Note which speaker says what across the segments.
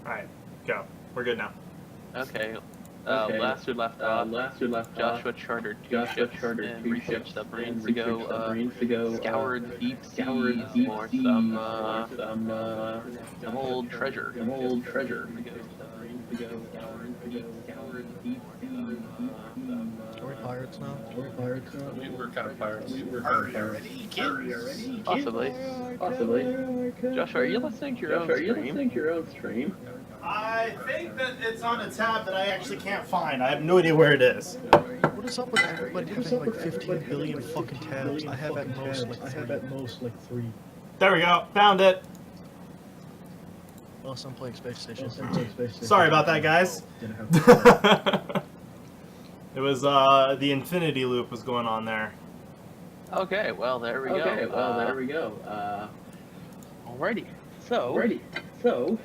Speaker 1: Alright, go. We're good now.
Speaker 2: Okay. Last we left off, Joshua chartered two ships and researched submarines to go scour deep seas for some old treasure.
Speaker 3: Are we pirates now?
Speaker 4: We were kind of pirates.
Speaker 2: Possibly. Joshua, are you listening to your own stream?
Speaker 1: I think that it's on a tab that I actually can't find. I have no idea where it is.
Speaker 3: What is up with everybody having like 15 billion fucking tabs? I have at most like 3.
Speaker 1: There we go. Found it.
Speaker 3: Unless I'm playing Space Station.
Speaker 1: Sorry about that, guys. It was, the infinity loop was going on there.
Speaker 2: Okay, well, there we go. Alrighty. So,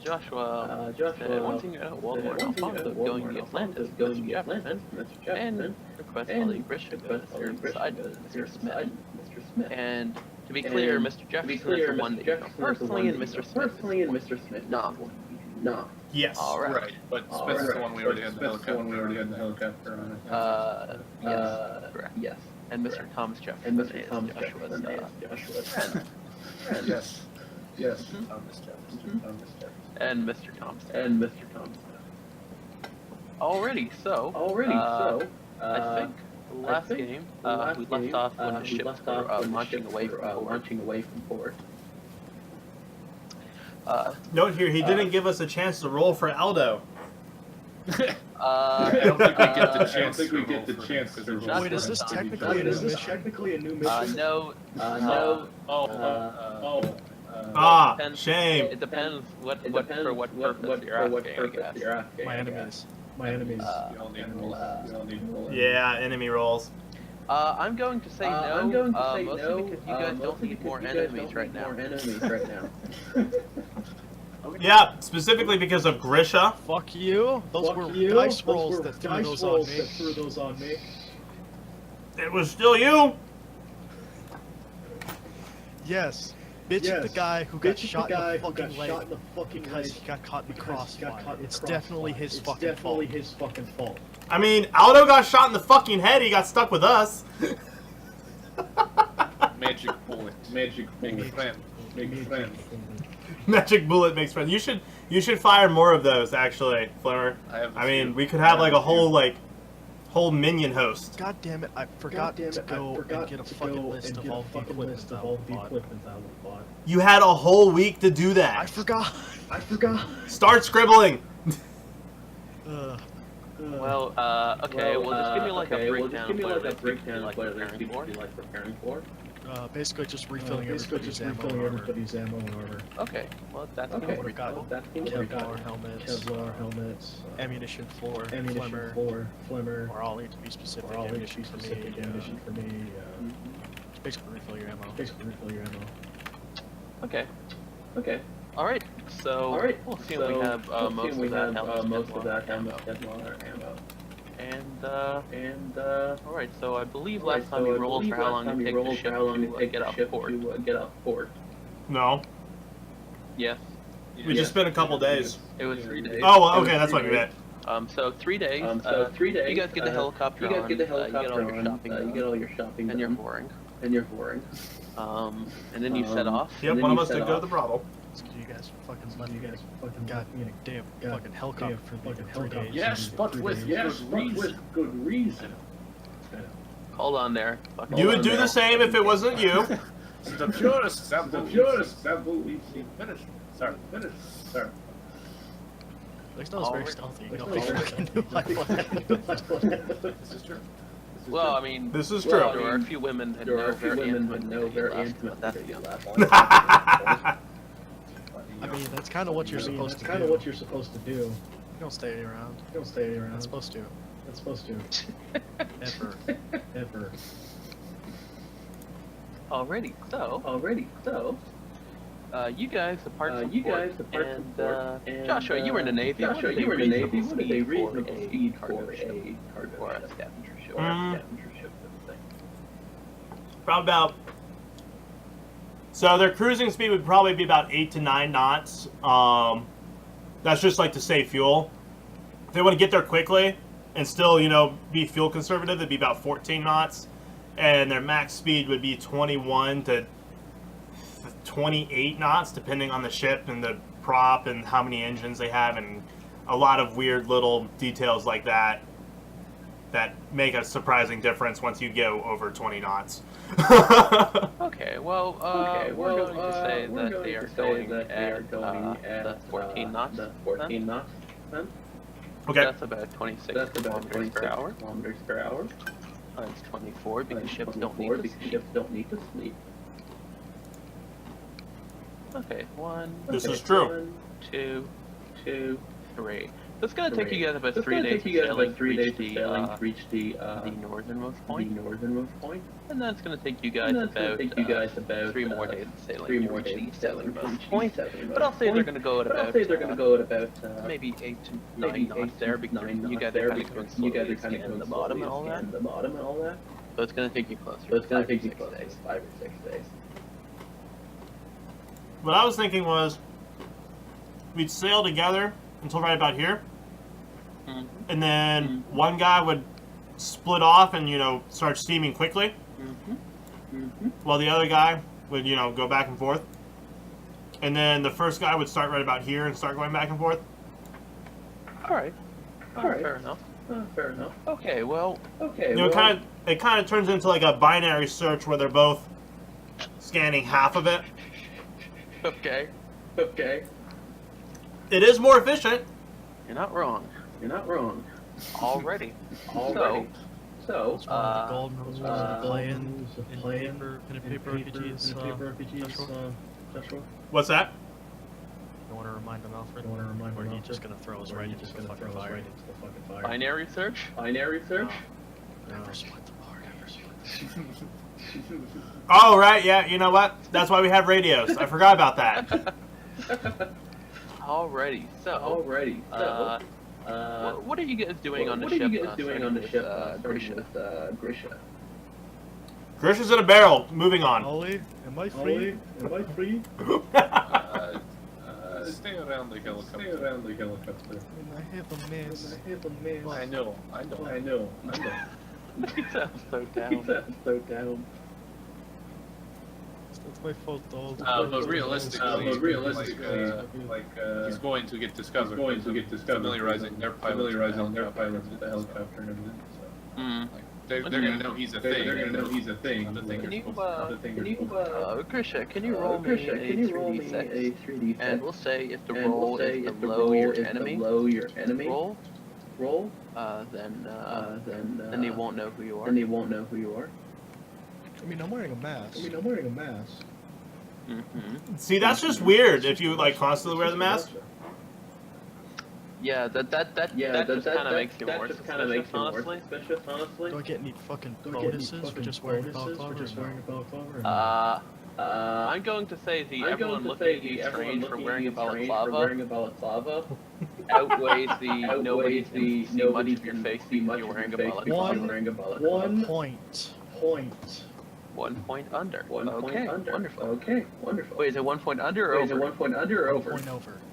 Speaker 2: Joshua said, wanting to World War Alfonso going to the Atlantis, Mr. Jefferson, and request Holly Bishop Mr. Smith. And to be clear, Mr. Jefferson is the one that you know personally, and Mr. Smith not one. No.
Speaker 1: Yes.
Speaker 4: Right, but Smith is the one we already had the helicopter on.
Speaker 2: Yes, correct. Yes. And Mr. Thomas Jefferson is Joshua's friend.
Speaker 4: Yes.
Speaker 2: And Mr. Thompson. Alrighty, so, I think last game, we left off when the ships were launching away from port.
Speaker 1: Note here, he didn't give us a chance to roll for Aldo.
Speaker 4: I don't think we get the chance.
Speaker 3: Wait, is this technically a new mission?
Speaker 2: No.
Speaker 1: Shame.
Speaker 2: It depends for what purpose you're asking.
Speaker 3: My enemies.
Speaker 4: You don't need roll.
Speaker 1: Yeah, enemy rolls.
Speaker 2: I'm going to say no, mostly because you guys don't need more enemies right now.
Speaker 1: Yeah, specifically because of Grisha.
Speaker 3: Fuck you. Those were dice rolls that threw those on me.
Speaker 1: It was still you.
Speaker 3: Yes. Bitch the guy who got shot in the fucking leg because he got caught in the crossfire. It's definitely his fucking fault.
Speaker 1: I mean, Aldo got shot in the fucking head. He got stuck with us.
Speaker 4: Magic bullet.
Speaker 1: Magic bullet makes friends. You should fire more of those, actually, Flimmer. I mean, we could have like a whole minion host.
Speaker 3: God damn it! I forgot to go and get a fucking list of all the equipment that we bought.
Speaker 1: You had a whole week to do that.
Speaker 3: I forgot.
Speaker 1: Start scribbling.
Speaker 2: Well, okay, well, just give me like a breakdown of what it should be like preparing for.
Speaker 3: Basically just refilling everybody's ammo and armor.
Speaker 2: Okay, well, that's
Speaker 3: Okay,
Speaker 2: good.
Speaker 3: we got Kevlar helmets, ammunition floor, Flimmer, or all need to be specific ammunition for me. Just basically refill your ammo.
Speaker 2: Okay. Alright, so we'll see if we have most of that Kevlar ammo. And alright, so I believe last time you rolled for how long it takes the ship to get off port.
Speaker 1: No.
Speaker 2: Yes.
Speaker 1: We just spent a couple days.
Speaker 2: It was 3 days.
Speaker 1: Oh, well, okay, that's what you meant.
Speaker 2: So 3 days. You guys get the helicopter on. You get all your shopping. And your mooring. And then you set off.
Speaker 1: Yep, one of us did go to the brothel.
Speaker 3: You guys fucking got damn fucking helicopter for 3 days.
Speaker 4: Yes, but with good reason.
Speaker 2: Hold on there.
Speaker 1: You would do the same if it wasn't you.
Speaker 4: The purest example we've seen. Finish. Sorry.
Speaker 3: At least I was very stealthy. You know, I fucking knew I was.
Speaker 4: This is true.
Speaker 2: Well, I mean,
Speaker 1: This is true.
Speaker 2: there are a few women that know very intimately, but that's the last one.
Speaker 3: I mean, that's kind of what you're supposed to do. You don't stay around. Not supposed to. Ever.
Speaker 2: Alrighty, so, you guys, apart from port, and Joshua, you were in the Navy. What are they reasonable speed for a cargo or a scavenger ship?
Speaker 1: Probably about So their cruising speed would probably be about 8 to 9 knots. That's just like to save fuel. If they want to get there quickly and still, you know, be fuel conservative, it'd be about 14 knots. And their max speed would be 21 to 28 knots, depending on the ship and the prop and how many engines they have, and a lot of weird little details like that that make a surprising difference once you go over 20 knots.
Speaker 2: Okay, well, we're going to say that they are going at the 14 knots.
Speaker 4: The 14 knots. Then.
Speaker 1: Okay.
Speaker 2: That's about 26 kilometers per hour. It's 24 because ships don't need to sleep. Okay, one.
Speaker 1: This is true.
Speaker 2: 2, 3. So it's gonna take you guys about 3 days to sailing to reach the northernmost point. And then it's gonna take you guys about 3 more days of sailing to reach the southernmost point. But I'll say they're gonna go at about maybe 8 to 9 knots there because you guys are kind of going slowly scanning the bottom and all that. So it's gonna take you closer. So it's gonna take you 5 or 6 days.
Speaker 1: What I was thinking was we'd sail together until right about here.
Speaker 2: Mm-hmm.
Speaker 1: And then one guy would split off and, you know, start steaming quickly. While the other guy would, you know, go back and forth. And then the first guy would start right about here and start going back and forth.
Speaker 2: Alright. Fair enough. Okay, well.
Speaker 1: You know, it kind of turns into like a binary search where they're both scanning half of it.
Speaker 2: Okay.
Speaker 1: It is more efficient.
Speaker 2: You're not wrong. Already. So,
Speaker 3: golden rules of playing pen and paper RPGs. Joshua?
Speaker 1: What's that?
Speaker 3: You want to remind them, Alfred? Or are you just going to throw us right into the fucking fire?
Speaker 2: binary search?
Speaker 3: No. Never split them hard.
Speaker 1: Oh, right, yeah, you know what? That's why we have radios. I forgot about that.
Speaker 2: Alrighty, so, what are you guys doing on the ship? Grisha?
Speaker 1: Grisha's in a barrel. Moving on.
Speaker 3: Ollie, am I free?
Speaker 4: Stay around the helicopter.
Speaker 3: I have a mess.
Speaker 4: I know.
Speaker 2: He sounds so down.
Speaker 3: That's my fault, dog.
Speaker 4: But realistically, he's going to get discovered. Familiarizing their pilots with the helicopter and everything. So, they're gonna know he's a thing.
Speaker 2: Grisha, can you roll me a 3d6? And we'll say if the roll is below your enemy roll, then they won't know who you are.
Speaker 3: I mean, I'm wearing a mask.
Speaker 1: See, that's just weird if you, like, constantly wear the mask.
Speaker 2: Yeah, that just kind of makes you more suspicious, honestly.
Speaker 3: Do I get any fucking bonuses for just wearing a balaclava?
Speaker 2: I'm going to say everyone looking at you strange for wearing a balaclava outweighs the nobody can see much of your face because you're wearing a balaclava.
Speaker 3: 1 point.
Speaker 2: 1 point under. Okay, wonderful. Wait, is it 1 point under or over?
Speaker 3: 1 point over.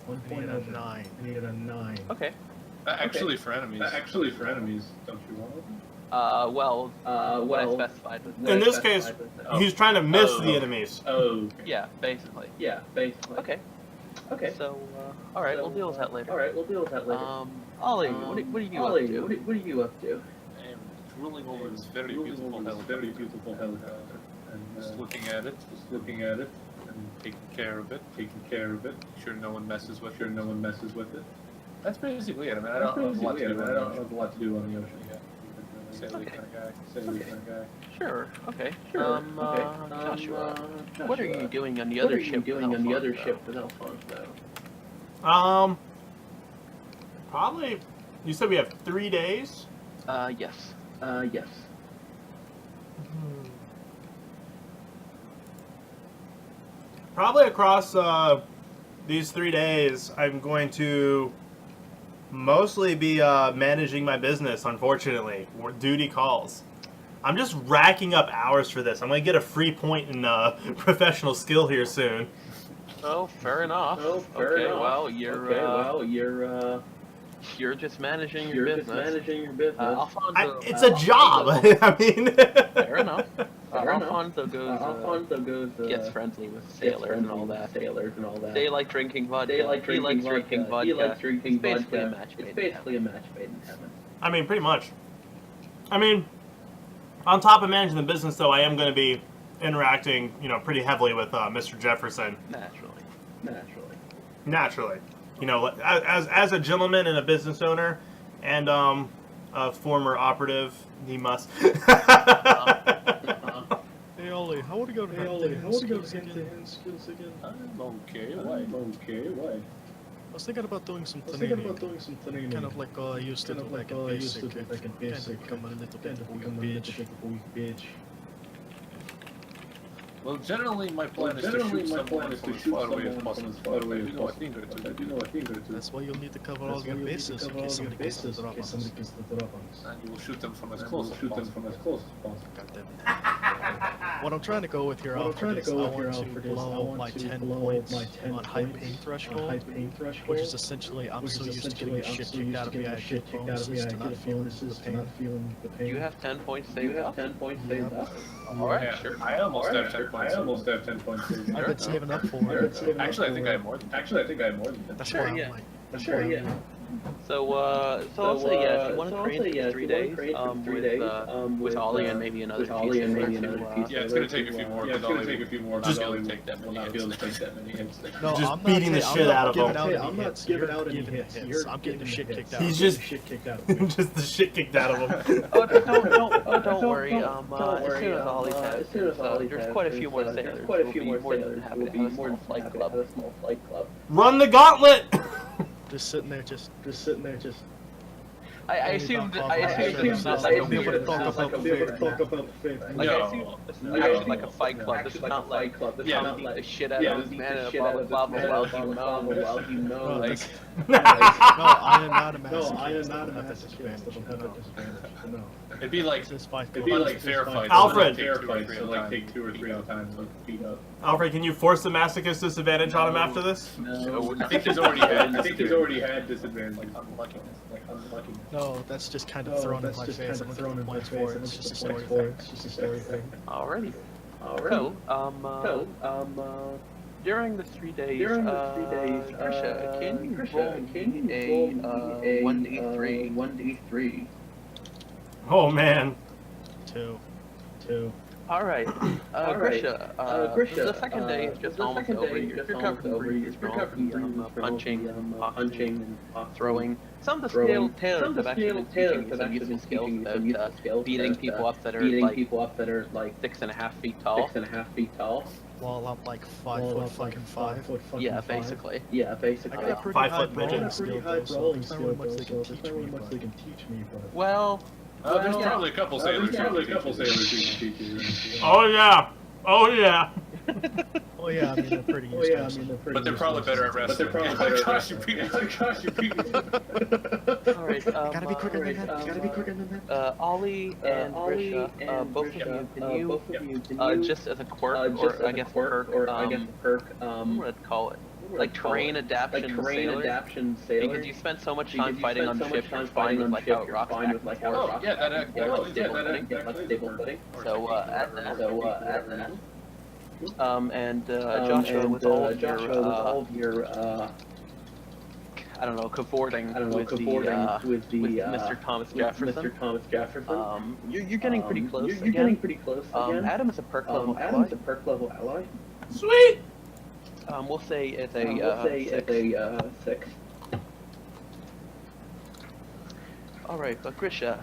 Speaker 3: 1 point of 9. I need a 9.
Speaker 2: Okay.
Speaker 4: Actually, for enemies, don't you want them?
Speaker 2: What I specified was
Speaker 1: In this case, he's trying to miss the enemies.
Speaker 2: yeah, basically. Okay. So, alright, we'll deal with that later. Ollie, what are you up to?
Speaker 4: I'm rolling over this very beautiful helicopter. And just looking at it, and taking care of it. Sure no one messes with it. That's basically it. I mean, I don't have a lot to do on the ocean yet. Sailor kind of guy.
Speaker 2: Sure. Joshua, what are you doing on the other ship with Alfonso?
Speaker 1: Probably. You said we have 3 days.
Speaker 2: Yes.
Speaker 1: Probably across these 3 days, I'm going to mostly be managing my business, unfortunately. Duty calls. I'm just racking up hours for this. I'm gonna get a free point in professional skill here soon.
Speaker 2: Oh, fair enough. Okay, well, you're just managing your business. Alfonso,
Speaker 1: It's a job. I mean.
Speaker 2: Fair enough. Alfonso goes, gets friendly with sailors and all that. They like drinking vodka. He likes drinking vodka. It's basically a match made in heaven.
Speaker 1: I mean, pretty much. I mean, on top of managing the business, though, I am going to be interacting, you know, pretty heavily with Mr. Jefferson. Naturally. You know, as a gentleman and a business owner, and a former operative, he must.
Speaker 3: Hey Ollie, how would you go to skills again?
Speaker 4: I'm okay. Why?
Speaker 3: I was thinking about doing some training. Kind of like I used to do back in basic. Kind of become a little bit of a bitch.
Speaker 4: Well, generally my plan is to shoot someone from as far away as possible. I do know a thing or two.
Speaker 3: That's why you'll need to cover all your bases in case somebody gets the drop on us.
Speaker 4: And you will shoot them from as close as possible.
Speaker 3: Goddamn. What I'm trying to go with here, Alfred, is I want to blow my 10 points on high pain threshold, which is essentially I'm so used to getting the shit kicked out of me, I get bonuses to not feeling the pain.
Speaker 2: You have 10 points saved up? Alright, sure.
Speaker 4: I almost have 10 points.
Speaker 3: I've been saving up for it.
Speaker 4: Actually, I think I have more than that.
Speaker 3: That's
Speaker 2: Sure,
Speaker 3: why
Speaker 2: yeah.
Speaker 3: I'm like,
Speaker 2: So I'll say, yeah, if you want to train for 3 days, with Ollie and maybe another piece.
Speaker 4: Yeah, it's gonna take a few more. Just
Speaker 1: Just-
Speaker 4: take that many hits.
Speaker 3: no,
Speaker 1: Just
Speaker 3: I'm not
Speaker 1: beating the shit out of him.
Speaker 3: I'm not giving out any hits. I'm getting the shit kicked out.
Speaker 1: He's just just the shit kicked out of him.
Speaker 2: Don't worry. As soon as Ollie has, there's quite a few more sailors. We'll be more than happy to have a small flight club.
Speaker 1: Run the gauntlet.
Speaker 3: Just sitting there, just.
Speaker 2: I assumed that like a weird, like a fight club. This is not like come beat the shit out of this man in a blah blah while you know. Like,
Speaker 3: No, I am not a masochist. No.
Speaker 4: It'd be like fair fights.
Speaker 1: Alfred.
Speaker 4: Take 2 or 3 at a time. Beat up.
Speaker 1: Alfred, can you force the masochist disadvantage on him after this?
Speaker 4: No, I think he's already had disadvantage. Like unluckiness.
Speaker 3: No, that's just kind of thrown in my face. I'm throwing in my face. It's just a story thing.
Speaker 2: Alrighty. So, during the 3 days, Grisha, can you roll me a 1d3?
Speaker 1: Oh man.
Speaker 3: 2.
Speaker 2: Alright, Grisha, the second day is just almost over. You're covered in bruises from punching and throwing. Some of the tailors have actually been teaching you some useful skills about beating people up that are like 6.5 feet tall.
Speaker 3: While I'm like 5'5".
Speaker 2: Yeah, basically.
Speaker 3: I got a pretty
Speaker 1: 5
Speaker 3: high
Speaker 1: foot midget.
Speaker 3: brawling skill, though, so there's not really much they can teach me, but...
Speaker 2: Well,
Speaker 4: there's probably a couple sailors who can teach you.
Speaker 1: Oh yeah.
Speaker 3: Oh yeah, I mean, they're pretty useless.
Speaker 4: But they're probably better at wrestling. Gosh, you beat me.
Speaker 2: alright,
Speaker 3: Gotta be quicker than that.
Speaker 2: Ollie and Grisha, both of you, can you, just as a quirk, or I guess perk, what would I call it? Like terrain adaptation sailor? Because you spent so much time fighting on the ship, you're fine with like how it rocks back and forth.
Speaker 4: Oh, yeah, that
Speaker 2: Stable footing. So, at that. And Joshua, with all of your, I don't know, cavorting with Mr. Thomas Jefferson. You're getting pretty close. Adam is a perk level ally.
Speaker 1: Sweet.
Speaker 2: We'll say it's a 6. Alright, but Grisha,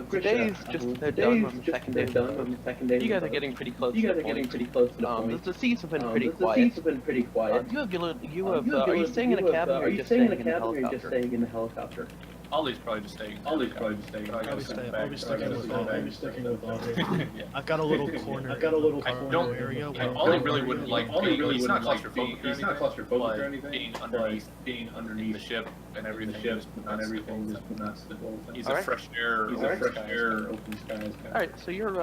Speaker 2: today's they're done on the second day. You guys are getting pretty close to the point. The seas have been pretty quiet. Are you staying in a cabin or just staying in a helicopter?
Speaker 4: Ollie's probably just staying.
Speaker 3: I'll be sticking with Aubrey.
Speaker 4: Yeah.
Speaker 3: I've got a little corner.
Speaker 4: I don't.
Speaker 3: area
Speaker 4: Like,
Speaker 3: where
Speaker 4: Ollie really wouldn't like. He's not claustrophobic or
Speaker 5: He's not
Speaker 4: anything.
Speaker 5: claustrophobic or
Speaker 4: But
Speaker 5: anything.
Speaker 4: being
Speaker 5: But being
Speaker 4: in
Speaker 5: underneath
Speaker 4: the ship and everything,
Speaker 5: the ship
Speaker 4: just
Speaker 5: and
Speaker 4: nuts
Speaker 5: everything
Speaker 4: the
Speaker 5: just
Speaker 4: whole
Speaker 5: nuts the whole thing.
Speaker 4: He's
Speaker 2: All
Speaker 4: a
Speaker 2: right.
Speaker 4: fresh air.
Speaker 5: He's
Speaker 4: open
Speaker 5: a fresh
Speaker 4: skies
Speaker 5: air,
Speaker 4: guy.
Speaker 5: open skies guy.
Speaker 2: All right, so you're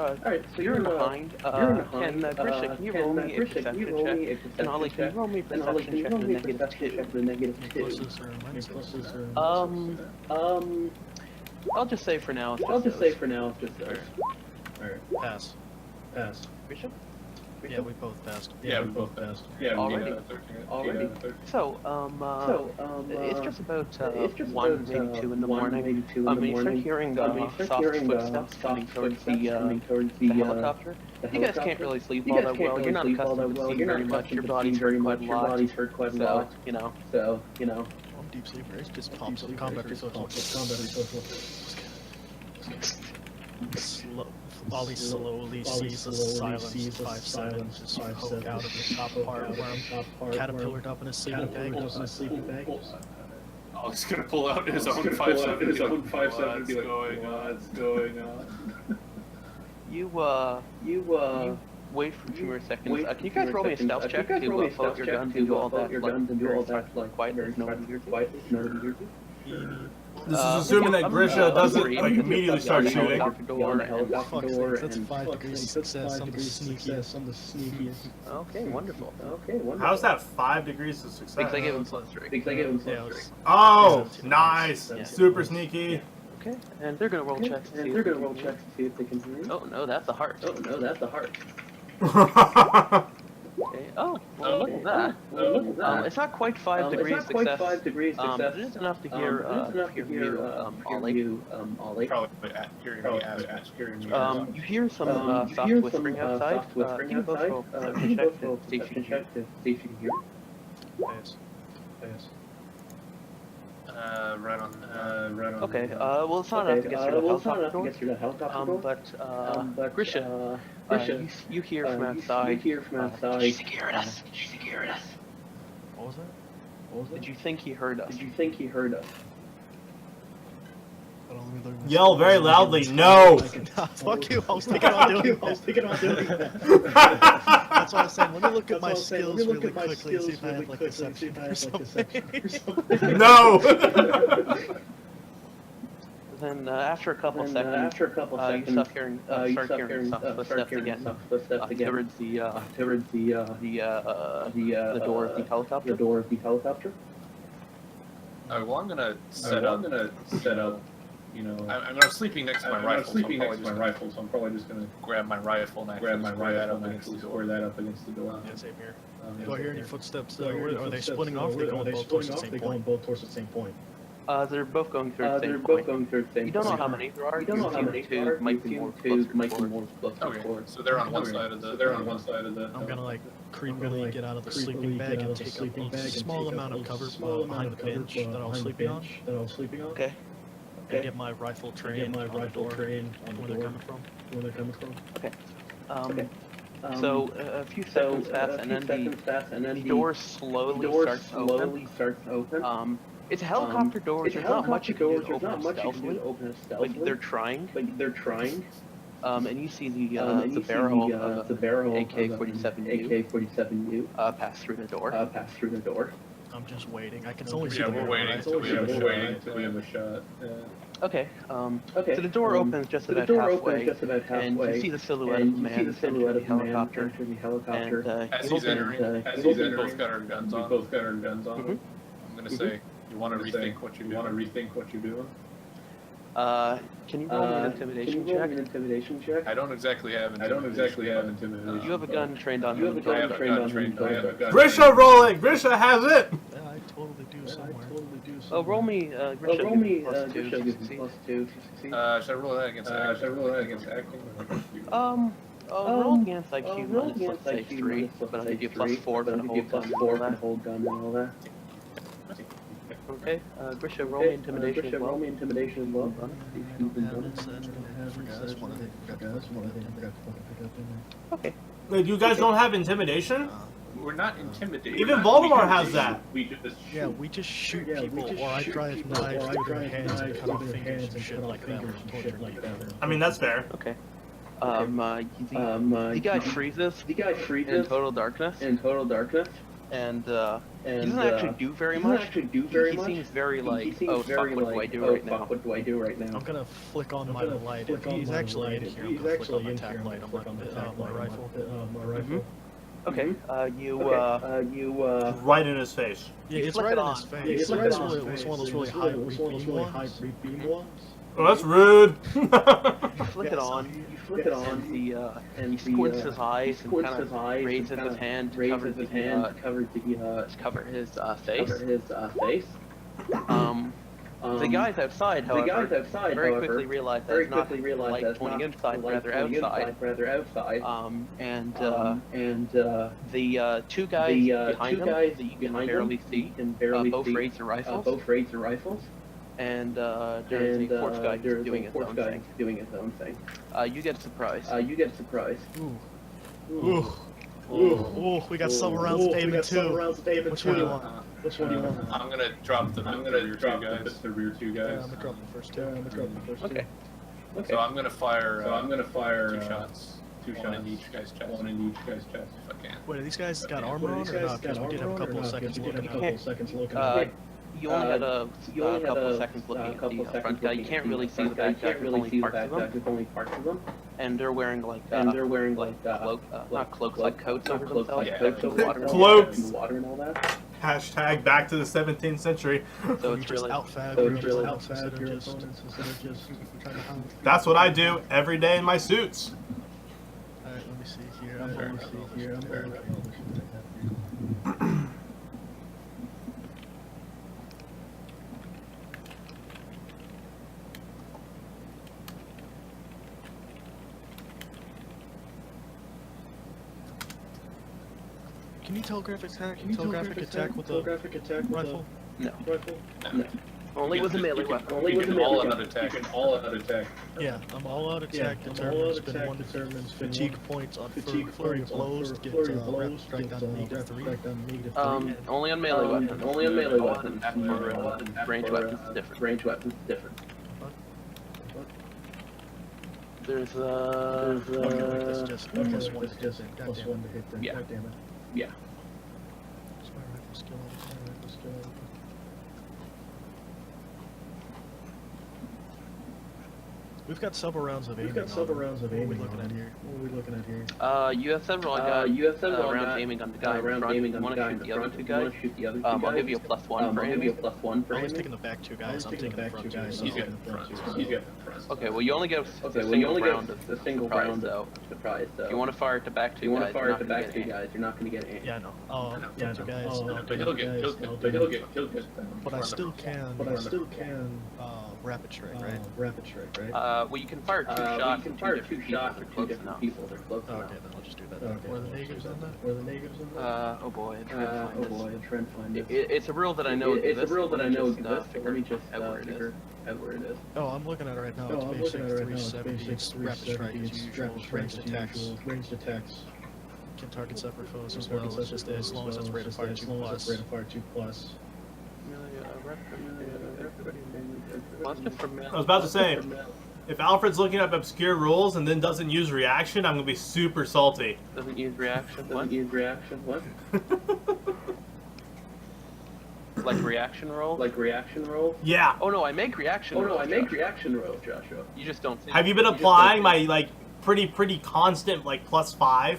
Speaker 5: You're
Speaker 2: in behind. Can Grisha, can you roll me a perception check? And Ollie, can you roll me a perception check with a -2? I'll just say for now. It's just those.
Speaker 3: Pass.
Speaker 2: Grisha?
Speaker 3: Yeah, we both passed.
Speaker 4: Yeah, we both
Speaker 5: passed.
Speaker 2: Already?
Speaker 4: 13.
Speaker 2: Already? So, it's just about
Speaker 5: it's just
Speaker 2: 1,
Speaker 5: about,
Speaker 2: maybe 2 in the
Speaker 5: 1,
Speaker 2: morning.
Speaker 5: maybe 2 in the
Speaker 2: You start
Speaker 5: morning.
Speaker 2: hearing soft footsteps coming towards the helicopter. You guys can't really sleep all that well. You're not accustomed to seeing very much. Your body's hurt quite a lot. So, you know.
Speaker 3: I'm deep sleeper. It just pops up combat social. Ollie slowly sees the silence, 5-7, just poke out of the top part where I'm caterpillared up in a sleeping bag.
Speaker 4: Oh, he's gonna pull out his own 5-7.
Speaker 5: His own 5-7
Speaker 4: What's
Speaker 5: and be like,
Speaker 4: going on?
Speaker 5: what's going on?
Speaker 2: You wait for a few more seconds. Can you guys roll me a stealth check to pull out your guns and do all that, like, quiet, there's no one here.
Speaker 1: This is assuming that Grisha doesn't like immediately start shooting.
Speaker 3: That's 5 degrees of success. I'm the sneakiest.
Speaker 2: Okay, wonderful.
Speaker 1: How's that 5 degrees of success?
Speaker 2: Because I gave him +3.
Speaker 3: Yeah, it was,
Speaker 1: Oh, nice.
Speaker 2: Yeah.
Speaker 1: Super sneaky.
Speaker 2: Okay, and they're gonna roll checks to see if they can hear. Oh no, that's a heart. Okay. Oh, well, look at that. It's not quite 5 degrees success. But it is enough to hear Ollie.
Speaker 4: Probably hearing me
Speaker 2: You hear some soft whispering outside. Can you both roll perception check to see if you can hear?
Speaker 3: pass.
Speaker 4: Right on.
Speaker 2: Okay, well, it's not enough to get through the helicopter door. But Grisha, you hear from outside. Did you think he heard us?
Speaker 3: What was that?
Speaker 2: Did you think he heard us?
Speaker 1: Yell very loudly, no!
Speaker 3: Fuck you, I was thinking on doing that. That's what I was saying. Let me look at my skills really quickly and see if I have like deception or something.
Speaker 1: No!
Speaker 2: Then after a couple seconds, you start hearing soft footsteps again towards the door of the helicopter.
Speaker 4: Alright, well, I'm gonna set up. You know, I'm sleeping next to my rifle. So I'm probably just gonna grab my rifle and actually square that up against the door.
Speaker 3: Yeah, same here. Do I hear any footsteps? Are they splitting off? They're going both towards the same point.
Speaker 2: They're both going through the same point. You don't know how many there are. Two might be more close to
Speaker 4: Okay, so they're on one side of the.
Speaker 3: I'm gonna like creepily get out of the sleeping bag and take a small amount of cover behind the bench that I was sleeping on.
Speaker 2: Okay.
Speaker 3: And get my rifle trained on the door where they're coming from.
Speaker 2: Okay. So a few seconds pass, and then the door slowly starts open. It's a helicopter door. There's not much you can do to open it stealthily, but they're trying. And you see the barrel of AK-47U pass through the door.
Speaker 3: I'm just waiting. I can only see
Speaker 4: Yeah,
Speaker 3: the
Speaker 4: we're
Speaker 3: barrel,
Speaker 4: waiting
Speaker 3: right?
Speaker 4: until we have a shot.
Speaker 2: Okay. So the door opens just about halfway, and you see the silhouette of a man entering the helicopter. And
Speaker 4: As he's entering, both got our guns on. I'm gonna say, you want to rethink what you're doing.
Speaker 2: Can you roll me an intimidation check?
Speaker 4: I don't exactly have intimidation.
Speaker 2: You have a gun trained on him.
Speaker 4: I have a gun trained on him.
Speaker 1: Grisha rolling! Grisha has it!
Speaker 3: Yeah, I totally do somewhere.
Speaker 2: Oh, roll me, Grisha, give me +2 to succeed.
Speaker 4: Should I roll that against acting?
Speaker 2: Roll against IQ minus, let's say 3, but I'll give you +4 for the whole gun and all that. Okay, Grisha, roll me intimidation as well. Okay.
Speaker 1: Wait, you guys don't have intimidation?
Speaker 4: We're not intimidating.
Speaker 1: Even Voldemort has that.
Speaker 5: We just shoot.
Speaker 3: Yeah, we just shoot people, or I drive knives through their hands and cut off fingers and shit like that.
Speaker 1: I mean, that's fair.
Speaker 2: Okay. The guy freezes. In total darkness. And he doesn't actually do very much. He seems very like, oh fuck, what do I do right now?
Speaker 3: I'm gonna flick on my light. If he's actually in here, I'm gonna flick on my tack light on my rifle.
Speaker 2: Okay,
Speaker 1: Right in his face.
Speaker 3: Yeah, it's
Speaker 2: flick
Speaker 3: right
Speaker 2: it
Speaker 3: on
Speaker 2: on.
Speaker 3: his face. It's one of those really high beam ones.
Speaker 1: Oh, that's rude.
Speaker 2: you flick it on, and he squints his eyes and kind of raises his hand to cover his face. The guys outside, however, very quickly realize that it's not light pointing inside, rather outside. The two guys behind him that you can barely see, both raise their rifles. And there's a fourth guy who's doing his own thing. You get surprised.
Speaker 3: Ooh, we got some rounds of payment too. Which one do you want?
Speaker 4: I'm gonna drop the rear two guys.
Speaker 3: Yeah, I'm gonna drop the first two.
Speaker 2: Okay.
Speaker 4: So I'm gonna fire. Two shots. One in each guy's chest. If I can.
Speaker 3: Wait, are these guys got armor on or not? Because we did have a couple of seconds looking at it.
Speaker 2: You only had a couple of seconds looking at the front guy. You can't really see the back guy. There's only parts of them. And they're wearing like cloak, not cloaks, like coats over themselves.
Speaker 1: Cloaks.
Speaker 2: Water and all that.
Speaker 1: Hashtag back to the 17th century.
Speaker 2: So it's really
Speaker 3: outfab your opponents instead of just trying to hunt.
Speaker 1: That's what I do every day in my suits.
Speaker 3: Alright, let me see here. Can you telegraphic attack with a rifle?
Speaker 2: no.
Speaker 3: No.
Speaker 2: Only with a melee weapon.
Speaker 4: You can all out attack.
Speaker 3: Yeah, I'm all out attack determines spend one fatigue points on flurry of blows to get rapid strike down to -3.
Speaker 2: Only on melee weapons. Range weapons is different. There's
Speaker 3: plus one to hit.
Speaker 2: Yeah. Yeah.
Speaker 3: What's my rifle skill? We've got several rounds of aiming. What are we looking at here?
Speaker 2: You have several guys rounds aiming on the guy in front. You want to shoot the other two guys? I'll give you a +1 for aiming.
Speaker 3: I was taking the back two guys. I'm taking the front two guys.
Speaker 4: He's getting the front.
Speaker 2: Okay, well you only get a single round of surprise, though. If you want to fire at the back two guys, you're not going to get aim.
Speaker 3: Yeah, I know. Oh, yeah, two guys.
Speaker 4: But he'll get killed.
Speaker 3: But I still can. Rapid strike, right?
Speaker 2: Well, you can fire two shots at two different people. They're close enough.
Speaker 3: Okay, then I'll just do that. Were the negatives in that?
Speaker 2: Oh boy, I'm trying to find this. It's a rule that I know exists. Let me just figure out where it is.
Speaker 3: Oh, I'm looking at it right now. It's basic 370. It's rapid strike as usual. Ranged attacks. Can target separate foes as well. It's just as long as it's rate of fire 2+.
Speaker 1: I was about to say, if Alfred's looking up obscure rules and then doesn't use reaction, I'm gonna be super salty.
Speaker 2: Doesn't use reaction. What? Like reaction roll?
Speaker 1: Yeah.
Speaker 2: Oh no, I make reaction rolls, Joshua. You just don't see
Speaker 1: Have you been applying my like pretty constant like +5?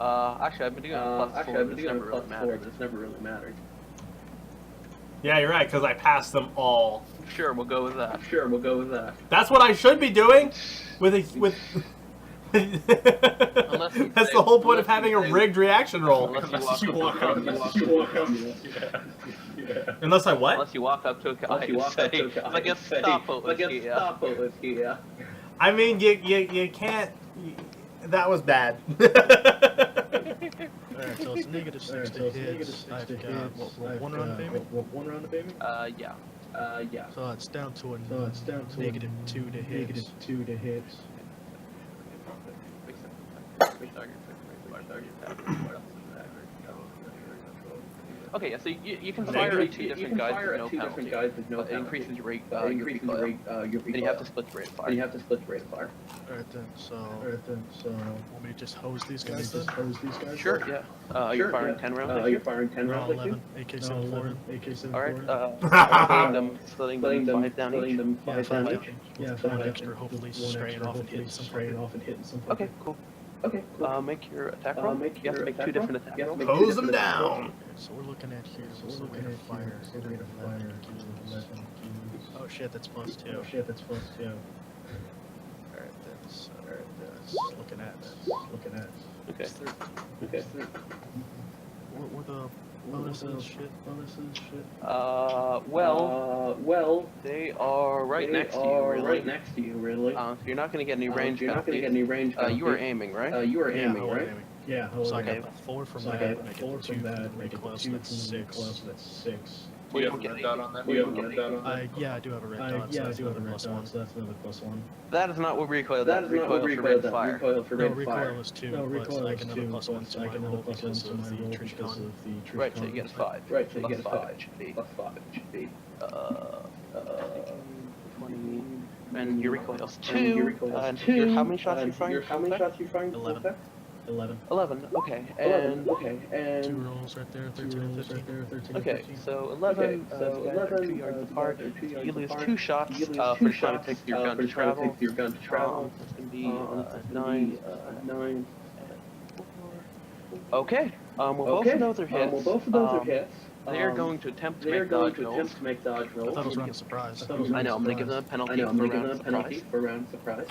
Speaker 2: Actually I've been doing +4, but it's never really mattered.
Speaker 1: Yeah, you're right, because I passed them all.
Speaker 2: Sure, we'll go with that.
Speaker 1: That's what I should be doing. That's the whole point of having a rigged reaction roll.
Speaker 2: Unless you walk up.
Speaker 1: Unless I what?
Speaker 2: Unless you walk up to a guy and say, like a stop here.
Speaker 1: I mean, you can't. That was bad.
Speaker 3: Alright, so it's -6 to hit. I've got one round of aiming?
Speaker 2: Yeah.
Speaker 3: So it's down to a -2 to hit.
Speaker 2: Okay, yeah, so you can
Speaker 1: Negative.
Speaker 2: fire at two different guys with no penalty. It increases your rate, your recoil. And you have to split the rate of fire.
Speaker 3: Alright then, so... Want me to just hose these guys then?
Speaker 2: Sure, yeah. You're firing 10 rounds at you?
Speaker 3: We're all 11, AK-74.
Speaker 2: Alright, splitting them 5 down each.
Speaker 3: Yeah, 5 down. Yeah, 1 extra, hopefully spraying off and hitting some fucker.
Speaker 2: Okay, cool. Make your attack roll. You have to make 2 different attack rolls.
Speaker 1: Hose them down.
Speaker 3: Okay, so we're looking at here, what's the rate of fire? Oh shit, that's +2. Alright then, so... looking at...
Speaker 2: Okay.
Speaker 3: What were the bonuses shit?
Speaker 2: Well, they are right next to you, really. So you're not gonna get any range penalties. You were aiming, right?
Speaker 3: Yeah, so I got 4 from that,
Speaker 5: got
Speaker 3: make it 2 from the recoil, so that's 6.
Speaker 4: Do you have a red dot on that?
Speaker 3: Yeah, I do have a red dot, so that's another +1.
Speaker 2: That is not what recoil. That is recoil for red fire.
Speaker 3: No, recoil is 2, but I get another +1 to my roll because of the Trichon.
Speaker 2: Right, so you get a 5. Plus 5 should be. 20. And your recoil's 2. And how many shots you firing? 11. Okay. And
Speaker 3: 2 rolls right there, 13 and 15.
Speaker 2: okay, so 11. 2 yards apart. You lose 2 shots for trying to take your gun to travel. It's gonna be 9. Okay. Well, both of those are hits. They are going to attempt to make dodge rolls.
Speaker 3: I thought it was round of surprise.
Speaker 2: I know. I'm gonna give them a penalty for round surprise.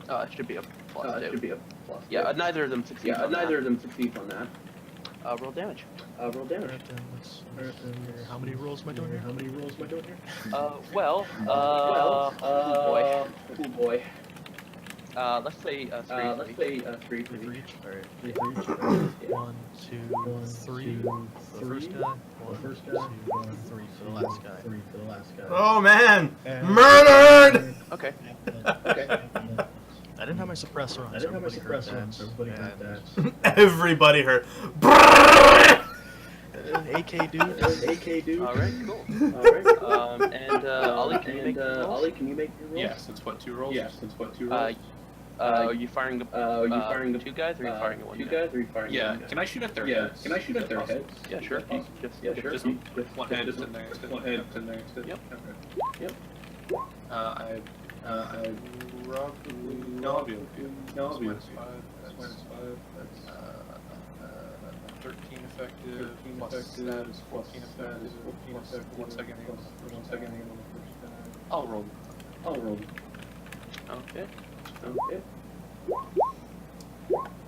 Speaker 2: It should be a +2. Yeah, neither of them succeeds on that. Roll damage.
Speaker 3: Alright then, let's... How many rolls am I doing here?
Speaker 2: Oh boy. Let's say 3
Speaker 3: 3 for each? Alright, 3 for each. 1, 2, 3 for the first guy. 1, 2, 3 for the last guy.
Speaker 1: Oh man!
Speaker 3: And-
Speaker 1: Murdered!
Speaker 2: Okay.
Speaker 3: I didn't have my suppressor on, so everybody heard that.
Speaker 1: Everybody heard.
Speaker 3: AK dude.
Speaker 2: Alright, cool. And Ollie, can you make your roll?
Speaker 4: Yes, it's what, 2 rolls?
Speaker 2: Are you firing the 2 guys, or are you firing at 1 guy?
Speaker 4: Yeah, can I shoot at their heads?
Speaker 2: Yeah, sure.
Speaker 4: Just one head to the next.
Speaker 2: Yep.
Speaker 4: I probably... No, I'll be okay. That's -5. That's 13 effective, plus that is 14 effective, 1 second aim on the first time. I'll roll.
Speaker 2: Okay.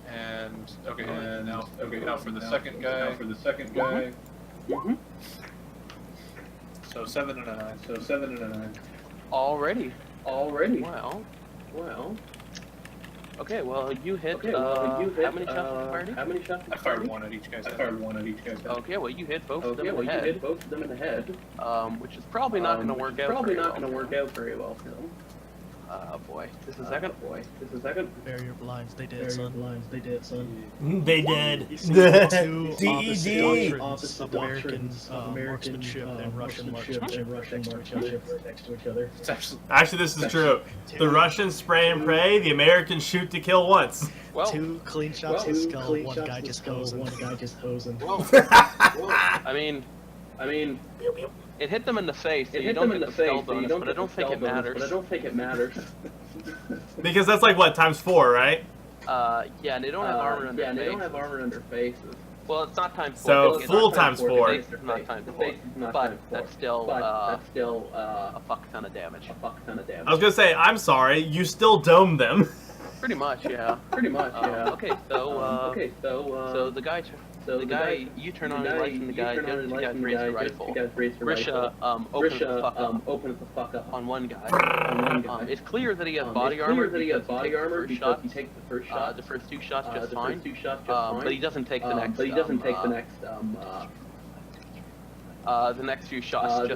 Speaker 4: And now for the second guy.
Speaker 2: Mm-hmm.
Speaker 4: So 7 and a 9.
Speaker 2: Already.
Speaker 5: Wow.
Speaker 2: Okay, well, you hit, how many shots did you fire?
Speaker 4: I fired 1 at each guy's head.
Speaker 2: Okay, well, you hit both of them in the head. Which is probably not going to work out very well for them. Boy. This is second.
Speaker 3: Barrier blinds, they did, son.
Speaker 1: They did.
Speaker 3: You see the 2
Speaker 1: DED.
Speaker 3: opposite doctrines of American marksmanship and Russian marksmanship next to each other.
Speaker 4: It's
Speaker 1: Actually, this is true. The Russians spray and pray. The Americans shoot to kill once.
Speaker 2: Well,
Speaker 3: 2 clean shots to the skull, 1 guy just hosing.
Speaker 2: I mean, it hit them in the face, so you don't get the skull bonus, but I don't think it matters.
Speaker 1: Because that's like what, ×4, right?
Speaker 2: Yeah, and they don't have armor under faces. Well, it's not ×4.
Speaker 1: So
Speaker 2: it's
Speaker 1: full
Speaker 2: not
Speaker 1: ×4.
Speaker 2: Face is not ×4, but that's still a fuck ton of damage.
Speaker 1: I was gonna say, I'm sorry, you still dome them.
Speaker 2: Pretty much, yeah. Okay, so the guy, you turn on your light, and the guy raise the rifle. Grisha opens the fuck up on one guy. It's clear that he has body armor because he takes the first shot. The first 2 shots just fine. But he doesn't take the next. The next few shots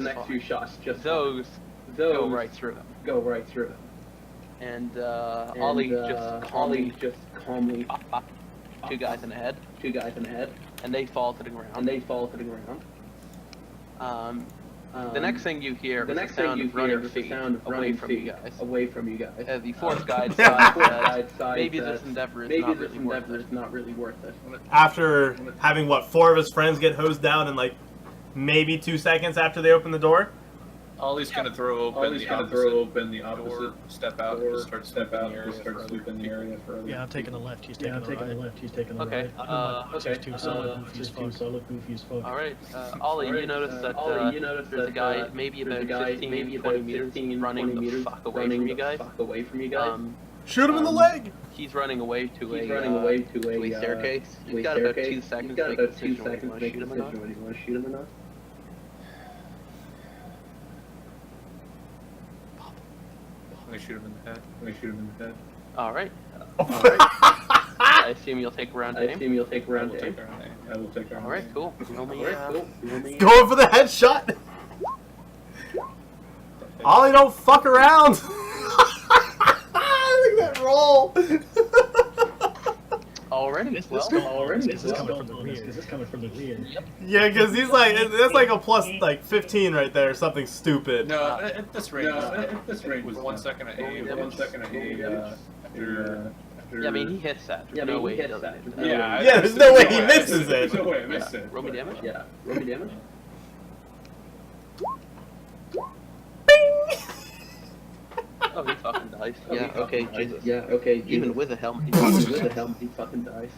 Speaker 2: just those go right through him. And Ollie just calmly two guys in a head, and they fall to the ground. The next thing you hear is the sound of running feet away from you guys. The fourth guy decides maybe this endeavor is not really worth it.
Speaker 1: After having, what, 4 of his friends get hosed down in, like, maybe 2 seconds after they open the door?
Speaker 4: Ollie's gonna throw open the opposite door, step out, and start sweeping the area further.
Speaker 3: Yeah, I'm taking the left. He's taking the right.
Speaker 2: Okay.
Speaker 3: These two solid goofy as fuck.
Speaker 2: All right. Ollie, you notice that there's a guy maybe about 15, 20 meters running the fuck away from you guys.
Speaker 1: Shoot him in the leg!
Speaker 2: He's running away to a staircase. He's got about 2 seconds to make a decision whether you want to shoot him or not.
Speaker 4: I'm gonna shoot him in the head.
Speaker 2: All right. I assume you'll take a round to aim.
Speaker 4: I will take around aim.
Speaker 2: All right, cool. Roll me,
Speaker 1: Going for the headshot! Ollie, don't fuck around! Look at that roll!
Speaker 2: Already,
Speaker 3: This is coming from the rear.
Speaker 1: Yeah, because he's like, that's like a plus, like, 15 right there, something stupid.
Speaker 4: No, at this rate, it was 1 second of aim. After.
Speaker 2: Yeah, I mean, he hits that. There's no way he doesn't hit that.
Speaker 1: Yeah, there's no way he misses it.
Speaker 4: There's no way I missed it.
Speaker 2: Roll me damage? Oh, he fucking dies. Yeah, okay, Jesus. Even with a helmet, he fucking dies.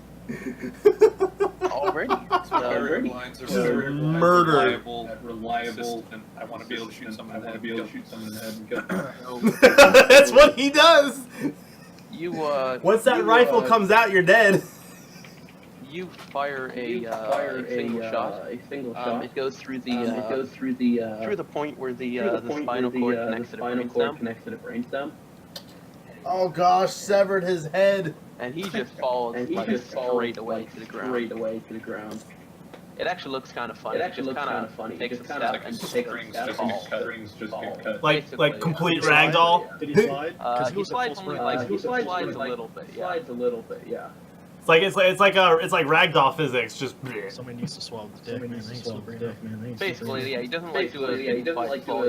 Speaker 2: Already?
Speaker 4: Firing lines are so
Speaker 1: Murder.
Speaker 4: reliable. I want to be able to shoot someone in the head. And kill them.
Speaker 1: That's what he does!
Speaker 2: You,
Speaker 1: Once that rifle comes out, you're dead.
Speaker 2: You fire a single shot. It goes through the point where the spinal cord connects to the brainstem.
Speaker 1: Oh gosh, severed his head.
Speaker 2: And he just falls straight away to the ground. It actually looks kind of funny. It just kind of takes a step and
Speaker 4: strings just get cut.
Speaker 1: Like complete ragdoll.
Speaker 3: Did he slide?
Speaker 2: He slides a little bit. Yeah.
Speaker 1: It's like ragdoll physics. Just
Speaker 3: Somebody needs to swallow the dick,
Speaker 2: Basically, yeah. He doesn't like to fall.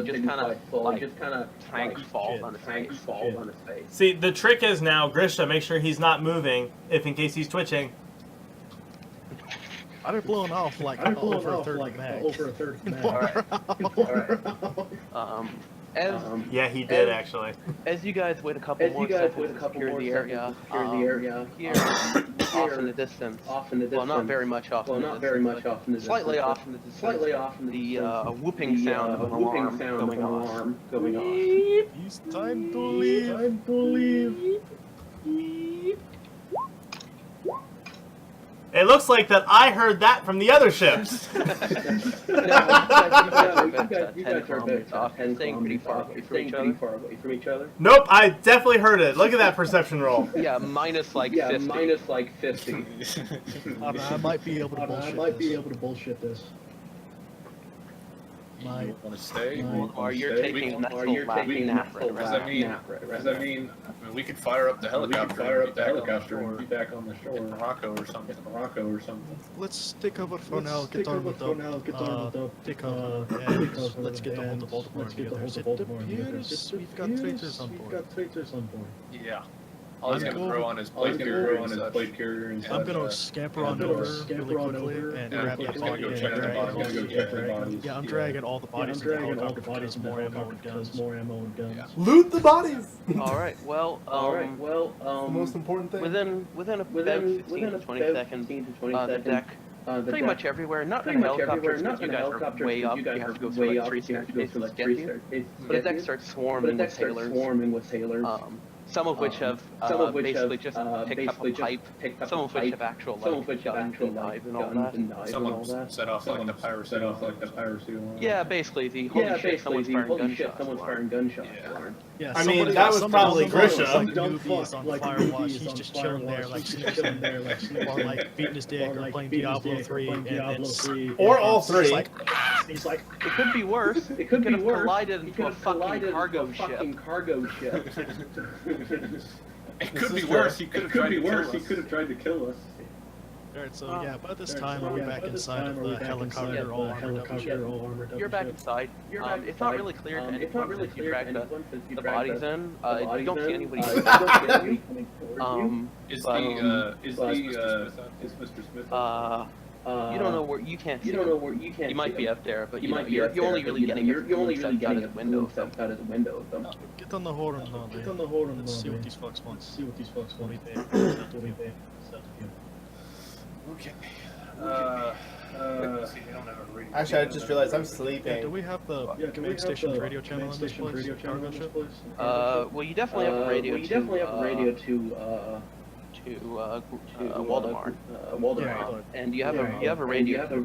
Speaker 2: He just kind of tank falls on his face.
Speaker 1: see, the trick is now Grisha make sure he's not moving, if in case he's twitching.
Speaker 3: I've been blowing off like over a third mag.
Speaker 2: Alright.
Speaker 1: Yeah, he did actually.
Speaker 2: As you guys wait a couple more seconds to secure the area, here, off in the distance, well, not very much off in the distance, slightly off in the distance, the whooping sound of an alarm going off.
Speaker 3: It's time to leave.
Speaker 1: It looks like that I heard that from the other ships.
Speaker 2: You guys are about 10 staying pretty far away from each other.
Speaker 1: Nope, I definitely heard it. Look at that perception roll.
Speaker 2: Yeah, minus like 50.
Speaker 3: I might be able to bullshit this.
Speaker 4: You want to stay?
Speaker 2: Or you're taking a nap.
Speaker 4: What does that mean? I mean, we could fire up the helicopter and be back on the shore in Morocco or something.
Speaker 3: Let's take over for now. Get on with the take over. Let's get the whole of Baltimore together. It appears we've got traitors on board.
Speaker 4: Yeah. All he's gonna throw on his plate carrier and
Speaker 3: I'm gonna scamper on over really quickly and grab the body and drag. Yeah, I'm dragging all the bodies in the helicopter because more ammo and guns.
Speaker 4: Yeah.
Speaker 1: Loot the bodies.
Speaker 2: All right. Well,
Speaker 1: the most important thing.
Speaker 2: Within about 15 to 20 seconds, the deck. Pretty much everywhere, not in helicopters, because you guys are way up, you have to go through like 3 staircases to get you. But the deck starts swarming with sailors. Some of which have basically just picked up a pipe, some of which have actual guns and knives and all that.
Speaker 4: Someone set off like the piracy alarm.
Speaker 2: Yeah, basically the holy shit, someone's firing gunshots.
Speaker 3: Yeah,
Speaker 1: I mean, that was probably Grisha.
Speaker 3: Like newbies on Firewatch, he's just chilling there like snoozing, or like beating his dick, or playing Diablo 3, and
Speaker 1: Or all three.
Speaker 3: He's like,
Speaker 2: it could be worse. It could have collided into a fucking cargo ship.
Speaker 4: It could be worse. He could have tried to kill us.
Speaker 3: Alright, so yeah, by this time, are we back inside of the helicopter all armored up?
Speaker 2: You're back inside. It's not really clear to anyone since you dragged the bodies in. You don't see anybody coming towards you.
Speaker 4: Is
Speaker 2: but,
Speaker 4: Mr. Smith?
Speaker 2: You don't know where you can't see. You might be up there, but you're only really getting a out of the window.
Speaker 3: Get on the horn now, let's see what these fucks want. What do you think?
Speaker 4: Okay. Let's see, they don't have a radio.
Speaker 1: Actually, I just realized I'm
Speaker 3: Yeah, do
Speaker 1: sleeping.
Speaker 3: we have the command station radio channel in this place? Cargo ship?
Speaker 2: Well, you definitely have a radio to Waldemar.
Speaker 3: Yeah,
Speaker 2: And you have a radio to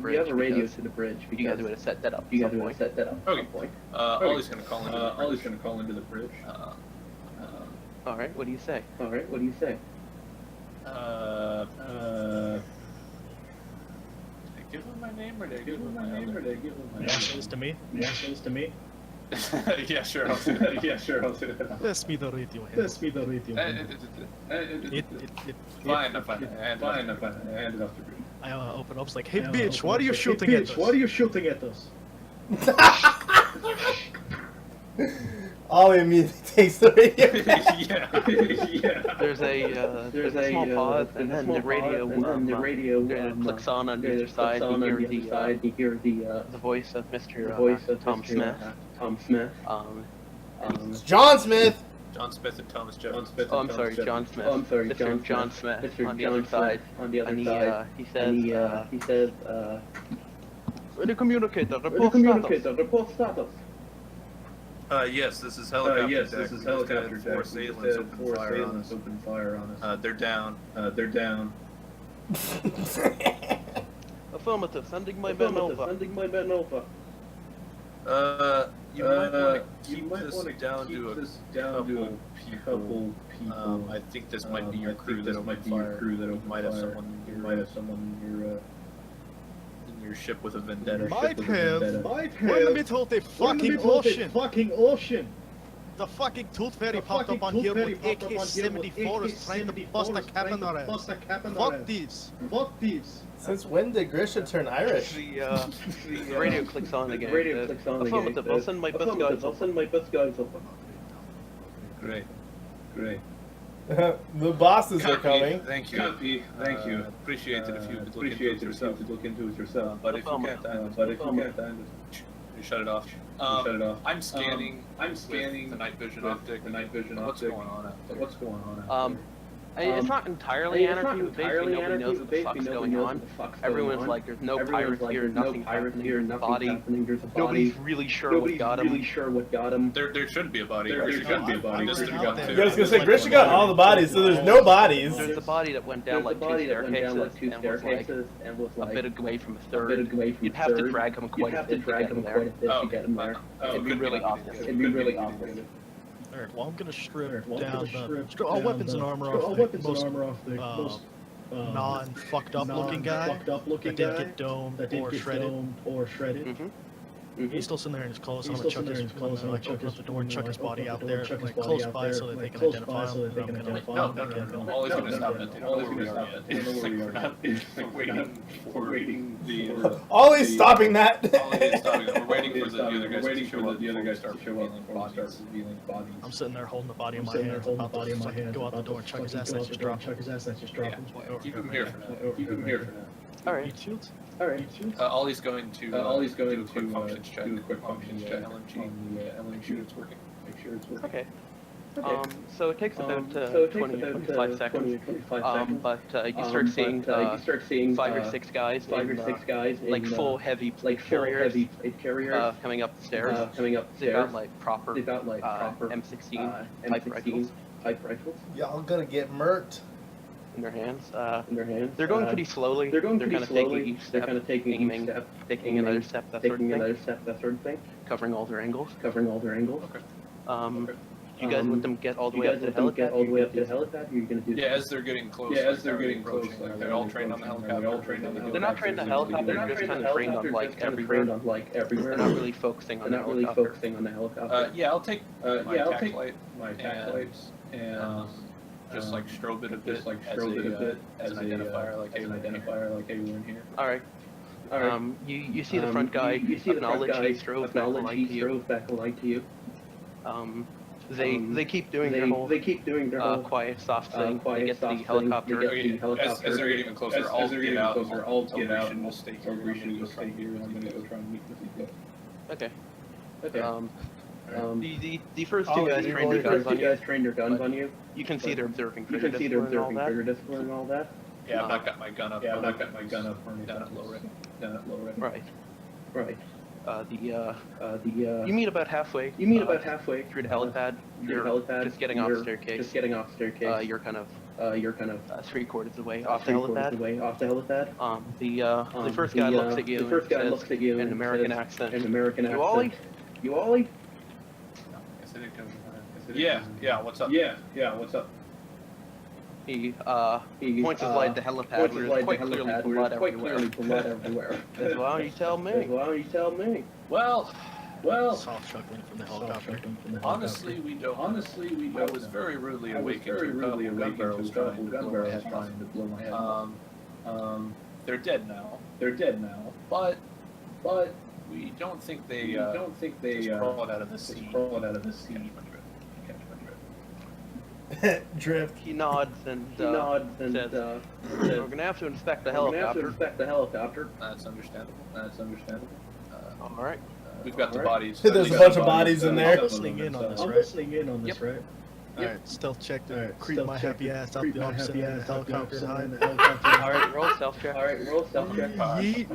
Speaker 2: the bridge because you guys would have set that up at some point.
Speaker 4: Okay. Ollie's gonna call into the bridge.
Speaker 2: Alright, what do you say?
Speaker 4: Did I give him my name or did I give him my
Speaker 3: Answer this to me?
Speaker 4: Yeah, sure, I'll do that.
Speaker 3: Pass me the radio.
Speaker 4: Fine, I hand it off to Bruce.
Speaker 3: I open up, it's like, hey bitch, why are you shooting at us?
Speaker 1: Ollie immediately takes the radio.
Speaker 4: Yeah.
Speaker 2: There's a small pause, and then the radio clicks on the other side. You hear the voice of Mr. Tom Smith.
Speaker 1: It's John Smith.
Speaker 4: John Smith and Thomas Jones.
Speaker 2: Oh, I'm sorry, John Smith. Mr. John Smith on the other side. And he says, the communicator, report status.
Speaker 4: Yes, this is helicopter deck. Helicopter deck. Four assailants open fire on us. They're down.
Speaker 2: Affirmative, sending my men over.
Speaker 4: You might want to keep this down to a couple people. I think this might be your crew that opened fire. You might have someone in your ship with a vendetta.
Speaker 3: Might have. We're in the middle of the fucking ocean. The fucking tooth fairy popped up on here with AK-74s trying to bust a cap on our ass. Fuck these.
Speaker 1: Since when did Grisha turn Irish?
Speaker 2: The radio clicks on again. Affirmative, I'll send my best guys over.
Speaker 4: Great.
Speaker 1: The bosses are coming.
Speaker 4: Thank you. Appreciate it if you could look into it yourself. But if you can't, you shut it off. I'm scanning the night vision optic. What's going on?
Speaker 2: It's not entirely anarchy, but basically nobody knows what the fuck's going on. Everyone's like, there's no pirates here, nothing happening, there's a body. Nobody's really sure what got him.
Speaker 4: There should be a body. There should be a body.
Speaker 3: They're
Speaker 4: Mr.
Speaker 3: out
Speaker 4: Gun
Speaker 3: there.
Speaker 4: too.
Speaker 1: Yeah, I was gonna say Grisha got all the bodies, so there's no bodies.
Speaker 2: There's a body that went down like two staircases and was like a bit away from a third. You'd have to drag him quite a bit to get him there. It'd be really obvious.
Speaker 3: Alright, well I'm gonna strip all weapons and armor off the most non-fucked up looking guy that didn't get domed or shredded. He's still sitting there in his clothes, and I'm gonna chuck his open up the door and chuck his body out there, like close by so that they can identify him.
Speaker 4: No. Always gonna stop it. It's like we're not waiting for
Speaker 1: Ollie's stopping that.
Speaker 4: We're waiting for the other guys to show up before we start revealing bodies.
Speaker 3: I'm sitting there holding the body in my hand, about to fucking go out the door and chuck his ass, and I just drop him.
Speaker 4: Keep him here for now.
Speaker 2: Alright.
Speaker 4: Ollie's going to do a quick functions check on the LMG. Make sure it's working.
Speaker 2: Okay. So it takes about 20 or 25 seconds. But you start seeing 5 or 6 guys in like full heavy plate carriers coming up the stairs. They've got like proper M16 pipe rifles
Speaker 1: Y'all gonna get murked.
Speaker 2: in their hands. They're going pretty slowly. They're kind of taking each step, aiming, taking another step, that sort of thing. Covering all their angles.
Speaker 4: Okay.
Speaker 2: You guys want them to get all the way up to the helipad? You're gonna do
Speaker 4: Yeah, as they're getting close. Like they're all trained on the helicopter.
Speaker 2: They're not trained on the helicopter. They're just kind of trained on like everywhere. They're not really focusing on the helicopter.
Speaker 4: Yeah, I'll take my attack light and just like strobe it a bit,
Speaker 5: Just like
Speaker 4: as
Speaker 5: strobe it a bit
Speaker 4: as an identifier, like hey, we're in here.
Speaker 5: hey, we're in here.
Speaker 2: All right. You see the front guy acknowledge his strobe back the light to you. They keep doing their whole quiet, soft thing. They get the helicopter.
Speaker 4: Okay, as they're getting closer, I'll get out.
Speaker 5: I'll get out.
Speaker 4: Will stay here.
Speaker 5: I'm gonna go stay here, and I'm gonna go try and meet with you.
Speaker 2: Okay.
Speaker 5: Okay.
Speaker 2: The first two guys trained their guns on you.
Speaker 5: you.
Speaker 2: You can see they're observing
Speaker 5: You
Speaker 2: trigger
Speaker 5: can see they're
Speaker 2: discipline and all
Speaker 5: observing
Speaker 2: that.
Speaker 5: trigger discipline and all that.
Speaker 4: Yeah, I've not got my gun up.
Speaker 5: Yeah, I've not got my gun up for me.
Speaker 4: Down at low rate.
Speaker 5: Down at low rate.
Speaker 2: Right.
Speaker 5: Right.
Speaker 2: You meet about halfway.
Speaker 5: Halfway
Speaker 2: through the helipad. You're just getting off staircase. You're kind of 3/4 away off the helipad. The first guy looks at you and says in an American accent, "You Ollie?"
Speaker 5: You Ollie?
Speaker 4: Yeah, what's up?
Speaker 5: Yeah, what's up?
Speaker 2: He points his light at the helipad where there's quite clearly blood everywhere. Says, "Well, you tell me."
Speaker 4: Well,
Speaker 3: Soft chuckling from the helicopter.
Speaker 4: honestly, we don't. I was very rudely awakened to a couple gun barrels trying to blow my head off. They're dead now. But we don't think they just crawled out of the sea.
Speaker 1: Drift.
Speaker 2: He nods and says, "We're gonna have to inspect the helicopter."
Speaker 4: That's understandable.
Speaker 2: All right.
Speaker 4: We've got the bodies.
Speaker 1: There's a bunch of bodies in there.
Speaker 3: I'm listening in on this, right? Alright, stealth check to creep my happy ass up the opposite end of the helicopter behind.
Speaker 2: All right. Roll stealth check.
Speaker 3: Yeet.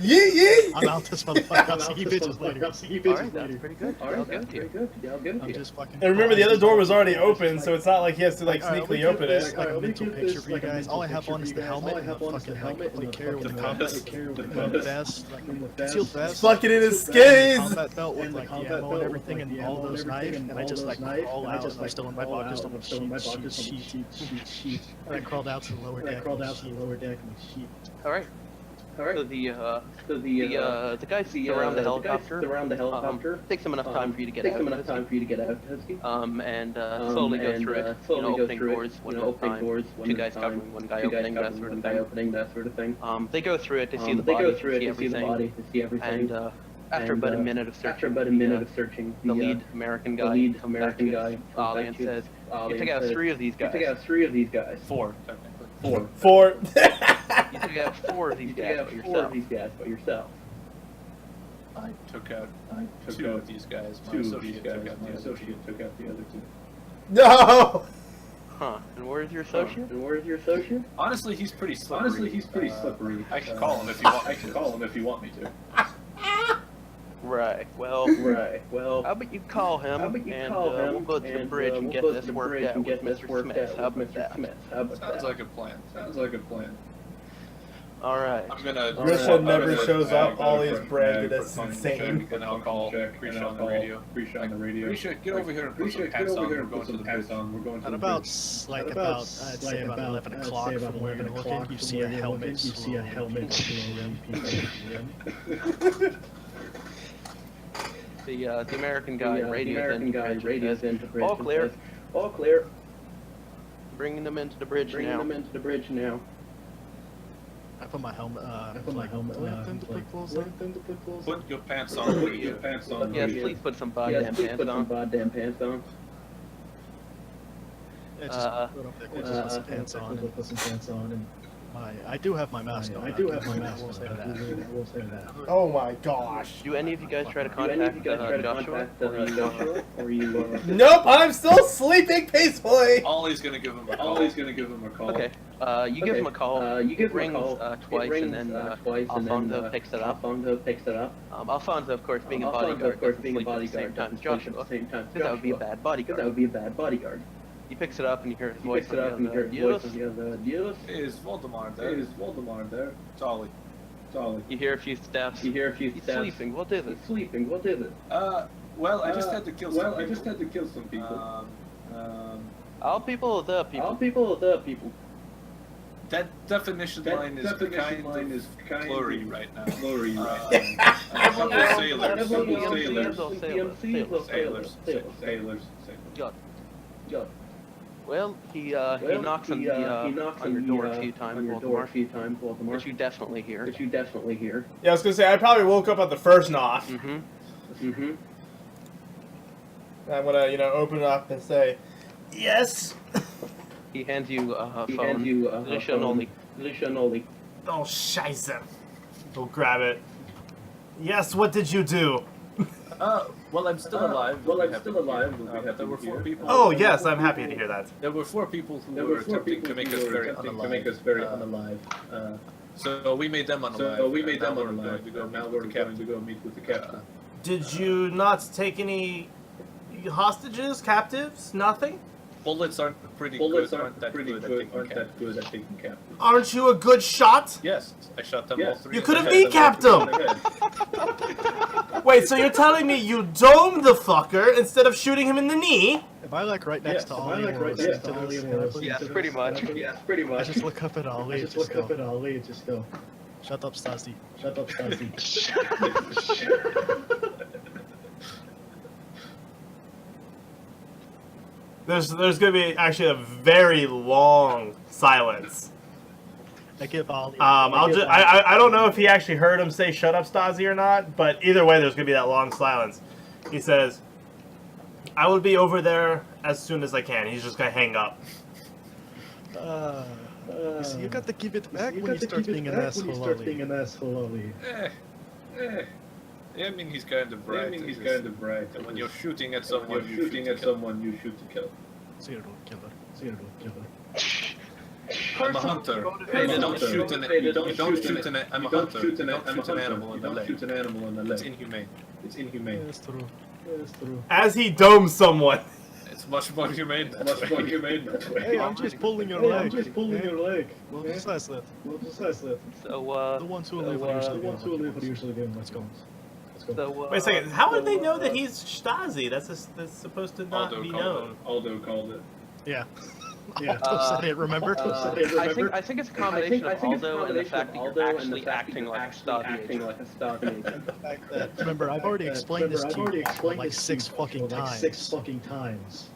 Speaker 1: Yee!
Speaker 3: I'm out this motherfucker. I'll see you bitches later.
Speaker 2: All right. That's pretty good. All right. Good here.
Speaker 3: I'm just fucking.
Speaker 1: And remember, the other door was already open, so it's not like he has to like
Speaker 3: Alright,
Speaker 1: sneakily
Speaker 3: let me
Speaker 1: open
Speaker 3: give this,
Speaker 1: it.
Speaker 3: like a mental picture for you guys. All I have on is the helmet and the fucking like carry with the combat vest, like concealed vest.
Speaker 1: Fucking in his skis!
Speaker 3: Combat belt with like the ammo and everything and all those knives, and I just like crawl out. I'm still in my pockets. Sheet. And I crawled out to the lower deck.
Speaker 2: All right. So the guys around the helicopter takes them enough time for you to get out. And slowly go through it. Opening doors one at a time. Two guys covering, one guy opening, that sort of thing. They go through it. They see the body. They see everything. And after about a minute of searching, the lead American guy comes back to Ollie and says, "You took out 3 of these guys."
Speaker 4: 4, technically.
Speaker 1: Four.
Speaker 2: You took out 4 of these guys but yourself.
Speaker 4: I took out 2 of these guys. My associate took out the other 2.
Speaker 1: No!
Speaker 2: Huh. And where's your associate?
Speaker 4: Honestly, he's pretty slippery. I can call him if you want me to.
Speaker 2: Right. Well, how about you call him, and we'll go to the bridge and get this worked out with Mr. Smith. How about that?
Speaker 4: Sounds like a plan.
Speaker 2: All right.
Speaker 4: I'm gonna.
Speaker 1: Grisha never shows up. Ollie is branded as insane.
Speaker 4: And I'll call Grisha on the radio. Grisha, get over here and put some pants on. We're going to the bridge.
Speaker 3: At about, I'd say about 11 o'clock from where you're looking, you see a helmet.
Speaker 2: The American guy radios into bridge. All clear. Bringing them into the bridge now.
Speaker 3: I put my helmet,
Speaker 4: Put your pants on.
Speaker 2: Yes, please put some goddamn pants on.
Speaker 3: Yeah, just put some pants on. I do have my mask on. I will say that.
Speaker 1: Oh my gosh.
Speaker 2: Do any of you guys try to contact Joshua? Or you
Speaker 1: Nope, I'm still sleeping peacefully.
Speaker 4: Ollie's gonna give him a call.
Speaker 2: Okay. You give him a call. Rings twice, and then Alfonso picks it up. Alfonso, of course, being a bodyguard, doesn't sleep at the same time as Joshua, because that would be a bad bodyguard. He picks it up and you hear his voice on the other. Dios.
Speaker 4: Is Voldemort there? It's Ollie.
Speaker 2: You hear a few steps. He's sleeping. What is it?
Speaker 4: Well, I just had to kill some people.
Speaker 2: All people or the people?
Speaker 4: That definition line is kind blurry right now.
Speaker 2: Sailors.
Speaker 4: Sailors.
Speaker 2: Good. Well, he knocks on your door a few times, Waldemar, which you definitely hear.
Speaker 1: Yeah, I was gonna say I probably woke up at the first knock.
Speaker 2: Mm-hmm.
Speaker 1: I'm gonna, open it up and say, yes.
Speaker 2: He hands you a phone. Position only.
Speaker 1: Oh, scheisse. Go grab it. Yes, what did you do?
Speaker 4: Well, I'm still alive. There were 4 people.
Speaker 1: Oh, yes, I'm happy to hear that.
Speaker 4: There were 4 people who were attempting to make us very unalive. So we made them unalive. Now we're going to go meet with the captain.
Speaker 1: Did you not take any hostages, captives? Nothing?
Speaker 4: Bullets aren't that good at taking captives.
Speaker 1: Aren't you a good shot?
Speaker 4: Yes, I shot them all 3.
Speaker 1: You could have kneecapped him! Wait, so you're telling me you domed the fucker instead of shooting him in the knee?
Speaker 3: Am I like right next to Ollie?
Speaker 2: Yes, pretty much.
Speaker 3: I just look up at Ollie and just go, shut up, Stasi.
Speaker 1: There's gonna be actually a very long silence.
Speaker 3: I give Ollie.
Speaker 1: I don't know if he actually heard him say "shut up, Stasi" or not, but either way, there's gonna be that long silence. He says, "I will be over there as soon as I can." He's just gonna hang up.
Speaker 3: You see, you got to give it back when you start being an asshole, Ollie.
Speaker 4: Yeah, I mean he's kind of bright. And when you're shooting at someone, you shoot to kill.
Speaker 3: Zero killer.
Speaker 4: I'm a hunter. You don't shoot an animal. I'm a hunter. You don't shoot an animal in the leg. It's inhumane.
Speaker 3: Yeah, it's true.
Speaker 1: As he domes someone.
Speaker 4: It's much more humane that way.
Speaker 3: Hey, I'm just pulling your leg. We'll decide that.
Speaker 2: So,
Speaker 3: The ones who live usually do. Let's go.
Speaker 2: So,
Speaker 1: Wait a second. How would they know that he's Stasi? That's supposed to not be known.
Speaker 4: Aldo called it.
Speaker 3: Yeah. Said it, remember?
Speaker 2: I think it's a combination of Aldo and the fact that you're actually acting like a Stasi agent.
Speaker 3: Remember, I've already explained this to you like 6 fucking times.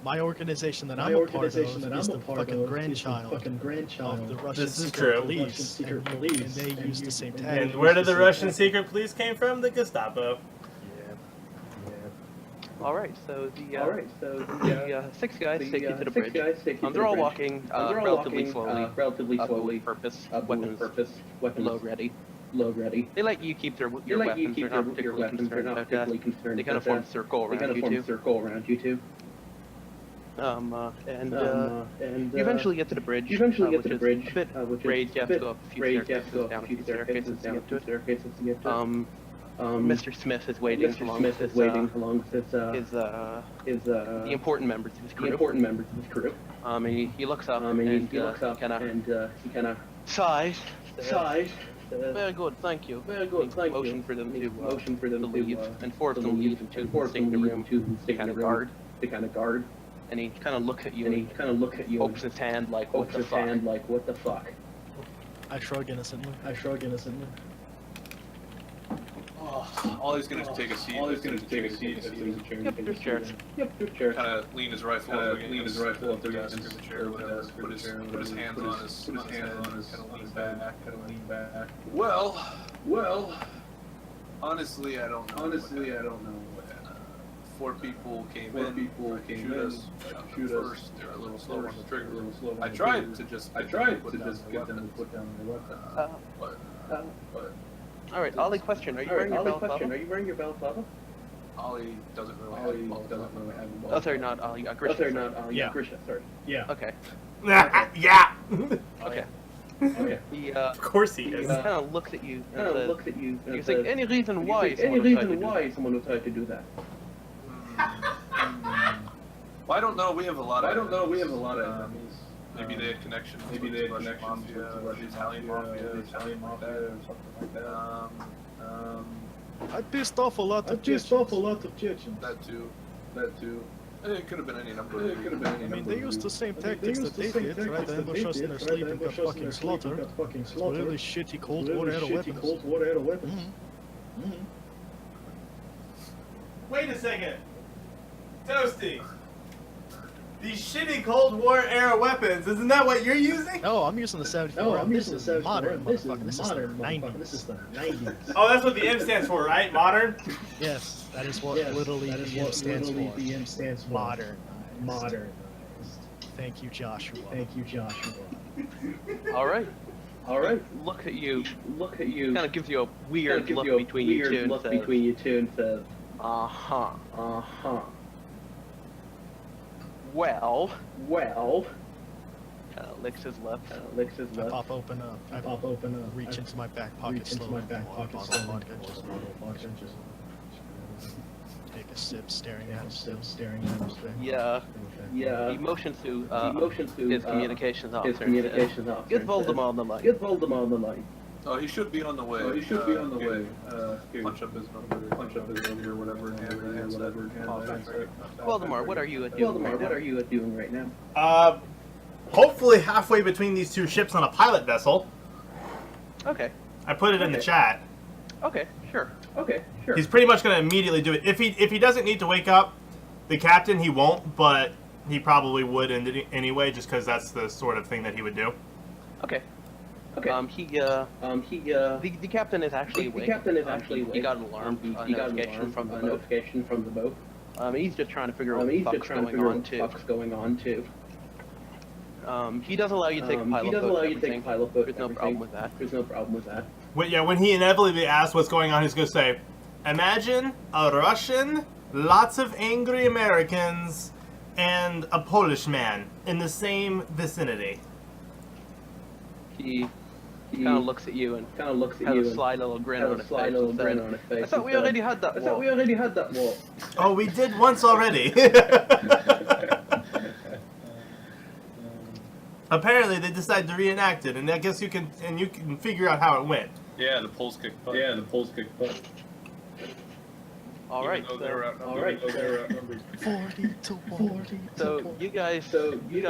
Speaker 3: My organization that I'm a part of is the fucking grandchild of the Russian
Speaker 1: This is
Speaker 3: secret
Speaker 1: true.
Speaker 3: police, and they use the same tag.
Speaker 1: And where did the Russian secret police came from? The Gestapo.
Speaker 2: All right, so the 6 guys take you to the bridge. They're all walking relatively slowly. Purpose, weapons, load ready. They let you keep your weapons. They're not particularly concerned about that. They kind of form a circle around you two. And you eventually get to the bridge. Which is a bit grade. You have to go up a few staircases, down a few staircases to get to it. Mr. Smith is waiting along with the important members of his crew. And he looks up and he kind of sighs. Very good, thank you. Motion for them to leave, and 4 of them leave and 2 stay in the room to kind of guard. And he kind of looks at you. Opens his hand like, what the fuck?
Speaker 3: I shrug innocently.
Speaker 4: Ollie's gonna take a seat.
Speaker 2: Yep, there's chairs.
Speaker 4: Kind of lean his rifle up against the desk or the chair, whatever. Put his hands on his kind of lean back. Well. Honestly, I don't know. 4 people came in, shoot us first. They were a little slower on the trigger. I tried to just get them to put down their weapons. But
Speaker 2: All right, Ollie, question: are you wearing your balaclava?
Speaker 4: Ollie doesn't really have a ball.
Speaker 2: Oh, sorry, not Ollie. Grisha.
Speaker 3: Yeah.
Speaker 2: Grisha, sorry.
Speaker 3: Yeah.
Speaker 2: Okay.
Speaker 1: Yeah.
Speaker 2: Okay. He,
Speaker 1: Of course he
Speaker 2: he
Speaker 1: is.
Speaker 2: kind of looks at you and he's like, any reason why someone would try to do that?
Speaker 4: Well, I don't know. We have a lot of enemies. Maybe they had connections. With the Russian mafia, or the Italian mafia, or something like that.
Speaker 3: I pissed off a lot of Chechens.
Speaker 4: That too. It could have been any number.
Speaker 3: I mean, they used the same tactics that they did, tried to ambush us in their sleep and got fucking slaughtered. It's really shitty Cold War era weapons.
Speaker 1: Wait a second. Toasty. These shitty Cold War era weapons, isn't that what you're using?
Speaker 3: No, I'm using the 74.
Speaker 5: No, I'm using the 74.
Speaker 3: Modern,
Speaker 5: This is
Speaker 3: motherfucker. This
Speaker 5: modern,
Speaker 3: is the
Speaker 5: motherfucker.
Speaker 3: 90s.
Speaker 5: This is the 90s.
Speaker 1: Oh, that's what the M stands for, right? Modern?
Speaker 3: Yes, that is what
Speaker 5: Yes,
Speaker 3: literally
Speaker 5: that is
Speaker 3: the M
Speaker 5: what
Speaker 3: stands
Speaker 5: literally
Speaker 3: for.
Speaker 5: the M stands for.
Speaker 3: Modern.
Speaker 5: Modernized.
Speaker 3: Thank you, Joshua.
Speaker 5: Thank you, Joshua.
Speaker 2: All right.
Speaker 5: All right.
Speaker 2: Look at you.
Speaker 5: Look at you.
Speaker 2: Kind of gives you a weird
Speaker 5: Gives
Speaker 2: look
Speaker 5: you a
Speaker 2: between you
Speaker 5: weird
Speaker 2: two and
Speaker 5: look
Speaker 2: says,
Speaker 5: between you two and says,
Speaker 2: uh-huh.
Speaker 5: uh-huh.
Speaker 2: Well,
Speaker 5: Well,
Speaker 2: kind of licks his lips.
Speaker 5: licks his
Speaker 3: I
Speaker 5: lip.
Speaker 3: pop open up.
Speaker 5: I pop open up.
Speaker 3: Reach into my back pocket
Speaker 5: Reach into
Speaker 3: slowly.
Speaker 5: my back
Speaker 3: pour a
Speaker 5: pocket
Speaker 3: bottle of
Speaker 5: slowly.
Speaker 3: vodka, just
Speaker 5: Bottle of vodka, just
Speaker 3: take a sip, staring at him.
Speaker 5: still staring at him.
Speaker 2: Yeah.
Speaker 5: Yeah.
Speaker 2: He motions to
Speaker 5: Motions to
Speaker 2: his communications officer.
Speaker 5: his communications officer.
Speaker 2: Get Voldemort on the line.
Speaker 5: Get Voldemort on the line.
Speaker 4: Oh, he should be on the way.
Speaker 5: He should be on the
Speaker 4: Here,
Speaker 5: way. Here,
Speaker 4: Punch up his number. Punch up his number or whatever. And whatever.
Speaker 2: Voldemort, what are you doing
Speaker 5: Voldemort,
Speaker 2: right
Speaker 5: what
Speaker 2: now?
Speaker 5: are you doing right now?
Speaker 1: Hopefully halfway between these two ships on a pilot vessel.
Speaker 2: Okay.
Speaker 1: I put it in the
Speaker 5: Okay.
Speaker 1: chat.
Speaker 2: Okay, sure.
Speaker 5: Okay, sure.
Speaker 1: He's pretty much going to immediately do it. If he doesn't need to wake up the captain, he won't, but he probably would anyway, just because that's the sort of thing that he would do.
Speaker 2: Okay.
Speaker 5: Okay.
Speaker 2: The captain is actually
Speaker 5: The
Speaker 2: awake.
Speaker 5: captain is actually
Speaker 2: He
Speaker 5: awake.
Speaker 2: got an alarm,
Speaker 5: He
Speaker 2: a
Speaker 5: got an
Speaker 2: notification
Speaker 5: alarm,
Speaker 2: from the
Speaker 5: a
Speaker 2: boat.
Speaker 5: notification from the boat.
Speaker 2: He's just trying to figure out what
Speaker 5: He's
Speaker 2: the
Speaker 5: just
Speaker 2: fuck's
Speaker 5: trying to
Speaker 2: going
Speaker 5: figure out
Speaker 2: on
Speaker 5: what the
Speaker 2: too.
Speaker 5: fuck's going on too.
Speaker 2: He does allow you to take a
Speaker 5: He
Speaker 2: pilot
Speaker 5: does
Speaker 2: boat
Speaker 5: allow
Speaker 2: and
Speaker 5: you to take a
Speaker 2: everything.
Speaker 5: pilot boat.
Speaker 2: There's no problem with that.
Speaker 5: There's no problem with that.
Speaker 1: When he inevitably asks what's going on, he's going to say, imagine a Russian, lots of angry Americans, and a Polish man in the same vicinity.
Speaker 2: He kind of looks at you and
Speaker 5: Kind of looks at
Speaker 2: has
Speaker 5: you
Speaker 2: a
Speaker 5: and
Speaker 2: sly little grin
Speaker 5: has
Speaker 2: on
Speaker 5: a
Speaker 2: his
Speaker 5: sly
Speaker 2: face
Speaker 5: little
Speaker 2: and
Speaker 5: grin
Speaker 2: said,
Speaker 5: on his face.
Speaker 2: I thought
Speaker 5: and
Speaker 2: we
Speaker 5: said,
Speaker 2: already had that
Speaker 5: I thought
Speaker 2: war.
Speaker 5: we already had that war.
Speaker 1: Oh, we did once already. Apparently, they decided to reenact it, and I guess you can figure out how it went.
Speaker 4: Yeah, the Poles kicked butt.
Speaker 5: Yeah, the Poles kicked butt.
Speaker 2: All right,
Speaker 4: Even though they were outnumbered.
Speaker 5: All right, they're outnumbered.
Speaker 3: 40 to 1.
Speaker 2: so you guys, you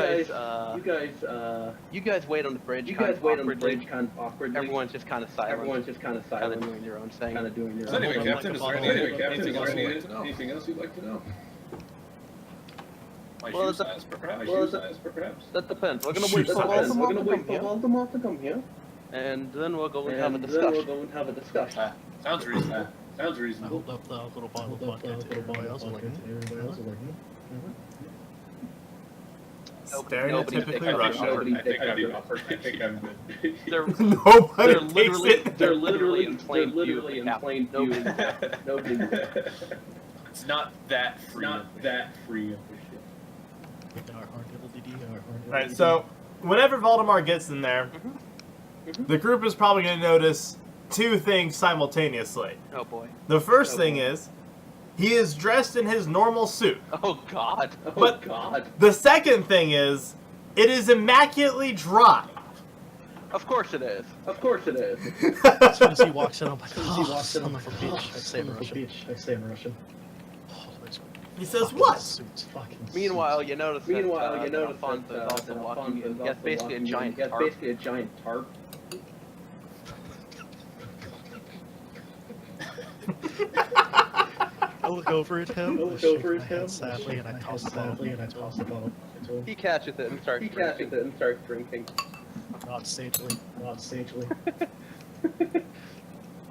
Speaker 2: guys wait on the bridge.
Speaker 5: You
Speaker 2: kind
Speaker 5: guys
Speaker 2: of
Speaker 5: wait on the
Speaker 2: awkwardly.
Speaker 5: bridge kind of awkwardly.
Speaker 2: Everyone's just kind of silent.
Speaker 5: Everyone's just kind of
Speaker 2: kind
Speaker 5: silent.
Speaker 2: of doing their own thing.
Speaker 5: Kind of doing their
Speaker 4: So
Speaker 5: own
Speaker 4: anyway,
Speaker 5: thing.
Speaker 4: Captain, is there anything else you'd like to know?
Speaker 5: Anything else you'd like to know?
Speaker 4: My
Speaker 2: Well,
Speaker 4: shoe
Speaker 2: it's a-
Speaker 4: size, perhaps?
Speaker 5: Well, perhaps.
Speaker 2: That depends. We're gonna
Speaker 1: Shoot,
Speaker 2: wait for
Speaker 1: that depends.
Speaker 5: We're
Speaker 2: Voldemort
Speaker 5: gonna
Speaker 2: to
Speaker 5: wait
Speaker 2: come
Speaker 5: for
Speaker 2: here,
Speaker 5: Voldemort to come here,
Speaker 2: and then we'll go and have a
Speaker 5: and then we'll
Speaker 2: discussion.
Speaker 5: go and have a discussion.
Speaker 4: Sounds reasonable.
Speaker 5: Sounds
Speaker 3: I
Speaker 5: reasonable.
Speaker 3: hold up the little bottle of vodka to everybody else. Like,
Speaker 5: Everybody else is like,
Speaker 2: Nobody's
Speaker 1: Stereotypically
Speaker 2: taking
Speaker 1: Russian.
Speaker 2: it.
Speaker 4: I think I'm good.
Speaker 2: They're
Speaker 1: Nobody
Speaker 2: they're literally
Speaker 1: takes it.
Speaker 2: they're literally in plain view.
Speaker 5: literally in
Speaker 2: Yeah,
Speaker 5: plain
Speaker 2: nobody-
Speaker 5: view. Nobody.
Speaker 4: It's not that free.
Speaker 5: Not that free of the ship.
Speaker 3: our little DD.
Speaker 1: Right, so whenever Voldemort gets in there, the group is probably going to notice two things simultaneously.
Speaker 2: Oh boy.
Speaker 1: The first thing is, he is dressed in his normal suit.
Speaker 2: Oh god.
Speaker 5: Oh
Speaker 1: But-
Speaker 5: God.
Speaker 1: The second thing is, it is immaculately dry.
Speaker 2: Of course it is.
Speaker 5: Of course it is.
Speaker 3: As soon as he walks in, I'm like,
Speaker 5: As he walks in,
Speaker 3: son of a bitch. I say in
Speaker 5: son of a
Speaker 3: Russian.
Speaker 5: bitch. I say in Russian.
Speaker 3: Oh, those
Speaker 1: He says,
Speaker 3: fucking
Speaker 1: what?
Speaker 3: suits.
Speaker 5: Fucking
Speaker 2: Meanwheall, you notice that,
Speaker 5: Meanwhile, you notice
Speaker 2: Alphonse
Speaker 5: that
Speaker 2: is also walking. He has basically a giant
Speaker 5: He has
Speaker 2: tarp.
Speaker 5: basically a giant tarp.
Speaker 3: I look over at him.
Speaker 5: I look
Speaker 3: shake
Speaker 5: over
Speaker 3: my
Speaker 5: at
Speaker 3: hand
Speaker 5: him.
Speaker 3: sadly, and I toss the bottle
Speaker 5: and I toss the bottle into him.
Speaker 2: He catches it and starts
Speaker 5: He
Speaker 2: drinking.
Speaker 5: catches it and starts drinking.
Speaker 3: not sagely.
Speaker 5: Not sagely.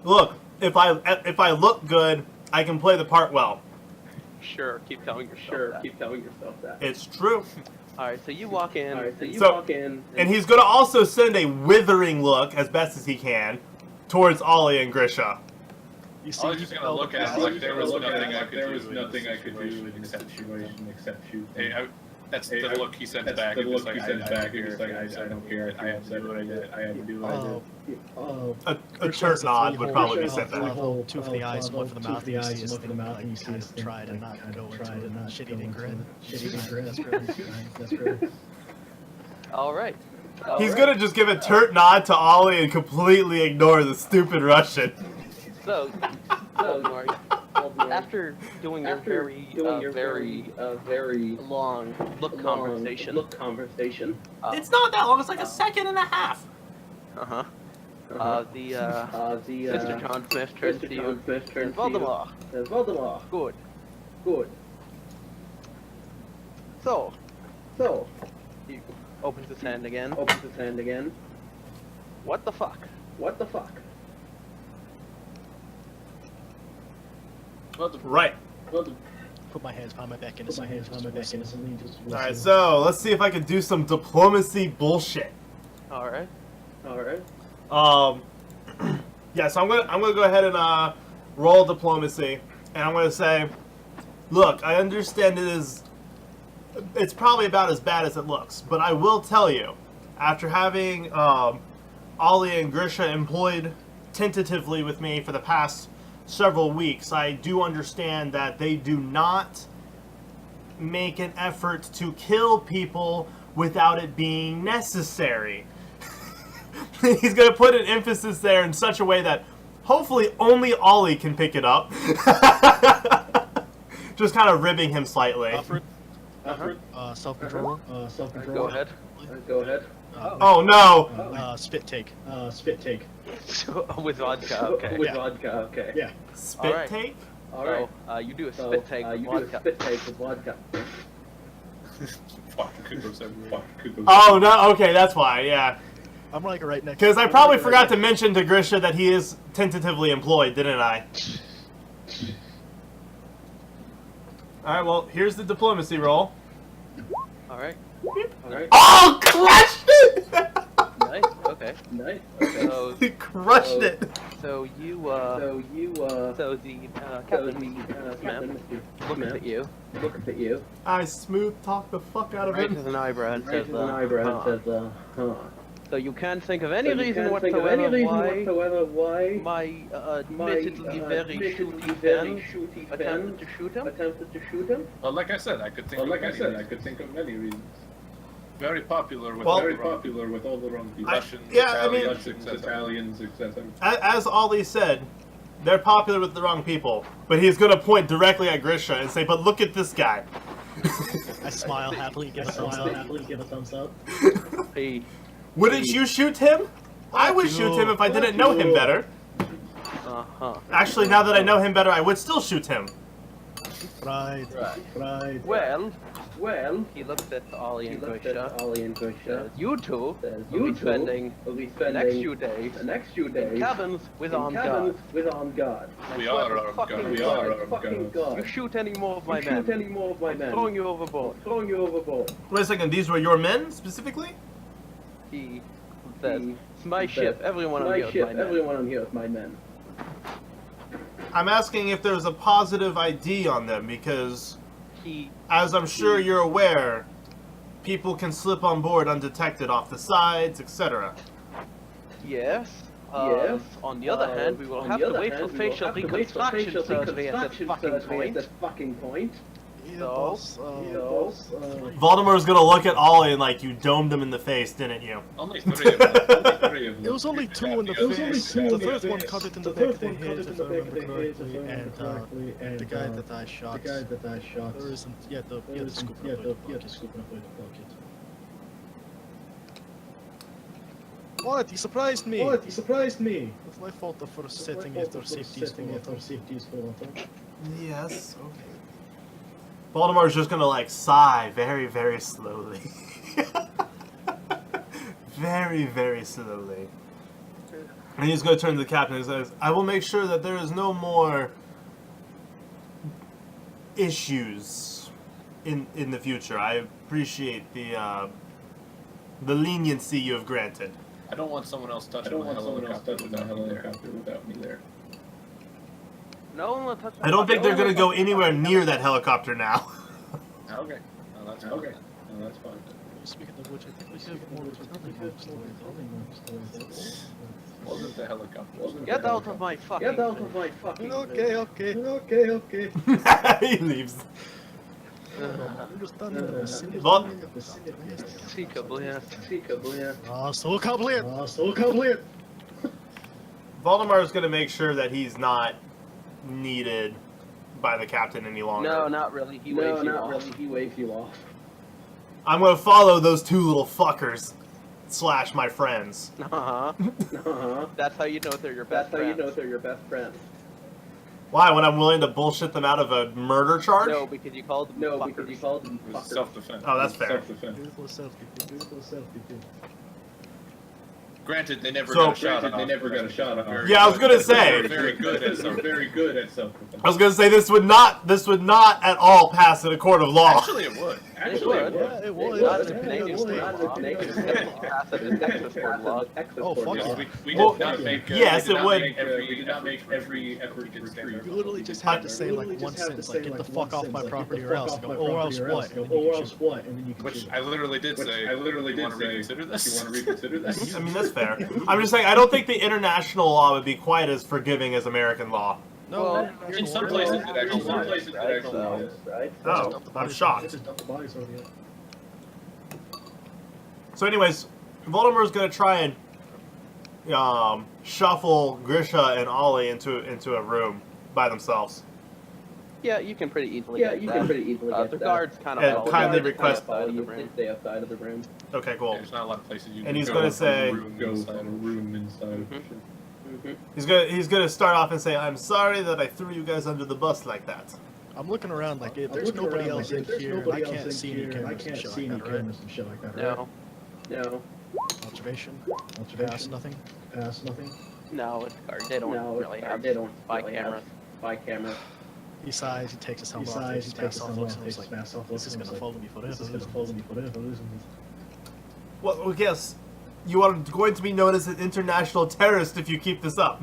Speaker 1: Look, if I look good, I can play the part well.
Speaker 2: Sure, keep telling yourself
Speaker 5: Sure,
Speaker 2: that.
Speaker 5: keep telling yourself that.
Speaker 1: It's true.
Speaker 2: Alright, so you walk in.
Speaker 5: Alright, so you
Speaker 1: So-
Speaker 5: walk in.
Speaker 1: And he's going to also send a withering look, as best as he can, towards Ollie and Grisha.
Speaker 3: You see,
Speaker 4: I was just gonna look at it like there was nothing I could
Speaker 5: there was
Speaker 4: do
Speaker 5: nothing I
Speaker 4: in
Speaker 5: could
Speaker 4: this
Speaker 5: do in this
Speaker 4: situation
Speaker 5: situation except shoot.
Speaker 4: Hey, that's the look he sent
Speaker 5: That's
Speaker 4: back.
Speaker 5: the
Speaker 4: It was
Speaker 5: look
Speaker 4: like,
Speaker 5: he sent
Speaker 4: I
Speaker 5: back.
Speaker 4: don't care.
Speaker 5: It's like,
Speaker 4: I don't care. I have to do what I did. I have to do what I did.
Speaker 5: Oh,
Speaker 1: A turret nod would probably be sent back.
Speaker 3: Two for the eyes, one for the mouth,
Speaker 5: Two
Speaker 3: and
Speaker 5: for
Speaker 3: you
Speaker 5: the
Speaker 3: see
Speaker 5: eyes,
Speaker 3: his
Speaker 5: one for the
Speaker 3: thing,
Speaker 5: mouth,
Speaker 3: like,
Speaker 5: and you see
Speaker 3: kind
Speaker 5: his
Speaker 3: of
Speaker 5: thing,
Speaker 3: try to
Speaker 5: like,
Speaker 3: not
Speaker 5: kind
Speaker 3: go
Speaker 5: of
Speaker 3: into
Speaker 5: try to
Speaker 3: a
Speaker 5: not
Speaker 3: shit
Speaker 5: go
Speaker 3: eating
Speaker 5: into
Speaker 3: grin.
Speaker 5: a shit eating grin. That's great.
Speaker 2: Alright.
Speaker 1: He's going to just give a turret nod to Ollie and completely ignore the stupid Russian.
Speaker 2: So, Voldemort, after doing your very long look conversation.
Speaker 5: Look conversation.
Speaker 1: It's not that long, it's like a second and a half.
Speaker 2: Uh-huh. The
Speaker 5: Mr.
Speaker 2: Mr. John Smith turns to you.
Speaker 5: John Smith
Speaker 2: And
Speaker 5: turns to
Speaker 2: Voldemort,
Speaker 5: you. Voldemort.
Speaker 2: good.
Speaker 5: Good.
Speaker 2: So,
Speaker 5: So,
Speaker 2: He opens his hand again.
Speaker 5: opens his hand again.
Speaker 2: What the fuck?
Speaker 5: What the fuck?
Speaker 4: What the
Speaker 1: Right.
Speaker 4: what the
Speaker 3: Put my hands behind my back
Speaker 5: Put my
Speaker 3: innocently.
Speaker 5: hands on my back innocently.
Speaker 1: Alright, so let's see if I can do some diplomacy bullshit.
Speaker 2: Alright.
Speaker 5: Alright.
Speaker 1: Yeah, so I'm gonna go ahead and roll diplomacy, and I'm gonna say, look, I understand it's probably about as bad as it looks, but I will tell you, after having Ollie and Grisha employed tentatively with me for the past several weeks, I do understand that they do not make an effort to kill people without it being necessary. He's going to put an emphasis there in such a way that hopefully only Ollie can pick it up. Just kind of ribbing him slightly.
Speaker 3: Alfred,
Speaker 5: Self-control. Self-control.
Speaker 2: Go ahead.
Speaker 5: Go ahead.
Speaker 1: Oh no!
Speaker 3: spit take.
Speaker 5: Spit take.
Speaker 2: With vodka, okay.
Speaker 5: With
Speaker 3: Yeah.
Speaker 5: vodka, okay.
Speaker 3: Yeah.
Speaker 1: Spit
Speaker 2: Alright.
Speaker 1: take?
Speaker 5: Alright.
Speaker 2: So, you do a
Speaker 5: So,
Speaker 2: spit take with
Speaker 5: you do a
Speaker 2: vodka.
Speaker 5: spit take with vodka.
Speaker 4: fuck could go everywhere. Fuck could go
Speaker 1: Oh no, okay, that's why, yeah.
Speaker 3: I'm like right next.
Speaker 1: Because I probably forgot to mention to Grisha that he is tentatively employed, didn't I? Alright, well, here's the diplomacy roll.
Speaker 2: Alright.
Speaker 5: Alright.
Speaker 1: Oh, crushed it!
Speaker 2: Nice, okay.
Speaker 5: Nice. Okay.
Speaker 2: So,
Speaker 1: He crushed
Speaker 5: So-
Speaker 1: it!
Speaker 2: so the captain,
Speaker 5: Captain,
Speaker 2: looks at you,
Speaker 5: looks at you,
Speaker 1: I smooth talk the fuck out of
Speaker 2: raises
Speaker 1: him.
Speaker 2: an eyebrow and says,
Speaker 5: raises an eyebrow and
Speaker 2: huh.
Speaker 5: says, huh.
Speaker 2: So you can't think of any
Speaker 5: So you
Speaker 2: reason
Speaker 5: can't think of
Speaker 2: whatsoever
Speaker 5: any reason
Speaker 2: why
Speaker 5: whatsoever why
Speaker 2: my
Speaker 5: my
Speaker 2: admittedly very
Speaker 5: admittedly
Speaker 2: shooty
Speaker 5: very
Speaker 2: fan
Speaker 5: shooty
Speaker 2: attempted
Speaker 5: fan
Speaker 2: to shoot him.
Speaker 5: attempted to shoot him.
Speaker 4: Well, like I said, I could think of many reasons. Very popular with
Speaker 1: Well-
Speaker 4: all the wrong people.
Speaker 1: I-
Speaker 4: Russians,
Speaker 1: yeah, I mean-
Speaker 4: Italians, etc.
Speaker 1: As Ollie said, they're popular with the wrong people. But he's gonna point directly at Grisha and say, but look at this guy.
Speaker 3: I smile happily, give a thumbs
Speaker 5: Smile
Speaker 3: up.
Speaker 5: happily, give a thumbs up.
Speaker 2: Hey,
Speaker 1: Wouldn't you shoot him? I would shoot him if I didn't know him better.
Speaker 2: uh-huh.
Speaker 1: Actually, now that I know him better, I would still shoot him.
Speaker 3: Right.
Speaker 5: Right.
Speaker 2: Well, he looked at Ollie
Speaker 5: he
Speaker 2: and
Speaker 5: looked
Speaker 2: Grisha.
Speaker 5: at Ollie and
Speaker 2: Says,
Speaker 5: Grisha.
Speaker 2: you two
Speaker 5: Says,
Speaker 2: will
Speaker 5: you
Speaker 2: be
Speaker 5: two
Speaker 2: spending
Speaker 5: will be
Speaker 2: the next few
Speaker 5: spending
Speaker 2: days
Speaker 5: the next few
Speaker 2: in
Speaker 5: days
Speaker 2: cabins with
Speaker 5: in
Speaker 2: armed
Speaker 5: cabins
Speaker 2: guards.
Speaker 5: with armed guards.
Speaker 2: And
Speaker 4: We
Speaker 2: swear
Speaker 4: are
Speaker 2: to
Speaker 4: armed
Speaker 2: fucking
Speaker 4: guards. We
Speaker 2: God,
Speaker 4: are armed
Speaker 5: Fucking
Speaker 4: guards.
Speaker 2: You
Speaker 5: God.
Speaker 2: shoot any more of my
Speaker 5: You
Speaker 2: men,
Speaker 5: shoot any more of my men.
Speaker 2: throwing you overboard.
Speaker 5: Throwing you overboard.
Speaker 1: Wait a second, these were your men, specifically?
Speaker 2: He says,
Speaker 5: He
Speaker 2: it's my
Speaker 5: says,
Speaker 2: ship, everyone on
Speaker 5: My
Speaker 2: here is
Speaker 5: ship,
Speaker 2: my men.
Speaker 5: everyone on here is my men.
Speaker 1: I'm asking if there's a positive ID on them, because,
Speaker 2: He,
Speaker 1: as I'm sure you're aware, people can slip on board undetected off the sides, etc.
Speaker 2: yes.
Speaker 5: Yes.
Speaker 2: On the other hand, we will have to wait for facial reconstruction surgery at this fucking point.
Speaker 5: point.
Speaker 3: Yeah,
Speaker 2: So,
Speaker 3: boss.
Speaker 1: Voldemort's gonna look at Ollie and like, you domed him in the face, didn't you?
Speaker 4: Only three of them.
Speaker 3: It was only two in the
Speaker 4: Yeah,
Speaker 3: face.
Speaker 5: two in
Speaker 3: The
Speaker 5: the
Speaker 3: third one
Speaker 5: face.
Speaker 3: cut it in the
Speaker 5: The
Speaker 3: back of
Speaker 5: third
Speaker 3: the
Speaker 5: one cut
Speaker 3: head,
Speaker 5: it
Speaker 3: if
Speaker 5: in
Speaker 3: I
Speaker 5: the back of
Speaker 3: remember
Speaker 5: the head, if I
Speaker 3: correctly,
Speaker 5: remember
Speaker 3: and
Speaker 5: correctly, and
Speaker 3: the guy that I shot.
Speaker 5: the guy that I shot.
Speaker 3: There isn't. Yeah, the scoop.
Speaker 5: Yeah, the scoop in the pocket.
Speaker 3: What? He surprised me.
Speaker 5: What? He surprised me.
Speaker 3: It's my fault for setting after safety is
Speaker 5: Setting
Speaker 3: full.
Speaker 5: after safety is full.
Speaker 1: Yes, okay. Voldemort's just gonna like sigh very, very slowly. Very, very slowly. And he's gonna turn to the captain and says, I will make sure that there is no more issues in the future. I appreciate the leniency you have granted.
Speaker 4: I don't want someone else touching my helicopter without me there.
Speaker 2: no one will touch
Speaker 1: I don't think they're gonna go anywhere near that helicopter now.
Speaker 4: Okay. No, that's fine. Okay. No, that's fine.
Speaker 3: Speaking of which, I think we have more to
Speaker 4: Wasn't the helicopter?
Speaker 2: Get out of my fucking
Speaker 5: Get out of my fucking.
Speaker 3: Okay.
Speaker 5: Okay.
Speaker 1: He leaves.
Speaker 3: What?
Speaker 2: Seeker, blast.
Speaker 3: So complete.
Speaker 5: So complete.
Speaker 1: Voldemort's gonna make sure that he's not needed by the captain any longer.
Speaker 2: No, not really. He waves you off.
Speaker 5: He waves you off.
Speaker 1: I'm gonna follow those two little fuckers / my friends.
Speaker 2: Uh-huh.
Speaker 5: Uh-huh.
Speaker 2: That's how you know they're your
Speaker 5: That's
Speaker 2: best
Speaker 5: how you
Speaker 2: friends.
Speaker 5: know they're your best friends.
Speaker 1: Why? When I'm willing to bullshit them out of a murder charge?
Speaker 2: No, because you called them fuckers.
Speaker 5: because you called them
Speaker 4: It was
Speaker 5: fuckers.
Speaker 4: self-defense.
Speaker 1: Oh, that's fair.
Speaker 4: Self-defense.
Speaker 3: Beautiful self-defense.
Speaker 4: Granted, they never
Speaker 1: So-
Speaker 4: got a shot off. They never got a shot off.
Speaker 1: Yeah, I was gonna say.
Speaker 4: They're very good at self. Very good at self-defense.
Speaker 1: I was gonna say this would not at all pass in a court of law.
Speaker 4: Actually, it would.
Speaker 2: Actually,
Speaker 3: Yeah, it was.
Speaker 2: Not
Speaker 3: It's
Speaker 2: as a
Speaker 3: a
Speaker 2: Canadian
Speaker 3: state
Speaker 2: state
Speaker 3: law.
Speaker 2: law. It's definitely passed as a Texas court law.
Speaker 3: Oh, fuck
Speaker 4: Yes,
Speaker 3: yeah.
Speaker 4: we
Speaker 1: Well,
Speaker 4: did not make.
Speaker 1: yes,
Speaker 4: we did
Speaker 1: it
Speaker 4: not
Speaker 1: would.
Speaker 4: Make we did not make every effort to stand
Speaker 3: You literally just have to say like one sentence, like get the fuck off my property or else. Go, or else what? And then you can shoot.
Speaker 5: And then you can
Speaker 4: Which
Speaker 5: shoot.
Speaker 4: I literally did say. I literally did say. Reconsider this? You want to reconsider this?
Speaker 1: I mean, that's fair. I'm just saying, I don't think the international law would be quite as forgiving as American law.
Speaker 3: No,
Speaker 2: Well,
Speaker 4: In some places, it actually is.
Speaker 5: Right?
Speaker 1: Oh, I'm shocked.
Speaker 5: Just dump the bodies over the
Speaker 1: So anyways, Voldemar's gonna try and shuffle Grisha and Ollie into a room by themselves.
Speaker 2: Yeah, you can pretty easily
Speaker 5: Yeah,
Speaker 2: get
Speaker 5: you
Speaker 2: that.
Speaker 5: can pretty easily get
Speaker 2: The
Speaker 5: that.
Speaker 2: guards kind
Speaker 1: And
Speaker 2: of
Speaker 1: kindly request-
Speaker 2: outside of the room.
Speaker 5: Stay outside of the room.
Speaker 1: Okay, cool.
Speaker 4: There's not a lot of places you
Speaker 1: And
Speaker 4: can
Speaker 1: he's
Speaker 4: go
Speaker 1: gonna
Speaker 4: from
Speaker 1: say-
Speaker 4: a room inside.
Speaker 1: He's gonna start off and say, "I'm sorry that I threw you guys under the bus like that."
Speaker 3: I'm looking around like if there's nobody else in here, I can't see any cameras and shit like that, right?
Speaker 5: and shit like that,
Speaker 2: No,
Speaker 5: No.
Speaker 3: Observation.
Speaker 5: Observation.
Speaker 3: Pass, nothing.
Speaker 5: Pass, nothing.
Speaker 2: no, it's guards. They don't really have
Speaker 5: They don't
Speaker 2: spy
Speaker 5: really
Speaker 2: cameras.
Speaker 5: Spy camera.
Speaker 3: He sighs, he takes his helmet off, takes his mask off, looks, and he's like, this is gonna follow me forever.
Speaker 5: This is gonna follow me forever.
Speaker 1: Well, yes, you are going to be known as an international terrorist if you keep this up.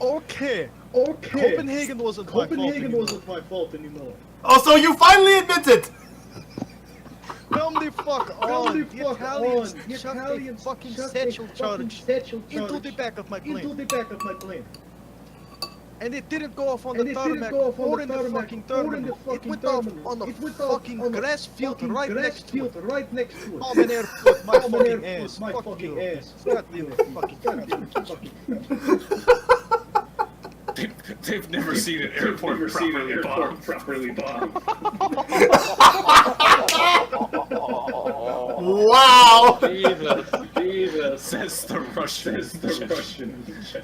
Speaker 3: Okay.
Speaker 5: Okay.
Speaker 3: Copenhagen wasn't my fault.
Speaker 5: Copenhagen wasn't my fault anymore.
Speaker 1: Oh, so you finally admit it!
Speaker 3: Come the fuck
Speaker 5: Come
Speaker 3: on!
Speaker 5: the
Speaker 3: The
Speaker 5: fuck
Speaker 3: Italians
Speaker 5: on. The
Speaker 3: chucked a
Speaker 5: Italians
Speaker 3: fucking
Speaker 5: chucked
Speaker 3: satchel
Speaker 5: a fucking
Speaker 3: charge
Speaker 5: satchel
Speaker 3: into
Speaker 5: charge
Speaker 3: the back of my
Speaker 5: into
Speaker 3: plane.
Speaker 5: the back of my plane.
Speaker 3: And it didn't go off on
Speaker 5: And
Speaker 3: the
Speaker 5: it didn't
Speaker 3: tarmac
Speaker 5: go off on
Speaker 3: or
Speaker 5: the
Speaker 3: in the
Speaker 5: tarmac
Speaker 3: fucking
Speaker 5: or in the
Speaker 3: terminal. It
Speaker 5: fucking
Speaker 3: went off
Speaker 5: terminal.
Speaker 3: on the
Speaker 5: It went off
Speaker 3: fucking
Speaker 5: on the
Speaker 3: grass field
Speaker 5: fucking
Speaker 3: right
Speaker 5: grass
Speaker 3: next to
Speaker 5: field
Speaker 3: it.
Speaker 5: right next to it.
Speaker 3: Common airport, my
Speaker 5: Common
Speaker 3: fucking
Speaker 5: airport,
Speaker 3: ass.
Speaker 5: my
Speaker 3: Fuck
Speaker 5: fucking
Speaker 3: you.
Speaker 5: ass.
Speaker 3: God damn it, fucking
Speaker 5: God damn it, fucking.
Speaker 4: They've never seen an airport properly bombed.
Speaker 1: Wow!
Speaker 2: Jesus.
Speaker 4: Says the Russian.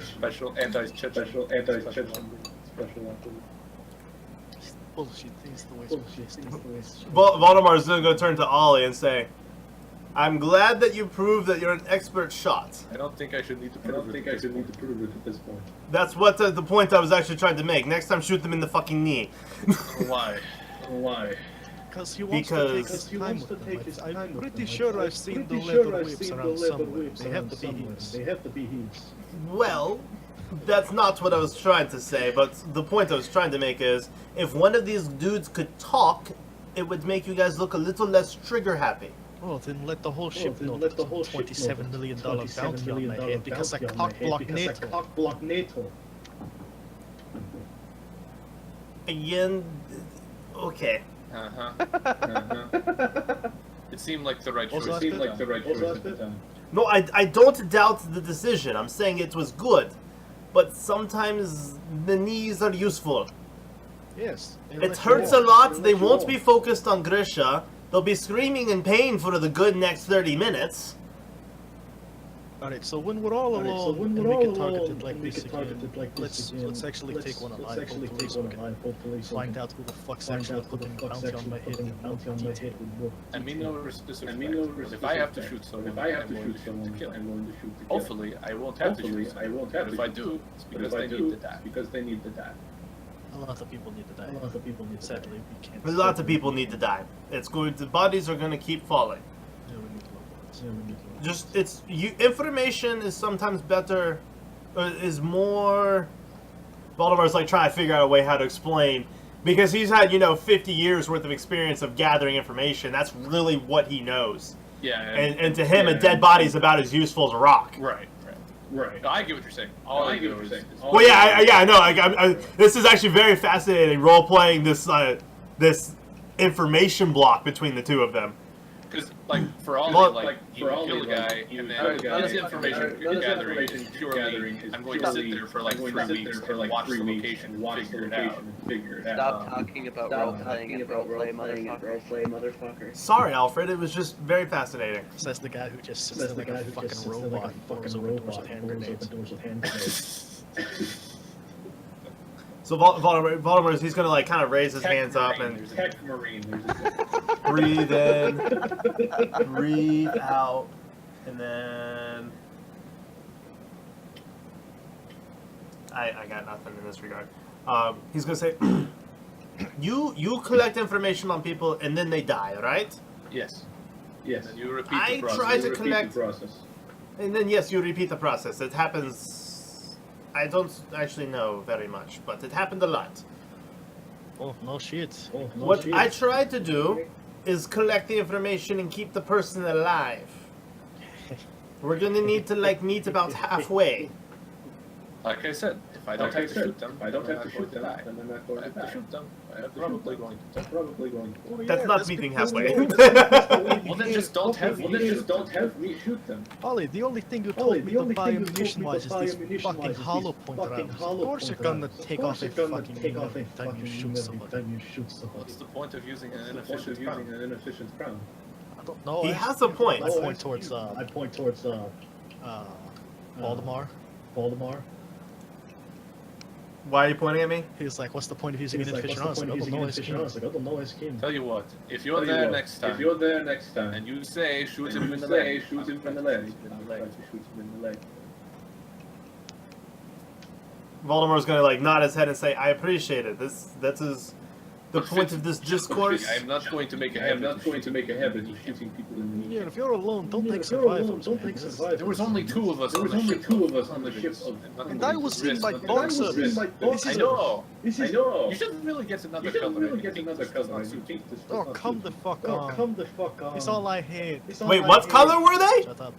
Speaker 4: Special anti-Chechen.
Speaker 3: Bullshit, things the way it's
Speaker 1: Voldemar's then going to turn to Ollie and say, "I'm glad that you proved that you're an expert shot."
Speaker 4: I don't think I should need to prove it at this point.
Speaker 1: That's what the point I was actually trying to make. Next time, shoot them in the fucking knee.
Speaker 4: Why?
Speaker 3: Because he wants
Speaker 1: Because
Speaker 3: to take his time with them. I'm pretty
Speaker 5: Like,
Speaker 3: sure I've seen the leather whips around somewhere. They have to be his.
Speaker 5: They have to be his.
Speaker 1: Well, that's not what I was trying to say, but the point I was trying to make is, if one of these dudes could talk, it would make you guys look a little less trigger happy.
Speaker 3: Well, then let the whole ship
Speaker 5: then
Speaker 3: know
Speaker 5: let the
Speaker 3: that
Speaker 5: whole
Speaker 3: there's
Speaker 5: ship know
Speaker 3: $27 million
Speaker 5: $27
Speaker 3: bounty on my head because I
Speaker 5: bounty on my head
Speaker 3: cock-blocked
Speaker 5: because I
Speaker 3: NATO.
Speaker 5: cock-blocked NATO.
Speaker 1: Again, okay.
Speaker 4: It seemed like the right choice.
Speaker 3: Also,
Speaker 4: It seemed like the right choice
Speaker 5: Also,
Speaker 4: at the time.
Speaker 1: No, I don't doubt the decision. I'm saying it was good. But sometimes the knees are useful.
Speaker 3: Yes.
Speaker 1: It hurts a lot. They won't be focused on Grisha. They'll be screaming in pain for the good next 30 minutes.
Speaker 3: Alright, so when we're all alone and we get targeted like this again, let's actually take one alive, hopefully, so we can find out who the fuck's actually putting a bounty on my head and what detail.
Speaker 4: I mean no disrespect. But if I have to shoot someone, I'm willing to shoot to kill. Hopefully, I won't have to shoot someone. But if I do, it's because they need to die.
Speaker 3: A lot of people need to die. Sadly, we can't.
Speaker 1: A lot of people need to die. The bodies are going to keep falling.
Speaker 3: Yeah, we need loved ones.
Speaker 1: Just information is sometimes better, is more. Baltimore's like trying to figure out a way how to explain, because he's had 50 years worth of experience of gathering information. That's really what he knows.
Speaker 4: Yeah.
Speaker 1: And to him, a dead body is about as useful as a rock.
Speaker 4: Right. No, I get what you're saying. All I get what you're saying.
Speaker 1: Well, yeah, I know. This is actually very fascinating role playing this information block between the two of them.
Speaker 4: Because, for all you kill a guy, and then his information gathering is purely, I'm going to sit there for 3 weeks and watch the location and figure it out.
Speaker 2: Stop talking about role-playing and role-play, motherfucker.
Speaker 1: Sorry, Alfred. It was just very fascinating.
Speaker 3: Says the guy who just sits there like a fucking robot and throws open doors with hand grenades.
Speaker 1: So Voldemort, he's gonna like kind of raise his hands up and
Speaker 4: There's a tech marine.
Speaker 1: breathe in, breathe out, and then I got nothing in this regard. He's gonna say, you collect information on people and then they die, right?
Speaker 4: Yes. Yes. And you repeat
Speaker 1: I
Speaker 4: the process.
Speaker 1: try to collect,
Speaker 4: the process.
Speaker 1: and then yes, you repeat the process. It happens. I don't actually know very much, but it happened a lot.
Speaker 3: Oh, no shit. Oh, no
Speaker 1: What
Speaker 3: shit.
Speaker 1: I try to do is collect the information and keep the person alive. We're gonna need to like meet about halfway.
Speaker 4: Like I said, if I don't have to shoot them, then I'm not going to die. If I have to shoot them, I'm probably going to die.
Speaker 1: That's not meeting halfway.
Speaker 4: Well, then just don't have me shoot them.
Speaker 3: Ollie, the only thing you told me to buy ammunition-wise is this fucking hollow point rounds. Of course you're gonna take off a fucking minute every time you shoot somebody.
Speaker 4: What's the point of using an inefficient round?
Speaker 3: I don't know.
Speaker 1: He
Speaker 3: actually.
Speaker 1: has a point.
Speaker 3: I point towards Voldemort.
Speaker 1: Why are you pointing at me?
Speaker 3: He's like, what's the point of using an inefficient round? I don't know his scheme.
Speaker 4: Tell you what, if you're there next time, and you say shoot him in the leg,
Speaker 1: Voldemort's gonna like nod his head and say, "I appreciate it. That is the point of this discourse."
Speaker 4: I'm not going to make a habit of shooting people in the knee.
Speaker 3: Yeah, if you're alone, don't take survivors.
Speaker 4: There was only two of us on the ship.
Speaker 3: And I was in my boxers.
Speaker 4: I know. You should really get another color.
Speaker 3: Oh, come the fuck on. It's all I hate.
Speaker 1: Wait, what color were they?
Speaker 3: Shut up.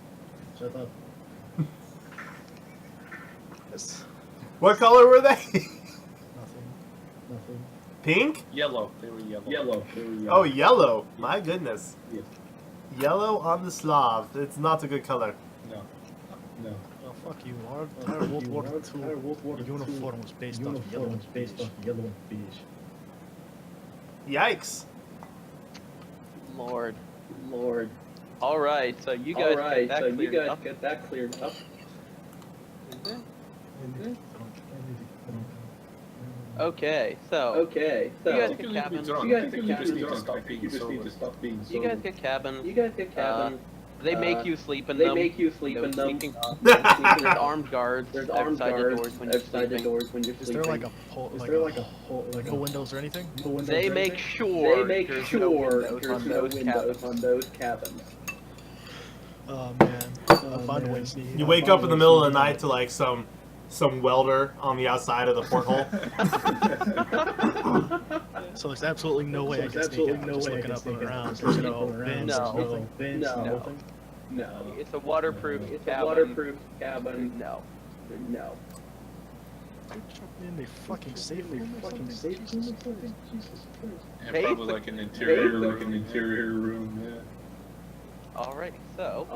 Speaker 3: Yes.
Speaker 1: What color were they?
Speaker 3: Nothing.
Speaker 1: Pink?
Speaker 4: Yellow. They were yellow.
Speaker 1: Oh, yellow. My goodness.
Speaker 4: Yes.
Speaker 1: Yellow on the Slav. It's not a good color.
Speaker 4: No.
Speaker 3: Oh, fuck you. Our entire World War II uniform was based on yellow and beige.
Speaker 1: Yikes.
Speaker 2: Lord. All right, so you guys get that cleared up. Okay, so you guys get cabins. You guys get cabins. They make you sleep in them. There's armed guards. Outside the doors when you're sleeping.
Speaker 3: Is there like no windows or anything?
Speaker 2: They make sure there's no windows on those cabins.
Speaker 3: Oh man, I found a way to sneak.
Speaker 1: You wake up in the middle of the night to like some welder on the outside of the porthole.
Speaker 3: So there's absolutely no way I can sneak in. I'm just looking up and around. There's no bins,
Speaker 2: No. It's a waterproof cabin. No.
Speaker 3: In the fucking safe room. Jesus Christ.
Speaker 4: Yeah, probably like an interior room. Yeah.
Speaker 2: Alrighty, so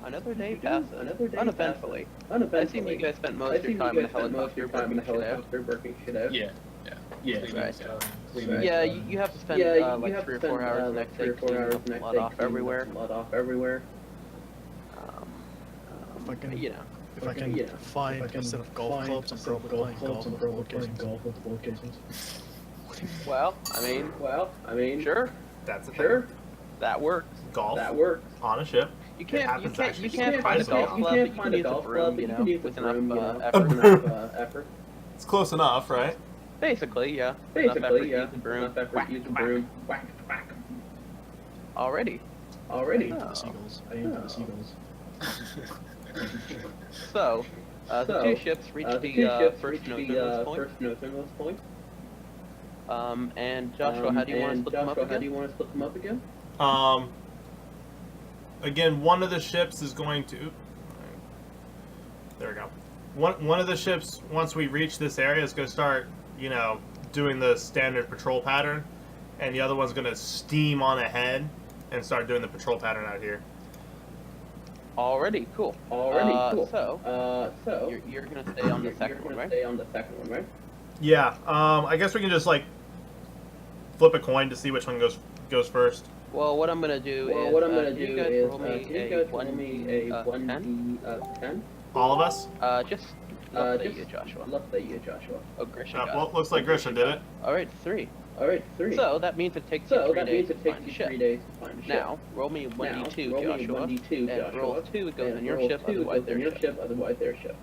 Speaker 2: another day passes uneventfully. I seem you guys spent most of your time in the helicopter working shit out.
Speaker 4: Yeah.
Speaker 2: Right.
Speaker 4: Cleaning
Speaker 2: Yeah, you have to spend like 3 or 4 hours the next day cleaning up a lot off everywhere.
Speaker 3: If I can find instead of golf clubs, I'm probably playing golf with locations.
Speaker 2: Well, I mean, sure,
Speaker 1: That's a thing.
Speaker 2: that works.
Speaker 1: Golf on a ship.
Speaker 2: You can't
Speaker 1: happens actually.
Speaker 2: find a golf club. You can use a broom, with enough effort.
Speaker 1: It's close enough, right?
Speaker 2: Basically, yeah. Enough effort to use a broom. Whack. Already.
Speaker 3: The seagulls. I aim for the seagulls.
Speaker 2: So, the two ships reached the first northernmost point. And Joshua, how do you want to split them up again?
Speaker 1: Again, one of the ships is going to. There we go. One of the ships, once we reach this area, is going to start, doing the standard patrol pattern, and the other one's going to steam on ahead and start doing the patrol pattern out here.
Speaker 2: Already, cool. So, you're going to stay on the second one, right?
Speaker 1: Yeah. I guess we can just like flip a coin to see which one goes first.
Speaker 2: Well, what I'm gonna do is you guys roll me a 1d10.
Speaker 1: All of us?
Speaker 2: Just left that you, Joshua. Oh, Grisha got
Speaker 1: Well,
Speaker 2: it.
Speaker 1: looks like Grisha did it.
Speaker 2: Alright, 3. So that means it takes you 3 days to find the ship. Now, roll me 1d2, Joshua, and roll 2, it goes on your ship, otherwise their ship.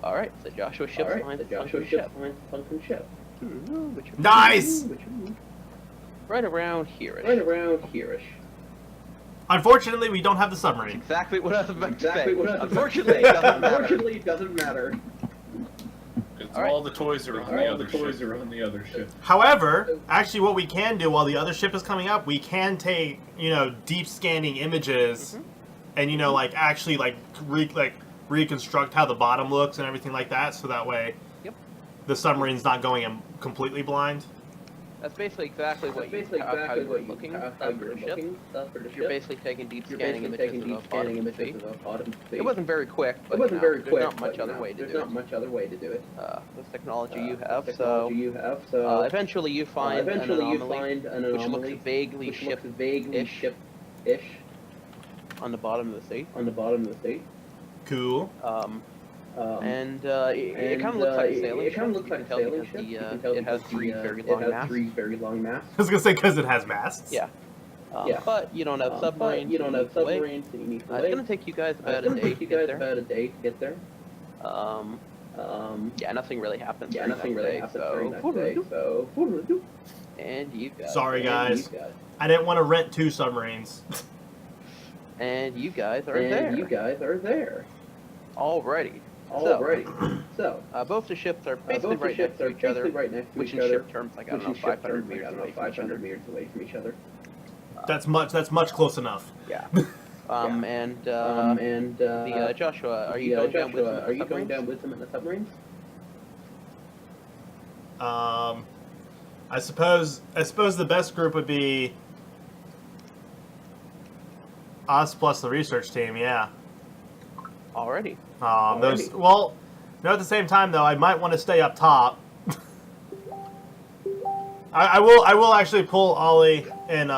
Speaker 2: Alright, so Joshua's ship finds the sunken ship.
Speaker 1: Nice!
Speaker 2: Right around here-ish.
Speaker 1: Unfortunately, we don't have the submarine.
Speaker 2: Exactly what I was about to say. Unfortunately, it doesn't matter.
Speaker 5: It doesn't matter.
Speaker 4: Because
Speaker 2: All right.
Speaker 4: all the toys are on the other ship.
Speaker 1: However, actually what we can do while the other ship is coming up, we can take, you know, deep scanning images and, you know, like, actually, like, reconstruct how the bottom looks and everything like that, so that way the submarine's not going in completely blind.
Speaker 2: That's basically exactly how you were looking for the ship. You're basically taking deep scanning images of the bottom. It wasn't very quick, but there's not much other way to do it. This technology you have, so eventually you find an anomaly which looks vaguely ship-ish on the bottom of the sea.
Speaker 1: Cool.
Speaker 2: And it kind of looks like a sailing ship. You can tell because it has three very long masts.
Speaker 1: I was gonna say because it has masts.
Speaker 2: Yeah. But you don't have submarines. You need to wait. It's gonna take you guys about a day to get there. Yeah, nothing really happens. So. And you guys.
Speaker 1: Sorry, guys. I didn't want to rent 2 submarines.
Speaker 2: And you guys are there. Alrighty. So, both the ships are basically right next to each other, which in ship terms, like, I don't know, 500 meters away from each other.
Speaker 1: That's much close enough.
Speaker 2: Yeah. Joshua, are you going down with them in the submarines?
Speaker 1: I suppose the best group would be us plus the research team, yeah.
Speaker 2: Already.
Speaker 1: Well, at the same time though, I might want to stay up top. I will actually pull Ollie and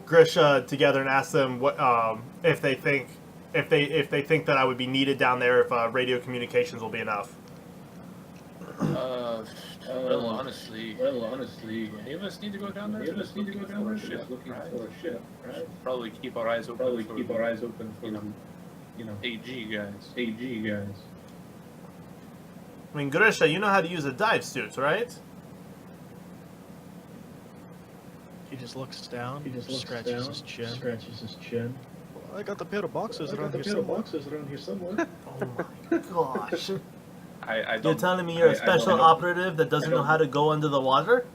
Speaker 1: Grisha together and ask them what if they think that I would be needed down there, if radio communications will be enough.
Speaker 4: Well, honestly, any of us need to go down there. Looking for a ship. Right? Probably keep our eyes open. For you know, AG guys.
Speaker 1: I mean, Grisha, you know how to use a dive suit, right?
Speaker 3: He just looks down, scratches his chin. Well, I got the pair of boxes around here somewhere.
Speaker 1: Oh my gosh.
Speaker 4: I don't,
Speaker 1: You're telling me you're a special operative that doesn't know how to go under the water?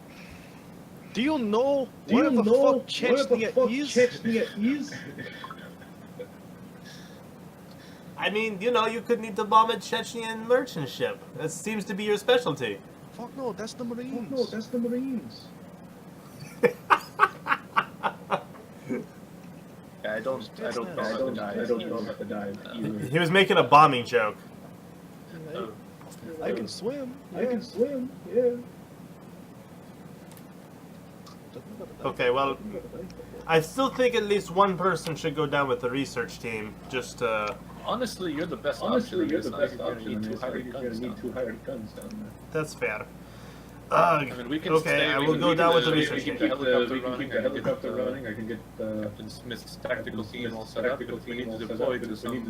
Speaker 3: Do you know where the fuck Chechnya is?
Speaker 1: I mean, you know, you could need to bomb a Chechen merchant ship. That seems to be your specialty.
Speaker 3: Fuck no, that's the Marines.
Speaker 4: I don't know about the dive either.
Speaker 1: He was making a bombing joke.
Speaker 3: I can swim. Yeah.
Speaker 1: Okay, well, I still think at least one person should go down with the research team, just to...
Speaker 4: Honestly, you're the best option. You're gonna need 2 hired guns down there.
Speaker 1: That's fair.
Speaker 4: I mean, we can stay.
Speaker 1: I will go down with the research
Speaker 4: We can
Speaker 1: team.
Speaker 4: keep the helicopter running. I can get Captain Smith's tactical team all set up. If we need to deploy to some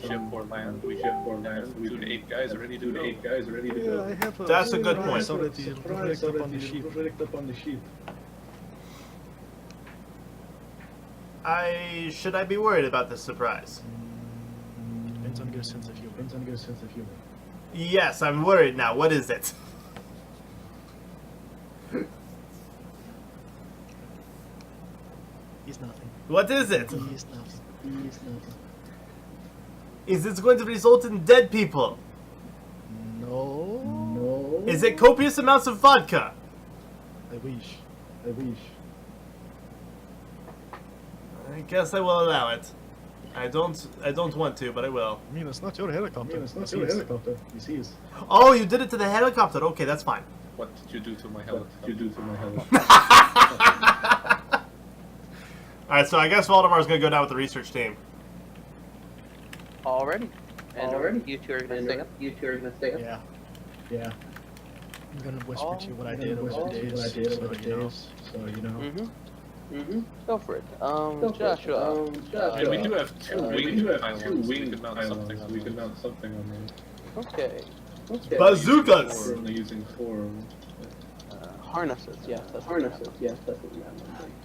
Speaker 4: ship or land, we 2 to 8 guys are ready to go.
Speaker 3: Yeah, I have a
Speaker 1: That's a good point.
Speaker 3: already rigged up on the ship.
Speaker 1: Should I be worried about this surprise?
Speaker 3: Depends on your sense of humor.
Speaker 1: Yes, I'm worried now. What is it?
Speaker 3: He's nothing.
Speaker 1: What is it?
Speaker 3: He's nothing.
Speaker 1: Is this going to result in dead people?
Speaker 3: No.
Speaker 1: Is it copious amounts of vodka?
Speaker 3: I wish.
Speaker 1: I guess I will allow it. I don't want to, but I will.
Speaker 3: I mean, it's not your helicopter. He sees.
Speaker 1: Oh, you did it to the helicopter. Okay, that's fine.
Speaker 4: What did you do to my helicopter?
Speaker 1: Alright, so I guess Valdemar's gonna go down with the research team.
Speaker 2: Already. And
Speaker 6: Alrighty.
Speaker 2: you two are gonna stay up.
Speaker 6: You two are gonna stay up.
Speaker 5: Yeah. Yeah.
Speaker 3: I'm gonna whisper to you what I
Speaker 5: I'm
Speaker 3: did
Speaker 5: gonna
Speaker 3: over
Speaker 5: whisper
Speaker 3: the
Speaker 5: to you
Speaker 3: days.
Speaker 5: what I did
Speaker 3: so
Speaker 5: over the
Speaker 3: you know.
Speaker 5: days, so you know.
Speaker 2: Mm-hmm. Go for it.
Speaker 6: Go for it.
Speaker 2: Joshua.
Speaker 4: And we do have two
Speaker 6: we
Speaker 4: wing
Speaker 6: do have
Speaker 4: pylons.
Speaker 6: two
Speaker 4: We
Speaker 6: wing
Speaker 4: could mount
Speaker 6: pylons,
Speaker 4: something on
Speaker 6: we could
Speaker 4: them.
Speaker 6: mount something on them.
Speaker 2: Okay.
Speaker 6: Okay.
Speaker 1: Bazookas!
Speaker 6: We're only using 4
Speaker 2: Harnesses. Yes, that's what we have.
Speaker 6: harnesses. Yes, that's what we have.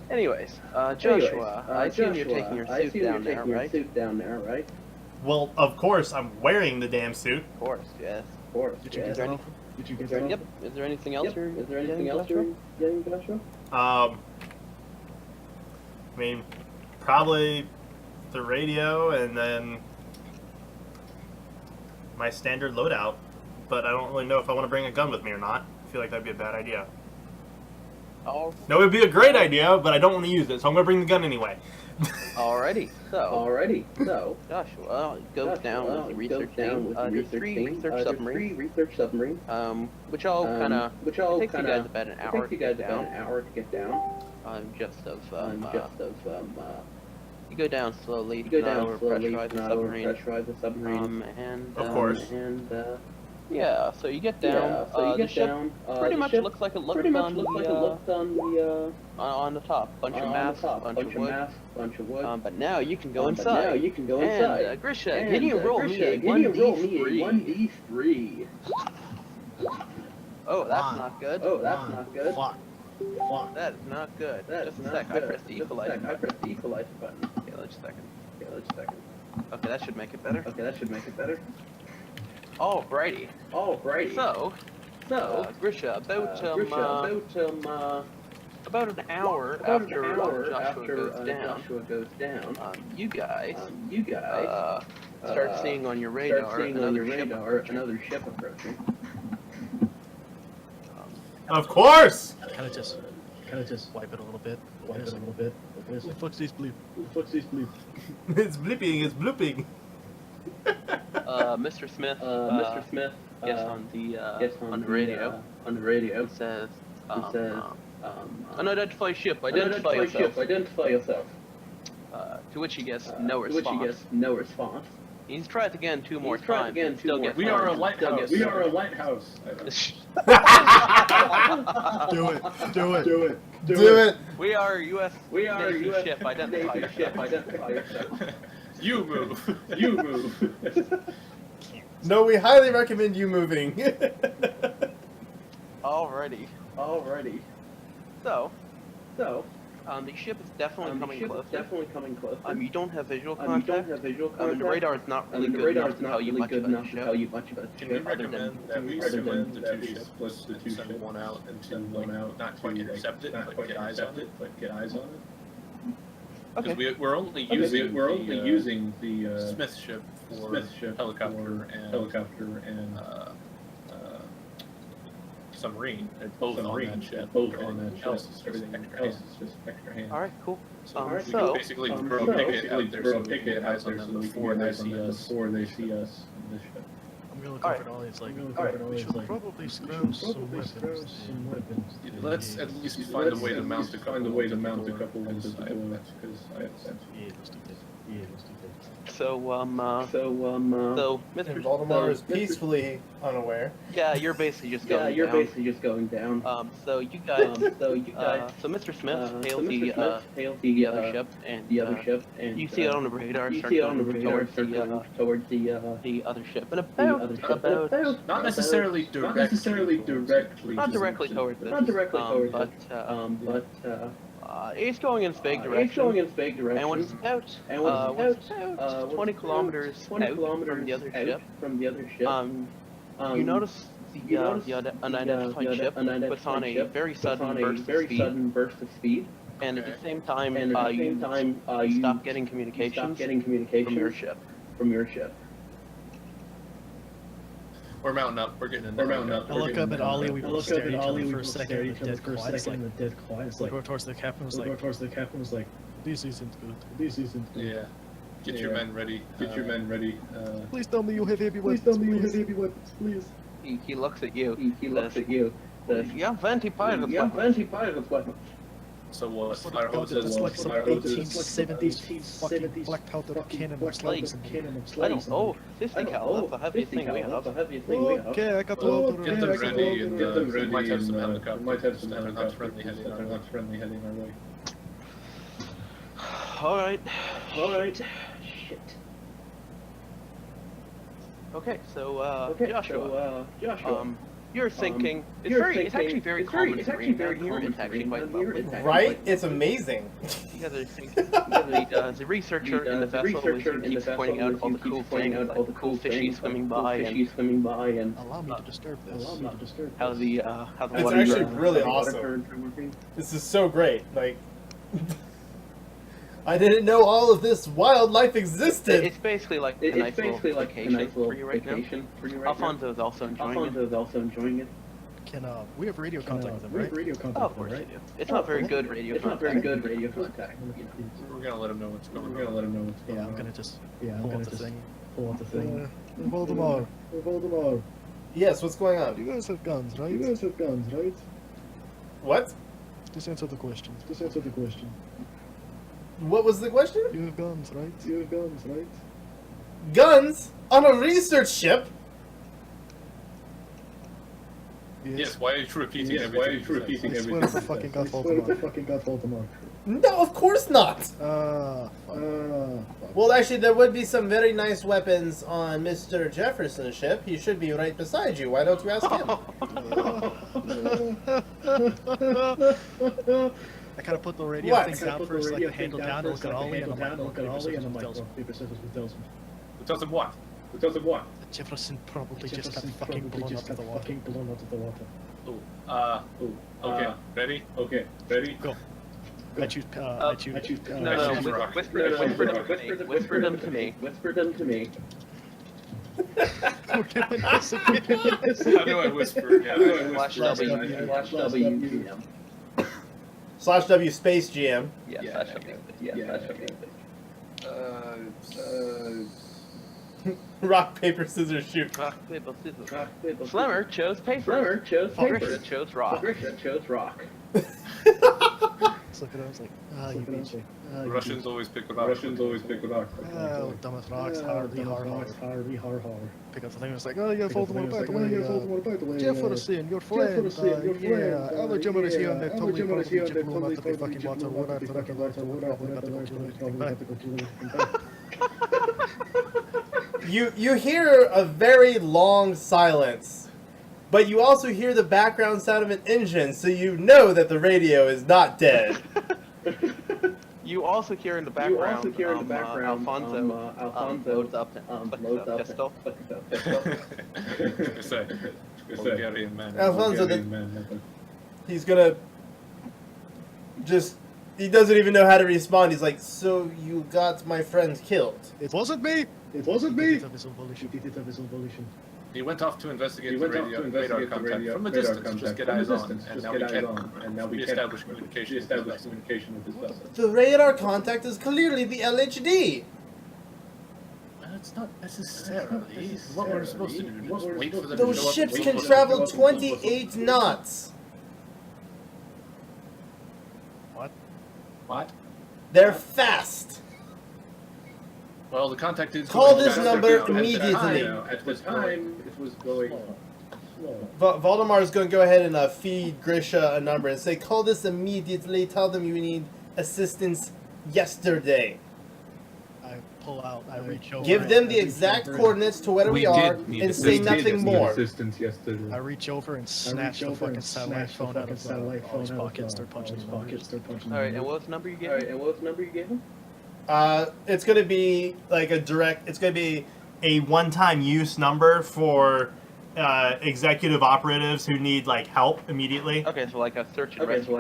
Speaker 2: Anyways, Joshua, I assume you're taking your
Speaker 6: I
Speaker 2: suit
Speaker 6: assume
Speaker 2: down
Speaker 6: you're
Speaker 2: there,
Speaker 6: taking your
Speaker 2: right?
Speaker 6: suit down there, right?
Speaker 1: Well, of course, I'm wearing the damn suit.
Speaker 2: Of course, yes.
Speaker 6: Of course.
Speaker 5: Did you
Speaker 6: yes.
Speaker 5: get that offer? Did you get
Speaker 6: Is there
Speaker 5: that
Speaker 6: any-
Speaker 5: offer?
Speaker 2: Yep. Is there anything else you're
Speaker 6: Is there anything
Speaker 2: getting,
Speaker 6: else
Speaker 2: Joshua?
Speaker 6: you're getting, Joshua?
Speaker 1: I mean, probably the radio and then my standard loadout. But I don't really know if I want to bring a gun with me or not. I feel like that'd be a bad idea.
Speaker 2: Oh,
Speaker 1: No, it would be a great idea, but I don't want to use it, so I'm going to bring the gun anyway.
Speaker 2: alrighty. So,
Speaker 6: Alrighty. So,
Speaker 2: Joshua goes down with the research team.
Speaker 6: There's
Speaker 2: There's three research submarines.
Speaker 6: research submarines.
Speaker 2: Which all kind of
Speaker 6: which all
Speaker 2: takes you
Speaker 6: kind of
Speaker 2: guys about an hour
Speaker 6: takes you
Speaker 2: to
Speaker 6: guys
Speaker 2: get
Speaker 6: about
Speaker 2: down.
Speaker 6: an hour to get down.
Speaker 2: You go down slowly.
Speaker 6: You go
Speaker 2: not
Speaker 6: down slowly,
Speaker 2: overpressurize the
Speaker 6: not
Speaker 2: submarine.
Speaker 6: overpressurize the submarine.
Speaker 1: Of course.
Speaker 2: Yeah, so you get down. The ship pretty much looks like it looked on the top. Bunch of masts, bunch of wood.
Speaker 6: Bunch of wood.
Speaker 2: But now you can go
Speaker 6: But
Speaker 2: inside.
Speaker 6: now you can go
Speaker 2: And
Speaker 6: inside.
Speaker 2: Grisha,
Speaker 6: And,
Speaker 2: can you roll me a
Speaker 6: can you roll me a
Speaker 2: 1d3?
Speaker 6: 1d3?
Speaker 2: Oh, that's
Speaker 3: Fine.
Speaker 2: not good.
Speaker 6: Oh, that's not good.
Speaker 3: Fuck. Fuck.
Speaker 2: That is not good.
Speaker 6: That's
Speaker 2: Just a
Speaker 6: not
Speaker 2: sec.
Speaker 6: good.
Speaker 2: I pressed the
Speaker 6: Just a
Speaker 2: equalizer
Speaker 6: sec. I
Speaker 2: button.
Speaker 6: pressed the equalizer button.
Speaker 2: Okay, let's second.
Speaker 6: Okay, let's second.
Speaker 2: Okay, that should make it better.
Speaker 6: Okay, that should make it better.
Speaker 2: Alrighty.
Speaker 6: Alrighty.
Speaker 2: So, Grisha, about an hour after Joshua goes down, you guys start seeing on your radar
Speaker 6: another ship approaching.
Speaker 1: Of course!
Speaker 3: Kind of just wipe it a little bit.
Speaker 5: Wipe it a little bit.
Speaker 3: Who the fuck's this bleep?
Speaker 5: Who the fuck's this bleep?
Speaker 1: It's blipping, it's blooping.
Speaker 2: Mr. Smith,
Speaker 6: Mr. Smith
Speaker 2: gets on the radio.
Speaker 6: On the radio.
Speaker 2: It says,
Speaker 6: Unidentified
Speaker 2: ship, identify yourself.
Speaker 6: Identify yourself.
Speaker 2: To which he gets no
Speaker 6: To which he
Speaker 2: response.
Speaker 6: gets no response.
Speaker 2: He's tried again two more
Speaker 6: He's tried
Speaker 2: times.
Speaker 6: again
Speaker 2: and
Speaker 6: two
Speaker 2: still
Speaker 6: more
Speaker 2: gets
Speaker 4: We
Speaker 6: times.
Speaker 4: are a
Speaker 2: nothing.
Speaker 4: lighthouse.
Speaker 6: We are a lighthouse.
Speaker 3: Do it. Do it.
Speaker 5: Do it.
Speaker 1: Do it!
Speaker 2: We are U.S.
Speaker 6: We are
Speaker 2: Navy
Speaker 6: U.S.
Speaker 2: ship. Identify
Speaker 6: Navy
Speaker 2: yourself.
Speaker 6: ship. Identify yourself.
Speaker 4: You move.
Speaker 6: You move.
Speaker 1: No, we highly recommend you moving.
Speaker 2: Alrighty.
Speaker 6: Alrighty.
Speaker 2: So,
Speaker 6: So,
Speaker 2: the ship is definitely coming
Speaker 6: ship
Speaker 2: close.
Speaker 6: is definitely coming close.
Speaker 2: You don't have visual
Speaker 6: You
Speaker 2: contact.
Speaker 6: don't have visual contact.
Speaker 2: The radar is not really
Speaker 6: the
Speaker 2: good
Speaker 6: radar
Speaker 2: enough
Speaker 6: is
Speaker 2: to
Speaker 6: not
Speaker 2: tell you
Speaker 6: really
Speaker 2: much
Speaker 6: good
Speaker 2: about
Speaker 6: enough
Speaker 2: the
Speaker 6: to
Speaker 2: ship.
Speaker 6: tell you much about the
Speaker 4: Can we
Speaker 6: ship.
Speaker 4: recommend that we recommend the two ships,
Speaker 6: Plus the two
Speaker 4: send
Speaker 6: ships.
Speaker 4: one out and
Speaker 6: Send
Speaker 4: like,
Speaker 6: one out.
Speaker 4: not quite intercept it,
Speaker 6: Not
Speaker 4: but
Speaker 6: quite
Speaker 4: get eyes on it?
Speaker 6: but get eyes on it.
Speaker 2: Okay.
Speaker 4: Because we're only
Speaker 6: Okay,
Speaker 4: using
Speaker 6: we're only using the
Speaker 4: Smith ship for
Speaker 6: Smith ship
Speaker 4: helicopter
Speaker 6: for
Speaker 4: and
Speaker 6: helicopter and
Speaker 4: submarine. They're both on that ship.
Speaker 6: Both on that ship.
Speaker 4: Else is just
Speaker 6: Everything
Speaker 4: extra
Speaker 6: else
Speaker 4: hands.
Speaker 6: is just extra hands.
Speaker 2: All right, cool.
Speaker 4: So
Speaker 6: Alright,
Speaker 4: we
Speaker 2: so-
Speaker 4: can basically throw a
Speaker 6: so
Speaker 4: picket out there so
Speaker 6: throw a
Speaker 4: we can
Speaker 6: picket
Speaker 4: get
Speaker 6: out
Speaker 4: eyes on
Speaker 6: there
Speaker 4: them
Speaker 6: so we can
Speaker 4: before
Speaker 6: get
Speaker 4: they
Speaker 6: eyes on
Speaker 4: see
Speaker 6: them
Speaker 4: us.
Speaker 6: before they see us in the ship.
Speaker 3: I'm gonna look
Speaker 2: Alright.
Speaker 3: over at Ollie. It's like,
Speaker 5: I'm gonna
Speaker 6: Alright,
Speaker 5: look at
Speaker 3: we
Speaker 5: Ollie,
Speaker 3: should
Speaker 5: it's like,
Speaker 3: probably
Speaker 5: we
Speaker 3: screw
Speaker 5: should
Speaker 3: some
Speaker 5: probably screw
Speaker 3: weapons.
Speaker 5: some weapons.
Speaker 4: Let's at least find a
Speaker 6: Let's
Speaker 4: way to
Speaker 6: at
Speaker 4: mount
Speaker 6: least
Speaker 4: a couple
Speaker 6: find a way to
Speaker 4: ones
Speaker 6: mount a
Speaker 4: door,
Speaker 6: couple ones
Speaker 4: because
Speaker 6: at
Speaker 4: I
Speaker 6: the
Speaker 4: have
Speaker 6: door,
Speaker 4: that.
Speaker 6: because I have that.
Speaker 3: Yeah, let's do that. Yeah, let's do that.
Speaker 2: So,
Speaker 6: So,
Speaker 2: Mr.
Speaker 1: Valdemar is
Speaker 6: Mr.
Speaker 1: peacefully unaware.
Speaker 2: Yeah, you're basically just going
Speaker 6: yeah, you're
Speaker 2: down.
Speaker 6: basically just going down.
Speaker 2: So you guys,
Speaker 6: So you guys,
Speaker 2: so Mr. Smith
Speaker 6: so
Speaker 2: hails
Speaker 6: Mr.
Speaker 2: the
Speaker 6: Smith hails
Speaker 2: the other ship, and
Speaker 6: the other ship, and
Speaker 2: you see it on the radar.
Speaker 6: you
Speaker 2: start
Speaker 6: see it on the
Speaker 2: going
Speaker 6: radar,
Speaker 2: towards
Speaker 6: start
Speaker 2: the
Speaker 6: going towards the
Speaker 2: other ship, and
Speaker 6: the other ship.
Speaker 2: about
Speaker 4: Not necessarily
Speaker 6: not
Speaker 4: directly.
Speaker 6: necessarily directly,
Speaker 2: not directly towards this,
Speaker 6: not directly towards
Speaker 2: but
Speaker 6: but
Speaker 2: it's going in vague
Speaker 6: it's
Speaker 2: direction.
Speaker 6: going in vague direction.
Speaker 2: And when it's about,
Speaker 6: And when it's
Speaker 2: about 20 kilometers
Speaker 6: 20
Speaker 2: out
Speaker 6: kilometers
Speaker 2: from the other
Speaker 6: out
Speaker 2: ship,
Speaker 6: from the other ship,
Speaker 2: you notice the unidentified ship puts on a very sudden burst of speed, and at the same time, you stop getting communications from your ship.
Speaker 4: We're mounting up. We're getting in
Speaker 6: We're
Speaker 4: there.
Speaker 6: mounting up.
Speaker 3: I look up at Ollie. We
Speaker 5: I
Speaker 3: both
Speaker 5: look up
Speaker 3: stare at
Speaker 5: at
Speaker 3: each other
Speaker 5: Ollie, we
Speaker 3: for a
Speaker 5: both
Speaker 3: second.
Speaker 5: stare at
Speaker 3: And
Speaker 5: each
Speaker 3: the
Speaker 5: other
Speaker 3: dead
Speaker 5: for a
Speaker 3: quiet. It's
Speaker 5: second,
Speaker 3: like,
Speaker 5: and the dead quiet. It's like,
Speaker 3: look towards the captain. Was
Speaker 5: look
Speaker 3: like,
Speaker 5: towards the captain was like,
Speaker 3: this isn't good.
Speaker 5: this isn't good.
Speaker 4: Yeah. Get your
Speaker 6: Yeah.
Speaker 4: men ready.
Speaker 6: Get your men ready.
Speaker 3: Please tell me you have heavy
Speaker 5: Please
Speaker 3: weapons.
Speaker 5: tell me you have heavy weapons, please.
Speaker 2: He looks at you.
Speaker 6: He looks at you.
Speaker 2: You have anti-pirate
Speaker 6: You have
Speaker 2: weapons.
Speaker 6: anti-pirate weapons.
Speaker 4: So what?
Speaker 3: It's like,
Speaker 4: Fire
Speaker 3: oh,
Speaker 4: hoses,
Speaker 3: it's like some
Speaker 4: fire hoses.
Speaker 3: 1870s fucking black powder cannon of slugs.
Speaker 2: I don't. Oh, 50 cal. That's the heaviest thing we have.
Speaker 3: Okay, I got the welder.
Speaker 4: Get them ready, and
Speaker 6: Get them
Speaker 4: we
Speaker 6: ready,
Speaker 4: might have some
Speaker 6: and,
Speaker 4: helicopters.
Speaker 6: we might have some
Speaker 4: that are not
Speaker 6: helicopters
Speaker 4: friendly heading
Speaker 6: that
Speaker 4: our
Speaker 6: are
Speaker 4: way.
Speaker 6: not friendly heading our way.
Speaker 2: All right.
Speaker 6: Alright. Shit.
Speaker 2: Okay, so Joshua.
Speaker 6: Joshua.
Speaker 2: You're thinking. It's actually very common terrain down here. It's actually quite lovely.
Speaker 1: Right? It's amazing.
Speaker 2: You guys are thinking. The researcher in the vessel keeps pointing out all the cool things, like the cool fishies swimming by, and
Speaker 3: Allow me to disturb this.
Speaker 2: how the
Speaker 1: It's
Speaker 2: water.
Speaker 1: actually really awesome. This is so great. Like, I didn't know all of this wildlife existed.
Speaker 2: It's basically like a nice little vacation for you right now. Alfonso is also enjoying it.
Speaker 3: Can we have radio contact with them, right?
Speaker 2: Oh, of course you do. It's not very good radio contact.
Speaker 6: We're
Speaker 4: We're gonna let them know what's going on.
Speaker 3: Yeah, I'm gonna just
Speaker 5: Yeah,
Speaker 3: pull
Speaker 5: I'm
Speaker 3: out
Speaker 5: gonna
Speaker 3: the thing.
Speaker 5: pull out the thing.
Speaker 3: Voldemort,
Speaker 5: Voldemort,
Speaker 1: Yes, what's going on?
Speaker 3: you guys have guns,
Speaker 5: you
Speaker 3: right?
Speaker 5: guys have guns, right?
Speaker 1: What?
Speaker 3: Just answer the question.
Speaker 5: Just answer the question.
Speaker 1: What was the question?
Speaker 3: You have guns, right?
Speaker 5: You have guns, right?
Speaker 1: Guns on a research ship?
Speaker 4: Yes, why are you repeating
Speaker 6: Yes, why are you
Speaker 4: everything?
Speaker 6: repeating
Speaker 3: I swear
Speaker 6: everything?
Speaker 3: to fucking God,
Speaker 5: I swear to
Speaker 3: Voldemort.
Speaker 5: fucking God, Voldemort.
Speaker 1: No, of course not.
Speaker 3: Fuck.
Speaker 1: Well, actually, there would be some very nice weapons on Mr. Jefferson's ship. He should be right beside you. Why don't you ask him?
Speaker 3: I kind of put the radio
Speaker 1: What?
Speaker 3: thing down first, like the handle down, and look at Ollie, and I'm like,
Speaker 5: look at Ollie, and I'm like,
Speaker 3: tells him.
Speaker 5: paper, scissors, who tells him?
Speaker 4: Who tells them what?
Speaker 3: Jefferson probably just got
Speaker 5: Jefferson
Speaker 3: fucking
Speaker 5: probably
Speaker 3: blown
Speaker 5: just
Speaker 3: up to the
Speaker 5: got
Speaker 3: water.
Speaker 5: fucking blown out of the water.
Speaker 4: Okay, ready?
Speaker 6: Okay, ready?
Speaker 3: Go. I choose. I choose.
Speaker 2: No, whisper them to me.
Speaker 6: Whisper them to me.
Speaker 3: We're doing this again.
Speaker 4: How do I whisper? Yeah,
Speaker 2: Slash
Speaker 3: Slash
Speaker 2: W.
Speaker 3: W.
Speaker 6: Slash WGM.
Speaker 1: /W space GM.
Speaker 2: Yeah,
Speaker 6: Yeah,
Speaker 2: slash W.
Speaker 6: slash W.
Speaker 1: Rock, paper, scissors, shoot.
Speaker 2: Rock, paper, scissors.
Speaker 6: Rock, paper,
Speaker 2: Flemmer chose paper.
Speaker 6: Flemmer chose paper.
Speaker 2: Grisha chose rock.
Speaker 6: Grisha chose rock.
Speaker 3: Just look at it, I was like, you bitch.
Speaker 4: Russians always pick a rock.
Speaker 3: Oh, dumbest rocks, Harvey, har, har.
Speaker 5: Harvey, har, har.
Speaker 3: Pick up the thing, and it's like, oh, yeah,
Speaker 5: Pick up the
Speaker 3: Voldemort,
Speaker 5: thing,
Speaker 3: by
Speaker 5: it's
Speaker 3: the
Speaker 5: like,
Speaker 3: way,
Speaker 5: oh, yeah, Voldemort, by the way,
Speaker 3: Jefferson, your friend,
Speaker 5: Jefferson, your friend,
Speaker 3: yeah, other German is here, and they
Speaker 5: other
Speaker 3: totally
Speaker 5: German is here, and they
Speaker 3: blew him up to
Speaker 5: totally
Speaker 3: be fucking water,
Speaker 5: blew him up to be fucking water,
Speaker 1: You hear a very long silence, but you also hear the background sound of an engine, so you know that the radio is not dead.
Speaker 2: You also hear in the background, Alfonso loads up pistol.
Speaker 4: Bulgarian man.
Speaker 1: Alfonso, he's gonna just... He doesn't even know how to respond. He's like, so you got my friend killed.
Speaker 3: It wasn't me!
Speaker 5: It wasn't me!
Speaker 3: He did it of his own volition.
Speaker 5: He did it of his own volition.
Speaker 4: He went off to investigate the radar contact from a distance, just get eyes on, and now we can't establish communication with this vessel.
Speaker 1: The radar contact is clearly the LHD.
Speaker 4: That's not necessarily what we're supposed to do. Just wait for them to
Speaker 1: Those
Speaker 4: show up,
Speaker 1: ships
Speaker 4: wait
Speaker 1: can
Speaker 4: for them to
Speaker 1: travel
Speaker 4: show up.
Speaker 1: 28 knots.
Speaker 4: What?
Speaker 1: They're fast.
Speaker 4: Well, the contact is
Speaker 1: Call
Speaker 4: going
Speaker 1: this
Speaker 4: faster
Speaker 1: number
Speaker 4: now.
Speaker 1: immediately.
Speaker 6: At the time, it was going slow.
Speaker 1: Voldemar is going to go ahead and feed Grisha a number and say, call this immediately. Tell them you need assistance yesterday.
Speaker 3: I pull out, I reach over.
Speaker 1: Give them the exact coordinates to where we are and say nothing more.
Speaker 6: Assistance yesterday.
Speaker 3: I reach over and snatch the fucking satellite phone out of Ollie's pocket, start punching his pockets.
Speaker 2: Alright, and what's the number you gave him?
Speaker 1: It's going to be like it's going to be a one-time use number for executive operatives who need like help immediately.
Speaker 2: Okay, so like a search and rescue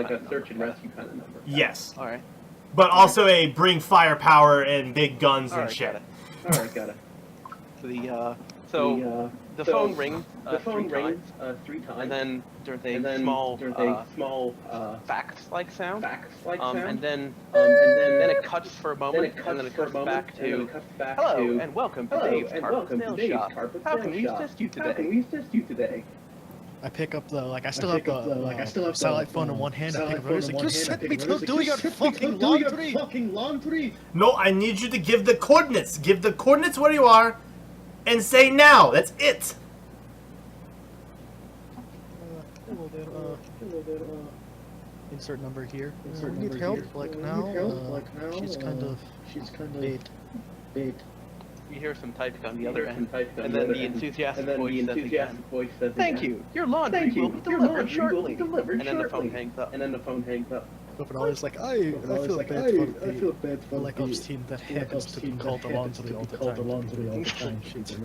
Speaker 2: kind of number.
Speaker 1: Yes.
Speaker 2: Alright.
Speaker 1: But also a bring firepower and big guns and shit.
Speaker 6: Alright, got it.
Speaker 2: The phone rings three times, and then there's a small fax-like sound, and then it cuts for a moment, and then it cuts back to hello and welcome to Dave's Carpet Sales Shop. How can we assist you today?
Speaker 3: I pick up the I still have the satellite phone in one hand. I pick up the like, you sent me to do your fucking laundry.
Speaker 1: No, I need you to give the coordinates. Give the coordinates where you are, and say now. That's it.
Speaker 3: Hello there. Insert number here. Need help? Like now? She's kind of bait.
Speaker 2: You hear some typing on the other end, and then the enthusiastic voice says, "Thank you. Your laundry will be delivered shortly." And then the phone hangs up.
Speaker 3: But always like I feel bad for the Black Ops team that happens to be called the laundry all the time. Shit.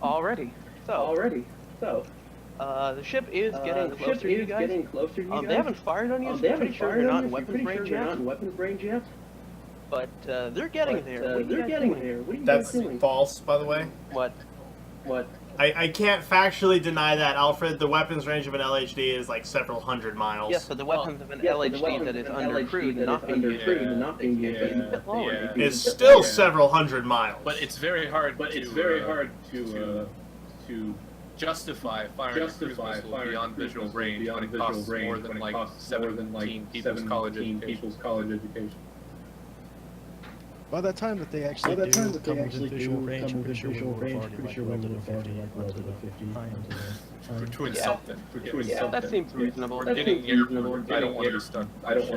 Speaker 2: Alrighty. So. The ship is getting closer to you guys. They haven't fired on you, so I'm pretty sure you're not in weapons range yet. But they're getting there. What are you guys doing?
Speaker 1: That's false, by the way.
Speaker 2: What?
Speaker 1: I can't factually deny that, Alfred. The weapons range of an LHD is like several hundred miles.
Speaker 2: Yes, but the weapons of an LHD that is undercrewed and not being used
Speaker 1: is still several hundred miles.
Speaker 4: But it's very hard. To justify firing a cruise missile beyond visual range when it costs more than like 17 people's college education.
Speaker 3: By the time that they actually do come within visual range, I'm pretty sure we're already like well to the 50.
Speaker 4: We're doing something.
Speaker 2: That seems reasonable.
Speaker 4: We're getting here. I don't want to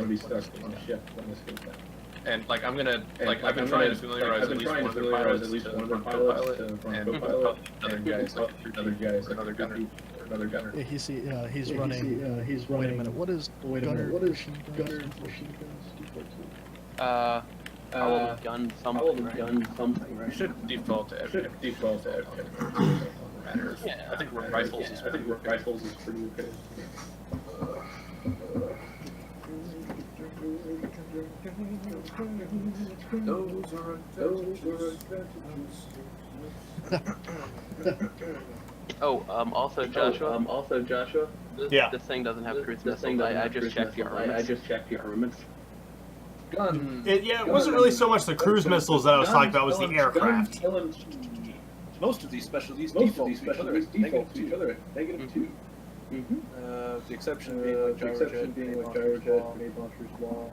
Speaker 4: be stuck on a ship when this goes down. And like I've been trying to familiarize at least one of their pilots to co-pilot and other guys, another gunner.
Speaker 3: Yeah, he's running. Wait a minute. What is gunner machine guns?
Speaker 2: Gun something, right?
Speaker 4: You should default to FK. Yeah. I think rifles is pretty okay.
Speaker 2: Also Joshua. This thing doesn't have cruise missiles. I just checked the armaments.
Speaker 1: It wasn't really so much the cruise missiles that I was talking about, it was the aircraft.
Speaker 7: Most of these specialties default to each other at -2. The exception being like gyrojet, grenade launchers, law.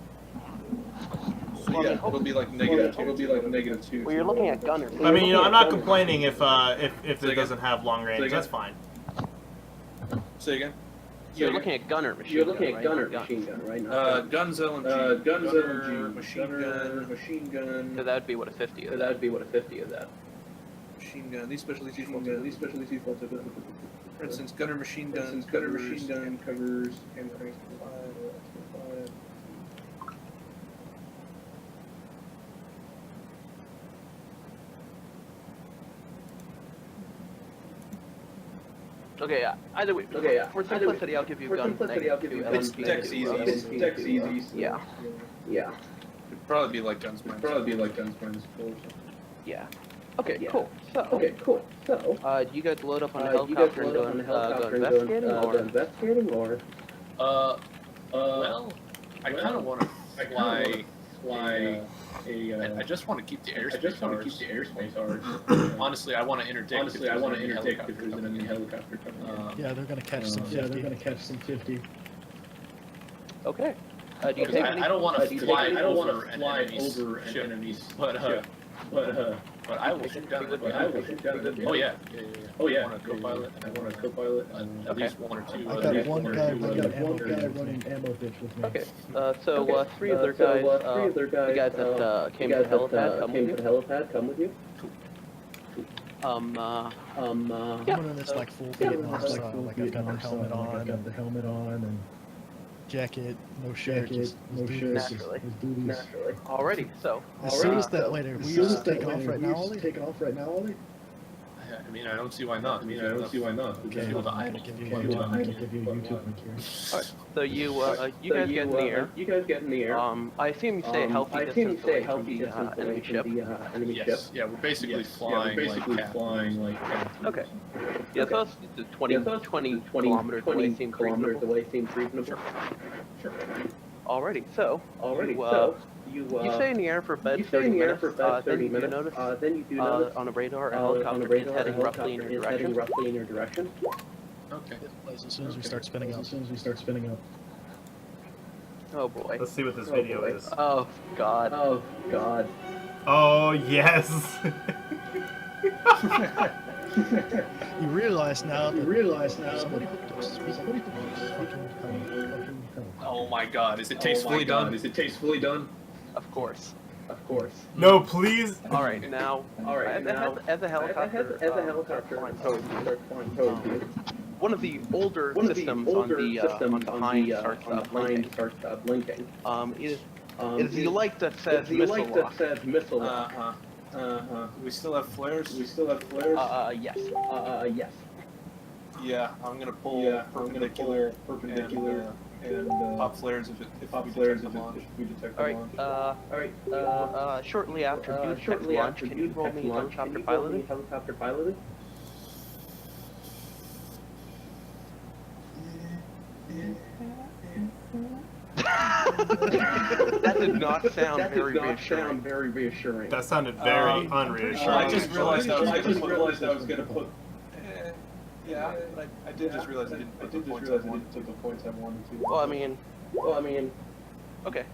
Speaker 7: So yeah, it'll be like -2.
Speaker 2: Well, you're looking at gunners.
Speaker 1: I mean, I'm not complaining if it doesn't have long range. That's fine.
Speaker 7: Say again.
Speaker 2: You're looking at gunner machine gun right now.
Speaker 7: Guns LMG, machine gun.
Speaker 2: So that would be what a 50 is.
Speaker 7: Machine gun. These specialties default to. For instance, gunner machine gun covers and cranks to 5.
Speaker 2: Okay, yeah. Either way. For simplicity, I'll give you gun.
Speaker 7: It's dex easy.
Speaker 2: Yeah.
Speaker 7: It'd probably be like guns minus 4.
Speaker 2: Yeah. Okay, cool. So, you guys load up on a helicopter and go investigating, or?
Speaker 4: Well, I kind of want to fly. I just want to keep the airspace hard. Honestly, I want to interdict. If there's an enemy helicopter coming in.
Speaker 3: Yeah, they're gonna catch some 50.
Speaker 2: Okay. Do you take any?
Speaker 4: I don't want to fly over an enemy's ship, but I will shoot down. Oh yeah. I want to co-pilot. At least one or two.
Speaker 3: I got one guy running ammo bitch with me.
Speaker 2: Okay. So three other guys. The guys that came to the helipad come with you.
Speaker 3: I'm running this like full like I've got the helmet on and jacket, no shirt, just
Speaker 2: naturally. Alrighty, so.
Speaker 3: As soon as that later, we just take off right now, Ollie?
Speaker 4: I mean, I don't see why not.
Speaker 3: Okay, I'm gonna give you a YouTube link here.
Speaker 2: Alright, so you guys get in the air. I assume you stay a healthy distance away from the enemy ship.
Speaker 4: Yes. Yeah, we're basically flying like.
Speaker 2: Okay. Yeah, so it's 20 kilometers away seems reasonable.
Speaker 4: Sure.
Speaker 2: Alrighty, so you
Speaker 6: You
Speaker 2: stay in the air for about 30 minutes. Then you do notice on a radar a helicopter is heading roughly in your direction.
Speaker 4: Okay.
Speaker 3: As soon as we start spinning up.
Speaker 2: Oh boy.
Speaker 1: Let's see what this video is.
Speaker 2: Oh god.
Speaker 1: Oh yes.
Speaker 3: You realize now that somebody hooked up fucking
Speaker 7: Oh my god, is it tastefully done? Is it tastefully done?
Speaker 2: Of course.
Speaker 1: No, please.
Speaker 2: All right, now. As the helicopter starts flying towards you, one of the older systems on the behind starts blinking. Is the light that says missile lock.
Speaker 7: We still have flares?
Speaker 2: Yes.
Speaker 7: Yeah, I'm gonna pull perpendicular and pop flares if we detect the launch.
Speaker 2: All right. Shortly after you detect the launch, can you roll me helicopter piloting? That did not sound very reassuring.
Speaker 1: That sounded very unreassuring.
Speaker 7: I just realized I was gonna put. Yeah, but I did just realize I didn't put the points I wanted to.
Speaker 2: Well, I mean, okay.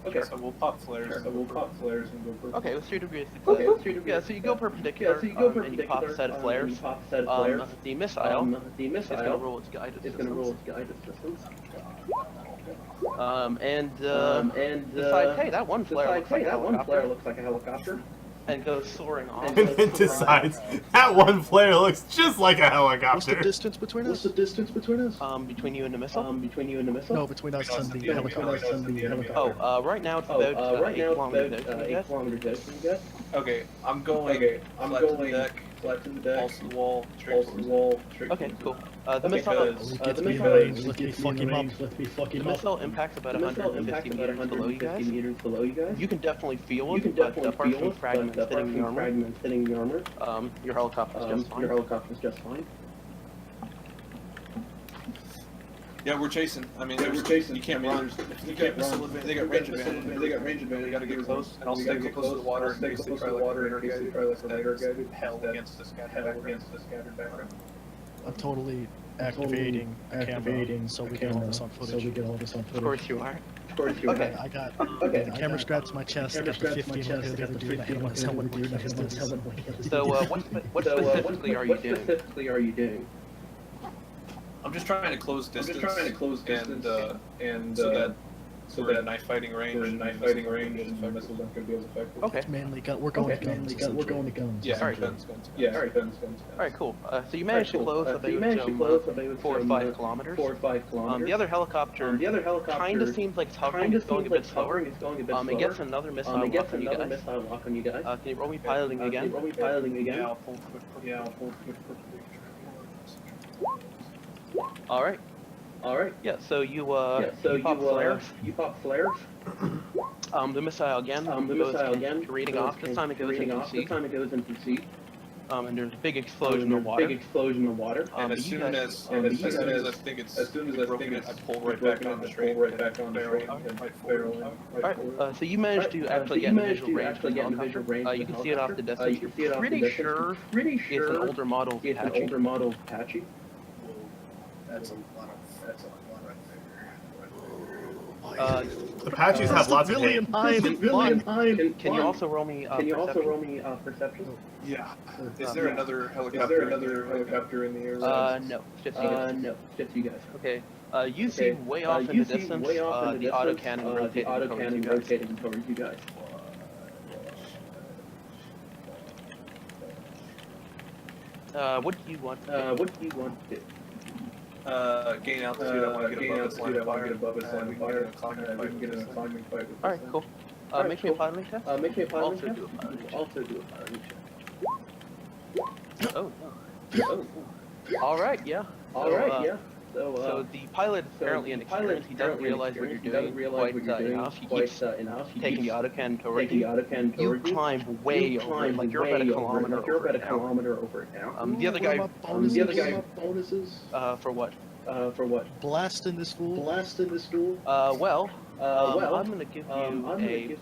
Speaker 7: So we'll pop flares. And go perpendicular.
Speaker 2: Okay, let's do the basic plan. Yeah, so you go perpendicular, and you pop a set of flares. The missile is going to roll its guided systems. And decide, hey, that one flare looks like a helicopter. And goes soaring off.
Speaker 1: And then decides that one flare looks just like a
Speaker 3: What's the
Speaker 1: helicopter.
Speaker 3: distance between us?
Speaker 2: Between you and the missile?
Speaker 3: No, between us and the helicopter.
Speaker 2: Oh, right now it's about 8 kilometers out, you guess?
Speaker 7: Okay, I'm going flat to the deck, pulse the wall, straight towards it.
Speaker 2: Okay, cool. The missile
Speaker 3: Get to be in range, let me fuck him up.
Speaker 2: The missile impacts about 150 meters below you guys. You can definitely feel it, but apart from fragments hitting the armor, your helicopter's just fine.
Speaker 7: Yeah, we're chasing. I mean, you can't run. You can't run. They got range advantage. You gotta get close. And I'll stay close to the water in case they try like hell against the scattered background.
Speaker 3: I'm totally activating a camera so we get all this on footage.
Speaker 2: Of course you are.
Speaker 3: Okay, I got the camera strapped to my chest. I got the 15 look at the other dude. I had my helmet blinking his distance.
Speaker 2: So, what specifically are you doing?
Speaker 7: I'm just trying to close distance. And so that knife fighting range and the missiles aren't going to be as effective.
Speaker 2: Okay.
Speaker 3: Mainly we're going to guns.
Speaker 7: Yeah,
Speaker 2: Alright.
Speaker 7: guns.
Speaker 2: Alright, cool. So you managed to close about 4 or 5 kilometers. The other helicopter kind of seems like it's hovering. It's going a bit slower. It gets another missile lock on you guys. Can you roll me piloting again?
Speaker 7: Yeah, I'll pull quick perpendicular.
Speaker 2: Alright. Yeah, so you pop flares. The missile again goes reading off. This time it goes into C. And there's a big explosion of water.
Speaker 7: And as soon as I think it's broken, I pull right back on the train and barrel in.
Speaker 2: Alright, so you managed to actually get visual range. You can see it off the distance. You're pretty sure it's an older model Apache.
Speaker 7: That's a lot right there.
Speaker 1: Apaches have lots of hate.
Speaker 2: Can you also roll me perception?
Speaker 7: Yeah. Is there another helicopter in the air?
Speaker 2: No. Just you guys. Okay. You see way off in the distance the autocannon rotating towards you guys. What do you want to do?
Speaker 7: Gain altitude. I want to get above its line of fire. We can get in a climbing fight.
Speaker 2: Alright, cool. Make me a piloting test. Also do a piloting check. Oh no. Alright, yeah. So the pilot is apparently inexperienced. He doesn't realize what you're doing quite enough. He keeps taking the autocannon towards you. You climb way over it, like you're about a kilometer over it now. The other guy.
Speaker 3: Bonuses.
Speaker 2: For what?
Speaker 3: Blast in this fool.
Speaker 2: Well, I'm gonna give you a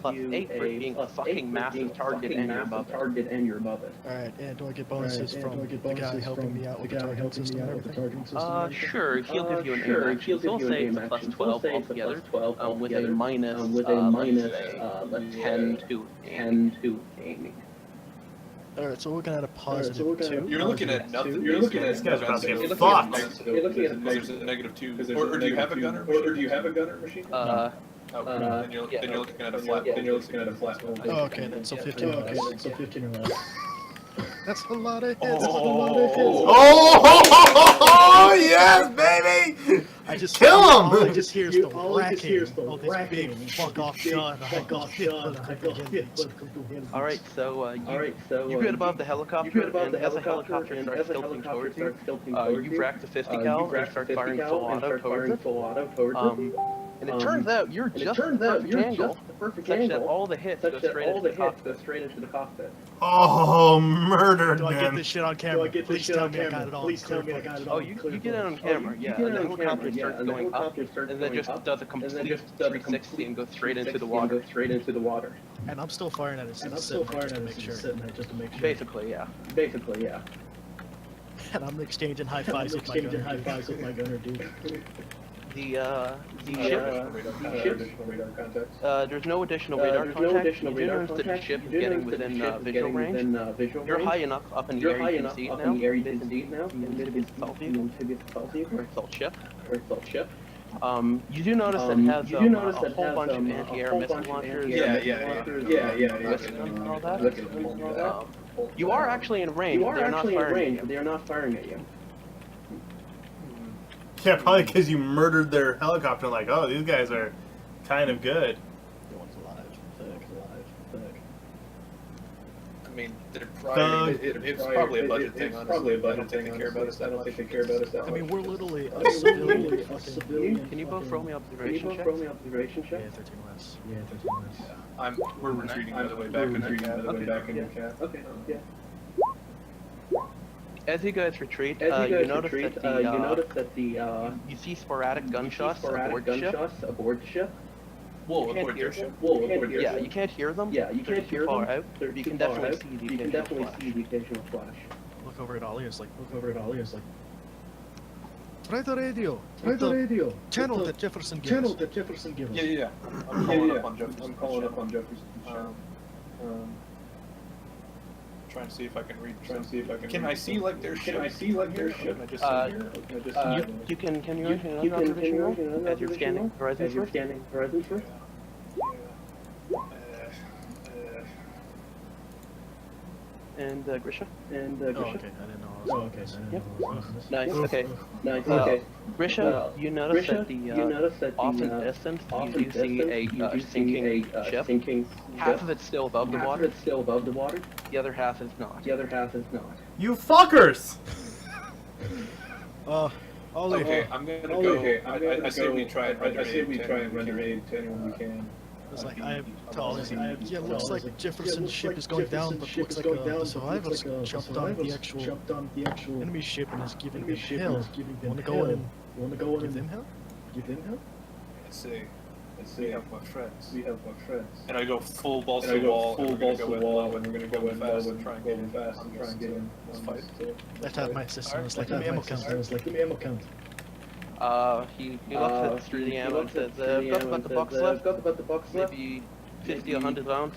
Speaker 2: +8 for being a fucking massive target and you're above it.
Speaker 3: Alright, and do I get bonuses from the guy helping me out with the targeting system and everything?
Speaker 2: Sure, he'll give you an aim action. He'll say it's a +12 altogether, with a minus, let's say, 10 to aiming.
Speaker 3: Alright, so we're looking at a +2.
Speaker 7: You're looking at nothing.
Speaker 4: You're looking at
Speaker 1: This guy's about to get
Speaker 7: You're looking
Speaker 1: fucked.
Speaker 7: at there's a -2. Or do you have a gunner? Or do you have a gunner machine? Then you're looking at a flat. Then you're looking at a flat.
Speaker 3: Oh, okay, then so 15 or less.
Speaker 5: So 15 or less.
Speaker 3: That's a lot of hits.
Speaker 1: Oh, yes, baby!
Speaker 3: I just
Speaker 1: Kill him!
Speaker 3: All I just hear is the
Speaker 5: All I just hear is
Speaker 3: whacking.
Speaker 5: the
Speaker 3: Oh, this big
Speaker 5: whacking.
Speaker 3: fuck off shot.
Speaker 2: Alright, so you get above the helicopter, and as the helicopter starts tilting towards you, you rack the 50 cal and start firing full auto towards it. And it turns out you're just the perfect angle, such that all the hits go straight into the cockpit.
Speaker 1: Oh, murdered
Speaker 3: Do I get
Speaker 1: him.
Speaker 3: this shit on camera? Please tell me I got it all.
Speaker 5: Please tell me I got it all.
Speaker 2: Oh, you get it on camera, yeah. And the helicopter starts going up, and then just does a complete 360 and goes straight into the water.
Speaker 3: And I'm still firing at it.
Speaker 5: And I'm still firing at it just to make sure.
Speaker 2: Basically, yeah.
Speaker 3: And I'm exchanging high fives with my gunner, dude.
Speaker 2: The ship,
Speaker 7: Radar contacts.
Speaker 2: there's no additional radar contact. You do notice that the ship is getting within visual range. You're high enough up in the area you can see it now. You can salty, or salt ship. You do notice that it has a whole bunch of anti-air missile launchers.
Speaker 7: Yeah.
Speaker 2: And all that. You are actually in range, but they're not firing at you.
Speaker 1: Yeah, probably because you murdered their helicopter. Like, oh, these guys are kind of good.
Speaker 3: No one's alive.
Speaker 7: I mean, they're probably,
Speaker 1: Thug.
Speaker 7: it's probably a budget thing, honestly. I don't think they care about us that much.
Speaker 3: I mean, we're literally a civilian fucking...
Speaker 2: Can you both roll me observation checks?
Speaker 3: Yeah, 13 less.
Speaker 7: We're retreating by the way back in the cab.
Speaker 2: Okay, yeah. As you guys retreat, you notice that you see sporadic gunshots aboard the ship.
Speaker 7: Whoa, aboard your ship?
Speaker 2: Yeah, you can't hear them. They're too far out. You can definitely see the occasional flash.
Speaker 3: Look over at Ollie, it's like... Try the radio. Channel that Jefferson gives us.
Speaker 7: Yeah. I'm calling up on Jefferson. Trying to see if I can read. Can I see like their ship? Can I see like their ship? Can I just see here?
Speaker 2: You can you make another observation roll as you're scanning horizons first? And Grisha?
Speaker 3: Oh, okay, I didn't know.
Speaker 2: Nice, okay. Grisha, you notice that off in the distance, you do see a sinking ship. Half of it's still above the water. The other half is not.
Speaker 1: You fuckers!
Speaker 3: Ollie.
Speaker 7: Okay, I'm gonna go. I say we try and render aid to anyone we can.
Speaker 3: It's like, I told Ollie, yeah, looks like Jefferson's ship is going down, but looks like the survivors jumped on the actual enemy ship and is giving them hell. Wanna go in and give them hell?
Speaker 7: I say, we have my friends. And I go full balls to the wall, and we're gonna go in fast and try and get in fast. I'm trying to get in this fight.
Speaker 3: That's how my system is like, give me ammo count.
Speaker 2: He looks through the ammo and says, got about the box left. Maybe 50, 100 rounds.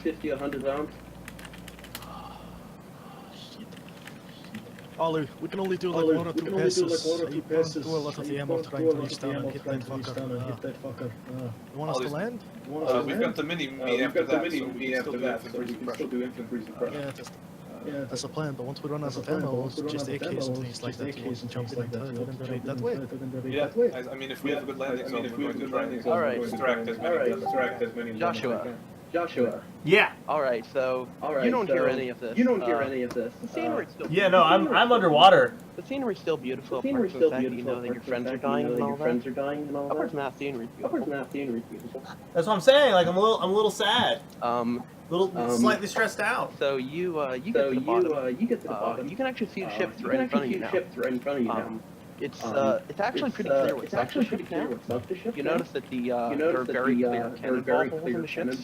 Speaker 3: Ollie, we can only do like one or two passes. You burn through a lot of the ammo trying to reach down and hit that fucker. You want us to land?
Speaker 7: We've got the mini me after that, so we can still do infantry suppression.
Speaker 3: Yeah, that's the plan, but once we run out of ammo, it's just AKs and things like that. You want to jump in that way.
Speaker 7: Yeah, I mean, if we have a good landing zone, we're going to try and extract as many
Speaker 2: Joshua.
Speaker 1: Yeah.
Speaker 2: Alright, so you don't hear any of this. The scenery's still
Speaker 1: Yeah, no, I'm underwater.
Speaker 2: The scenery's still beautiful, apart from the fact that you know that your friends are dying and all that. Apart from that, scenery's beautiful.
Speaker 1: That's what I'm saying. Like, I'm a little sad. Slightly stressed out.
Speaker 2: So you get to the bottom. You can actually see the ships right in front of you now. It's actually pretty clear what's up the ship now. You notice that there are very clear cannonball holes in the ship's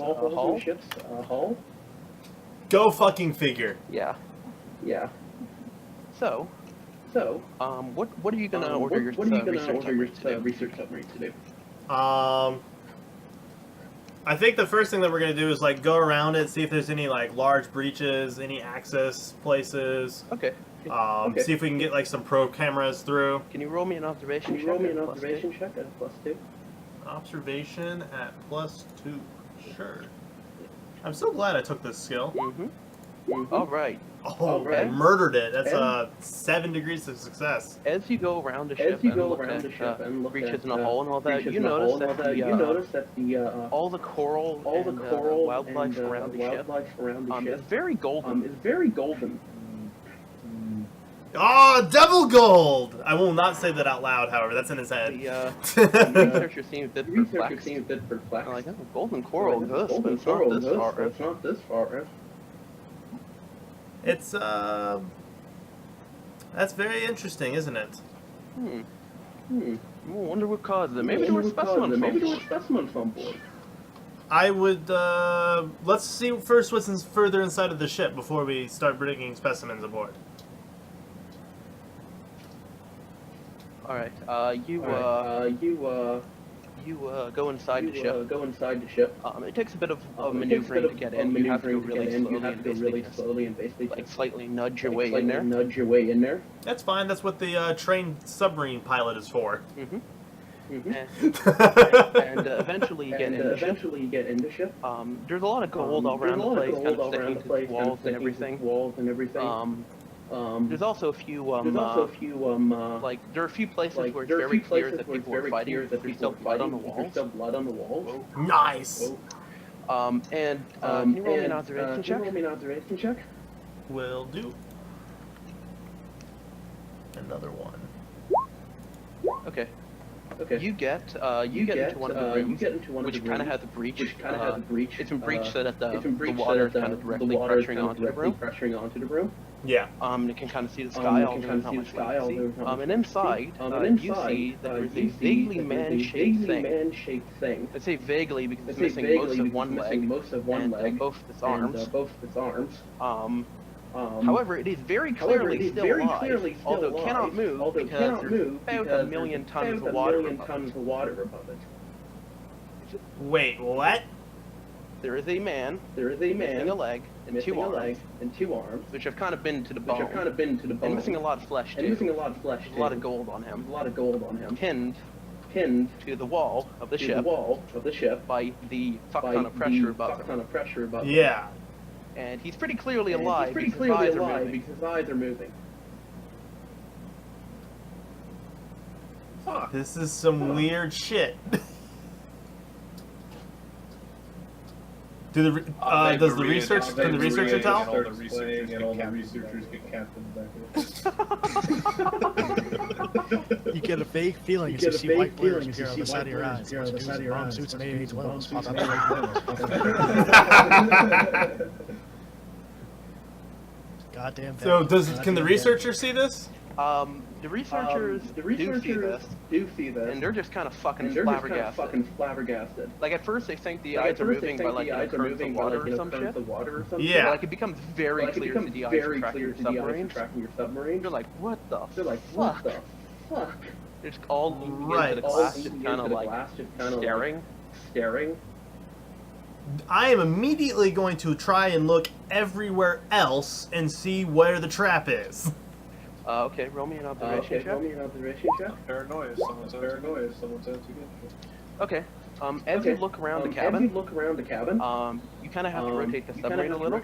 Speaker 2: hull.
Speaker 1: Go fucking figure.
Speaker 2: Yeah. So, what are you gonna order your research submarine to do?
Speaker 1: I think the first thing that we're gonna do is like go around it, see if there's any like large breaches, any access places.
Speaker 2: Okay.
Speaker 1: See if we can get like some probe cameras through.
Speaker 2: Can you roll me an observation check? Check at +2.
Speaker 1: Observation at +2. Sure. I'm so glad I took this skill.
Speaker 2: All right.
Speaker 1: Oh, I murdered it. That's 7 degrees of success.
Speaker 2: As you go around the ship and look at breaches in the hull and all that, you notice that all the coral and wildlife around the ship is very golden.
Speaker 1: Oh, devil gold! I will not say that out loud, however. That's in his head.
Speaker 2: The researcher seems a bit perplexed. Like, oh, golden coral exists, but it's not this far.
Speaker 1: It's, that's very interesting, isn't it?
Speaker 2: I wonder what caused it. Maybe there were specimens on board.
Speaker 1: I would, let's see first what's further inside of the ship before we start bringing specimens aboard.
Speaker 2: Alright, you go inside the ship. It takes a bit of maneuvering to get in. You have to go really slowly and basically like slightly nudge your way in there.
Speaker 1: That's fine. That's what the trained submarine pilot is for.
Speaker 2: And eventually you get in the ship. There's a lot of gold all around the place, kind of sticking to the walls and everything. There's also a few, like, there are a few places where it's very clear that people are fighting, there's still blood on the walls.
Speaker 1: Nice!
Speaker 2: Can you roll me an observation check?
Speaker 1: Will do. Another one.
Speaker 2: Okay. You get into one of the rooms, which kind of has a breach. It's been breached so that the water is kind of directly pressuring onto the room.
Speaker 1: Yeah.
Speaker 2: You can kind of see the sky, although there's not much light to see. And inside, you see that there's a vaguely man-shaped thing. I say vaguely because it's missing most of one leg and both its arms. However, it is very clearly still alive, although it cannot move because there's about 1 million tons of water above it.
Speaker 1: Wait, what?
Speaker 2: There is a man missing a leg and two arms, which have kind of been to the bone, and missing a lot of flesh too. A lot of gold on him. Pinned to the wall of the ship by the fuck ton of pressure above him.
Speaker 1: Yeah.
Speaker 2: And he's pretty clearly alive because his eyes are moving.
Speaker 7: Fuck.
Speaker 1: This is some weird shit. Can the researcher tell?
Speaker 6: All the researchers get captained back.
Speaker 3: You get a vague feeling as you see white blurs appear on the side of your eyes. Bomb suits and AA-12s pop out. Goddamn.
Speaker 1: So can the researcher see this?
Speaker 2: The researchers do see this, and they're just kind of fucking flabbergasted. Like at first they think the eyes are moving by like the currents of water or some shit.
Speaker 1: Yeah.
Speaker 2: But, like it becomes very clear that the eyes are tracking your submarine. They're like, what the fuck? They're just all into the glass, just kind of like staring.
Speaker 1: I am immediately going to try and look everywhere else and see where the trap is.
Speaker 2: Okay, roll me an observation check.
Speaker 4: Paranoia. Someone's out to get you.
Speaker 2: Okay. As you look around the cabin, you kind of have to rotate the submarine a little.